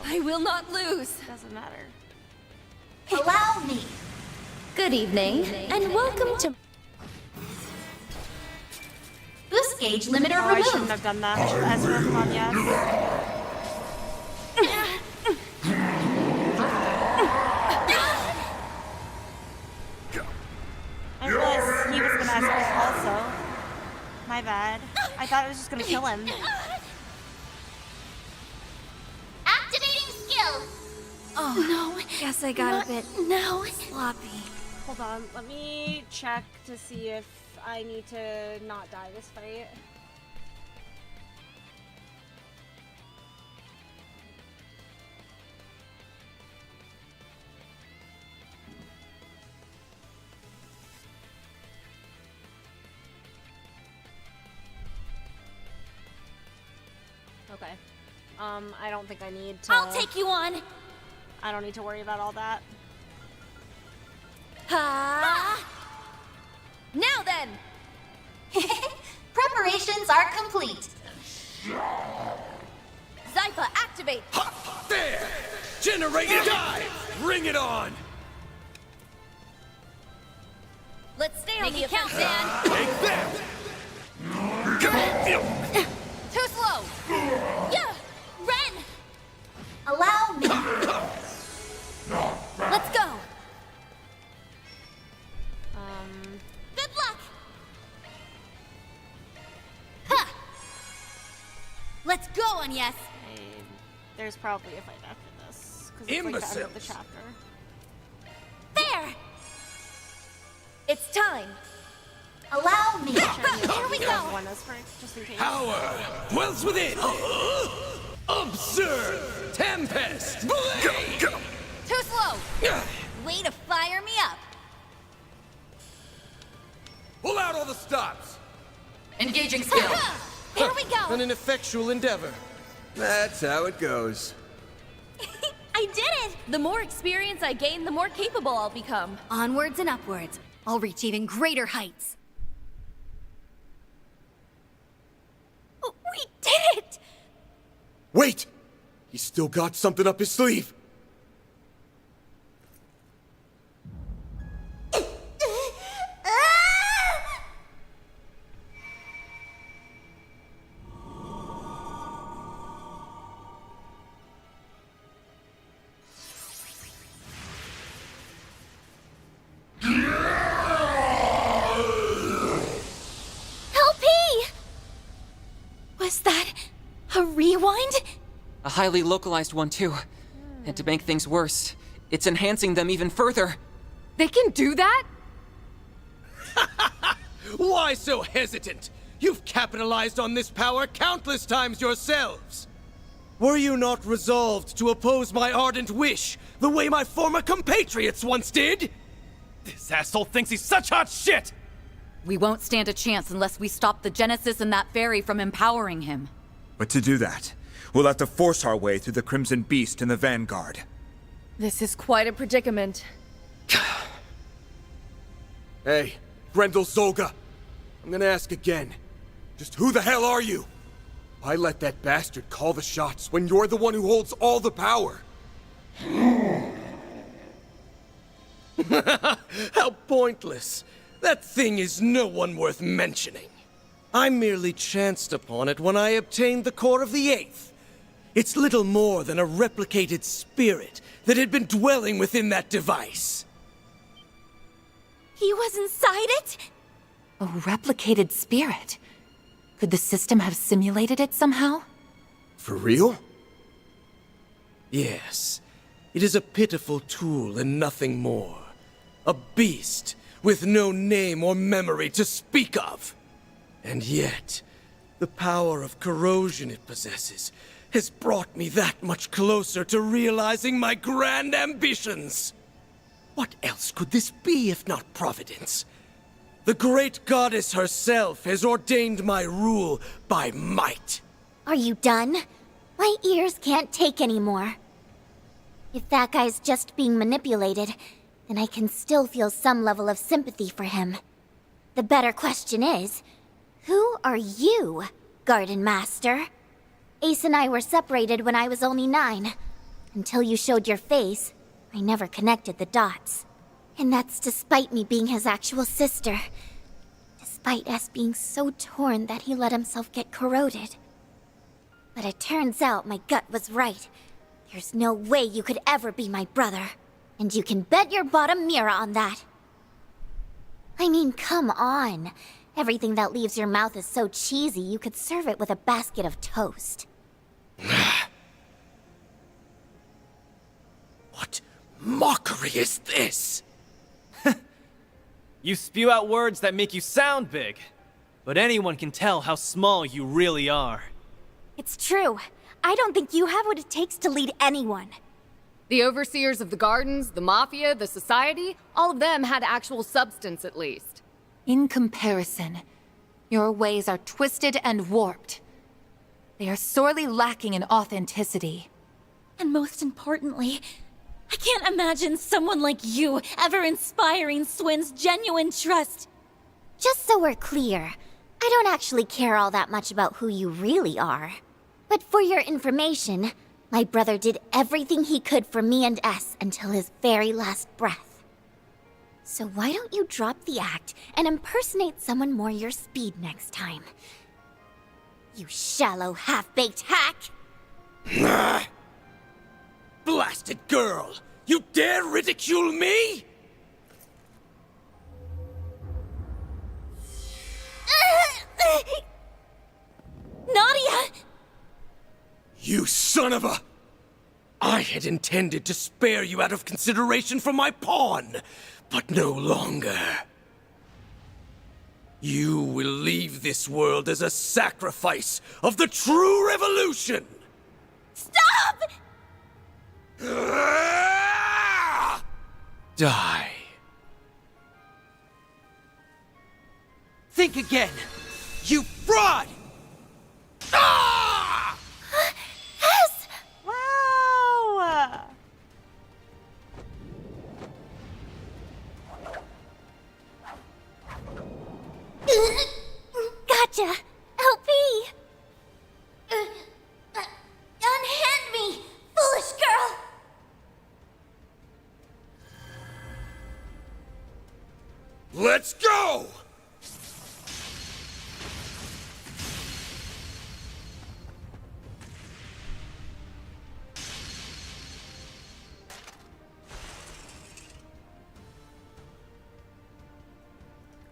I will not lose. Doesn't matter. Allow me. Good evening, and welcome to... Boost gauge limiter Oh, I shouldn't removed. have done that. Ezra, come on, yes. I realized he was gonna ask me also. My bad. I thought it was just gonna kill him. Activating skill. Oh, no. Guess I got a bit sloppy. Hold on, let me check to see if I need to not die this fight. Okay. I don't think I need to... I'll take you on. I don't need to worry about all that. Ha! Now then! Preparations are complete. Zypha, activate! There! Generated dive! Bring it on! Let's stay on the account, Dan! Take that! Too slow! Yeah! Ren! Allow me. Let's go! Good luck! Ha! Let's go, on yes! There's probably a fight after this. Because it's like the end of the chapter. There! It's time! Allow me. Here we go! One is for, just in case. Power dwells within. Observe Tempest. Blade. Too slow! Way to fire me up! Pull out all the stops. Engaging skill. Here we go! An ineffectual endeavor. That's how it goes. I did it! The more experience I gain, the more capable I'll become. Onwards and upwards. I'll reach even greater heights. We did it! Wait! He's still got something up his sleeve. Was that a rewind? A highly localized one, too. And to make things worse, it's enhancing them even further. They can do that? Why so hesitant? You've capitalized on this power countless times yourselves. Were you not resolved to oppose my ardent wish, the way my former compatriots once did? This asshole thinks he's such hot shit! We won't stand a chance unless we stop the Genesis and that fairy from empowering him. But to do that, we'll have to force our way through the Crimson Beast and the Vanguard. This is quite a predicament. Hey, Grendel Zolga. I'm gonna ask again. Just who the hell are you? Why let that bastard call the shots when you're the one who holds all the power? How pointless. That thing is no one worth mentioning. I merely chanced upon it when I obtained the core of the Eighth. It's little more than a replicated spirit that had been dwelling within that device. He was inside it? A replicated spirit? Could the system have simulated it somehow? For real? Yes. It is a pitiful tool and nothing more. A beast with no name or memory to speak of. And yet, the power of corrosion it possesses has brought me that much closer to realizing my grand ambitions. What else could this be if not Providence? The great goddess herself has ordained my rule by might. Are you done? My ears can't take anymore. If that guy's just being manipulated, then I can still feel some level of sympathy for him. The better question is, who are you, Gardenmaster? Ace and I were separated when I was only 9. Until you showed your face, I never connected the dots. And that's despite me being his actual sister. Despite us being so torn that he let himself get corroded. But it turns out my gut was right. There's no way you could ever be my brother. And you can bet your bottom mirror on that. I mean, come on. Everything that leaves your mouth is so cheesy you could serve it with a basket of toast. What mockery is this? You spew out words that make you sound big, but anyone can tell how small you really are. It's true. I don't think you have what it takes to lead anyone. The overseers of the gardens, the Mafia, the Society, all of them had actual substance at least. In comparison, your ways are twisted and warped. They are sorely lacking in authenticity. And most importantly, I can't imagine someone like you ever inspiring Swin's genuine trust. Just so we're clear, I don't actually care all that much about who you really are. But for your information, my brother did everything he could for me and S until his very last breath. So why don't you drop the act and impersonate someone more your speed next time? You shallow, half-baked hack! Blasted girl! You dare ridicule me? Nadia! You son of a... I had intended to spare you out of consideration for my pawn, but no longer. You will leave this world as a sacrifice of the true revolution! Stop! Die. Think again! You fraud! S! Wow! Gotcha! LP! Unhand me, foolish girl! Let's go!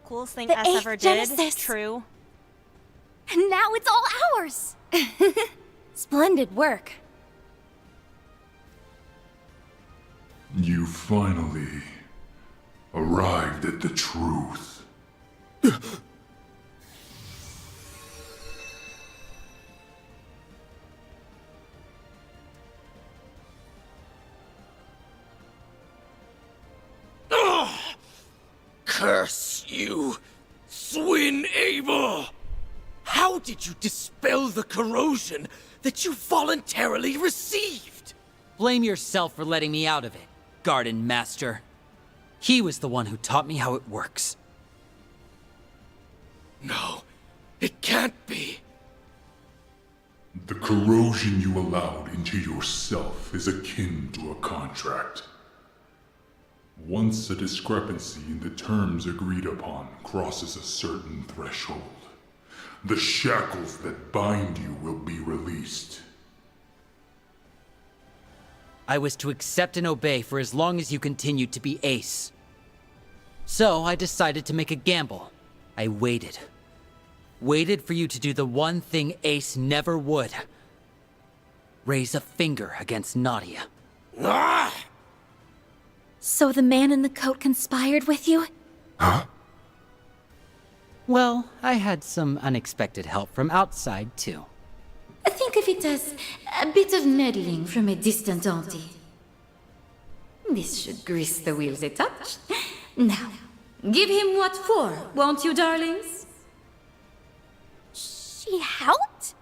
Coolest thing The S eighth ever did. Genesis. True. And now it's all ours! Splendid work. You finally arrived at the truth. Curse you, Swin Abel! How did you dispel the corrosion that you voluntarily received? Blame yourself for letting me out of it, Gardenmaster. He was the one who taught me how it works. No, it can't be. The corrosion you allowed into yourself is akin to a contract. Once a discrepancy in the terms agreed upon crosses a certain threshold, the shackles that bind you will be released. I was to accept and obey for as long as you continued to be Ace. So I decided to make a gamble. I waited. Waited for you to do the one thing Ace never would. Raise a finger against Nadia. So the man in the coat conspired with you? Huh? Well, I had some unexpected help from outside, too. Think of it as a bit of meddling from a distant auntie. This should grease the wheels a touch. Now, give him what for, won't you, darlings? She helped?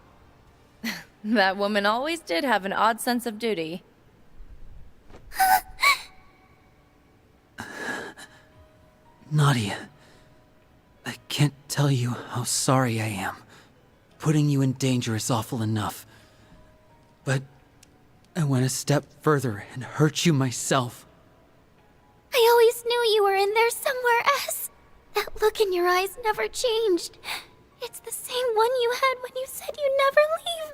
That woman always did have an odd sense of duty. Nadia, I can't tell you how sorry I am. Putting you in danger is awful enough. But I went a step further and hurt you myself. I always knew you were in there somewhere, S. That look in your eyes never changed. It's the same one you had when you said you'd never leave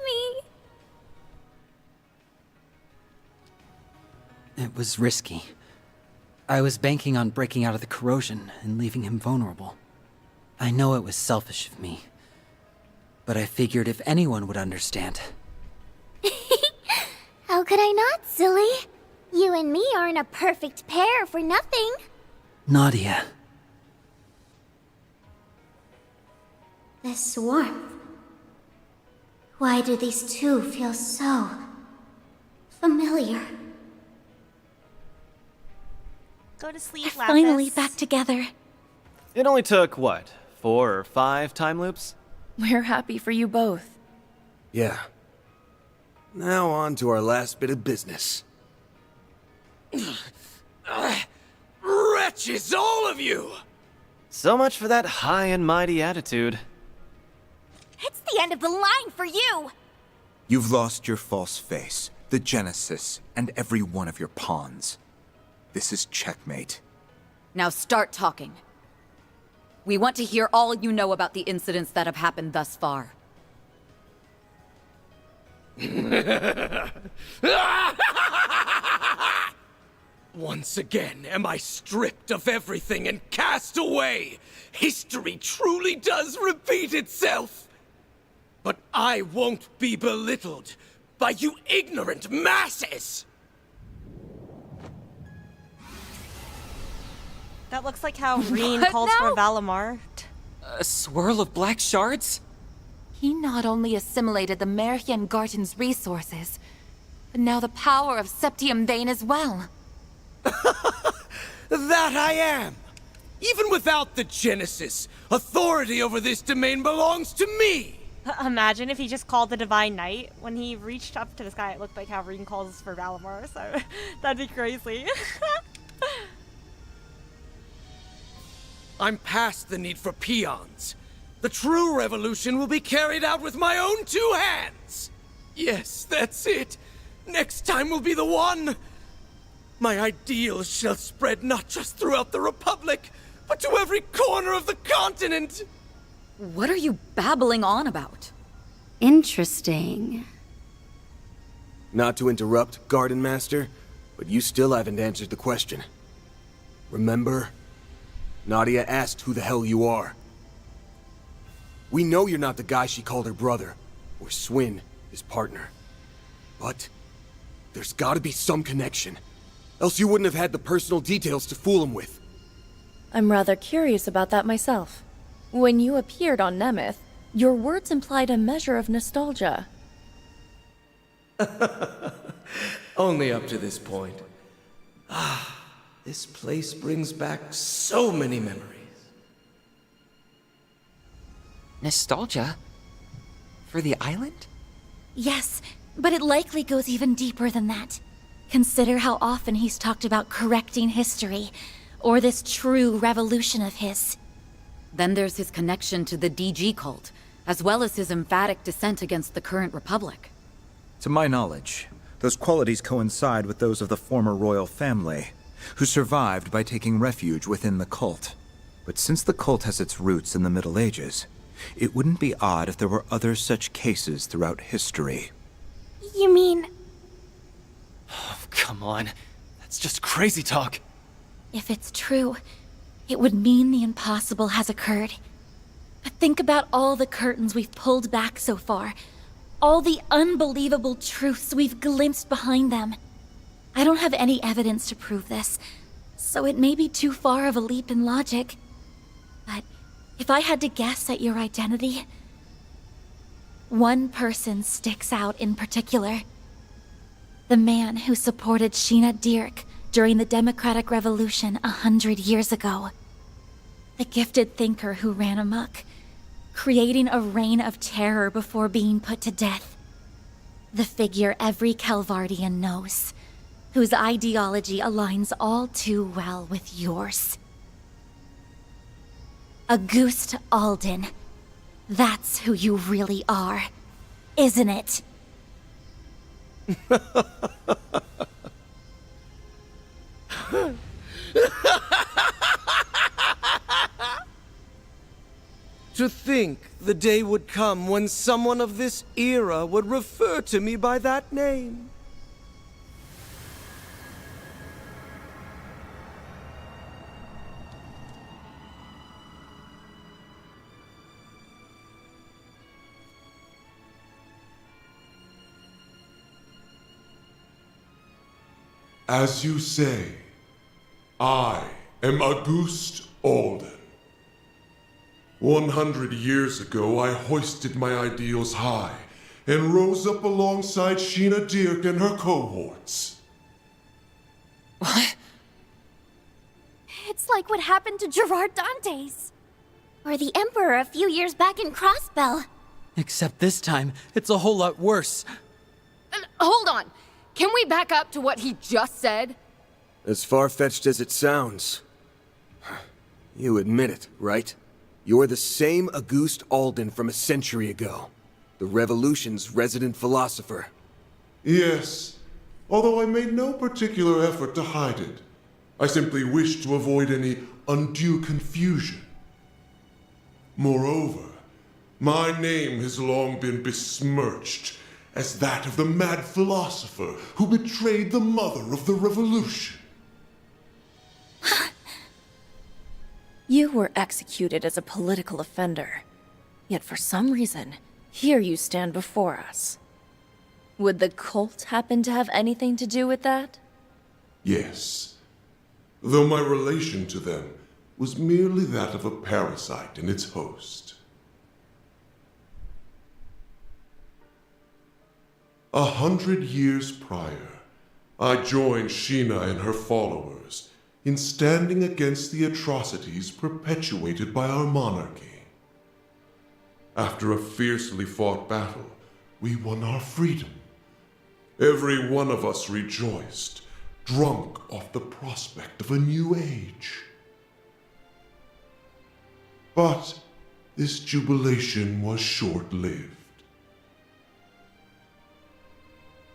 me. It was risky. I was banking on breaking out of the corrosion and leaving him vulnerable. I know it was selfish of me, but I figured if anyone would understand. How could I not, silly? You and me aren't a perfect pair for nothing. Nadia. This warmth. Why do these two feel so familiar? Go to sleep, They're Lapis. finally back together. It only took, what, 4 or 5 time loops? We're happy for you both. Yeah. Now on to our last bit of business. Wretches, all of you! So much for that high and mighty attitude. It's the end of the line for you! You've lost your false face, the Genesis, and every one of your pawns. This is checkmate. Now start talking. We want to hear all you know about the incidents that have happened thus far. Once again am I stripped of everything and cast away. History truly does repeat itself. But I won't be belittled by you ignorant masses. That looks like how Reen What calls now? for Valimar. A swirl of black shards? He not only assimilated the Merhian Garten's resources, but now the power of Septium Vein as well. That I am. Even without the Genesis, authority over this domain belongs to me. Imagine if he just called the Divine Knight. When he reached up to the sky, it looked like how Reen calls for Valimar, so that'd be crazy. I'm past the need for peons. The true revolution will be carried out with my own 2 hands. Yes, that's it. Next time will be the one. My ideals shall spread not just throughout the Republic, but to every corner of the continent. What are you babbling on about? Interesting. Not to interrupt, Gardenmaster, but you still haven't answered the question. Remember? Nadia asked who the hell you are. We know you're not the guy she called her brother, or Swin, his partner. But there's gotta be some connection. Else you wouldn't have had the personal details to fool him with. I'm rather curious about that myself. When you appeared on Nemeth, your words implied a measure of nostalgia. Only up to this point. This place brings back so many memories. Nostalgia? For the island? Yes, but it likely goes even deeper than that. Consider how often he's talked about correcting history, or this true revolution of his. Then there's his connection to the DG cult, as well as his emphatic dissent against the current republic. To my knowledge, those qualities coincide with those of the former royal family, who survived by taking refuge within the cult. But since the cult has its roots in the Middle Ages, it wouldn't be odd if there were other such cases throughout history. You mean... Oh, come on. That's just crazy talk. If it's true, it would mean the impossible has occurred. But think about all the curtains we've pulled back so far. All the unbelievable truths we've glimpsed behind them. I don't have any evidence to prove this, so it may be too far of a leap in logic. But if I had to guess at your identity, one person sticks out in particular. The man who supported Sheena Dirk during the Democratic Revolution 100 years ago. The gifted thinker who ran amok, creating a reign of terror before being put to death. The figure every Calvardian knows, whose ideology aligns all too well with yours. Auguste Alden. That's who you really are, isn't it? To think the day would come when someone of this era would refer to me by that name. As you say, I am Auguste Alden. 100 years ago, I hoisted my ideals high and rose up alongside Sheena Dirk and her cohorts. It's like what happened to Gerard Dantes. Or the Emperor a few years back in Crossbell. Except this time, it's a whole lot worse. Hold on. Can we back up to what he just said? As far-fetched as it sounds. You admit it, right? You're the same Auguste Alden from a century ago. The Revolution's resident philosopher. Yes, although I made no particular effort to hide it. I simply wished to avoid any undue confusion. Moreover, my name has long been besmirched as that of the mad philosopher who betrayed the mother of the Revolution. You were executed as a political offender. Yet for some reason, here you stand before us. Would the cult happen to have anything to do with that? Yes, though my relation to them was merely that of a parasite in its host. 100 years prior, I joined Sheena and her followers in standing against the atrocities perpetuated by our monarchy. After a fiercely fought battle, we won our freedom. Every one of us rejoiced, drunk off the prospect of a new age. But this jubilation was short-lived.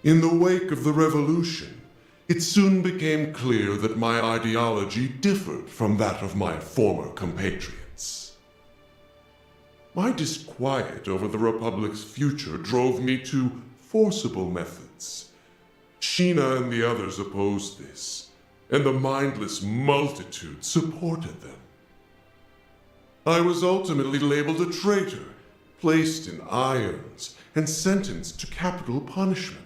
In the wake of the revolution, it soon became clear that my ideology differed from that of my former compatriots. My disquiet over the Republic's future drove me to forcible methods. Sheena and the others opposed this, and the mindless multitude supported them. I was ultimately labeled a traitor, placed in irons, and sentenced to capital punishment.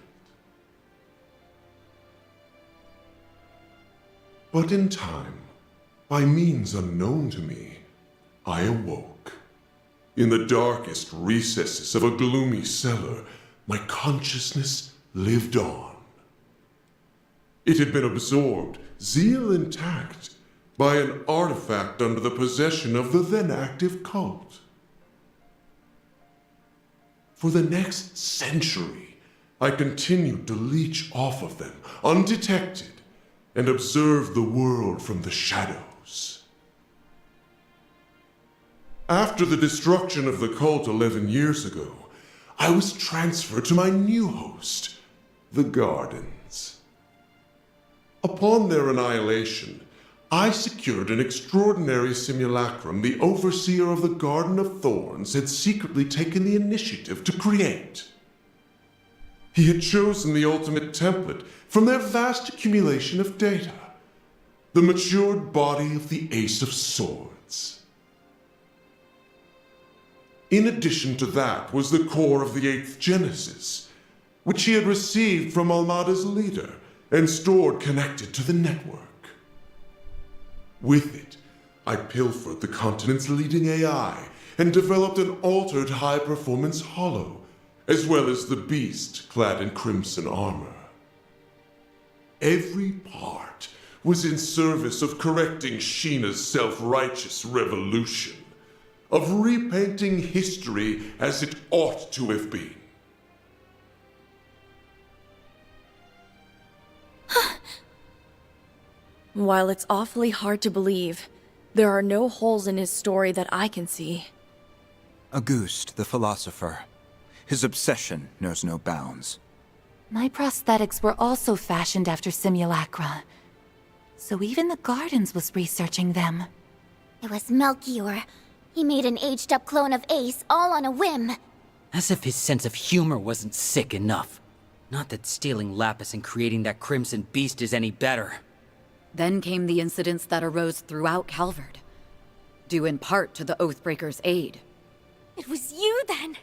But in time, by means unknown to me, I awoke. In the darkest recesses of a gloomy cellar, my consciousness lived on. It had been absorbed, zeal intact, by an artifact under the possession of the then active cult. For the next century, I continued to leech off of them, undetected, and observe the world from the shadows. After the destruction of the cult 11 years ago, I was transferred to my new host, the Gardens. Upon their annihilation, I secured an extraordinary simulacrum the overseer of the Garden of Thorns had secretly taken the initiative to create. He had chosen the ultimate template from their vast accumulation of data, the matured body of the Ace of Swords. In addition to that was the core of the 8th Genesis, which he had received from Almada's leader and stored connected to the network. With it, I pilfered the continent's leading AI and developed an altered high-performance hollow, as well as the beast clad in crimson armor. Every part was in service of correcting Sheena's self-righteous revolution, of repainting history as it ought to have been. While it's awfully hard to believe, There are no holes in his story that I can see. Auguste, the philosopher. His obsession knows no bounds. My prosthetics were also fashioned after simulacra. So even the Gardens was researching them. It was Melchior. He made an aged-up clone of Ace all on a whim. As if his sense of humor wasn't sick enough. Not that stealing Lapis and creating that Crimson Beast is any better. Then came the incidents that arose throughout Calvard, due in part to the Oathbreaker's aid. It was you then!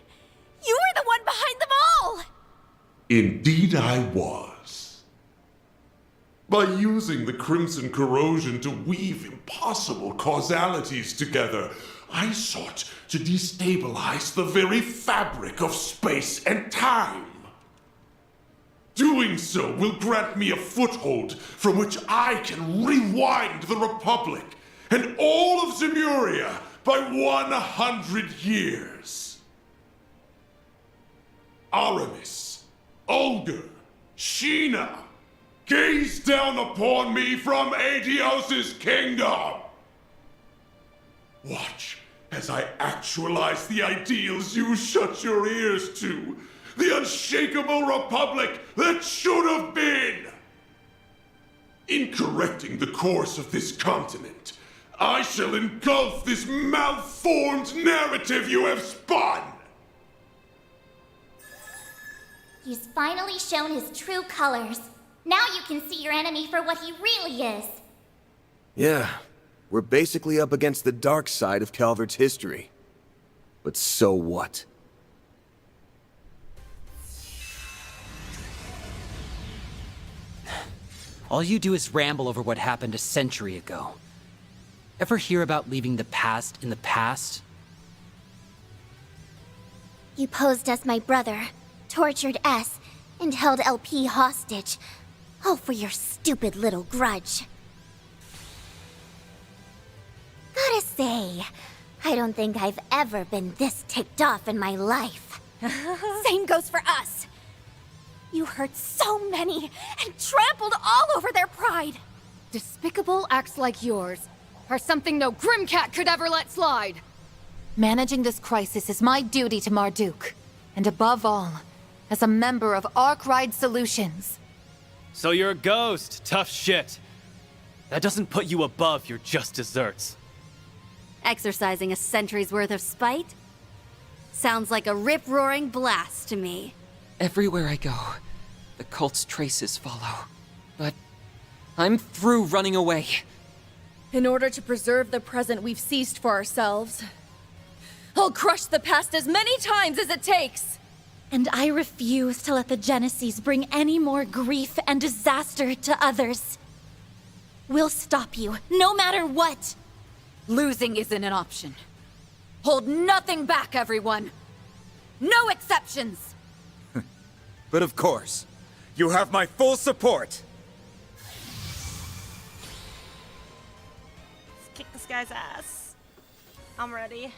You were the one behind them all! Indeed I was. By using the Crimson Corrosion to weave impossible causalities together, I sought to destabilize the very fabric of space and time. Doing so will grant me a foothold from which I can rewind the Republic and all of Zemuria by 100 years. Aramis, Olga, Sheena, gaze down upon me from Aetios's kingdom. Watch as I actualize the ideals you shut your ears to. The unshakable republic that should have been! In correcting the course of this continent, I shall engulf this malformed narrative you have spun! He's finally shown his true colors. Now you can see your enemy for what he really is. Yeah, we're basically up against the dark side of Calvard's history. But so what? All you do is ramble over what happened a century ago. Ever hear about leaving the past in the past? You posed as my brother, tortured S, and held LP hostage. All for your stupid little grudge. Gotta say, I don't think I've ever been this ticked off in my life. Same goes for us. You hurt so many and trampled all over their pride. Despicable acts like yours are something no Grimcat could ever let slide. Managing this crisis is my duty to Marduk. And above all, as a member of Arkwright Solutions. So you're a ghost, tough shit. That doesn't put you above your just desserts. Exercising a century's worth of spite? Sounds like a rip-roaring blast to me. Everywhere I go, the cult's traces follow. But I'm through running away. In order to preserve the present we've seized for ourselves, I'll crush the past as many times as it takes! And I refuse to let the Genesis bring any more grief and disaster to others. We'll stop you, no matter what! Losing isn't an option. Hold nothing back, everyone! No exceptions! But of course, you have my full support! Let's kick this guy's ass. I'm ready.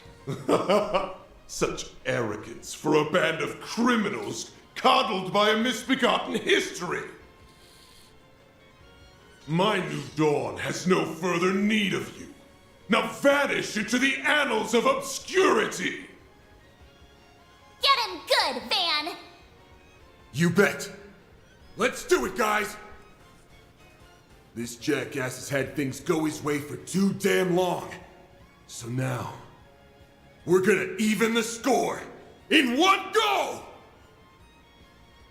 Such arrogance for a band of criminals coddled by a misbegotten history. My new dawn has no further need of you. Now vanish into the annals of obscurity! Get him good, Van! You bet! Let's do it, guys! This jackass has had things go his way for too damn long. So now, we're gonna even the score in one go!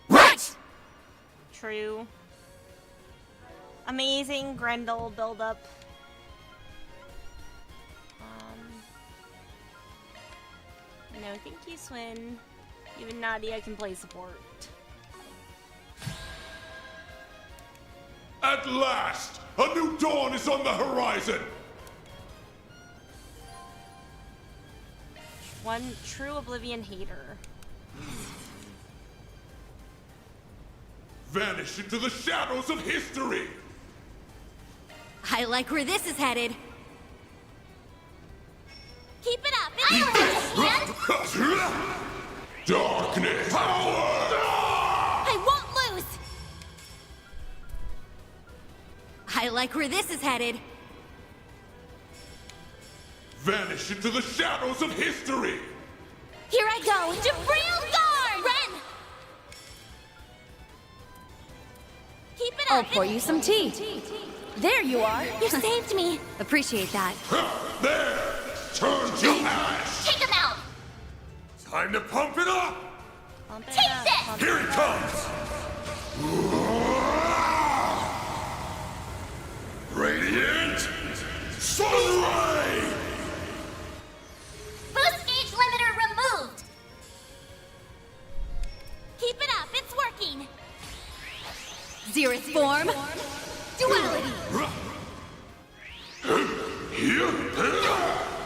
Right! True. Amazing Grendel build-up. No, thank you, Swin. Even Nadia can play support. At last! A new dawn is on the horizon! One true Oblivion hater. Vanish into the shadows of history! I like where this is headed. Keep it up! And Darkness! Power! I won't lose! I like where this is headed. Vanish into the shadows of history! Here I go! Jabril Guard! Ren! Keep it I'll up! pour you some tea. There you are. You saved me. Appreciate that. There! Turn to ash! Take him out! Time to pump it up! Take this! Here it comes! Radiant Sunray! Boost gauge limiter removed! Keep it up, it's working! Zereth form. Duality.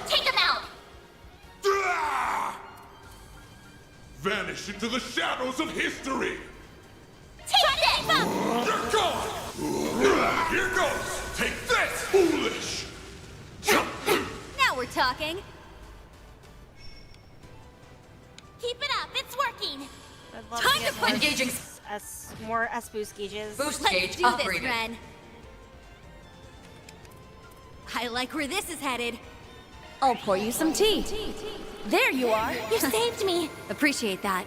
Take him out! Vanish into the shadows of history! Take this! You're gone! Here goes! Take this, foolish! Now we're talking! Keep it up, it's working! I'd love Time to get to more engaging. more S boost gauges. Boost Let's gauge do this, upgraded. Ren! I like where this is headed. I'll pour you some tea. There you are. You saved me. Appreciate that.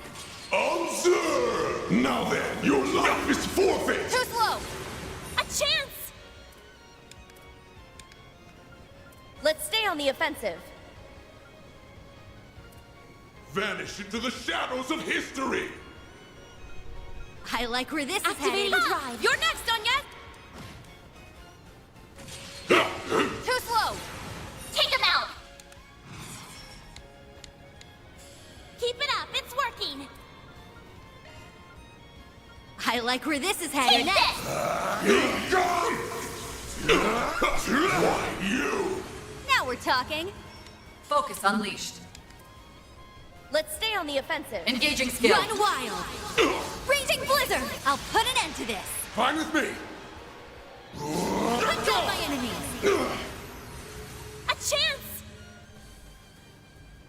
Observe! Now then, your life is forfeit! Too slow! A chance! Let's stay on the offensive. Vanish into the shadows of history! I like where this is Activating headed. drive! You're next, Anya! Too slow! Take him out! Keep it up, it's working! I like where this is Take headed. this! Why, you! Now we're talking. Focus unleashed. Let's stay on the offensive. Engaging skill. Run wild. Raging blizzard. I'll put an end to this. Fine with me! Hunt down my enemies. A chance!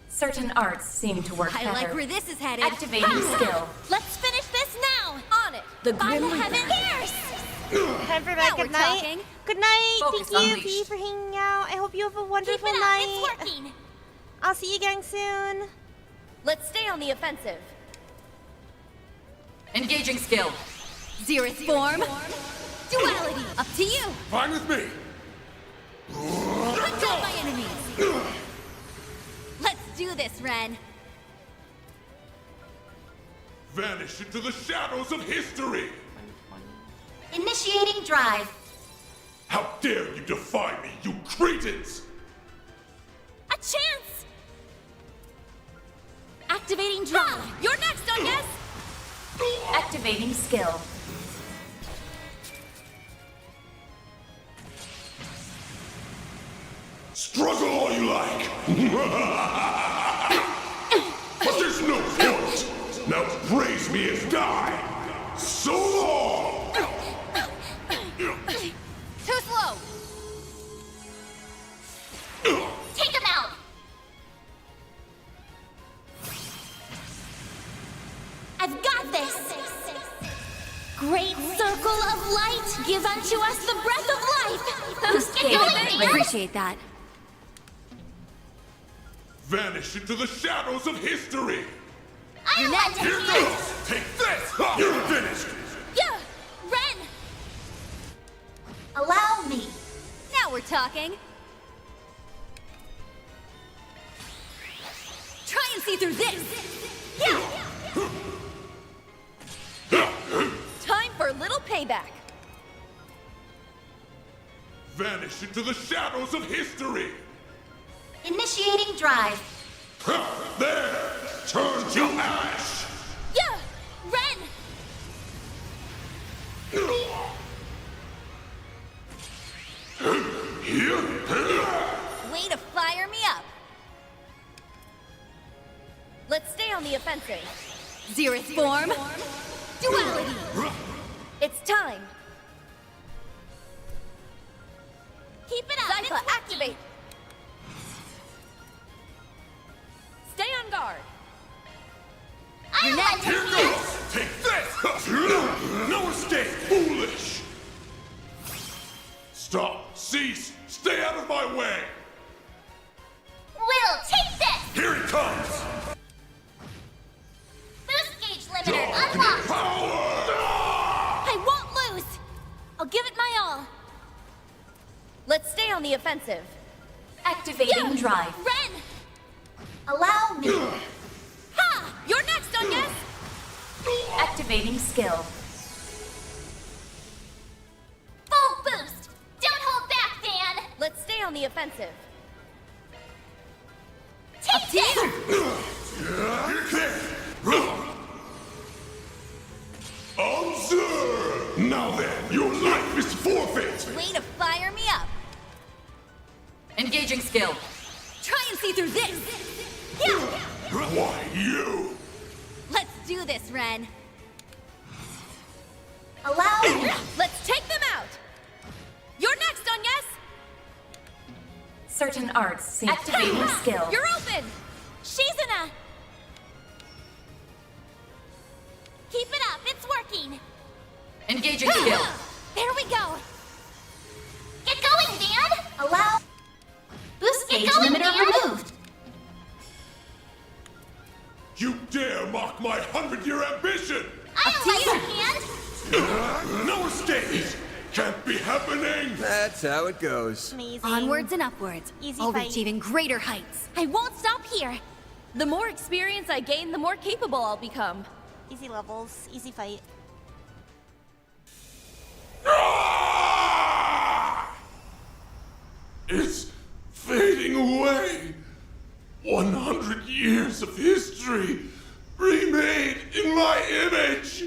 Certain arts seem to work I like where this is headed. Activating skill. Let's finish this now! On it. The Grim Heaven Pierce! Time for bed. Now we're Good night. talking. Good night. Focus Thank you, unleashed. P, for hanging out. I hope you have a Keep wonderful it up, night. it's working! I'll see you gang soon. Let's stay on the offensive. Engaging skill. Zereth form. Duality. Up to you. Fine with me! Hunt down my enemies. Let's do this, Ren! Vanish into the shadows of history! Initiating drive! How dare you defy me, you cretins! A chance! Activating drive. You're next, Anya! Activating skill. Struggle all you like! But there's no point! Now praise me as die! So long! Too slow! Take him out! I've got this! Great circle of light, give unto us the breath of life! Boost Appreciate that. Vanish into the shadows of history! I'll let Here him goes! Take this! You're finished! Yeah! Ren! Allow me! Now we're talking. Try and see through this. Yeah! Time for a little payback. Vanish into the shadows of history! Initiating drive. There! Turn to ash! Yeah! Ren! Way to fire me up. Let's stay on the offensive. Zereth form. Duality. It's time. Keep it up! Zypha, activate. Stay on guard. I'll let Here him goes! Take this! No escape, foolish! Stop! Cease! Stay out of my way! the offensive. Activating drive. Ren! Allow me. Ha! You're next, Onyes! Activating skill. Full boost! Don't hold back, Dan! Let's stay on the offensive. Take this! Observe! Now then, your life is forfeit! Way to fire me up. Engaging skill. Try and see through this. Yeah. Why, you? Let's do this, Ren. Allow me. Let's take them out! You're next, Onyes! Certain arts. Activating skill. You're open! Shizuna! Keep it up, it's working! Engaging skill. There we go! Get going, Dan! Allow. Boost Get gauge going, limiter Dan! removed. You dare mock my 100-year ambition! I don't like your hand! No escapes! Can't be happening! That's how it goes. Amazing. Onwards and upwards. Easy I'll fight. reach even greater heights. I won't stop here! The more experience I gain, the more capable I'll become. Easy levels, easy fight. It's fading away. 100 years of history remade in my image.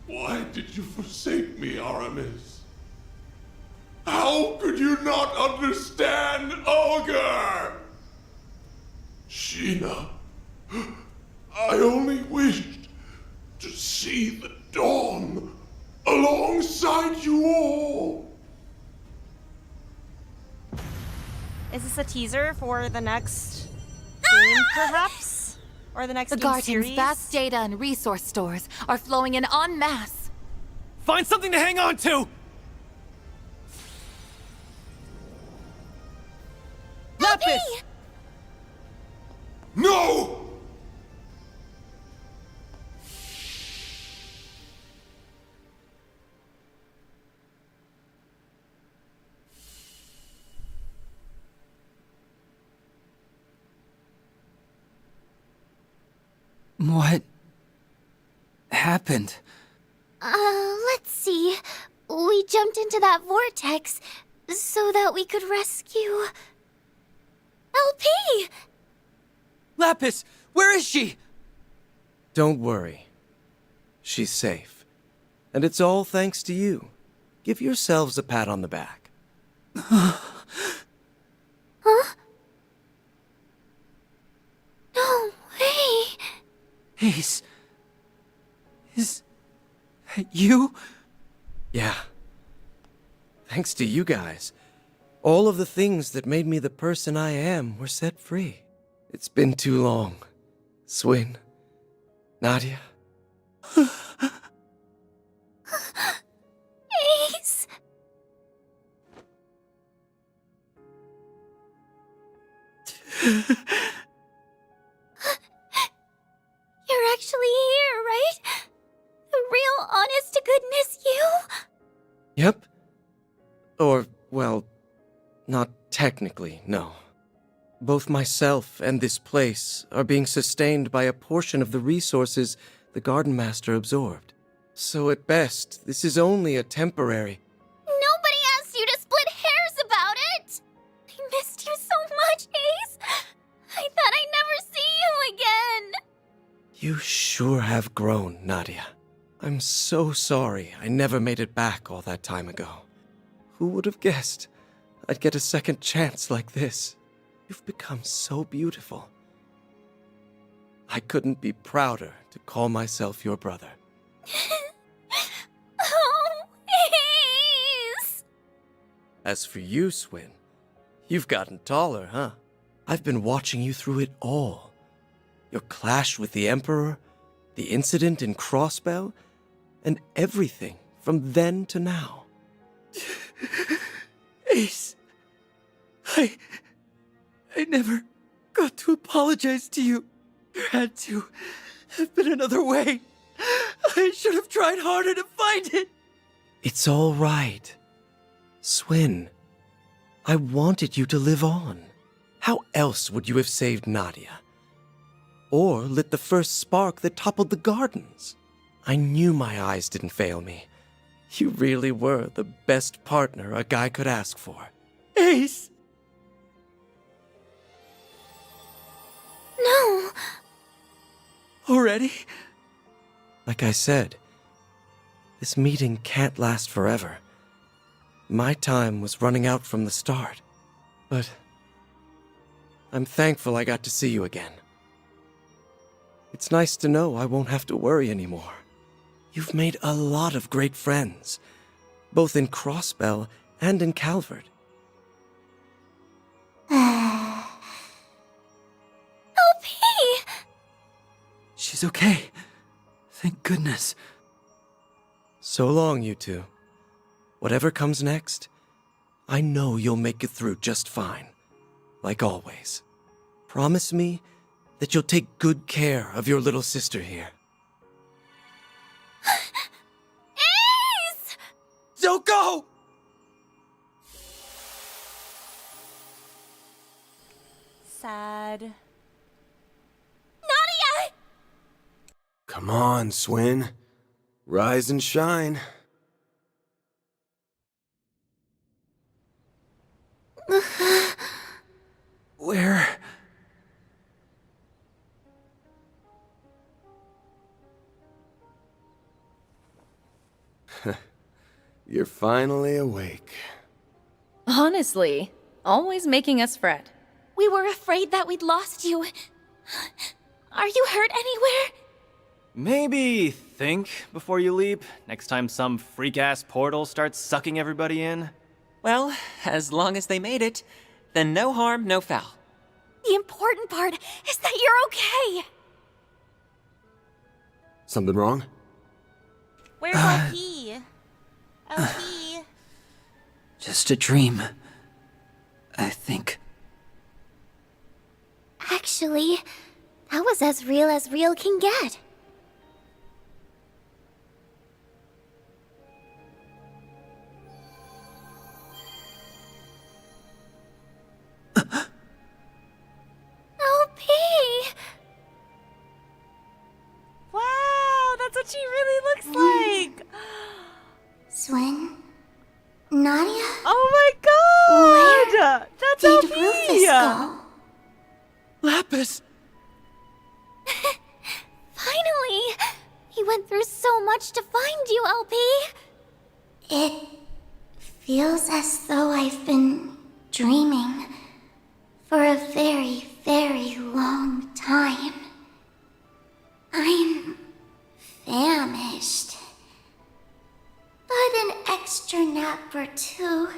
Why did you forsake me, Aramis? How could you not understand Ogre? Sheena, I only wished to see the dawn alongside you all. Is this a teaser for the next game, perhaps? Or the next The game Guardian's series? vast data and resource stores are flowing in en masse. Find something to hang on to! Lapis! No! What happened? Let's see. We jumped into that vortex so that we could rescue... LP! Lapis, where is she? Don't worry. She's safe. And it's all thanks to you. Give yourselves a pat on the back. Huh? No way! Is that you? Yeah. Thanks to you guys. All of the things that made me the person I am were set free. It's been too long. Swin. Nadia. Ace! You're actually here, right? The real, honest-to-goodness you? Yep. Or, well, not technically, no. Both myself and this place are being sustained by a portion of the resources the Gardenmaster absorbed. So at best, this is only a temporary... Nobody asked you to split hairs about it! I missed you so much, Ace! I thought I'd never see you again! You sure have grown, Nadia. I'm so sorry I never made it back all that time ago. Who would have guessed I'd get a second chance like this? You've become so beautiful. I couldn't be prouder to call myself your brother. Oh, Ace! As for you, Swin, you've gotten taller, huh? I've been watching you through it all. Your clash with the Emperor, the incident in Crossbell, and everything from then to now. Ace, I never got to apologize to you. There had to have been another way. I should have tried harder to find it. It's all right. Swin, I wanted you to live on. How else would you have saved Nadia? Or lit the first spark that toppled the gardens? I knew my eyes didn't fail me. You really were the best partner a guy could ask for. Ace! No! Already? Like I said, this meeting can't last forever. My time was running out from the start. But I'm thankful I got to see you again. It's nice to know I won't have to worry anymore. You've made a lot of great friends, both in Crossbell and in Calvard. LP! She's okay. Thank goodness. So long, you two. Whatever comes next, I know you'll make it through just fine. Like always. Promise me that you'll take good care of your little sister here. Ace! Don't go! Sad. Nadia! Come on, Swin. Rise and shine. Where? You're finally awake. Honestly, always making us fret. We were afraid that we'd lost you. Are you hurt anywhere? Maybe think before you leap, next time some freak-ass portal starts sucking everybody in. Well, as long as they made it, then no harm, no foul. The important part is that you're okay. Something wrong? Where's LP? LP. Just a dream, I think. Actually, that was as real can get. LP! Wow, that's what she really looks like. Swin? Nadia? Oh my god! That's Did LP! Rufus go? Lapis! Finally! He went through so much to find you, LP! It feels as though I've been dreaming for a very long time. I'm famished. But an extra nap or two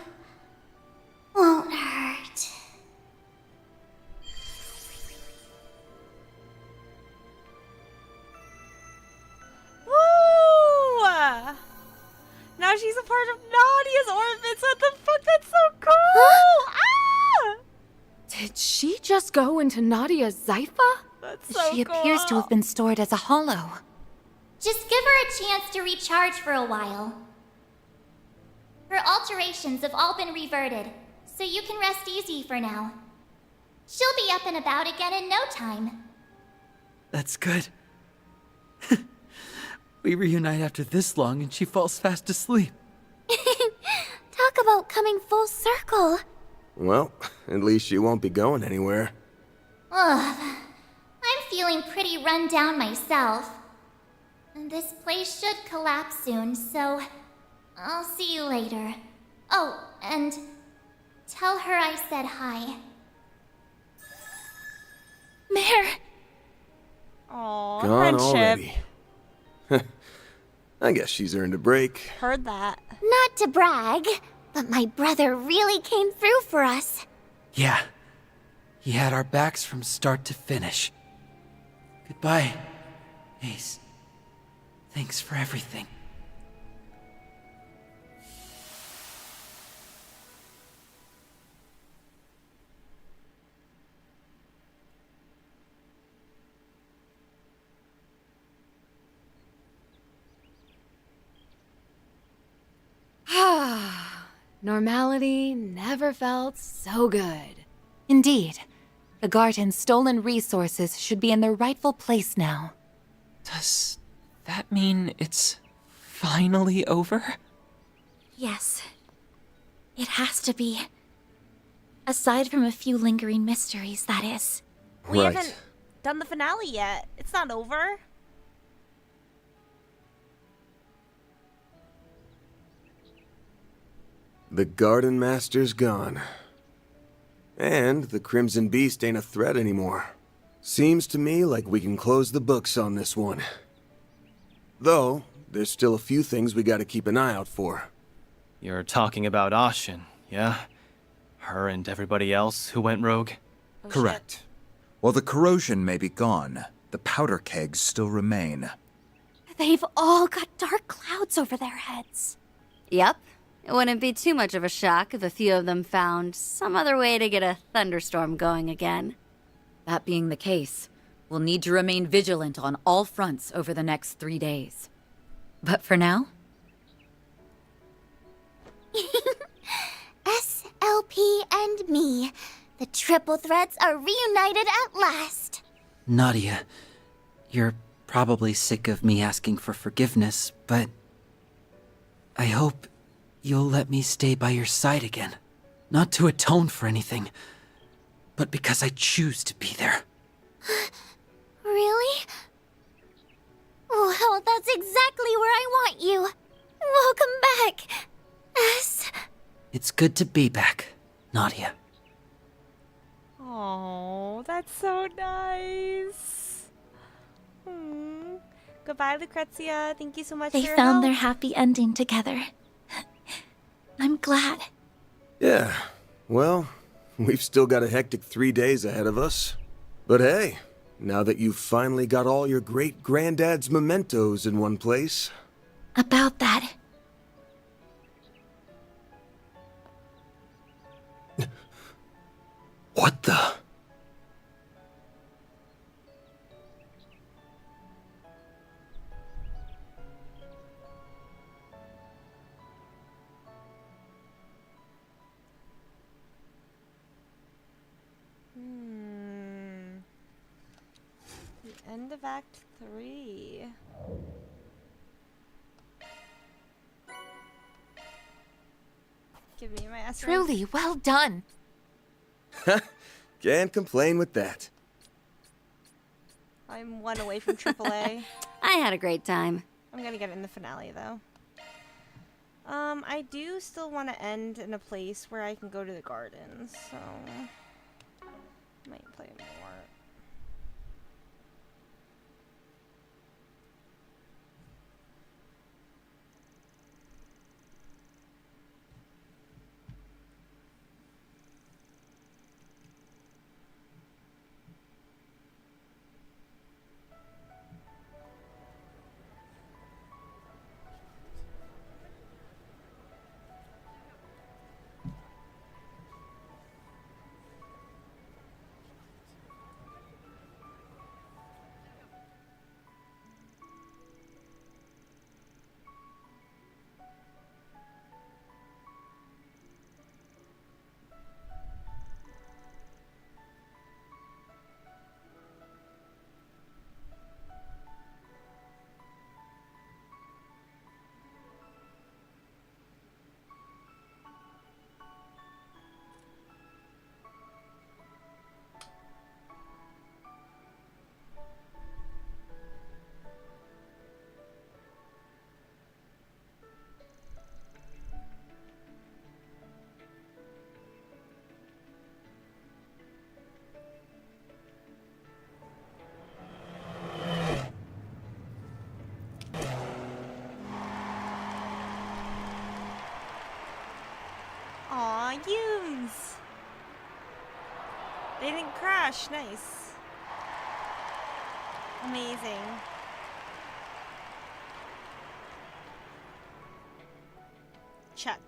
won't hurt. Woo! Now she's a part of Nadia's orphans. What the fuck? That's so cool! Ah! Did she just go into Nadia's Zypha? That's so She cool. appears to have been stored as a hollow. Just give her a chance to recharge for a while. Her alterations have all been reverted, so you can rest easy for now. She'll be up and about again in no time. That's good. We reunite after this long and she falls fast asleep. Talk about coming full circle. Well, at least she won't be going anywhere. Ugh, I'm feeling pretty run down myself. And this place should collapse soon, so I'll see you later. Oh, and tell her I said hi. Mare! Aw, Gone friendship. already. I guess she's earned a break. Heard that. Not to brag, but my brother really came through for us. Yeah. He had our backs from start to finish. Goodbye, Ace. Thanks for everything. Normality never felt so good. Indeed. The garden's stolen resources should be in their rightful place now. Does that mean it's finally over? Yes. It has to be. Aside from a few lingering mysteries, that is. We haven't done the finale yet. It's not over. The Gardenmaster's gone. And the Crimson Beast ain't a threat anymore. Seems to me like we can close the books on this one. Though, there's still a few things we gotta keep an eye out for. You're talking about Ashin, yeah? Her and everybody else who went rogue? Correct. While the corrosion may be gone, the powder kegs still remain. They've all got dark clouds over their heads. Yep. It wouldn't be too much of a shock if a few of them found some other way to get a thunderstorm going again. That being the case, we'll need to remain vigilant on all fronts over the next 3 days. But for now... SLP and me. The triple threats are reunited at last. Nadia, you're probably sick of me asking for forgiveness, but I hope you'll let me stay by your side again. Not to atone for anything, but because I choose to be there. Really? Well, that's exactly where I want you. Welcome back, S. It's good to be back, Nadia. Oh, that's so nice. Goodbye, Lucrezia. Thank you so much They for your found help. their happy ending together. I'm glad. Yeah, well, we've still got a hectic 3 days ahead of us. But hey, now that you've finally got all your great-granddad's mementos in one place... About that. What the... The end of Act 3. Give me my S. Truly, well done. Can't complain with that. I'm one away from AAA. I had a great time. I'm gonna get it in the finale, though. I do still want to end in a place where I can go to the gardens, so... might play more. Aw, Yumes! They didn't crash. Nice. Amazing. Check.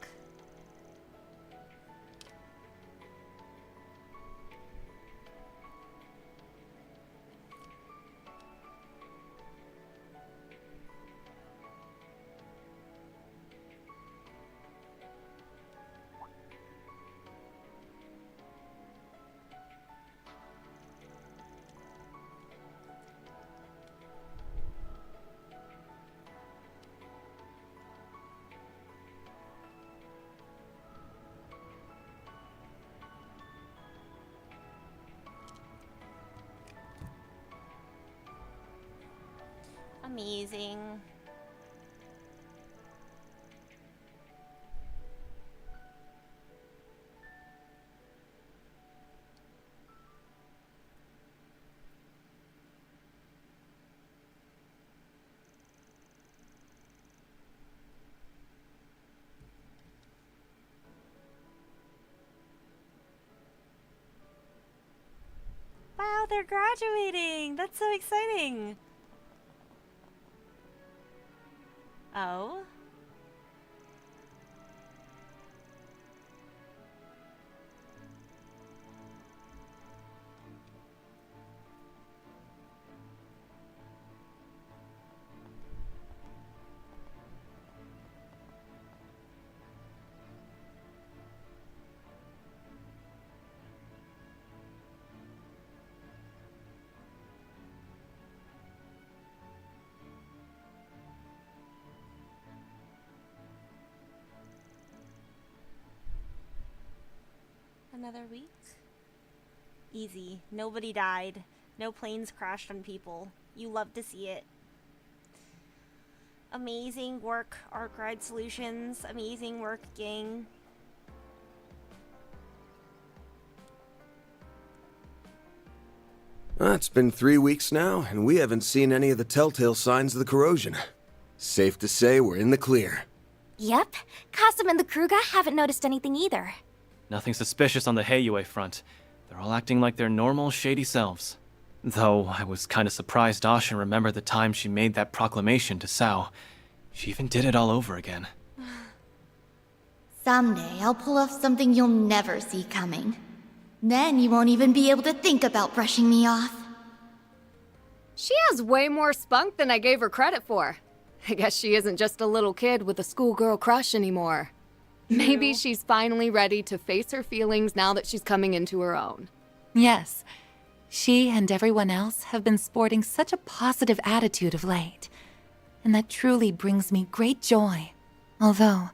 Amazing. Wow, they're graduating! That's so exciting! Oh? Another week? Easy. Nobody died. No planes crashed on people. You love to see it. Amazing work, Arkwright Solutions. Amazing work, gang. It's been 3 weeks now, and we haven't seen any of the telltale signs of the corrosion. Safe to say we're in the clear. Yep. Kasum and the Kruga haven't noticed anything either. Nothing suspicious on the Heiyue front. They're all acting like their normal, shady selves. Though I was kinda surprised Asha remembered the time she made that proclamation to Sao. She even did it all over again. Someday I'll pull off something you'll never see coming. Then you won't even be able to think about brushing me off. She has way more spunk than I gave her credit for. I guess she isn't just a little kid with a schoolgirl crush anymore. Maybe she's finally ready to face her feelings now that she's coming into her own. Yes. She and everyone else have been sporting such a positive attitude of late. And that truly brings me great joy. Although,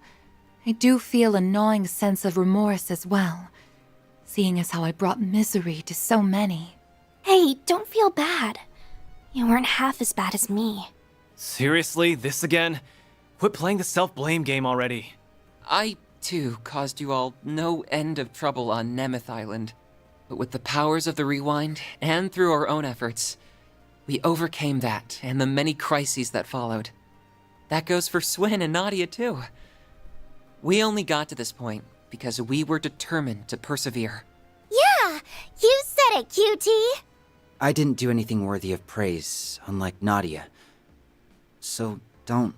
I do feel a gnawing sense of remorse as well, seeing as how I brought misery to so many. Hey, don't feel bad. You weren't half as bad as me. Seriously? This again? Quit playing the self-blame game already. I, too, caused you all no end of trouble on Nemeth Island. But with the powers of the Rewind, and through our own efforts, we overcame that and the many crises that followed. That goes for Swin and Nadia, too. We only got to this point because we were determined to persevere. Yeah, you said it, cutie. I didn't do anything worthy of praise, unlike Nadia. So don't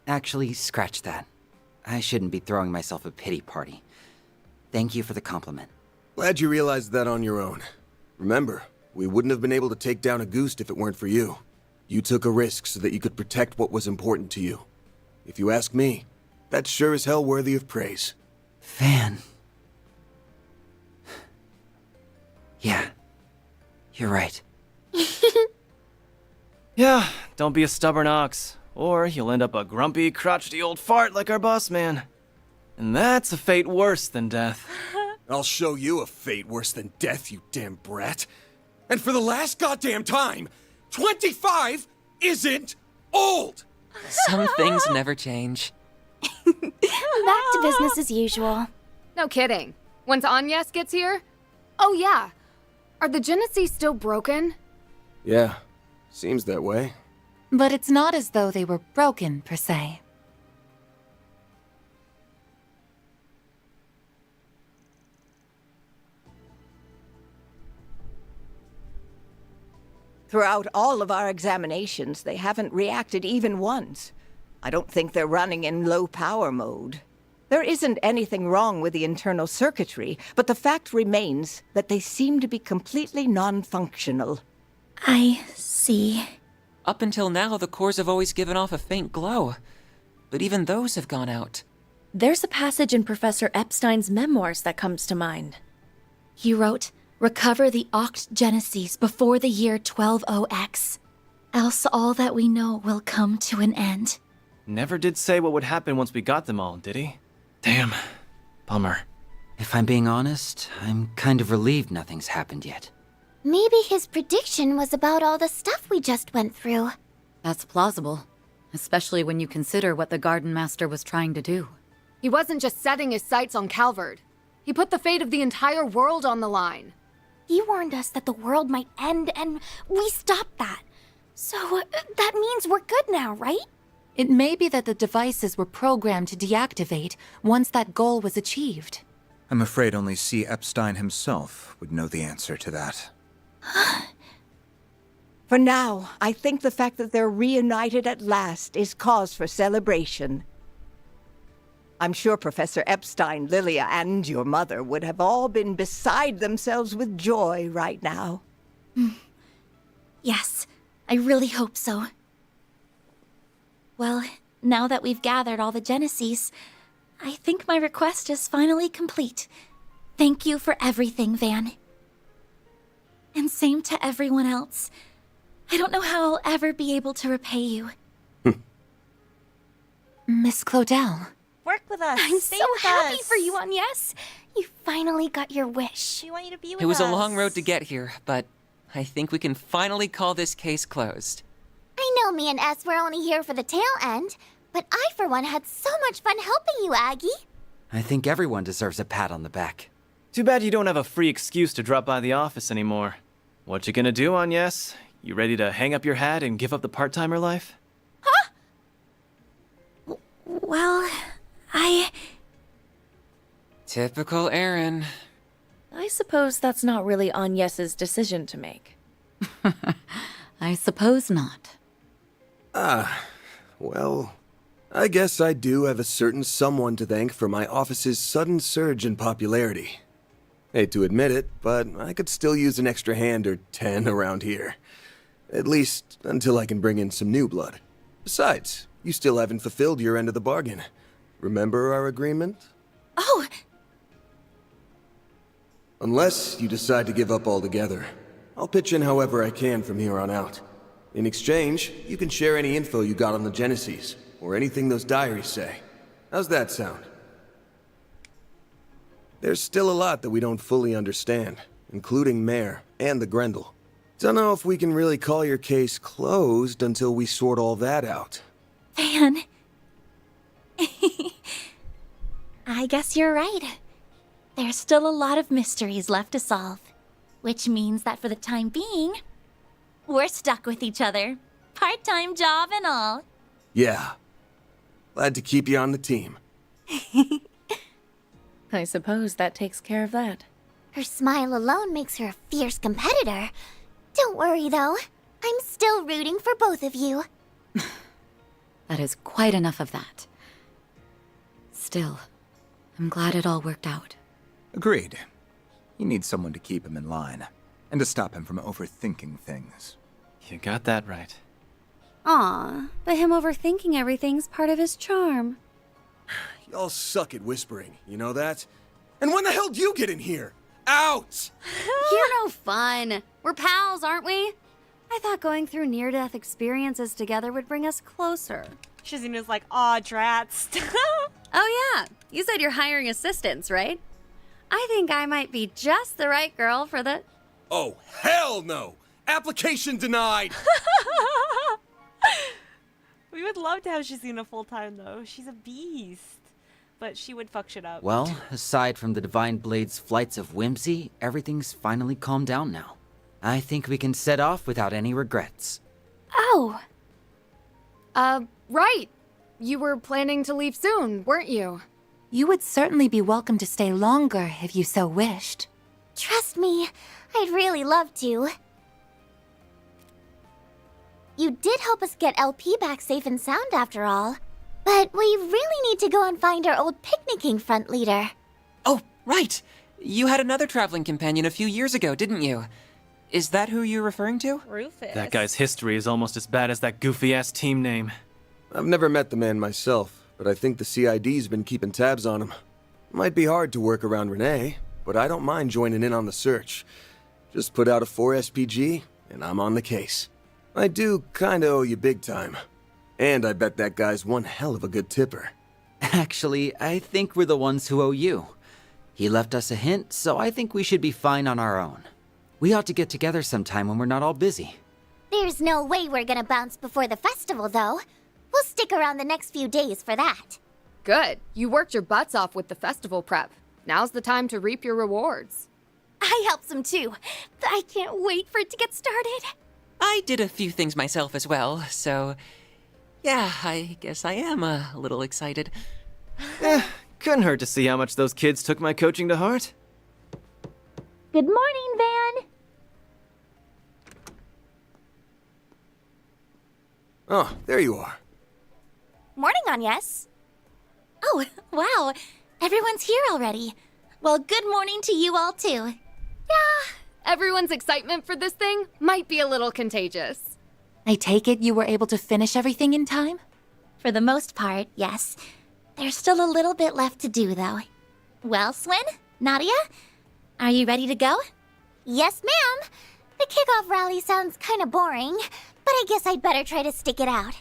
actually scratch that. I shouldn't be throwing myself a pity party. Thank you for the compliment. Glad you realized that on your own. Remember, we wouldn't have been able to take down a Goose if it weren't for you. You took a risk so that you could protect what was important to you. If you ask me, that's sure as hell worthy of praise. Van. Yeah, you're right. Yeah, don't be a stubborn ox, or you'll end up a grumpy, crotchety old fart like our boss man. And that's a fate worse than death. I'll show you a fate worse than death, you damn brat. And for the last goddamn time, 25 isn't old! Some things never change. Back to business as usual. No kidding. Once Agnes gets here? Oh yeah. Are the Genesees still broken? Yeah, seems that way. But it's not as though they were broken, per se. Throughout all of our examinations, they haven't reacted even once. I don't think they're running in low-power mode. There isn't anything wrong with the internal circuitry, but the fact remains that they seem to be completely non-functional. I see. Up until now, the cores have always given off a faint glow. But even those have gone out. There's a passage in Professor Epstein's memoirs that comes to mind. He wrote, "Recover the Oct Genesees before the year 120X. Else all that we know will come to an end." Never did say what would happen once we got them all, did he? Damn. Bummer. If I'm being honest, I'm kind of relieved nothing's happened yet. Maybe his prediction was about all the stuff we just went through. That's plausible, especially when you consider what the Gardenmaster was trying to do. He wasn't just setting his sights on Calvard. He put the fate of the entire world on the line. He warned us that the world might end, and we stopped that. So, that means we're good now, right? It may be that the devices were programmed to deactivate once that goal was achieved. I'm afraid only C. Epstein himself would know the answer to that. For now, I think the fact that they're reunited at last is cause for celebration. I'm sure Professor Epstein, Lilia, and your mother would have all been beside themselves with joy right now. Yes, I really hope so. Well, now that we've gathered all the Genesees, I think my request is finally complete. Thank you for everything, Van. And same to everyone else. I don't know how I'll ever be able to repay you. Miss Claudel. Work with us. I'm Stay so with happy us. for you, Agnes. You finally got your wish. We want you to be with us. It was a long road to get here, but I think we can finally call this case closed. I know me and S were only here for the tail end, but I, for one, had so much fun helping you, Aggie. I think everyone deserves a pat on the back. Too bad you don't have a free excuse to drop by the office anymore. What you gonna do, Agnes? You ready to hang up your hat and give up the part-timer life? Huh? Well, Typical Aaron. I suppose that's not really Agnes's decision to make. I suppose not. Well, I guess I do have a certain someone to thank for my office's sudden surge in popularity. Hate to admit it, but I could still use an extra hand or 10 around here. At least until I can bring in some new blood. Besides, you still haven't fulfilled your end of the bargain. Remember our agreement? Oh! Unless you decide to give up altogether, I'll pitch in however I can from here on out. In exchange, you can share any info you got on the Genesees, or anything those diaries say. How's that sound? There's still a lot that we don't fully understand, including Mare and the Grendel. Don't know if we can really call your case closed until we sort all that out. Van. I guess you're right. There's still a lot of mysteries left to solve. Which means that for the time being, we're stuck with each other. Part-time job and all. Yeah. Glad to keep you on the team. I suppose that takes care of that. Her smile alone makes her a fierce competitor. Don't worry, though. I'm still rooting for both of you. That is quite enough of that. Still, I'm glad it all worked out. Agreed. You need someone to keep him in line, and to stop him from overthinking things. You got that right. Aw, but him overthinking everything's part of his charm. Y'all suck at whispering, you know that? And when the hell do you get in here? Out! You're no fun. We're pals, aren't we? I thought going through near-death experiences together would bring us closer. Shizina's like, aw, drats. Oh yeah, you said you're hiring assistants, right? I think I might be just the right girl for the... Oh, hell no! Application denied! We would love to have Shizina full-time, though. She's a beast. But she would fuck shit up. Well, aside from the Divine Blade's flights of whimsy, everything's finally calmed down now. I think we can set off without any regrets. Oh! Right. You were planning to leave soon, weren't you? You would certainly be welcome to stay longer if you so wished. Trust me, I'd really love to. You did help us get LP back safe and sound after all. But we really need to go and find our old picnicking front leader. Oh, right! You had another traveling companion a few years ago, didn't you? Is that who you're referring to? Rufus. That guy's history is almost as bad as that goofy-ass team name. I've never met the man myself, but I think the CID's been keeping tabs on him. Might be hard to work around Renee, but I don't mind joining in on the search. Just put out a 4 SPG, and I'm on the case. I do kinda owe you big time. And I bet that guy's one hell of a good tipper. Actually, I think we're the ones who owe you. He left us a hint, so I think we should be fine on our own. We ought to get together sometime when we're not all busy. There's no way we're gonna bounce before the festival, though. We'll stick around the next few days for that. Good. You worked your butts off with the festival prep. Now's the time to reap your rewards. I helped some too, but I can't wait for it to get started. I did a few things myself as well, so yeah, I guess I am a little excited. Couldn't hurt to see how much those kids took my coaching to heart. Good morning, Van. Oh, there you are. Morning, Agnes. Oh, wow. Everyone's here already. Well, good morning to you all, too. Everyone's excitement for this thing might be a little contagious. I take it you were able to finish everything in time? For the most part, yes. There's still a little bit left to do, though. Well, Swin, Nadia, are you ready to go? Yes, ma'am. The kickoff rally sounds kinda boring, but I guess I'd better try to stick it out.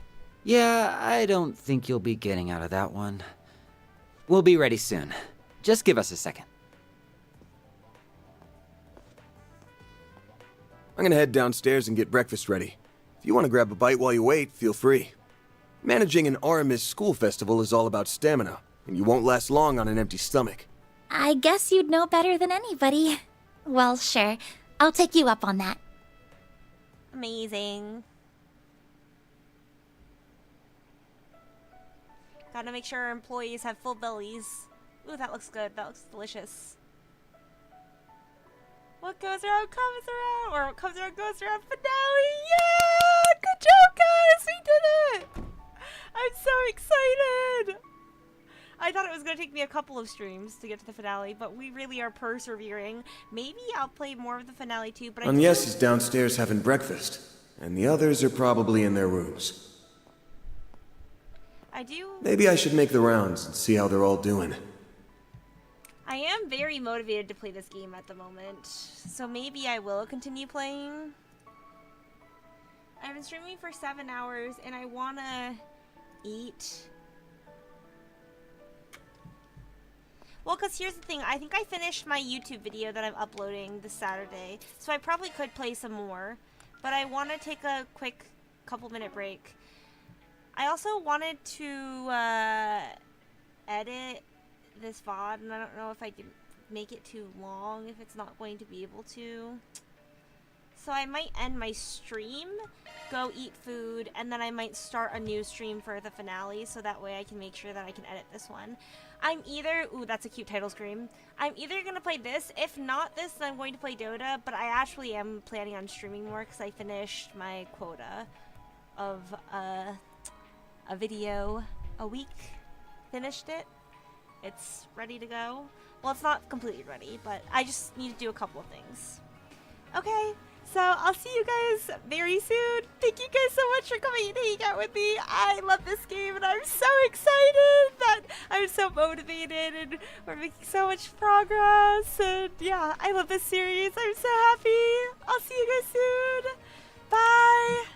Yeah, I don't think you'll be getting out of that one. We'll be ready soon. Just give us a second. I'm gonna head downstairs and get breakfast ready. If you want to grab a bite while you wait, feel free. Managing an Aramis school festival is all about stamina, and you won't last long on an empty stomach. I guess you'd know better than anybody. Well, sure. I'll take you up on that. Amazing. Gotta make sure our employees have full bellies. Ooh, that looks good. That looks delicious. What goes around comes around, or what comes around goes around. Finale! Yeah! Good job, guys! We did it! I'm so excited! I thought it was gonna take me a couple of streams to get to the finale, but we really are persevering. Maybe I'll play more of the finale too, but Agnes is downstairs having breakfast, and the others are probably in their rooms. I do. Maybe I should make the rounds and see how they're all doing. I am very motivated to play this game at the moment, so maybe I will continue playing. I've been streaming for 7 hours, and I wanna eat. Well, because here's the thing, I think I finished my YouTube video that I'm uploading this Saturday, so I probably could play some more, but I want to take a quick couple-minute break. I also wanted to edit this VOD, and I don't know if I can make it too long, if it's not going to be able to. So I might end my stream, go eat food, and then I might start a new stream for the finale, so that way I can make sure that I can edit this one. I'm either, ooh, that's a cute title screen. I'm either going to play this, if not this, then I'm going to play Dota, but I actually am planning on streaming more, because I finished my quota of a video a week. Finished it. It's ready to go. Well, it's not completely ready, but I just need to do a couple of things. Okay, so I'll see you guys very soon. Thank you guys so much for coming and hanging out with me. I love this game, and I'm so excited that I'm so motivated, and we're making so much progress. And yeah, I love this series. I'm so happy. I'll see you guys soon. Bye.